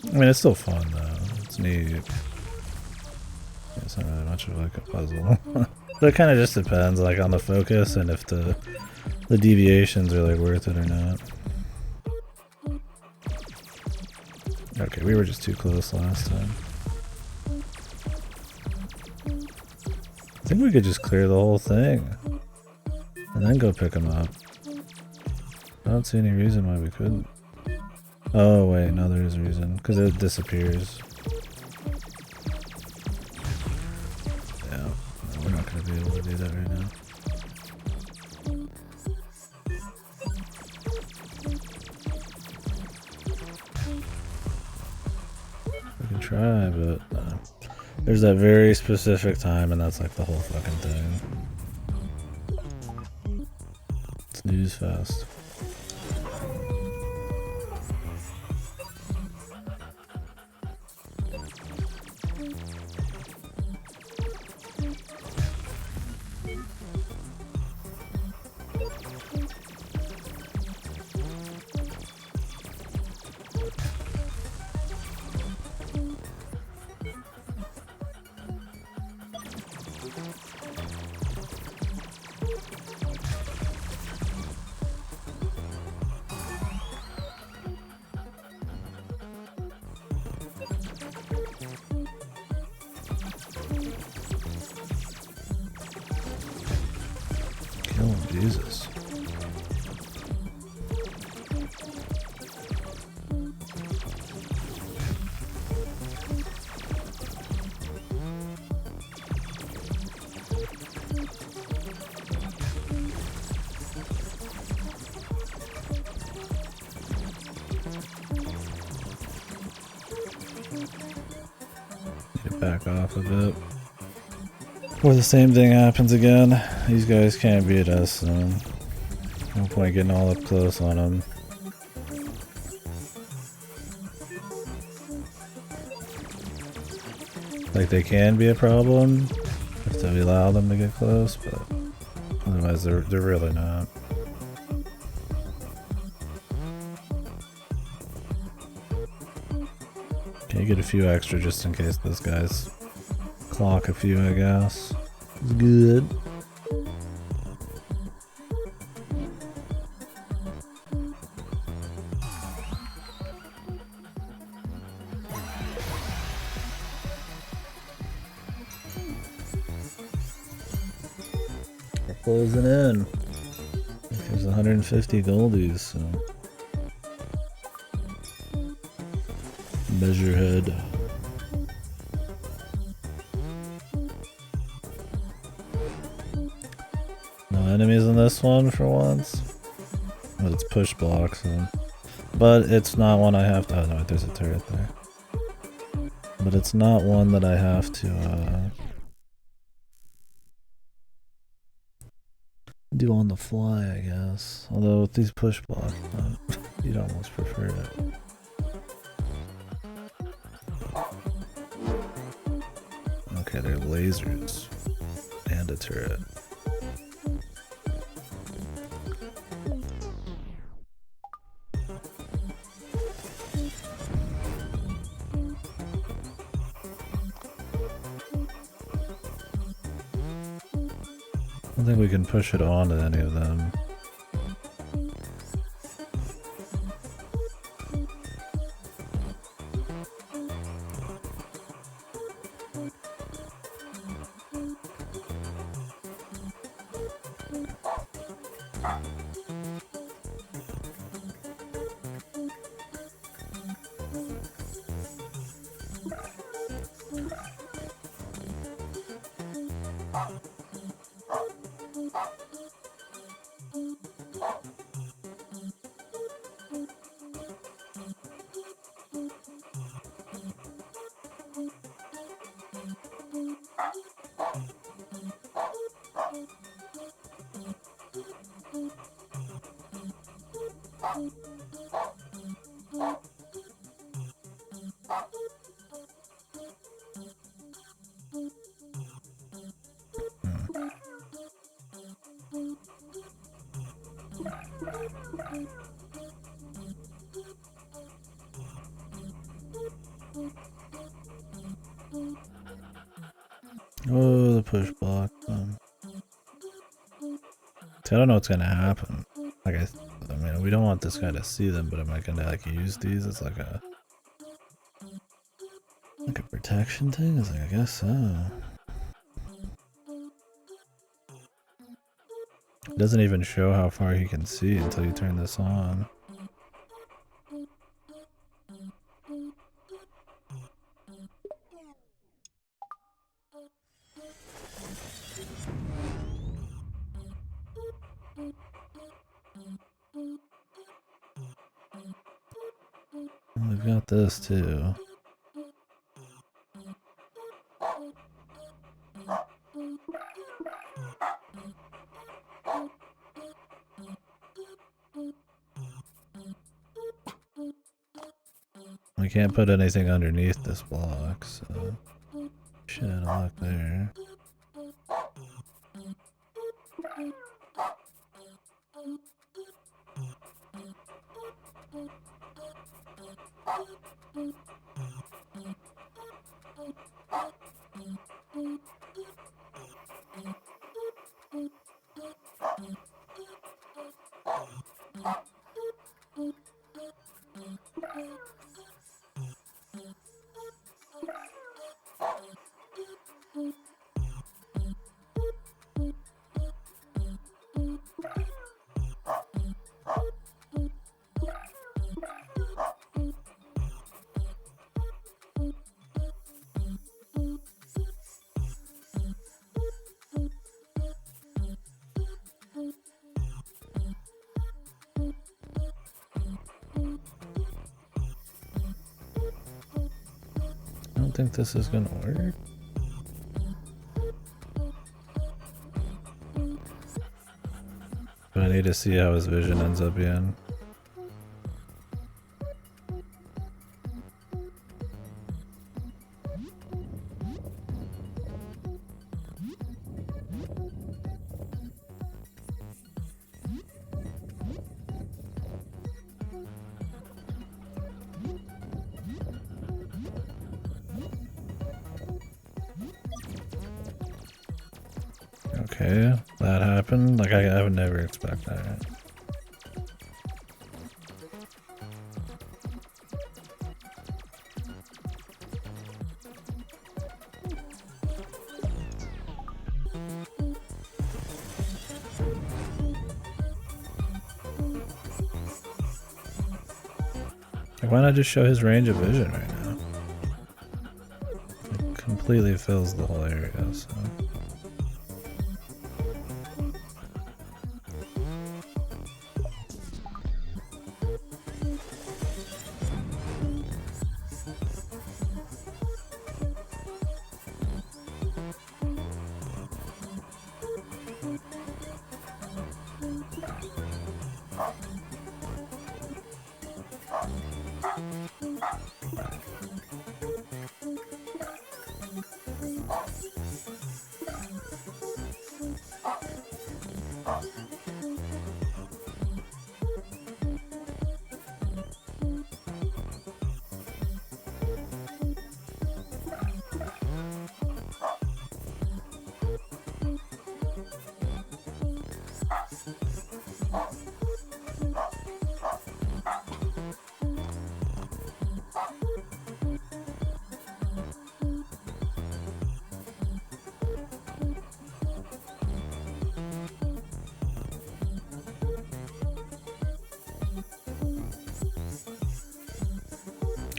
I mean, it's still fun though. It's neat. It's not really much of like a puzzle. But it kind of just depends like on the focus and if the deviations are like worth it or not. Okay, we were just too close last time. I think we could just clear the whole thing and then go pick them up. I don't see any reason why we couldn't. Oh wait, no, there is a reason because it disappears. Yeah, no, we're not going to be able to do that right now. We can try, but there's that very specific time, and that's like the whole fucking thing. It's news fast. Jesus. Need to back off a bit. Or the same thing happens again. These guys can't beat us, so no point getting all up close on them. Like they can be a problem if we allow them to get close, but otherwise they're really not. Okay, get a few extra just in case those guys clock a few, I guess. It's good. closing in. There's 150 goldies, so. Measurehead. No enemies in this one for once. But it's push blocks, so. But it's not one I have to. Oh no, there's a turret there. But it's not one that I have to do on the fly, I guess. Although with these push blocks, you'd almost prefer it. Okay, they're lasers and a turret. I don't think we can push it onto any of them. Oh, the push block. See, I don't know what's gonna happen. Like I mean, we don't want this guy to see them, but am I gonna like use these as like a protection thing? It's like, I guess so. It doesn't even show how far he can see until you turn this on. We've got this too. We can't put anything underneath this block, so shit, a lot there. I don't think this is gonna work. But I need to see how his vision ends up being. Okay, that happened. Like I would never expect that. Like, why not just show his range of vision right now? It completely fills the whole area, so.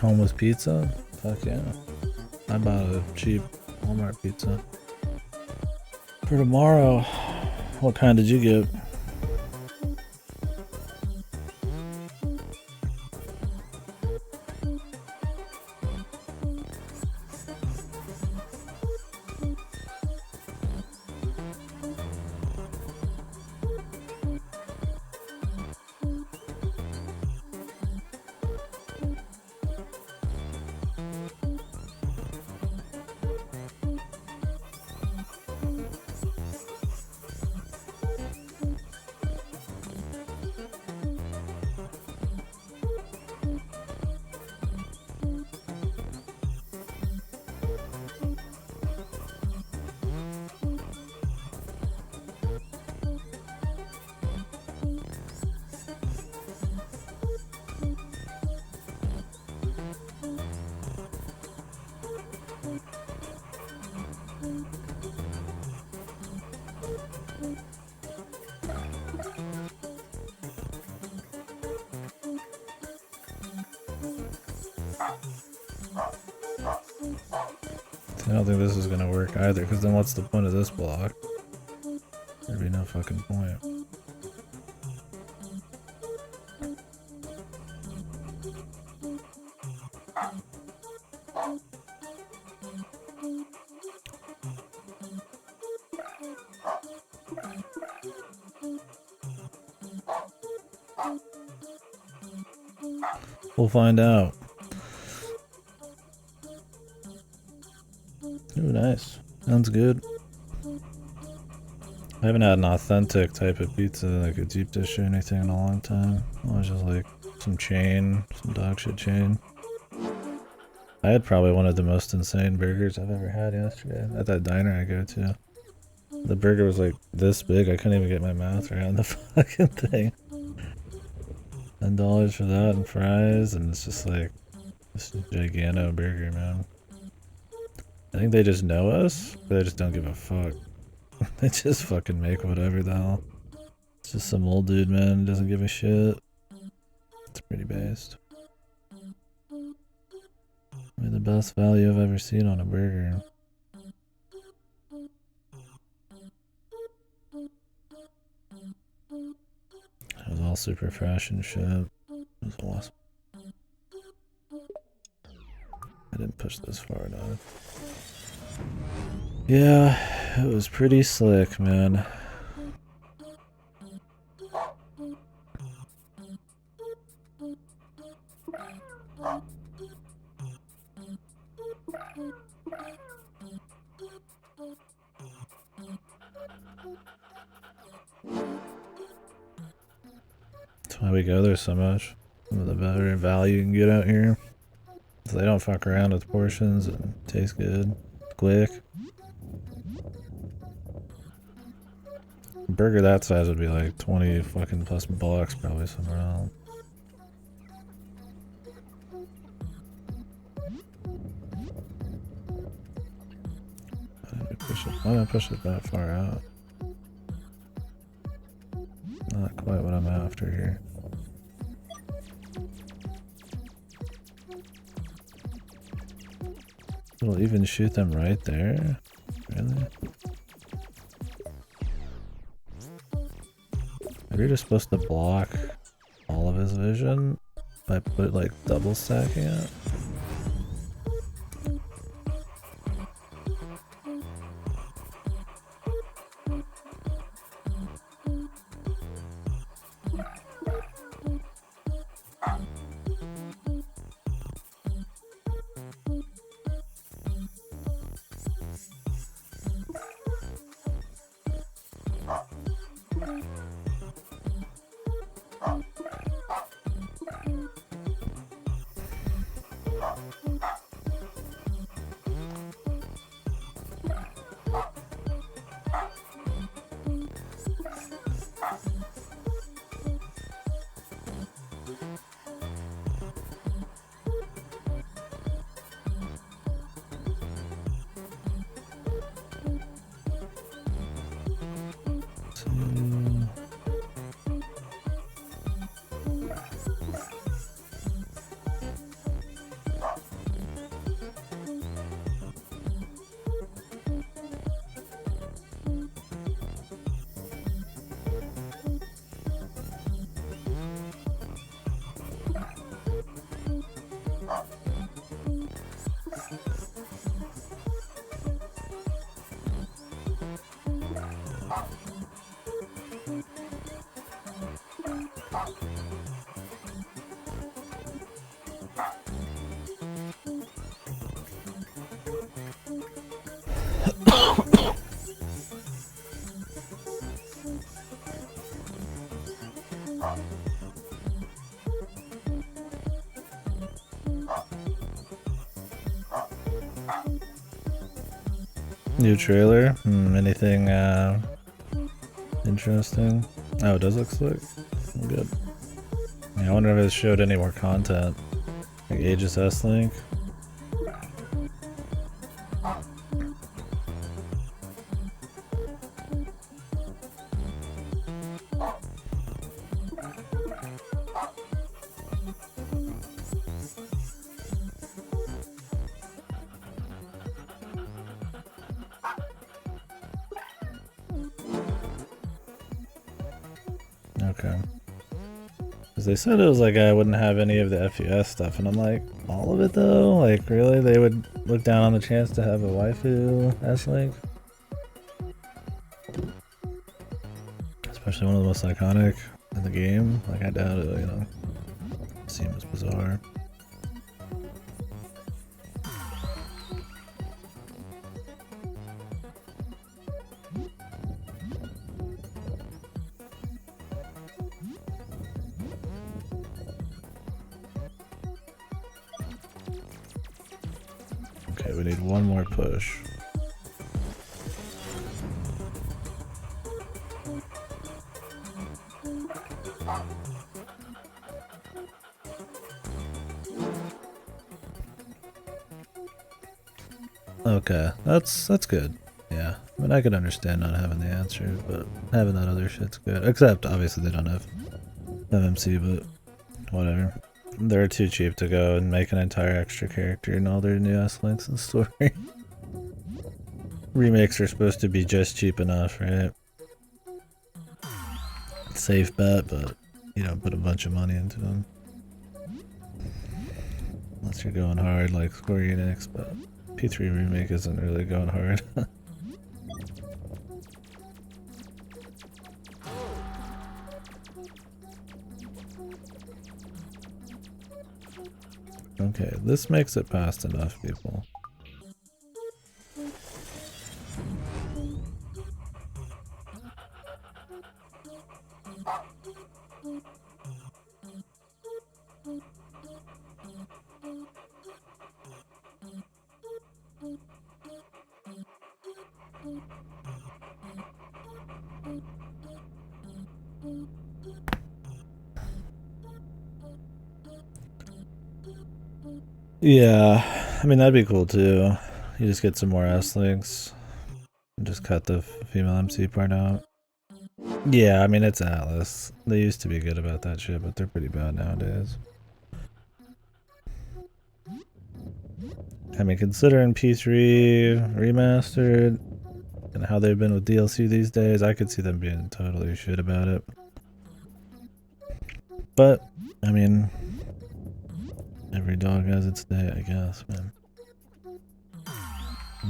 Homeless pizza? Fuck yeah. I bought a cheap Walmart pizza. For tomorrow, what kind did you get? I don't think this is gonna work either, because then what's the point of this block? There'd be no fucking point. We'll find out. Ooh, nice. Sounds good. I haven't had an authentic type of pizza, like a deep dish or anything, in a long time. Always just like some chain, some dog shit chain. I had probably one of the most insane burgers I've ever had yesterday at that diner I go to. The burger was like this big, I couldn't even get my mouth around the fucking thing. $10 for that and fries, and it's just like this giganto burger, man. I think they just know us, but they just don't give a fuck. They just fucking make whatever the hell. It's just some old dude, man, doesn't give a shit. It's pretty based. I mean, the best value I've ever seen on a burger. It was all super fresh and shit. It was awesome. I didn't push this far enough. Yeah, it was pretty slick, man. That's why we go there so much. Some of the better value you can get out here. So they don't fuck around with portions and taste good. Quick. A burger that size would be like 20 fucking plus bucks probably somewhere else. Why did I push it that far out? Not quite what I'm after here. It'll even shoot them right there? Really? Maybe you're just supposed to block all of his vision by like double stacking it? New trailer? Anything interesting? Oh, it does look slick. Good. Yeah, I wonder if it showed any more content. Like Aegis S-Link. Okay. Because they said it was like I wouldn't have any of the FUS stuff, and I'm like, all of it though? Like, really? They would look down on the chance to have a waifu S-Link? Especially one of the most iconic in the game? Like, I doubt it, you know. It seems bizarre. Okay, we need one more push. Okay, that's good. Yeah, I mean I could understand not having the answer, but having that other shit's good. Except obviously they don't have MMC, but whatever. They're too cheap to go and make an entire extra character in all their new S-Links and story. Remakes are supposed to be just cheap enough, right? Safe bet, but you don't put a bunch of money into them. Unless you're going hard like Square Enix, but P3 Remake isn't really going hard. Okay, this makes it past enough people. Yeah, I mean that'd be cool too. You just get some more S-Links and just cut the female MC part out. Yeah, I mean it's Atlas. They used to be good about that shit, but they're pretty bad nowadays. I mean, considering P3 remastered and how they've been with DLC these days, I could see them being totally shit about it. But, I mean, every dog has its day, I guess, man.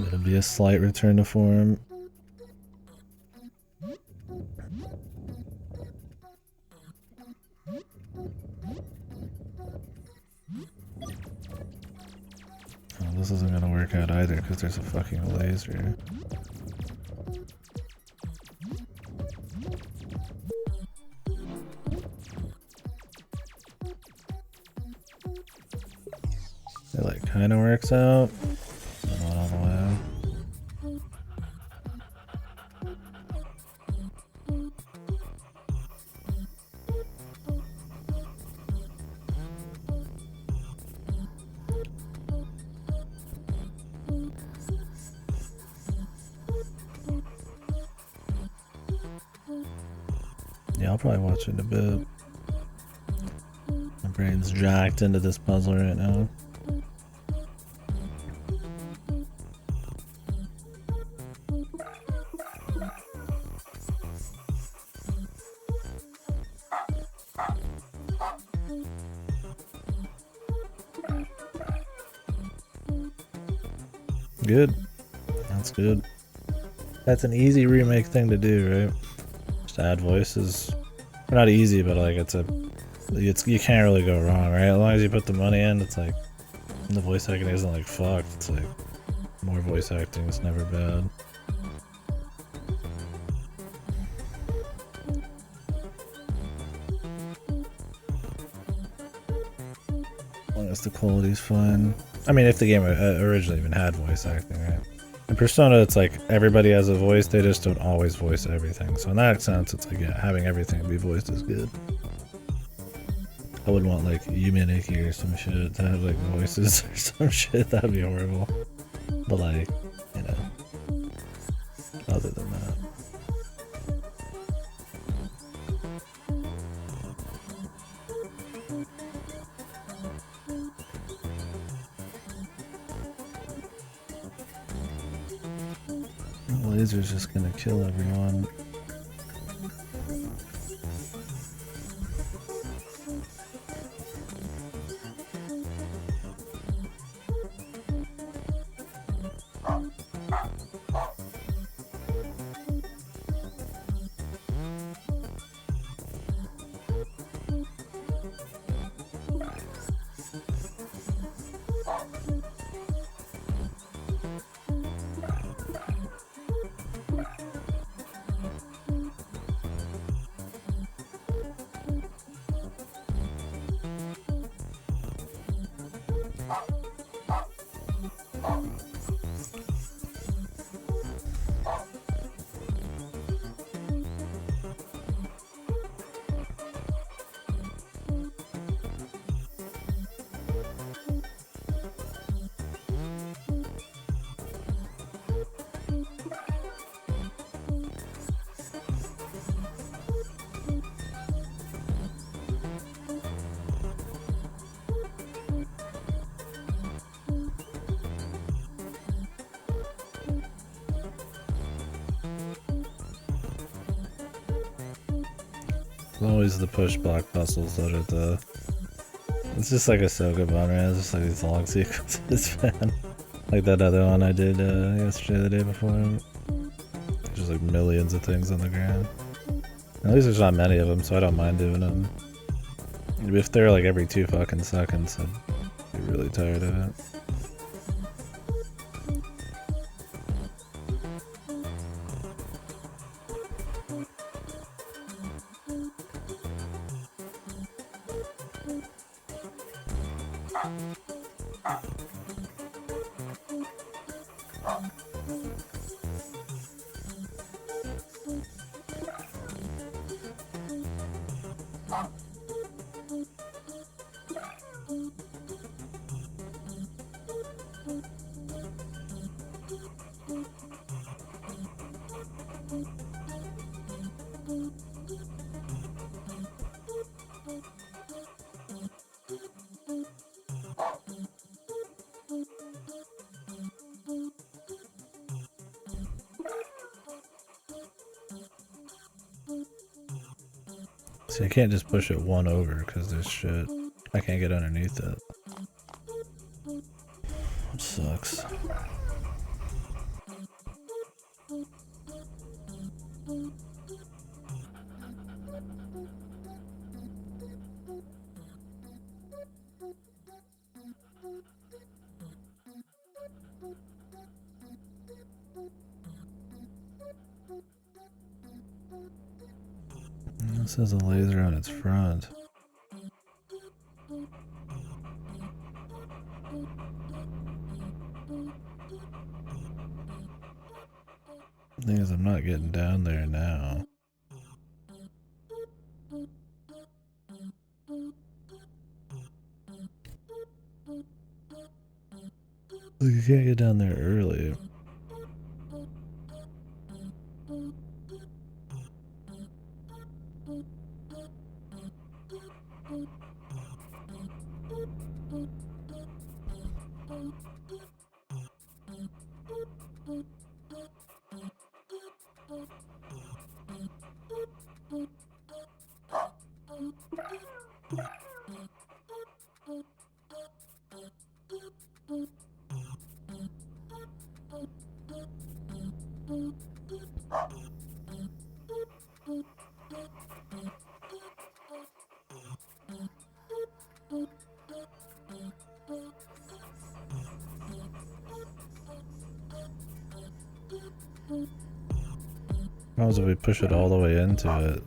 It'll be a slight return to form. Oh, this isn't gonna work out either because there's a fucking laser. It like kinda works out. Not all the way. Yeah, I'll probably watch it in a bit. My brain's jacked into this puzzle right now. Good. That's good. That's an easy remake thing to do, right? Just add voices. Not easy, but like you can't really go wrong, right? As long as you put the money in, it's like the voice acting isn't like fucked. It's like more voice acting is never bad. As long as the quality's fine. I mean, if the game originally even had voice acting, right? In Persona, it's like everybody has a voice, they just don't always voice everything. So in that sense, it's like, yeah, having everything be voiced is good. I wouldn't want like Yume Nikki or some shit to have like voices or some shit, that'd be horrible. But like, you know, other than that. The laser's just gonna kill everyone. Always the push block puzzles that are the... It's just like a Soga bummer, it's just like these long sequences, man. Like that other one I did yesterday, the day before. Just like millions of things on the ground. At least there's not many of them, so I don't mind doing them. If they're like every 2 fucking seconds, I'd be really tired of it. See, I can't just push it one over because there's shit. I can't get underneath it. Which sucks. This has a laser on its front. The thing is, I'm not getting down there now. Look, you can't get down there early. How if we push it all the way into it?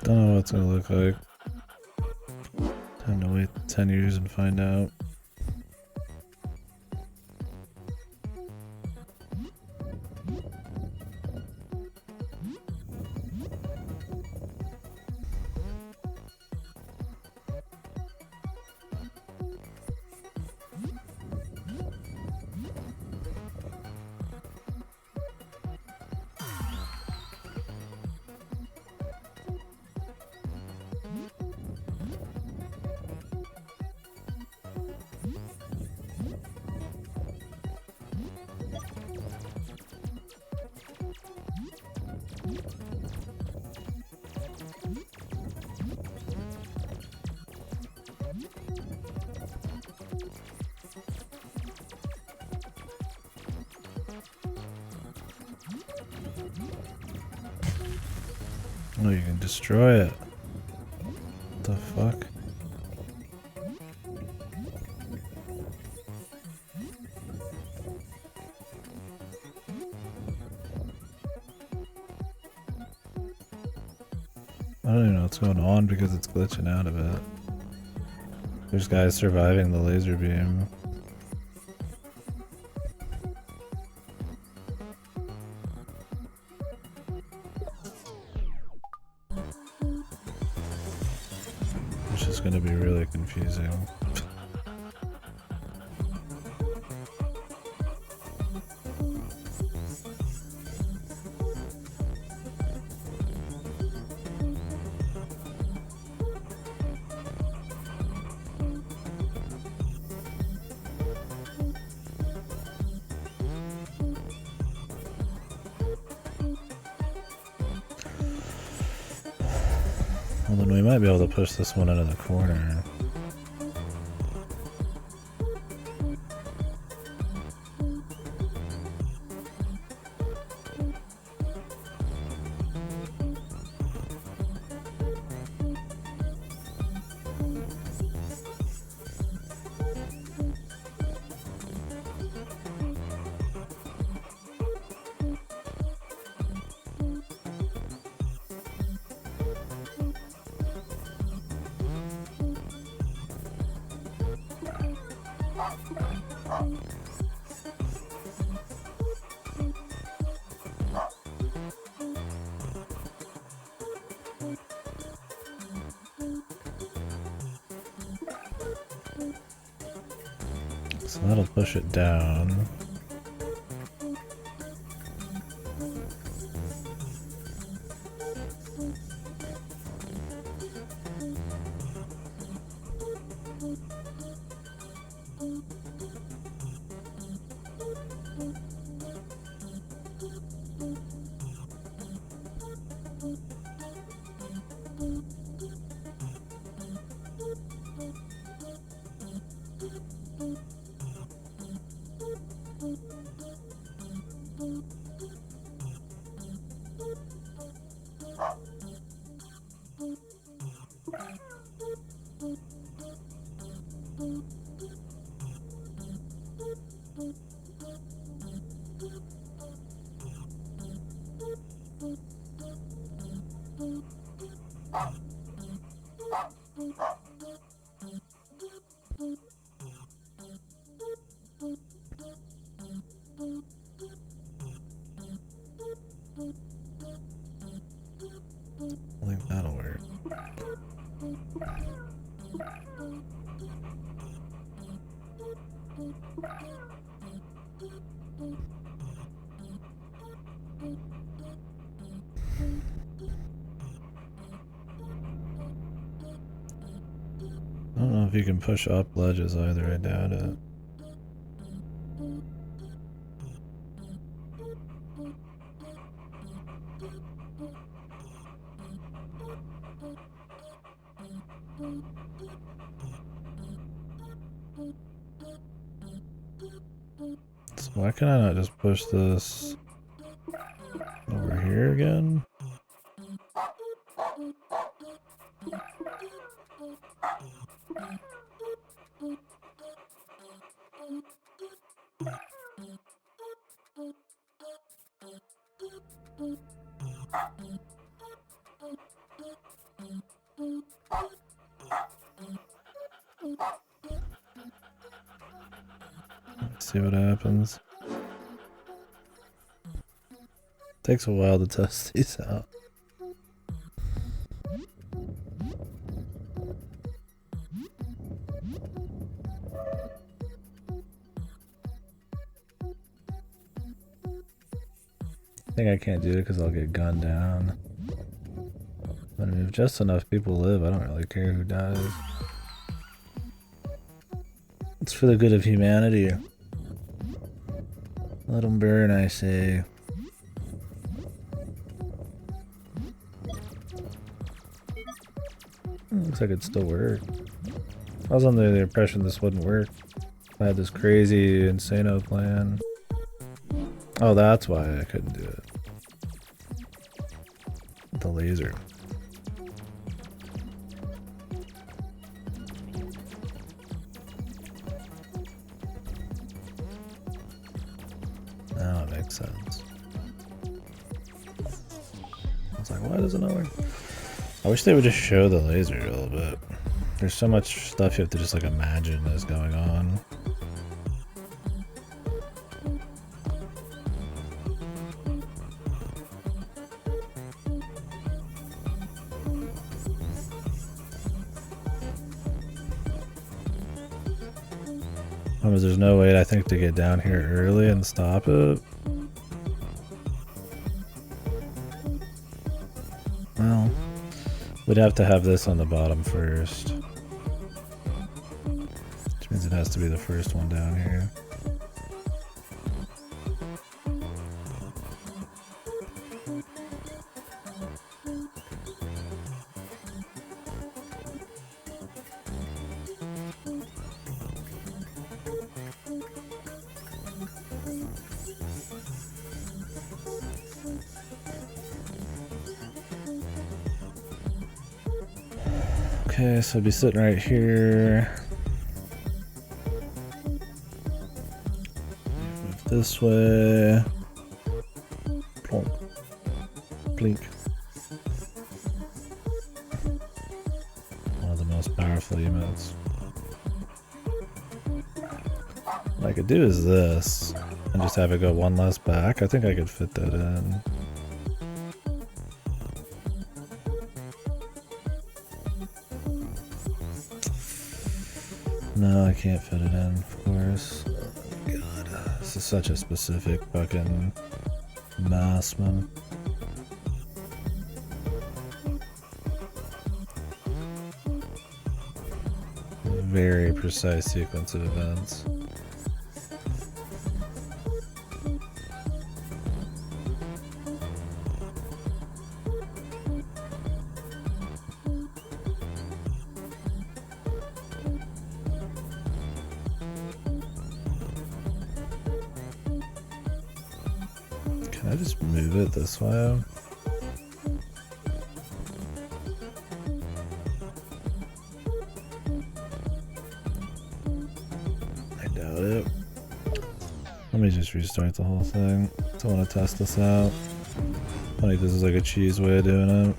Don't know what it's gonna look like. Time to wait 10 years and find out. Oh, you can destroy it. What the fuck? I don't even know what's going on because it's glitching out of it. There's guys surviving the laser beam. Which is going to be really confusing. Well, then we might be able to push this one into the corner. So that'll push it down. I think that'll work. I don't know if you can push up ledges either, I doubt it. So why can I not just push this over here again? Let's see what happens. Takes a while to test these out. I think I can't do it because I'll get gunned down. But I mean, if just enough people live, I don't really care who dies. It's for the good of humanity. Let them burn, I say. Looks like it still worked. I was under the impression this wouldn't work. I had this crazy insano plan. Oh, that's why I couldn't do it. The laser. Now it makes sense. I was like, why does it not work? I wish they would just show the laser a little bit. There's so much stuff you have to just like imagine is going on. There's no way, I think, to get down here early and stop it. Well, we'd have to have this on the bottom first. Which means it has to be the first one down here. Okay, so I'll be sitting right here. Move this way. Plonk. Blink. One of the most powerful emotes. What I could do is this, and just have it go one less back. I think I could fit that in. No, I can't fit it in, of course. Oh god, this is such a specific fucking mess, man. Very precise sequence of events. Can I just move it this way? Let me just restart the whole thing. I want to test this out. I think this is like a cheese way of doing it.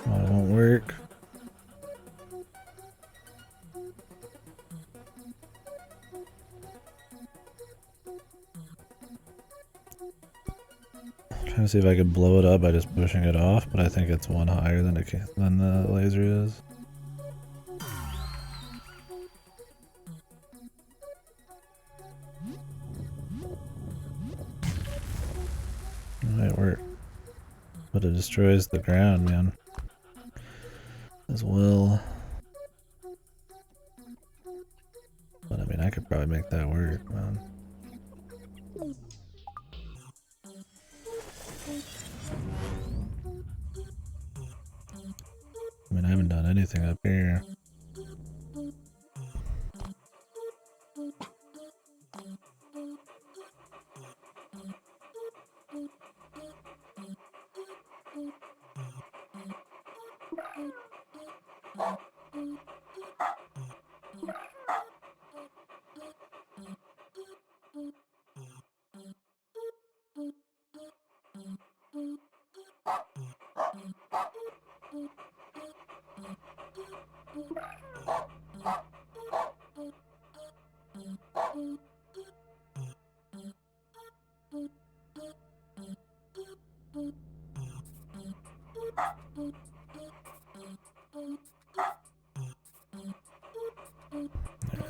It won't work. I'm trying to see if I can blow it up by just pushing it off, but I think it's one higher than the laser is. It might work. But it destroys the ground, man. As well. But I mean, I could probably make that work, man. I mean, I haven't done anything up here.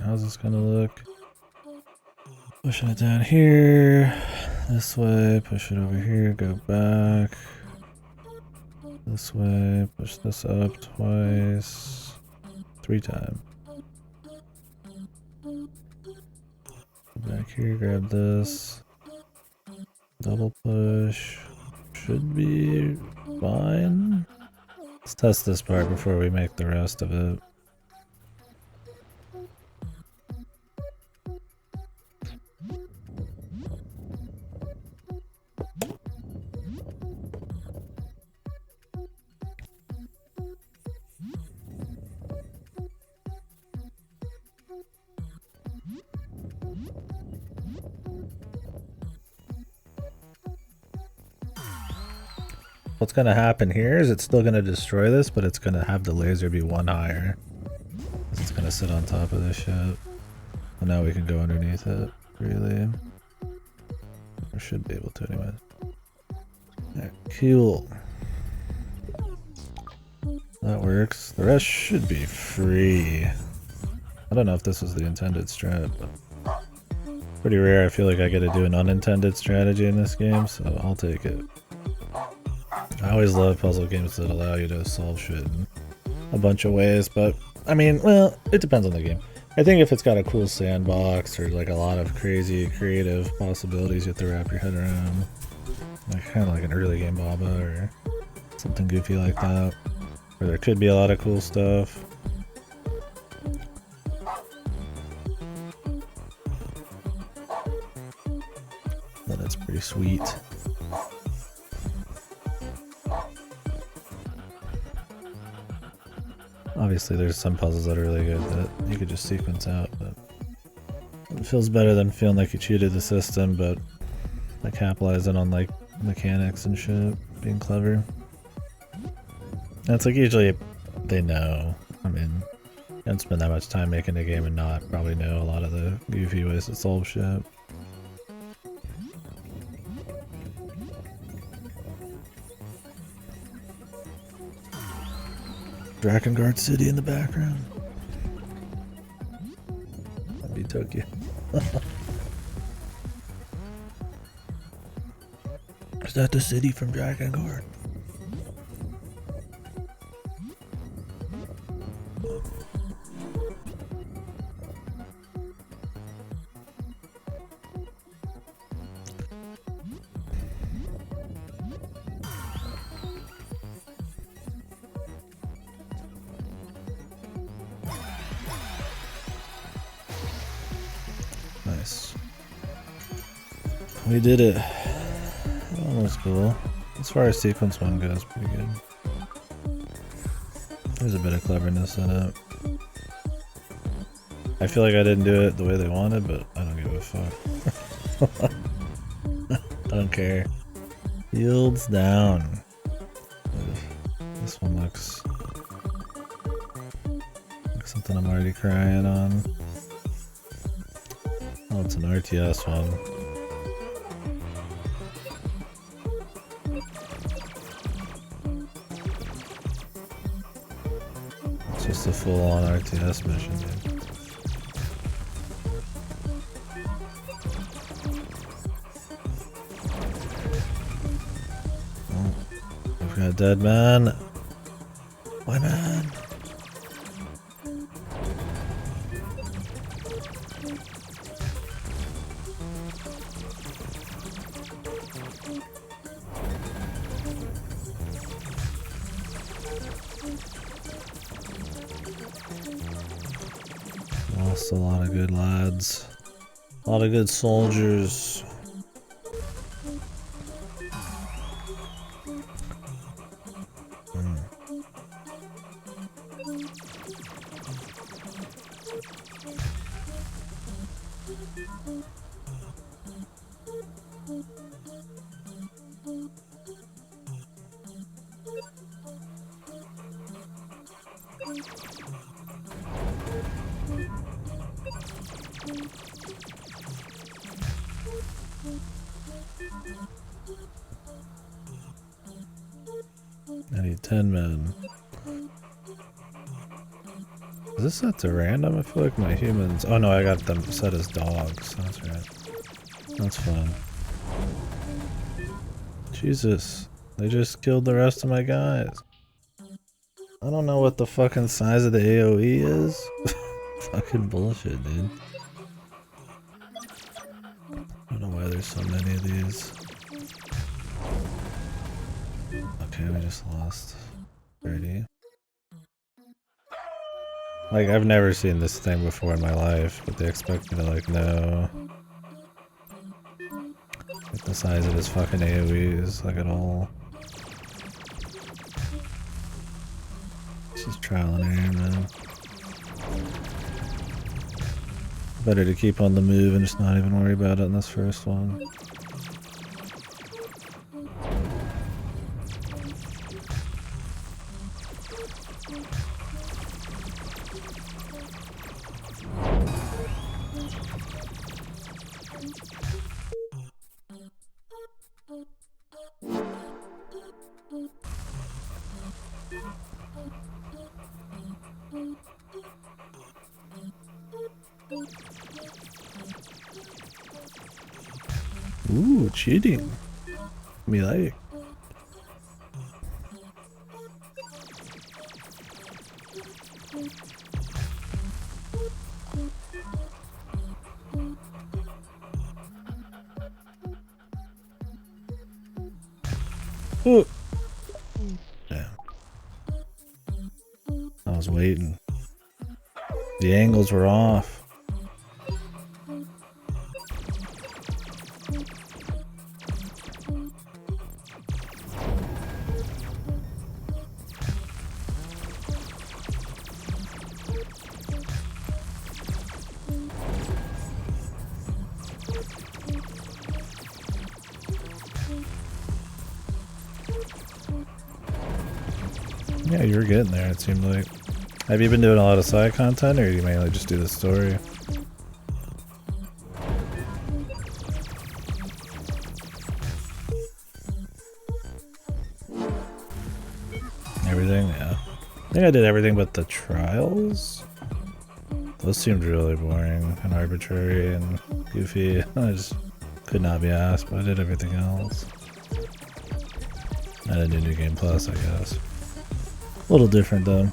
How's this gonna look? Pushing it down here, this way, push it over here, go back. This way, push this up twice, 3 times. Back here, grab this. Double push. Should be fine. Let's test this part before we make the rest of it. What's going to happen here is it's still going to destroy this, but it's going to have the laser be 1 higher. It's going to sit on top of this shit. And now we can go underneath it, really. We should be able to anyway. Alright, cool. That works. The rest should be free. I don't know if this was the intended strat, but pretty rare. I feel like I get to do an unintended strategy in this game, so I'll take it. I always love puzzle games that allow you to solve shit in a bunch of ways, but I mean, well, it depends on the game. I think if it's got a cool sandbox or like a lot of crazy creative possibilities you have to wrap your head around, like kind of like an early game Baba or something goofy like that, where there could be a lot of cool stuff. Then it's pretty sweet. Obviously, there's some puzzles that are really good that you could just sequence out, but it feels better than feeling like you cheated the system, but like capitalizing on like mechanics and shit, being clever. And it's like usually they know. I mean, you don't spend that much time making a game and not probably know a lot of the goofy ways to solve shit. Drakengard City in the background. That'd be Tokyo. Is that the city from Drakengard? Nice. We did it. That was cool. As far as sequence 1 goes, pretty good. There's a bit of cleverness in it. I feel like I didn't do it the way they wanted, but I don't give a fuck. I don't care. Yields down. This one looks like something I'm already crying on. Oh, it's an RTS one. It's just a full-on RTS mission, dude. Oh, we've got a dead man. My man. Lost a lot of good lads. A lot of good soldiers. I need 10 men. Is this set to random? I feel like my humans... Oh no, I got them set as dogs. That's right. That's fun. Jesus. They just killed the rest of my guys. I don't know what the fucking size of the AoE is. Fucking bullshit, dude. I don't know why there's so many of these. Okay, we just lost 30. Like, I've never seen this thing before in my life, but they expect me to, like, know like, the size of his fucking AoEs, like, at all. It's just trial and error, man. Better to keep on the move and just not even worry about it in this first one. Ooh, cheating. Me like. Ooh. Damn. I was waiting. The angles were off. Yeah, you were getting there, it seemed like. Have you been doing a lot of side content, or do you mainly just do the story? Everything, yeah. I think I did everything but the trials. Those seemed really boring and arbitrary and goofy. I just could not be asked, but I did everything else. I didn't do New Game Plus, I guess. A little different though.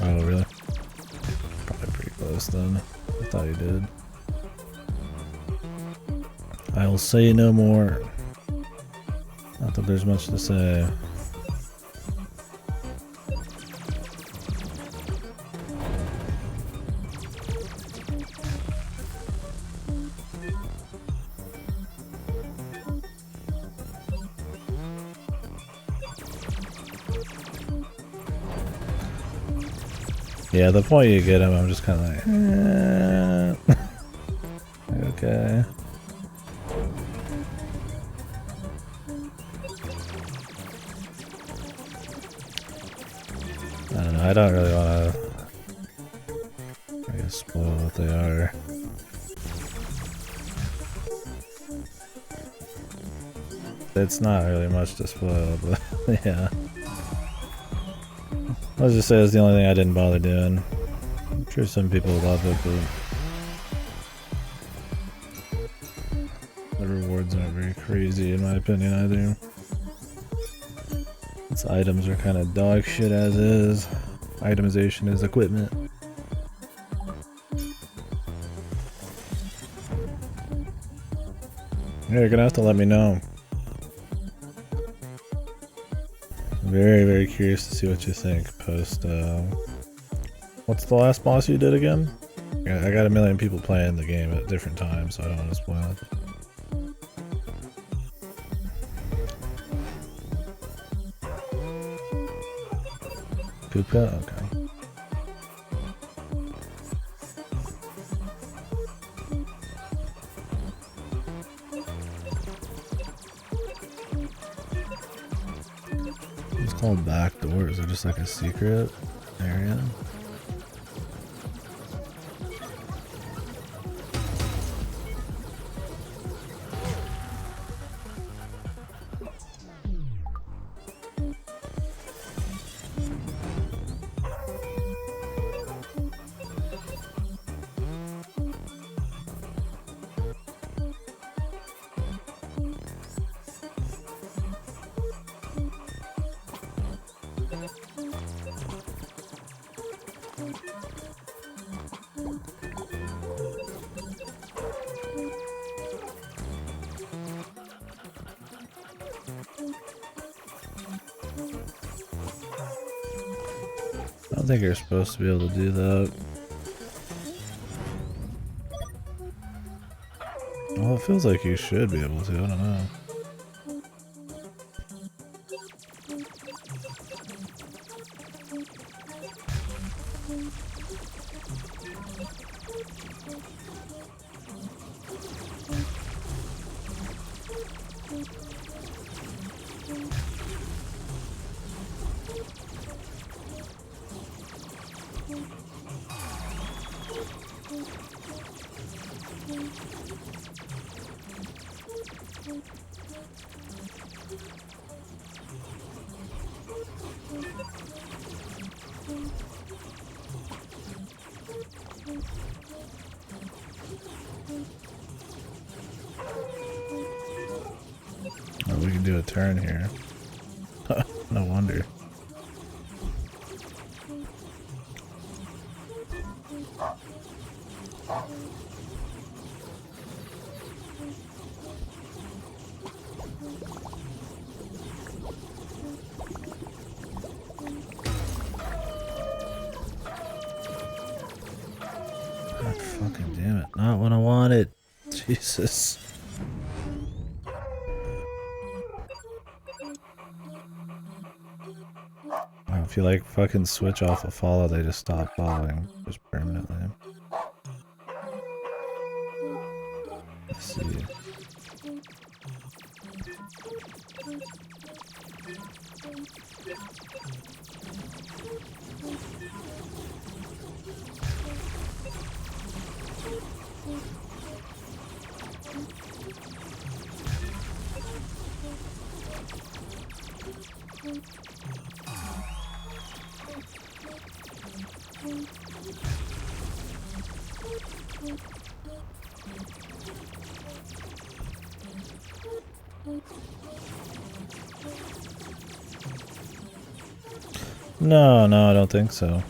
Oh, really? Probably pretty close then. I thought he did. I will say no more. Not that there's much to say. Yeah, the point you get him, I'm just kind of like, okay. I don't know, I don't really want to, I guess, spoil what they are. It's not really much to spoil, but yeah. Let's just say it's the only thing I didn't bother doing. I'm sure some people love it, but the rewards aren't very crazy in my opinion either. Its items are kind of dog shit as is. Itemization is equipment. Yeah, you're gonna have to let me know. Very, very curious to see what you think post, what's the last boss you did again? I got a million people playing the game at different times, so I don't want to spoil it. Puka? Okay. It's called back door. Is it just like a secret area? I don't think you're supposed to be able to do that. Well, it feels like you should be able to, I don't know. Oh, we can do a turn here. No wonder. God fucking damn it. Not when I want it. Jesus. Wow, if you like fucking switch off a follow, they just stop following just permanently. Let's see. No, no, I don't think so.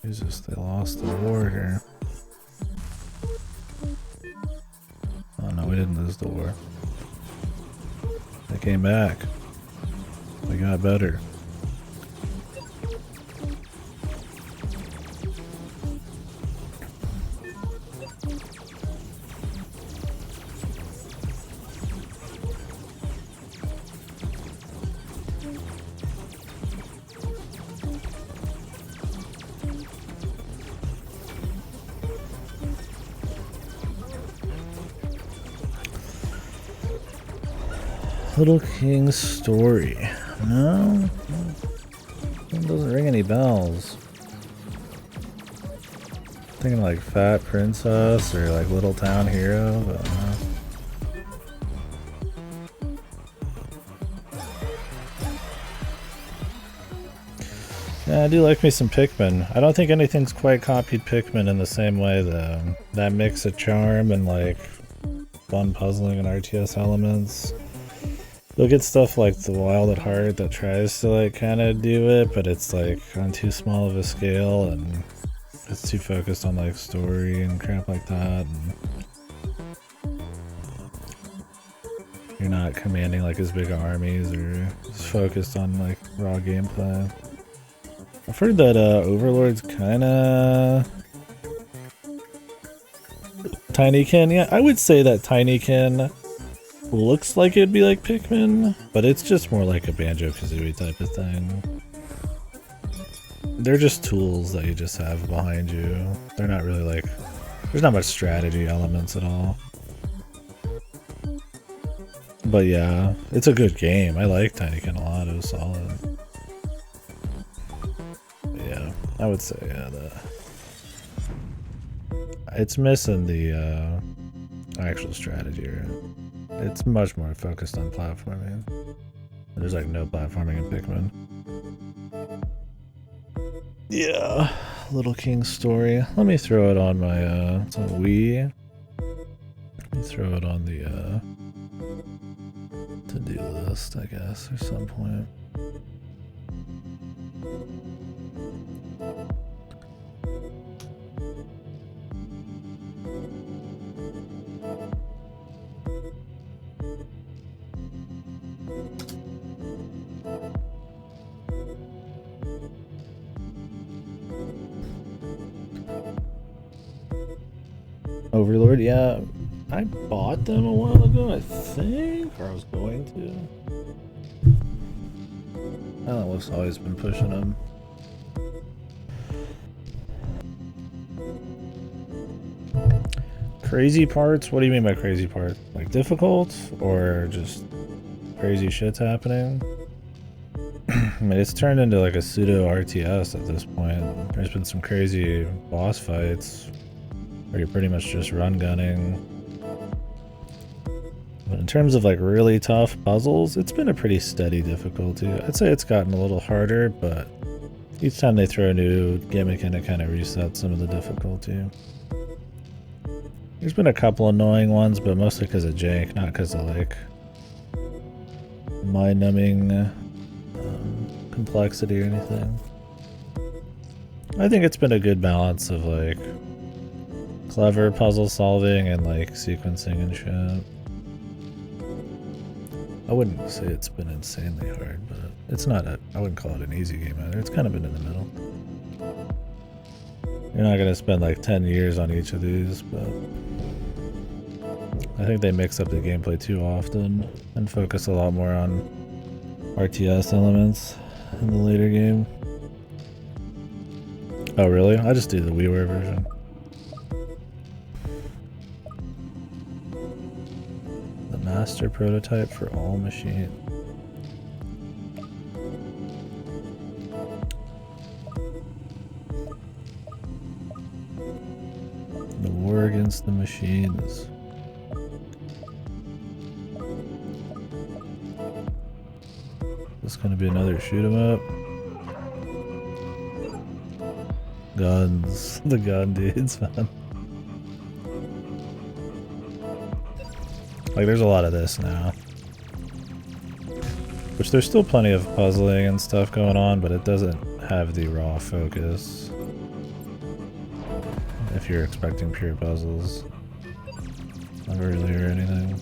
Jesus, they lost the war here. Oh no, we didn't lose the war. They came back. They got better. Little King's Story. No? It doesn't ring any bells. I'm thinking like Fat Princess or like Little Town Hero, but no. Yeah, I do like me some Pikmin. I don't think anything's quite copied Pikmin in the same way though. That mix of charm and like fun puzzling and RTS elements. You'll get stuff like the Wild at Heart that tries to like kind of do it, but it's like on too small of a scale and it's too focused on like story and crap like that. And you're not commanding like as big armies or just focused on like raw gameplay. I've heard that Overlord's kinda Tinykin. Yeah, I would say that Tinykin looks like it'd be like Pikmin, but it's just more like a Banjo-Kazooie type of thing. They're just tools that you just have behind you. They're not really like... There's not much strategy elements at all. But yeah, it's a good game. I like Tinykin a lot. It was solid. But yeah, I would say yeah, it's missing the actual strategy, right? It's much more focused on platforming. There's like no platforming in Pikmin. Yeah, Little King's Story. Let me throw it on my it's on Wii. Let me throw it on the to-do list, I guess, at some point. Overlord, yeah, I bought them a while ago, I think, or I was going to. Alan's always been pushing them. Crazy parts? What do you mean by crazy part? Like difficult, or just crazy shit's happening? I mean, it's turned into like a pseudo RTS at this point. There's been some crazy boss fights where you're pretty much just run gunning. But in terms of like really tough puzzles, it's been a pretty steady difficulty. I'd say it's gotten a little harder, but each time they throw a new gimmick in, it kind of resets some of the difficulty. There's been a couple annoying ones, but mostly because of jank, not because of like mind-numbing complexity or anything. I think it's been a good balance of like clever puzzle solving and like sequencing and shit. I wouldn't say it's been insanely hard, but it's not I wouldn't call it an easy game either. It's kind of been in the middle. You're not gonna spend like 10 years on each of these, but I think they mix up the gameplay too often and focus a lot more on RTS elements in the later game. Oh really? I just do the WiiWare version. The master prototype for all machines. The war against the machines. This is gonna be another shoot 'em up. Guns, the gun dudes, man. Like, there's a lot of this now. Which there's still plenty of puzzling and stuff going on, but it doesn't have the raw focus. If you're expecting pure puzzles. Not really or anything.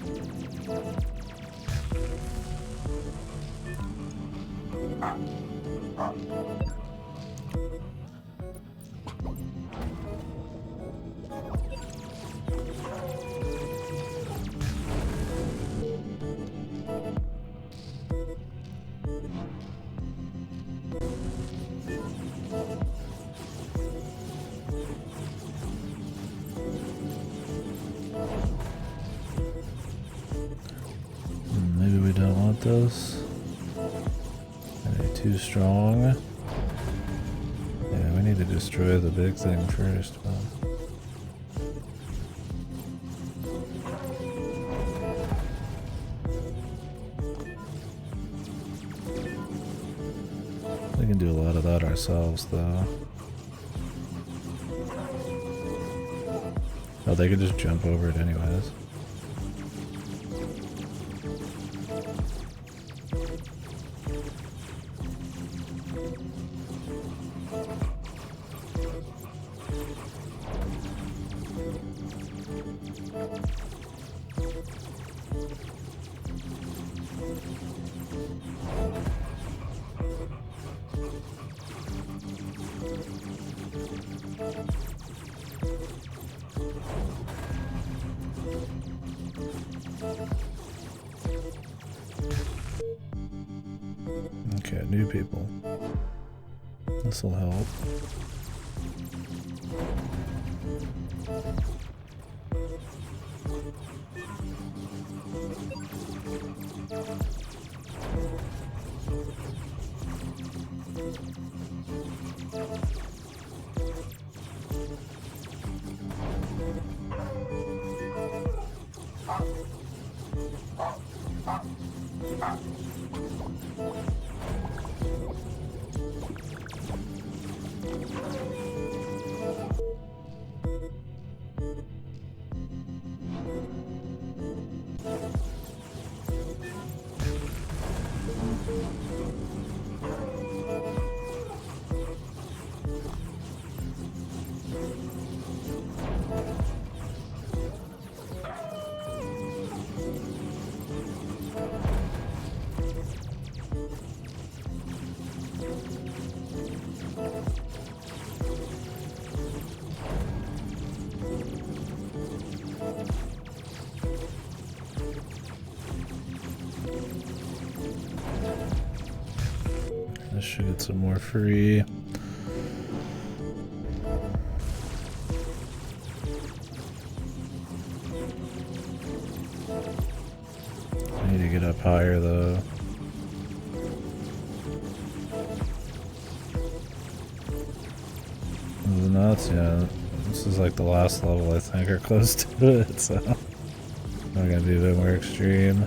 Maybe we don't want this. Are they too strong? Yeah, we need to destroy the big thing first, man. We can do a lot of that ourselves, though. Oh, they can just jump over it anyways. Okay, new people. This'll help. I should get some more free. I need to get up higher though. The nuts, yeah. This is like the last level, I think, or close to it, so I'm gonna be a bit more extreme.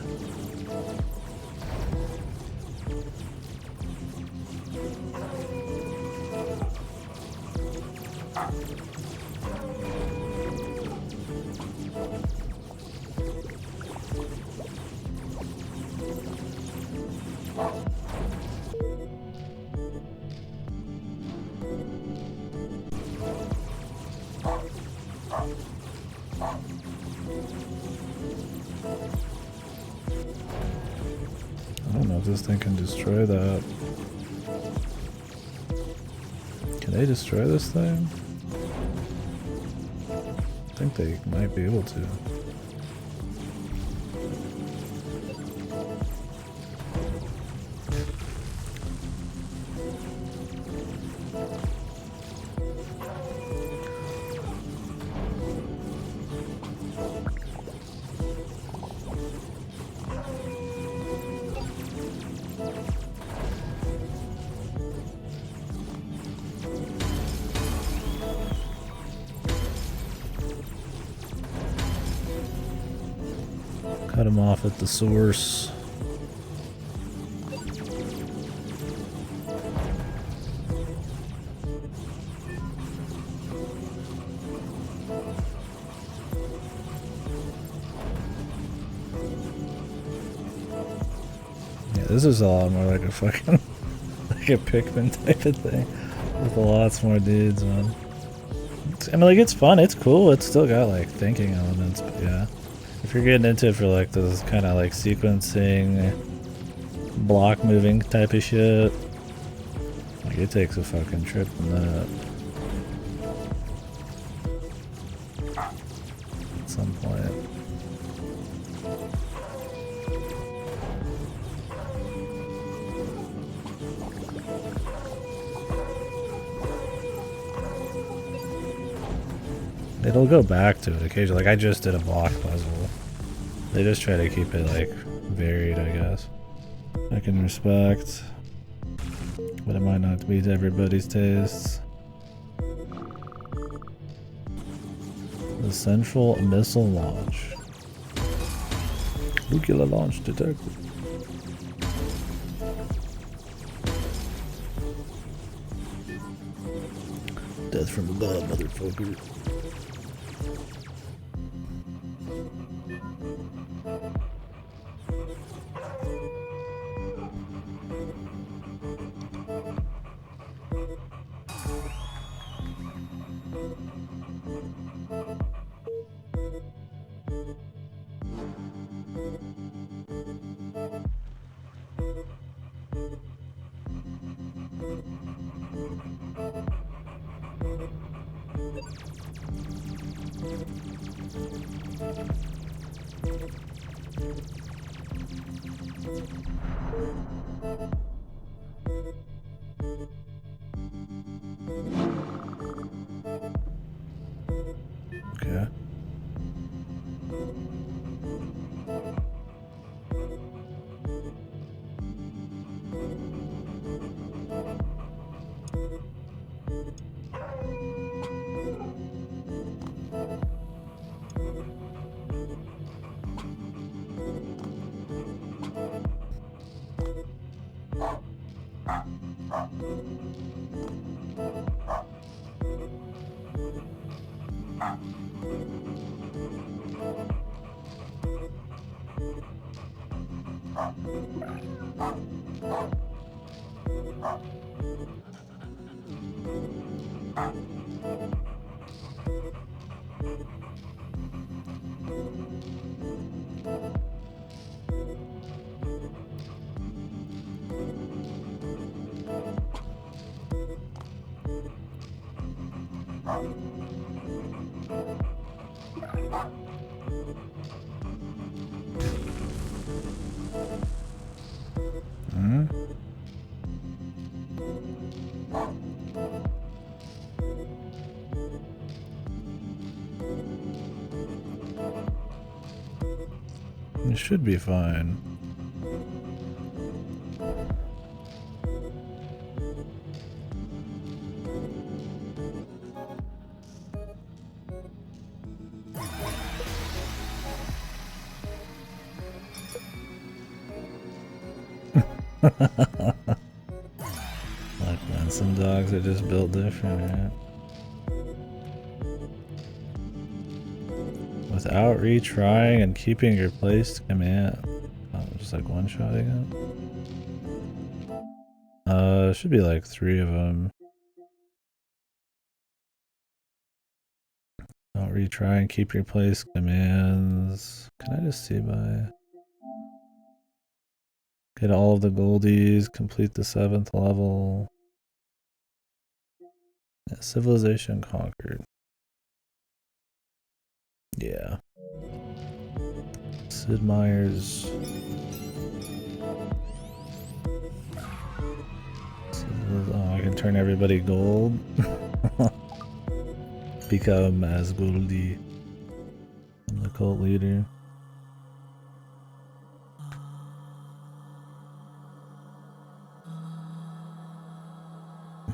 this thing can destroy that. Can they destroy this thing? I think they might be able to. Cut him off at the source. Yeah, this is a lot more like a fucking like a Pikmin type of thing with lots more dudes, man. I mean, like, it's fun, it's cool, it's still got like thinking elements, but yeah. If you're getting into it for like this kind of like sequencing, block moving type of shit, like it takes a fucking trip from that. At some point. It'll go back to it occasionally. Like I just did a block puzzle. They just try to keep it like varied, I guess. I can respect, but it might not be to everybody's tastes. The Central Missile Launch. Nuclear launch detected. Death from above, motherfucker. Okay. It should be fine. Like, man, some dogs are just built different, right? Without retrying and keeping your placed command. Oh, just like one-shotting it? Should be like 3 of them. Don't retry and keep your place commands. Can I just see by? Hit all of the goldies, complete the 7th level. Yeah, civilization conquered. Yeah. Sid Meier's. Oh, I can turn everybody gold. Become as Goldie. I'm the cult leader.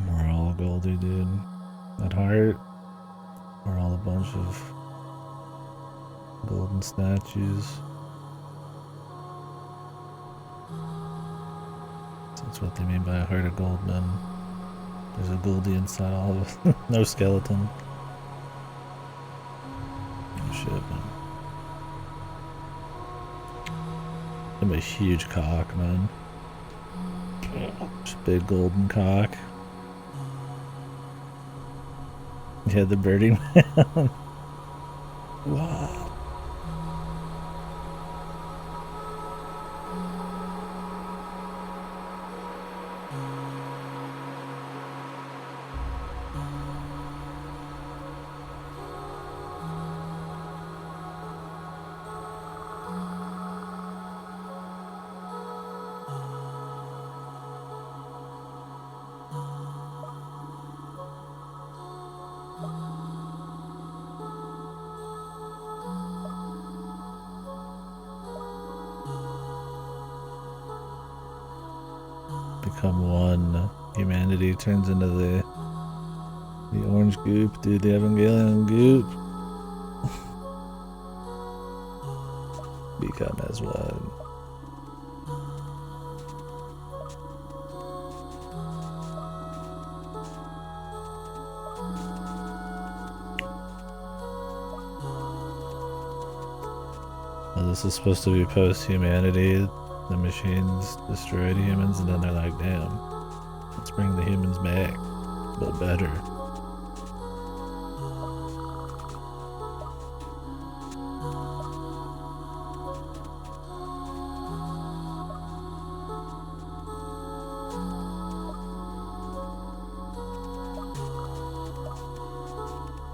We're all Goldie, dude. At heart, we're all a bunch of golden statues. That's what they mean by a heart of gold, man. There's a Goldie inside all of us. No skeleton. Oh shit, man. I'm a huge cock, man. Just big golden cock. Yeah, the birdie man. Wow. Become one. Humanity turns into the orange goop, dude. The Evangelion goop. Become as one. Well, this is supposed to be post-humanity. The machines destroyed humans, and then they're like, damn, let's bring the humans back, but better.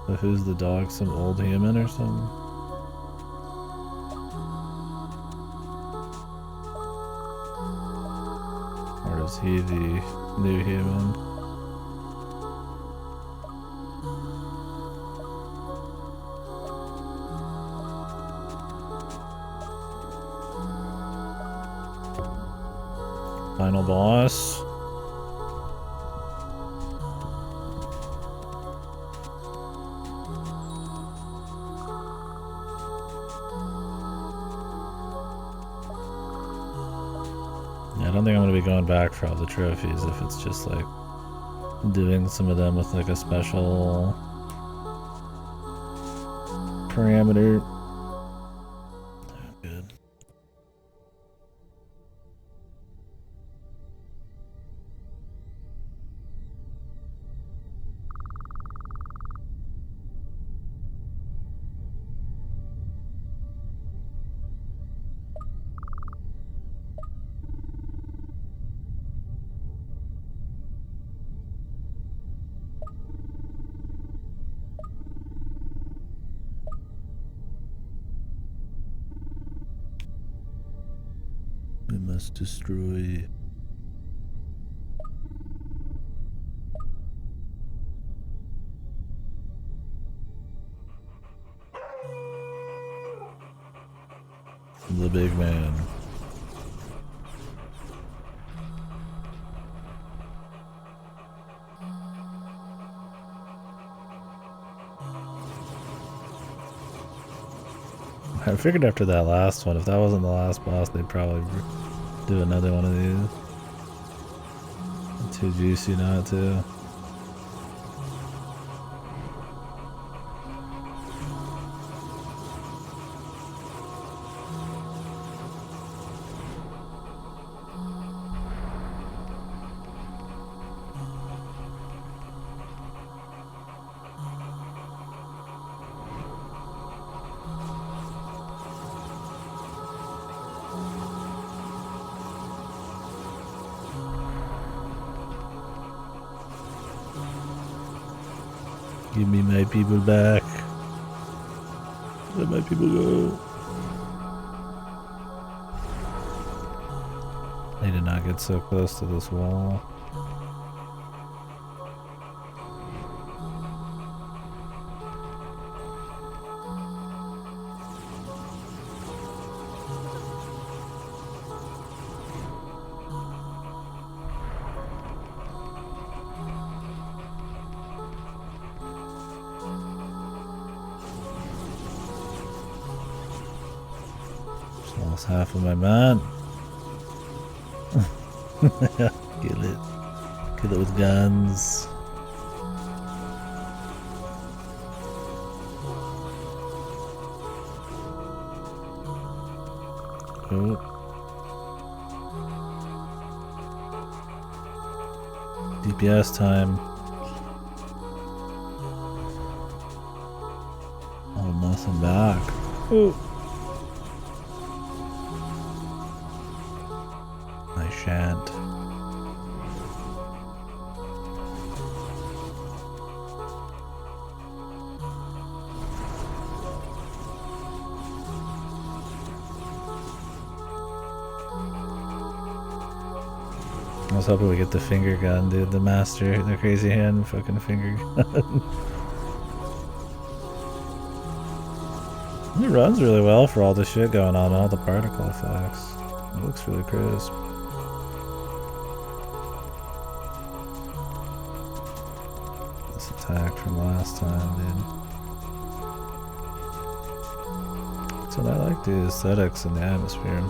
So who's the dog? Some old human or something? Or is he the new human? Final boss. I don't think I'm going to be going back for all the trophies if it's just like doing some of them with like a special parameter. Good. We must destroy. The big man. I figured after that last one, if that wasn't the last boss, they'd probably do another one of these. Too juicy not to. Give me my people back. Let my people go. They did not get so close to this wall. Just lost half of my man. Kill it. Kill it with guns. Oh. DPS time. Oh, nothing back. Oh. I shan't. I was hoping we get the finger gun, dude. The master, the crazy hand fucking finger gun. It runs really well for all the shit going on, all the particle effects. It looks really crisp. This attack from last time, dude. So I like the aesthetics in the atmosphere.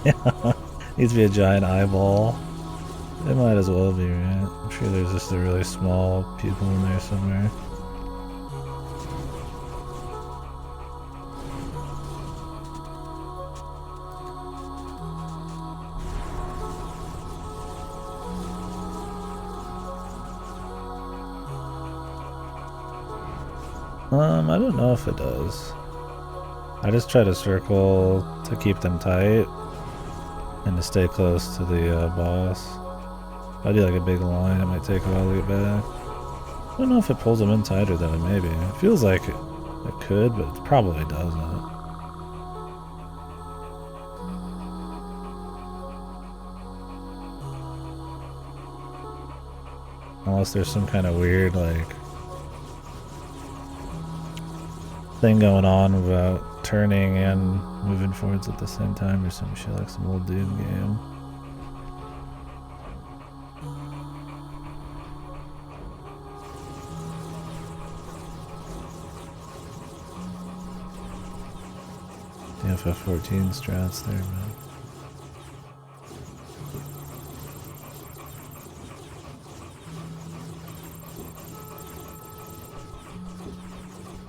Yeah, needs to be a giant eyeball. It might as well be, right? I'm sure there's just a really small pupil in there somewhere. I don't know if it does. I just try to circle to keep them tight and to stay close to the boss. If I do like a big line, it might take a while to get back. I don't know if it pulls them in tighter than it maybe. It feels like it could, but it probably doesn't. Unless there's some kind of weird like thing going on about turning and moving forwards at the same time or some shit like some old Doom game. The FF14 strats there, man.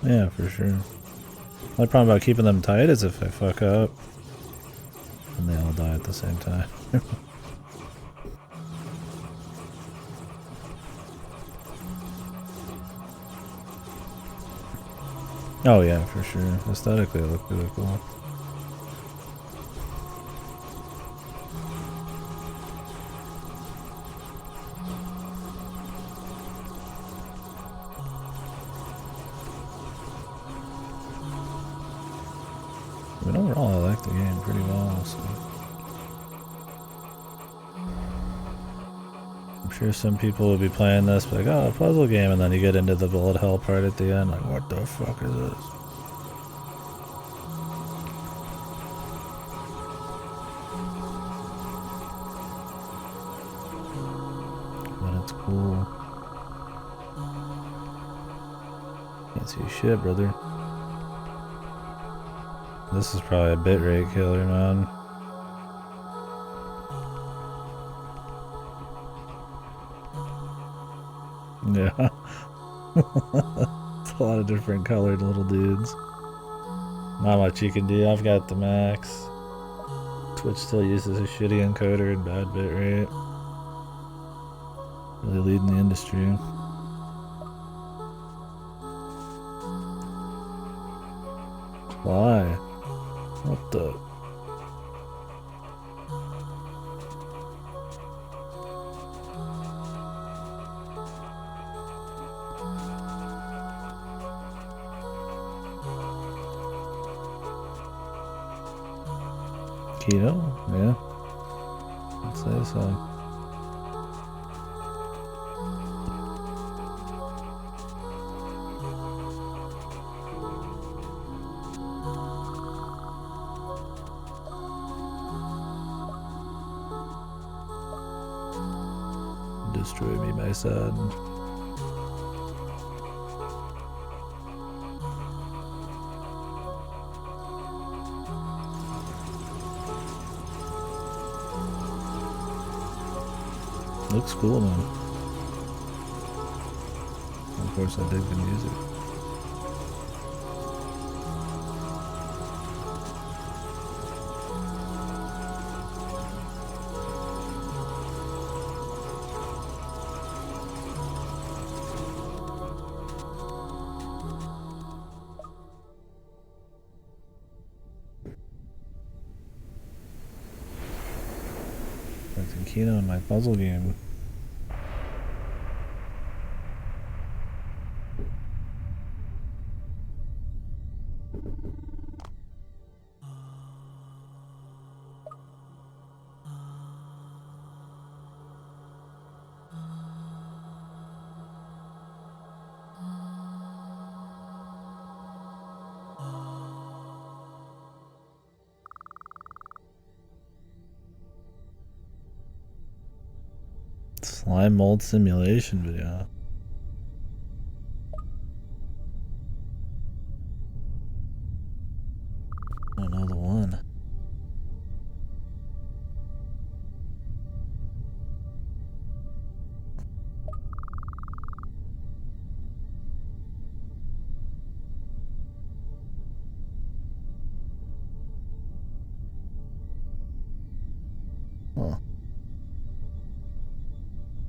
Yeah, for sure. The problem about keeping them tight is if I fuck up and they all die at the same time. Oh yeah, for sure. Aesthetically it looked really cool. But overall, I like the game pretty well, so. I'm sure some people will be playing this, like, oh, a puzzle game, and then you get into the bullet hell part at the end, like, what the fuck is this? But it's cool. Can't see shit, brother. This is probably a bitrate killer, man. Yeah. It's a lot of different colored little dudes. Not much you can do. I've got the max. Twitch still uses a shitty encoder and bad bitrate. Really leading the industry. Why? What the? Keto? Yeah. I'd say so. Destroy me, my son. Looks cool, man. Of course, I dig the music. That's in Kino in my puzzle game. Slime mold simulation video. I don't know the one. Huh.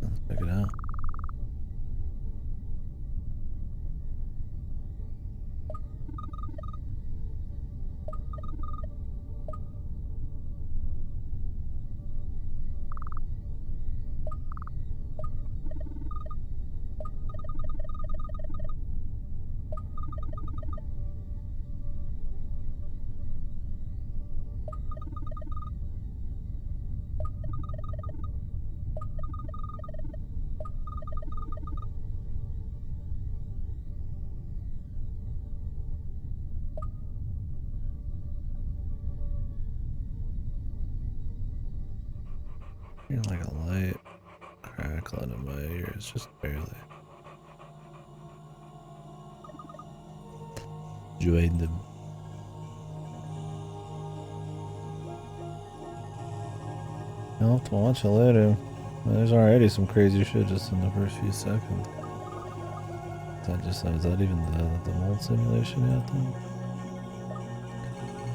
Let's check it out. You're like a light crackling in my ears, just barely. Join them. I'll have to watch it later. There's already some crazy shit just in the first few seconds. Is that even the mold simulation yet then?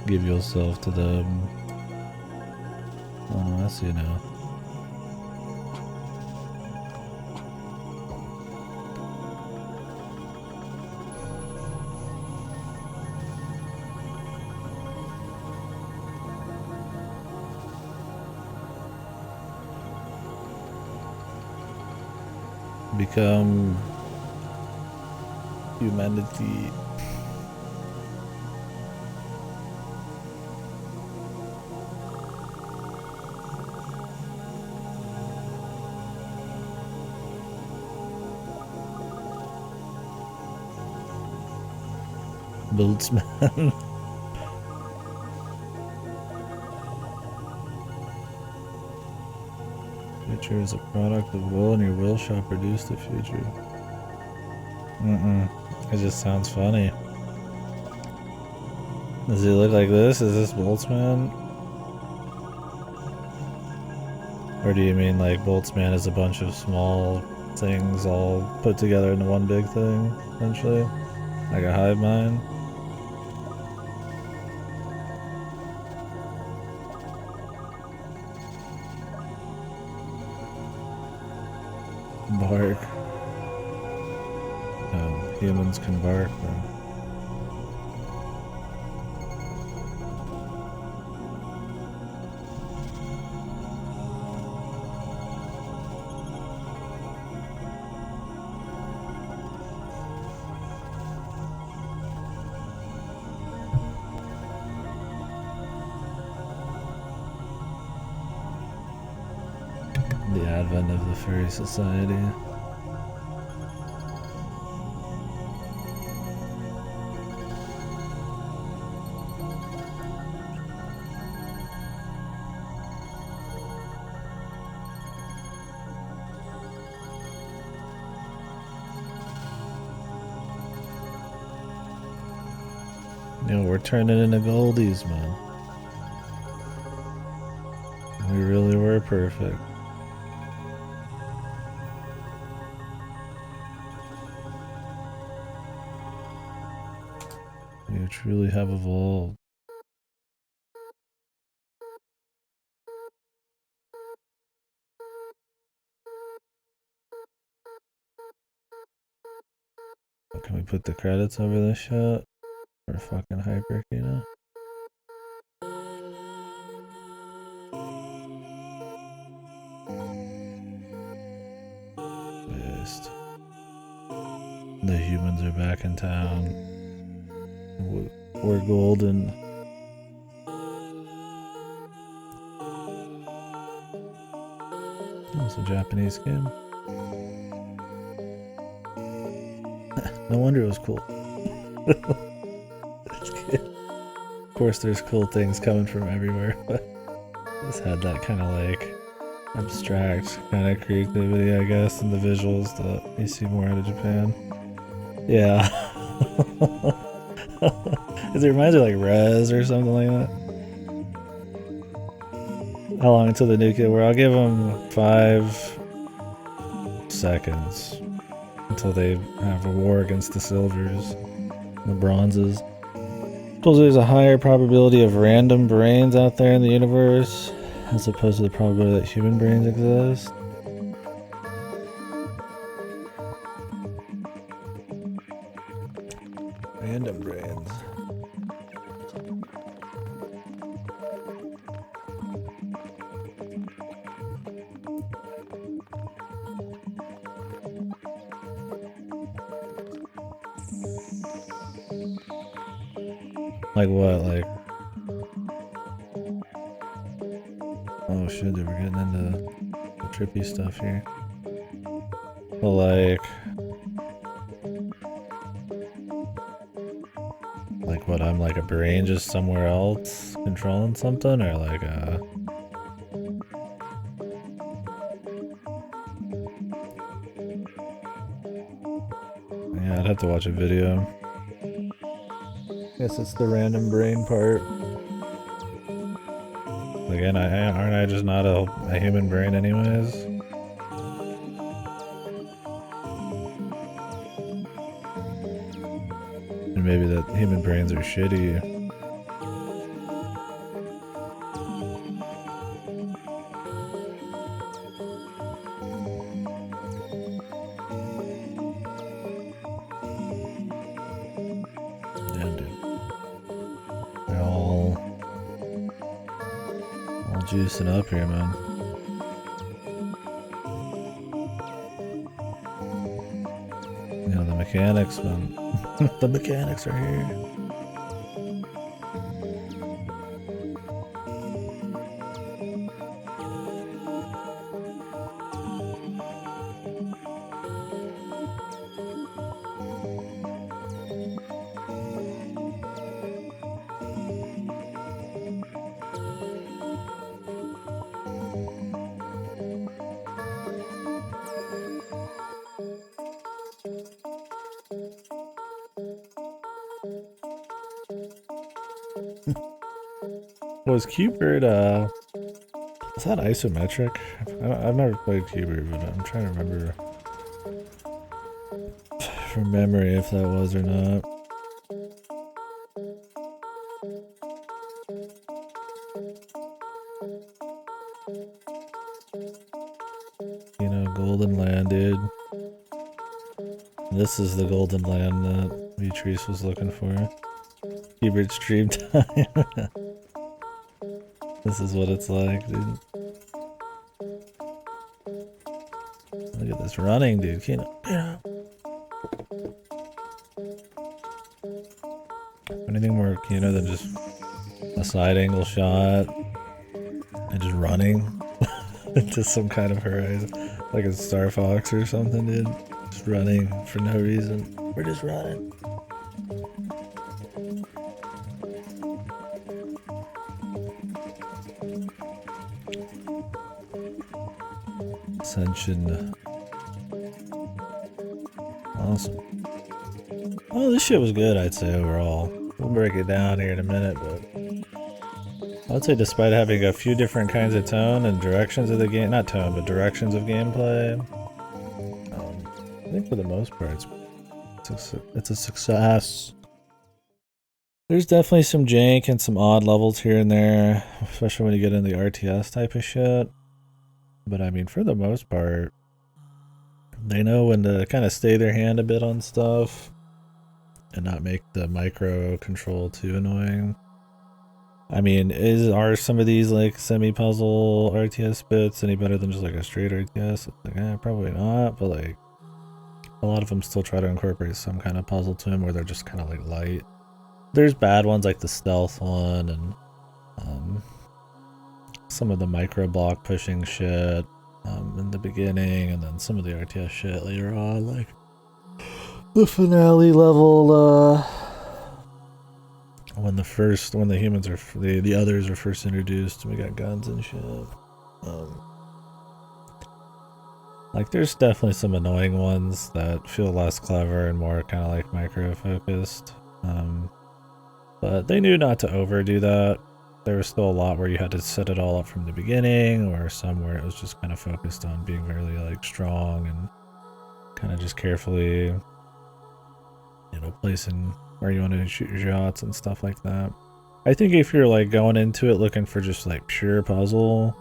Give yourself to the oh, I see now. Become humanity. Buildsman. Future is a product of will, and your will shall produce the future. It just sounds funny. Does he look like this? Is this Boltzmann? Or do you mean like Boltzmann is a bunch of small things all put together into one big thing, essentially? Like a hive mind? Bark. Oh, humans can bark, though. The advent of the furry society. You know, we're turning into goldies, man. We really were perfect. We truly have evolved. Can we put the credits over this shit? For fucking hyper, you know? Pissed. The humans are back in town. We're golden. Oh, it's a Japanese game. No wonder it was cool. Of course, there's cool things coming from everywhere, but this had that kind of like abstract kind of creativity, I guess, and the visuals that you see more out of Japan. Yeah. Because it reminds me of like Res or something like that. How long until the nuclear war? I'll give them 5 seconds until they have a war against the silvers, the bronzes. Suppose there's a higher probability of random brains out there in the universe as opposed to the probability that human brains exist. Random brains. Like what? Like, oh shit, dude, we're getting into the trippy stuff here. Well, like what? I'm like a brain just somewhere else controlling something, or like yeah, I'd have to watch a video. Guess it's the random brain part. Again, aren't I just not a human brain anyways? And maybe that human brains are shitty. Damn, dude. They're all juicing up here, man. You know, the mechanics, man. The mechanics are here. Was Q-Bird, is that isometric? I've never played Q-Bird, but I'm trying to remember from memory if that was or not. You know, Golden Land, dude. This is the Golden Land that Beatrice was looking for. Q-Bird stream time. This is what it's like, dude. Look at this running, dude. Can't, anything more, than just a side angle shot and just running. into some kind of horizon, like a Star Fox or something, dude. Just running for no reason. We're just running. Ascension. Awesome. Oh, this shit was good, I'd say, overall. We'll break it down here in a minute, but I'd say despite having a few different kinds of tone and directions of the game, not tone, but directions of gameplay, I think for the most part, it's a success. There's definitely some jank and some odd levels here and there, especially when you get into the RTS type of shit. But I mean, for the most part, they know when to kind of stay their hand a bit on stuff and not make the micro control too annoying. I mean, are some of these like semi-puzzle RTS bits any better than just like a straight RTS? Like, probably not, but like a lot of them still try to incorporate some kind of puzzle to them where they're just kind of like light. There's bad ones like the stealth one and some of the micro block pushing shit in the beginning, and then some of the RTS shit later on, like the finale level when the humans are the others are first introduced and we got guns and shit. Like there's definitely some annoying ones that feel less clever and more kind of like micro focused, but they knew not to overdo that. There was still a lot where you had to set it all up from the beginning, or some where it was just kind of focused on being really like strong and kind of just carefully, you know, placing where you want to shoot your shots and stuff like that. I think if you're like going into it looking for just like pure puzzle,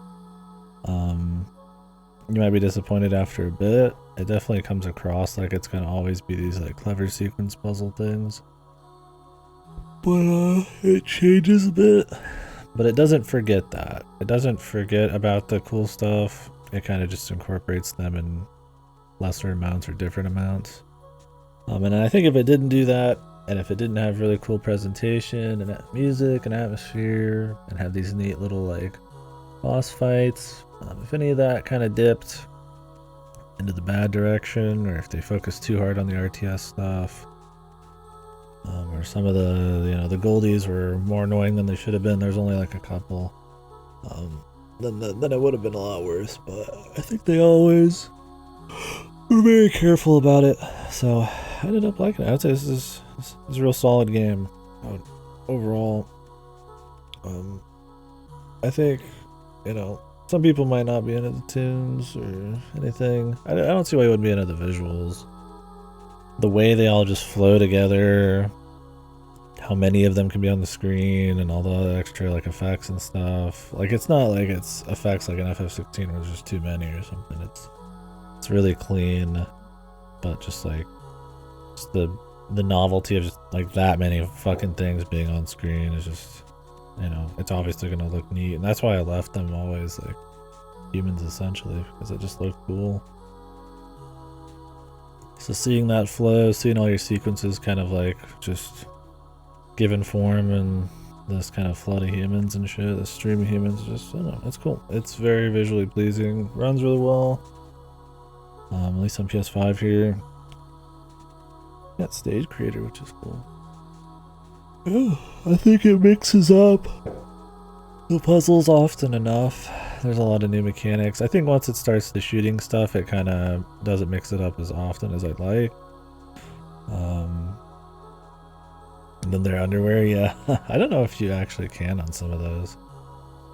you might be disappointed after a bit. It definitely comes across like it's gonna always be these like clever sequence puzzle things, but it changes a bit. But it doesn't forget that. It doesn't forget about the cool stuff. It kind of just incorporates them in lesser amounts or different amounts. And I think if it didn't do that, and if it didn't have really cool presentation and music and atmosphere, and have these neat little like boss fights, if any of that kind of dipped into the bad direction, or if they focused too hard on the RTS stuff, or some of the the goldies were more annoying than they should have been. There's only like a couple. Then it would have been a lot worse. But I think they always were very careful about it. So I ended up liking it. I'd say this is a real solid game overall. I think some people might not be into the tunes or anything. I don't see why you wouldn't be into the visuals. The way they all just flow together, how many of them can be on the screen, and all the extra like effects and stuff. Like it's not like it's effects like an FF16 where there's just too many or something. It's really clean, but just like the novelty of just like that many fucking things being on screen is just, it's obviously gonna look neat, and that's why I left them always like humans essentially, because it just looked cool. So seeing that flow, seeing all your sequences kind of like just given form and this kind of flood of humans and shit, this stream of humans, just, I don't know, it's cool. It's very visually pleasing, runs really well, at least on PS5 here. Got Stage Creator, which is cool. Oh, I think it mixes up the puzzles often enough. There's a lot of new mechanics. I think once it starts the shooting stuff, it kind of doesn't mix it up as often as I'd like. And then their underwear, yeah. I don't know if you actually can on some of those.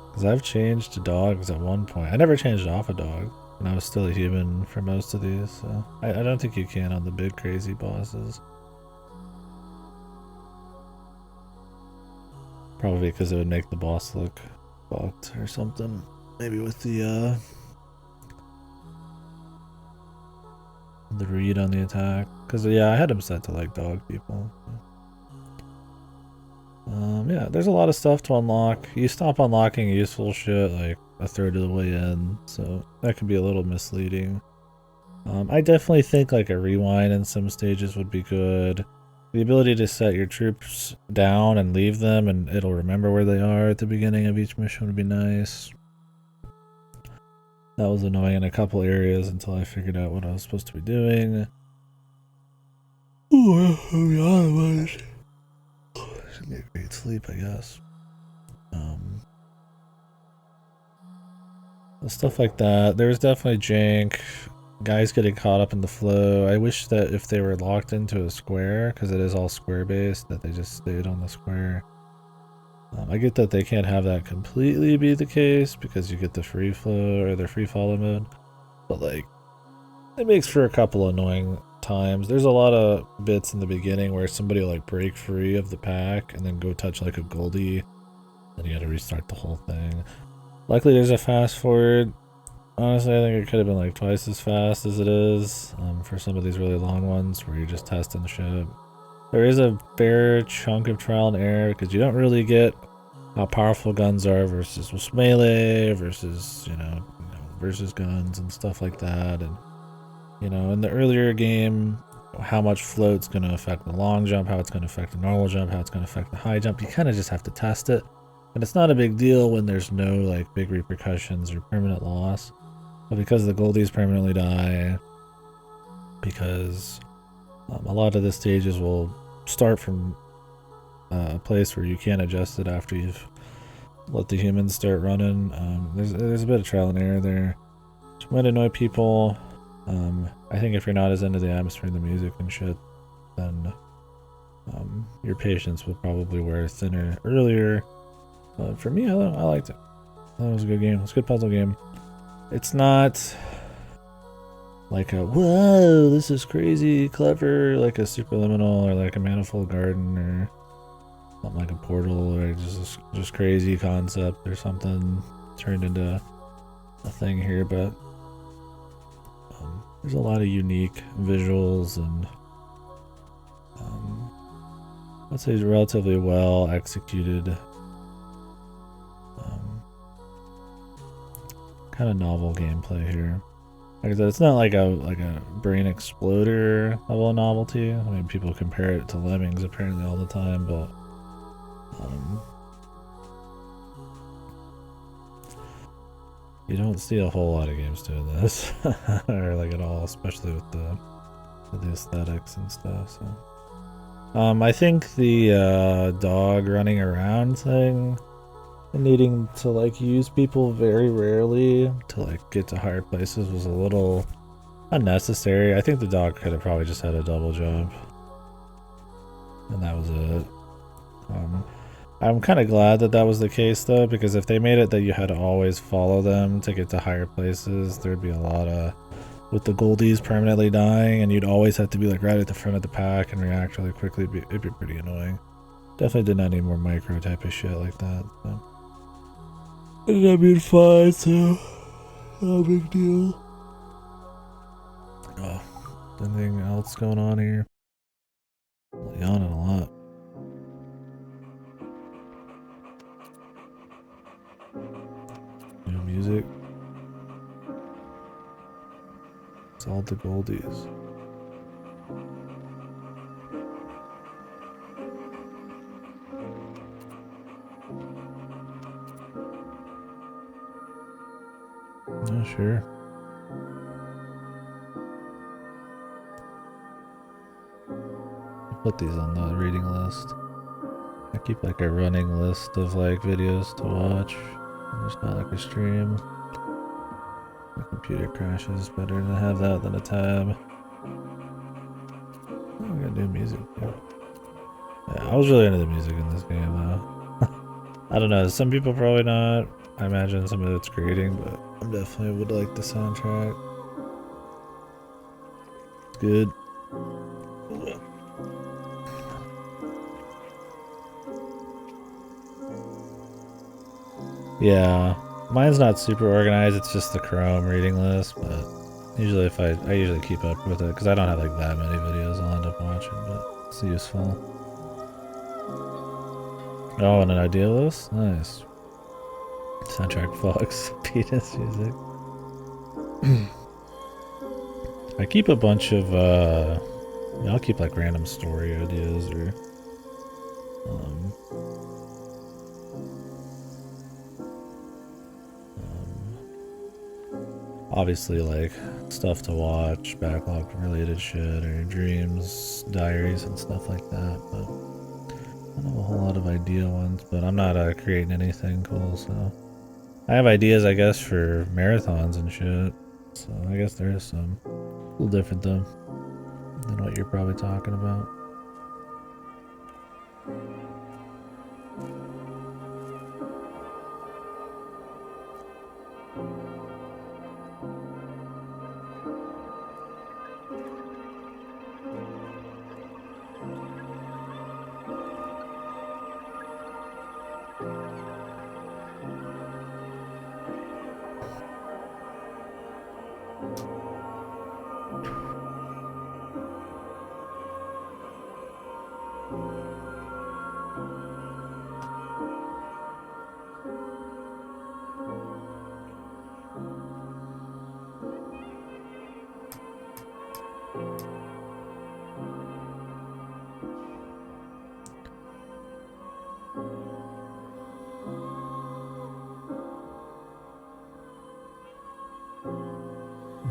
Because I've changed to dogs at one point. I never changed off a dog, and I was still a human for most of these. So I don't think you can on the big crazy bosses. Probably because it would make the boss look fucked or something. Maybe with the read on the attack. Because, yeah, I had him set to, like, dog people. Yeah, there's a lot of stuff to unlock. You stop unlocking useful shit, like, a third of the way in. So, that can be a little misleading. I definitely think, like, a rewind in some stages would be good. The ability to set your troops down and leave them, and it'll remember where they are at the beginning of each mission would be nice. That was annoying in a couple areas until I figured out what I was supposed to be doing. Should get great sleep, I guess. Stuff like that. There was definitely jank. Guys getting caught up in the flow. I wish that if they were locked into a square, because it is all square based, that they just stayed on the square. I get that they can't have that completely be the case because you get the free flow or the free follow mode, but like it makes for a couple annoying times. There's a lot of bits in the beginning where somebody will like break free of the pack and then go touch like a Goldie, then you gotta restart the whole thing. Luckily there's a fast forward. Honestly, I think it could have been like twice as fast as it is for some of these really long ones where you're just testing the ship. There is a fair chunk of trial and error because you don't really get how powerful guns are versus with melee versus versus guns and stuff like that. And in the earlier game, how much float's going to affect the long jump, how it's going to affect the normal jump, how it's going to affect the high jump. You kind of just have to test it, and it's not a big deal when there's no like big repercussions or permanent loss. But because the goldies permanently die, because a lot of the stages will start from a place where you can't adjust it after you've let the humans start running. There's a bit of trial and error there, which might annoy people. I think if you're not as into the atmosphere and the music and shit, then your patience will probably wear thinner earlier. But for me, I liked it. That was a good game. It was a good puzzle game. It's not like a whoa, this is crazy clever, like a Superliminal or like a Manifold Garden or something like a Portal or just crazy concept or something turned into a thing here, but there's a lot of unique visuals and I'd say relatively well executed kind of novel gameplay here. Like I said, it's not like a brain exploder level of novelty. I mean, people compare it to Lemmings apparently all the time, but you don't see a whole lot of games doing this, or like at all, especially with the aesthetics and stuff. So, I think the dog running around thing, needing to like use people very rarely to like get to higher places was a little unnecessary. I think the dog could have probably just had a double jump, and that was it. I'm kind of glad that that was the case though, because if they made it that you had to always follow them to get to higher places, there'd be a lot of with the goldies permanently dying, and you'd always have to be like right at the front of the pack and react really quickly. It'd be pretty annoying. Definitely did not need more micro type of shit like that. So. And I mean, fine, so no big deal. Oh, anything else going on here? I'm yawning a lot. New music. It's all the goldies. Yeah, sure. Put these on the reading list. I keep like a running list of like videos to watch. There's not like a stream. My computer crashes. Better to have that than a tab. Oh, we got new music. Yeah, I was really into the music in this game though. I don't know. Some people probably not. I imagine some of it's grating, but I definitely would like the soundtrack. Good. Yeah, mine's not super organized. It's just the Chrome reading list, but usually if I usually keep up with it because I don't have like that many videos I'll end up watching, but it's useful. Oh, and an idea list? Nice. Soundtrack Fox, penis music. I keep a bunch of I'll keep like random story ideas or Obviously, like, stuff to watch, backlog related shit, or dreams, diaries, and stuff like that, but I don't have a whole lot of idea ones, but I'm not creating anything cool, so. I have ideas, I guess, for marathons and shit, so I guess there is some. A little different, though, than what you're probably talking about.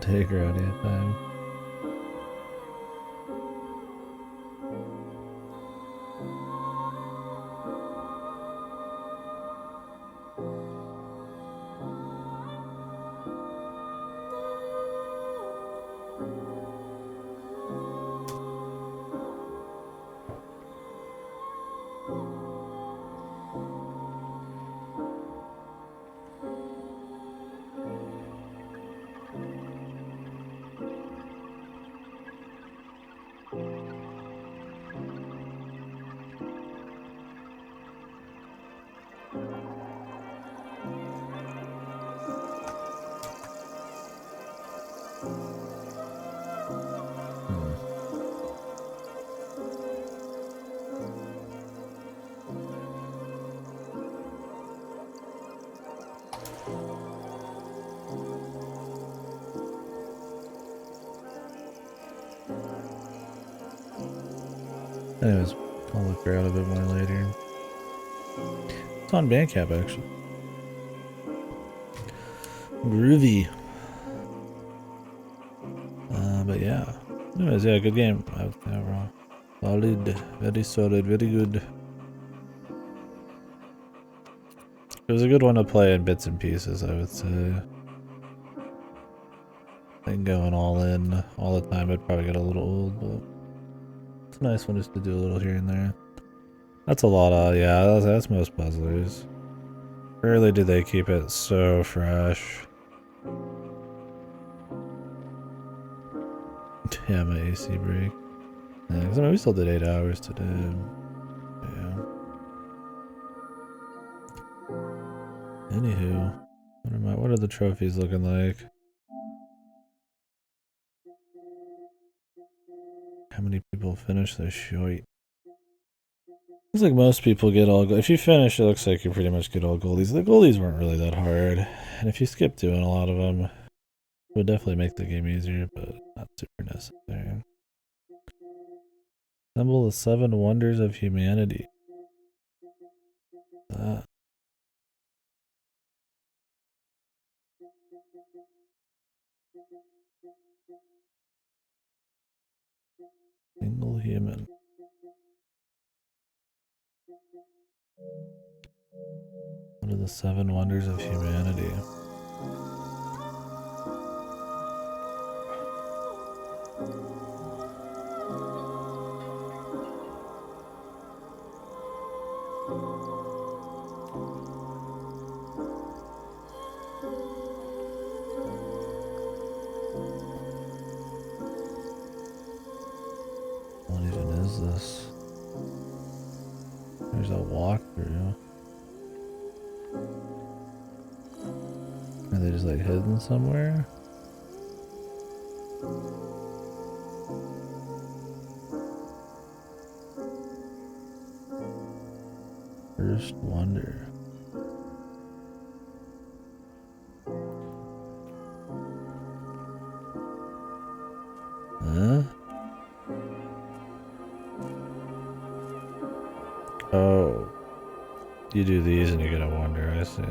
Take her out of your time. Anyways, I'll look her out a bit more later. It's on Bandcamp, actually. Groovy. But yeah. Anyways, yeah, good game. Overall. Solid. Very solid. Very good. It was a good one to play in bits and pieces, I would say. I think going all in all the time would probably get a little old, but it's a nice one just to do a little here and there. That's a lot of, yeah, that's most puzzlers. Rarely do they keep it so fresh. Yeah, my AC break. Yeah, because I mean, we still did 8 hours today. Yeah. Anywho, what are the trophies looking like? How many people finish this shit? Looks like most people get all gold. If you finish, it looks like you pretty much get all goldies. The goldies weren't really that hard. And if you skip doing a lot of them, it would definitely make the game easier, but not super necessary. Assemble the 7 wonders of humanity. That. Single human. What are the 7 wonders of humanity? What even is this? There's a walkthrough. Are they just like hidden somewhere? First wonder. Huh? Oh. You do these and you get a wonder, I see.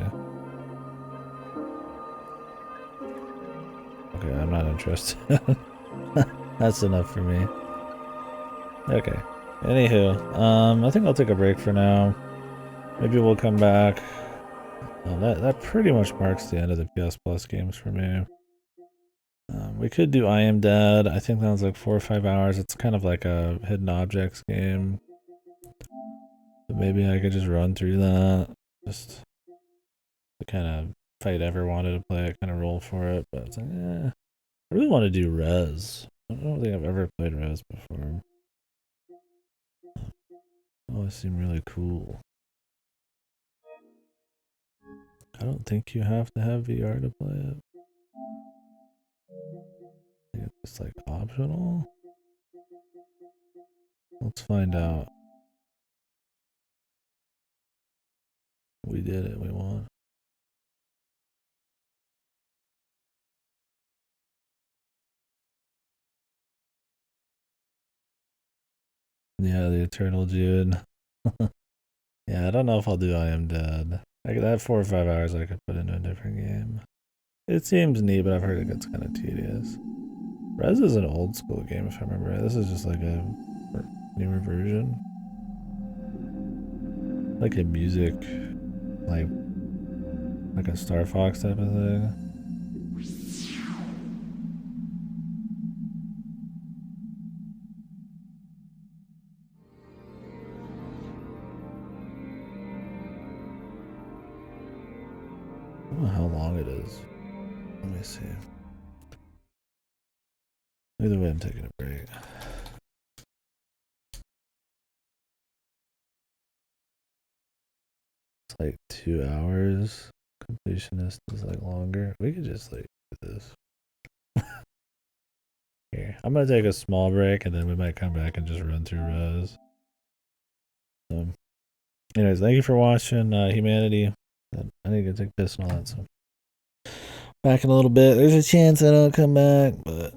Okay, I'm not interested. That's enough for me. Okay. Anywho, I think I'll take a break for now. Maybe we'll come back. That pretty much marks the end of the PS Plus games for me. We could do I Am Dead. I think that was like 4 or 5 hours. It's kind of like a hidden objects game. But maybe I could just run through that. Just to kind of, if I'd ever wanted to play it, kind of roll for it. But it's like, I really want to do Rez. I don't think I've ever played Rez before. Oh, it seemed really cool. I don't think you have to have VR to play it. I think it's like optional. Let's find out. We did it. We won. Yeah, the Eternal Jude. Yeah, I don't know if I'll do I Am Dead. That 4 or 5 hours I could put into a different game. It seems neat, but I've heard it gets kind of tedious. Rez is an old school game, if I remember right. This is just like a newer version. Like a music, like a Star Fox type of thing. I don't know how long it is. Let me see. Either way, I'm taking a break. It's like 2 hours. Completionist is like longer. We could just like do this. Here, I'm gonna take a small break and then we might come back and just run through Rez. Anyways, thank you for watching Humanity. I need to take piss and all that, so back in a little bit. There's a chance I don't come back, but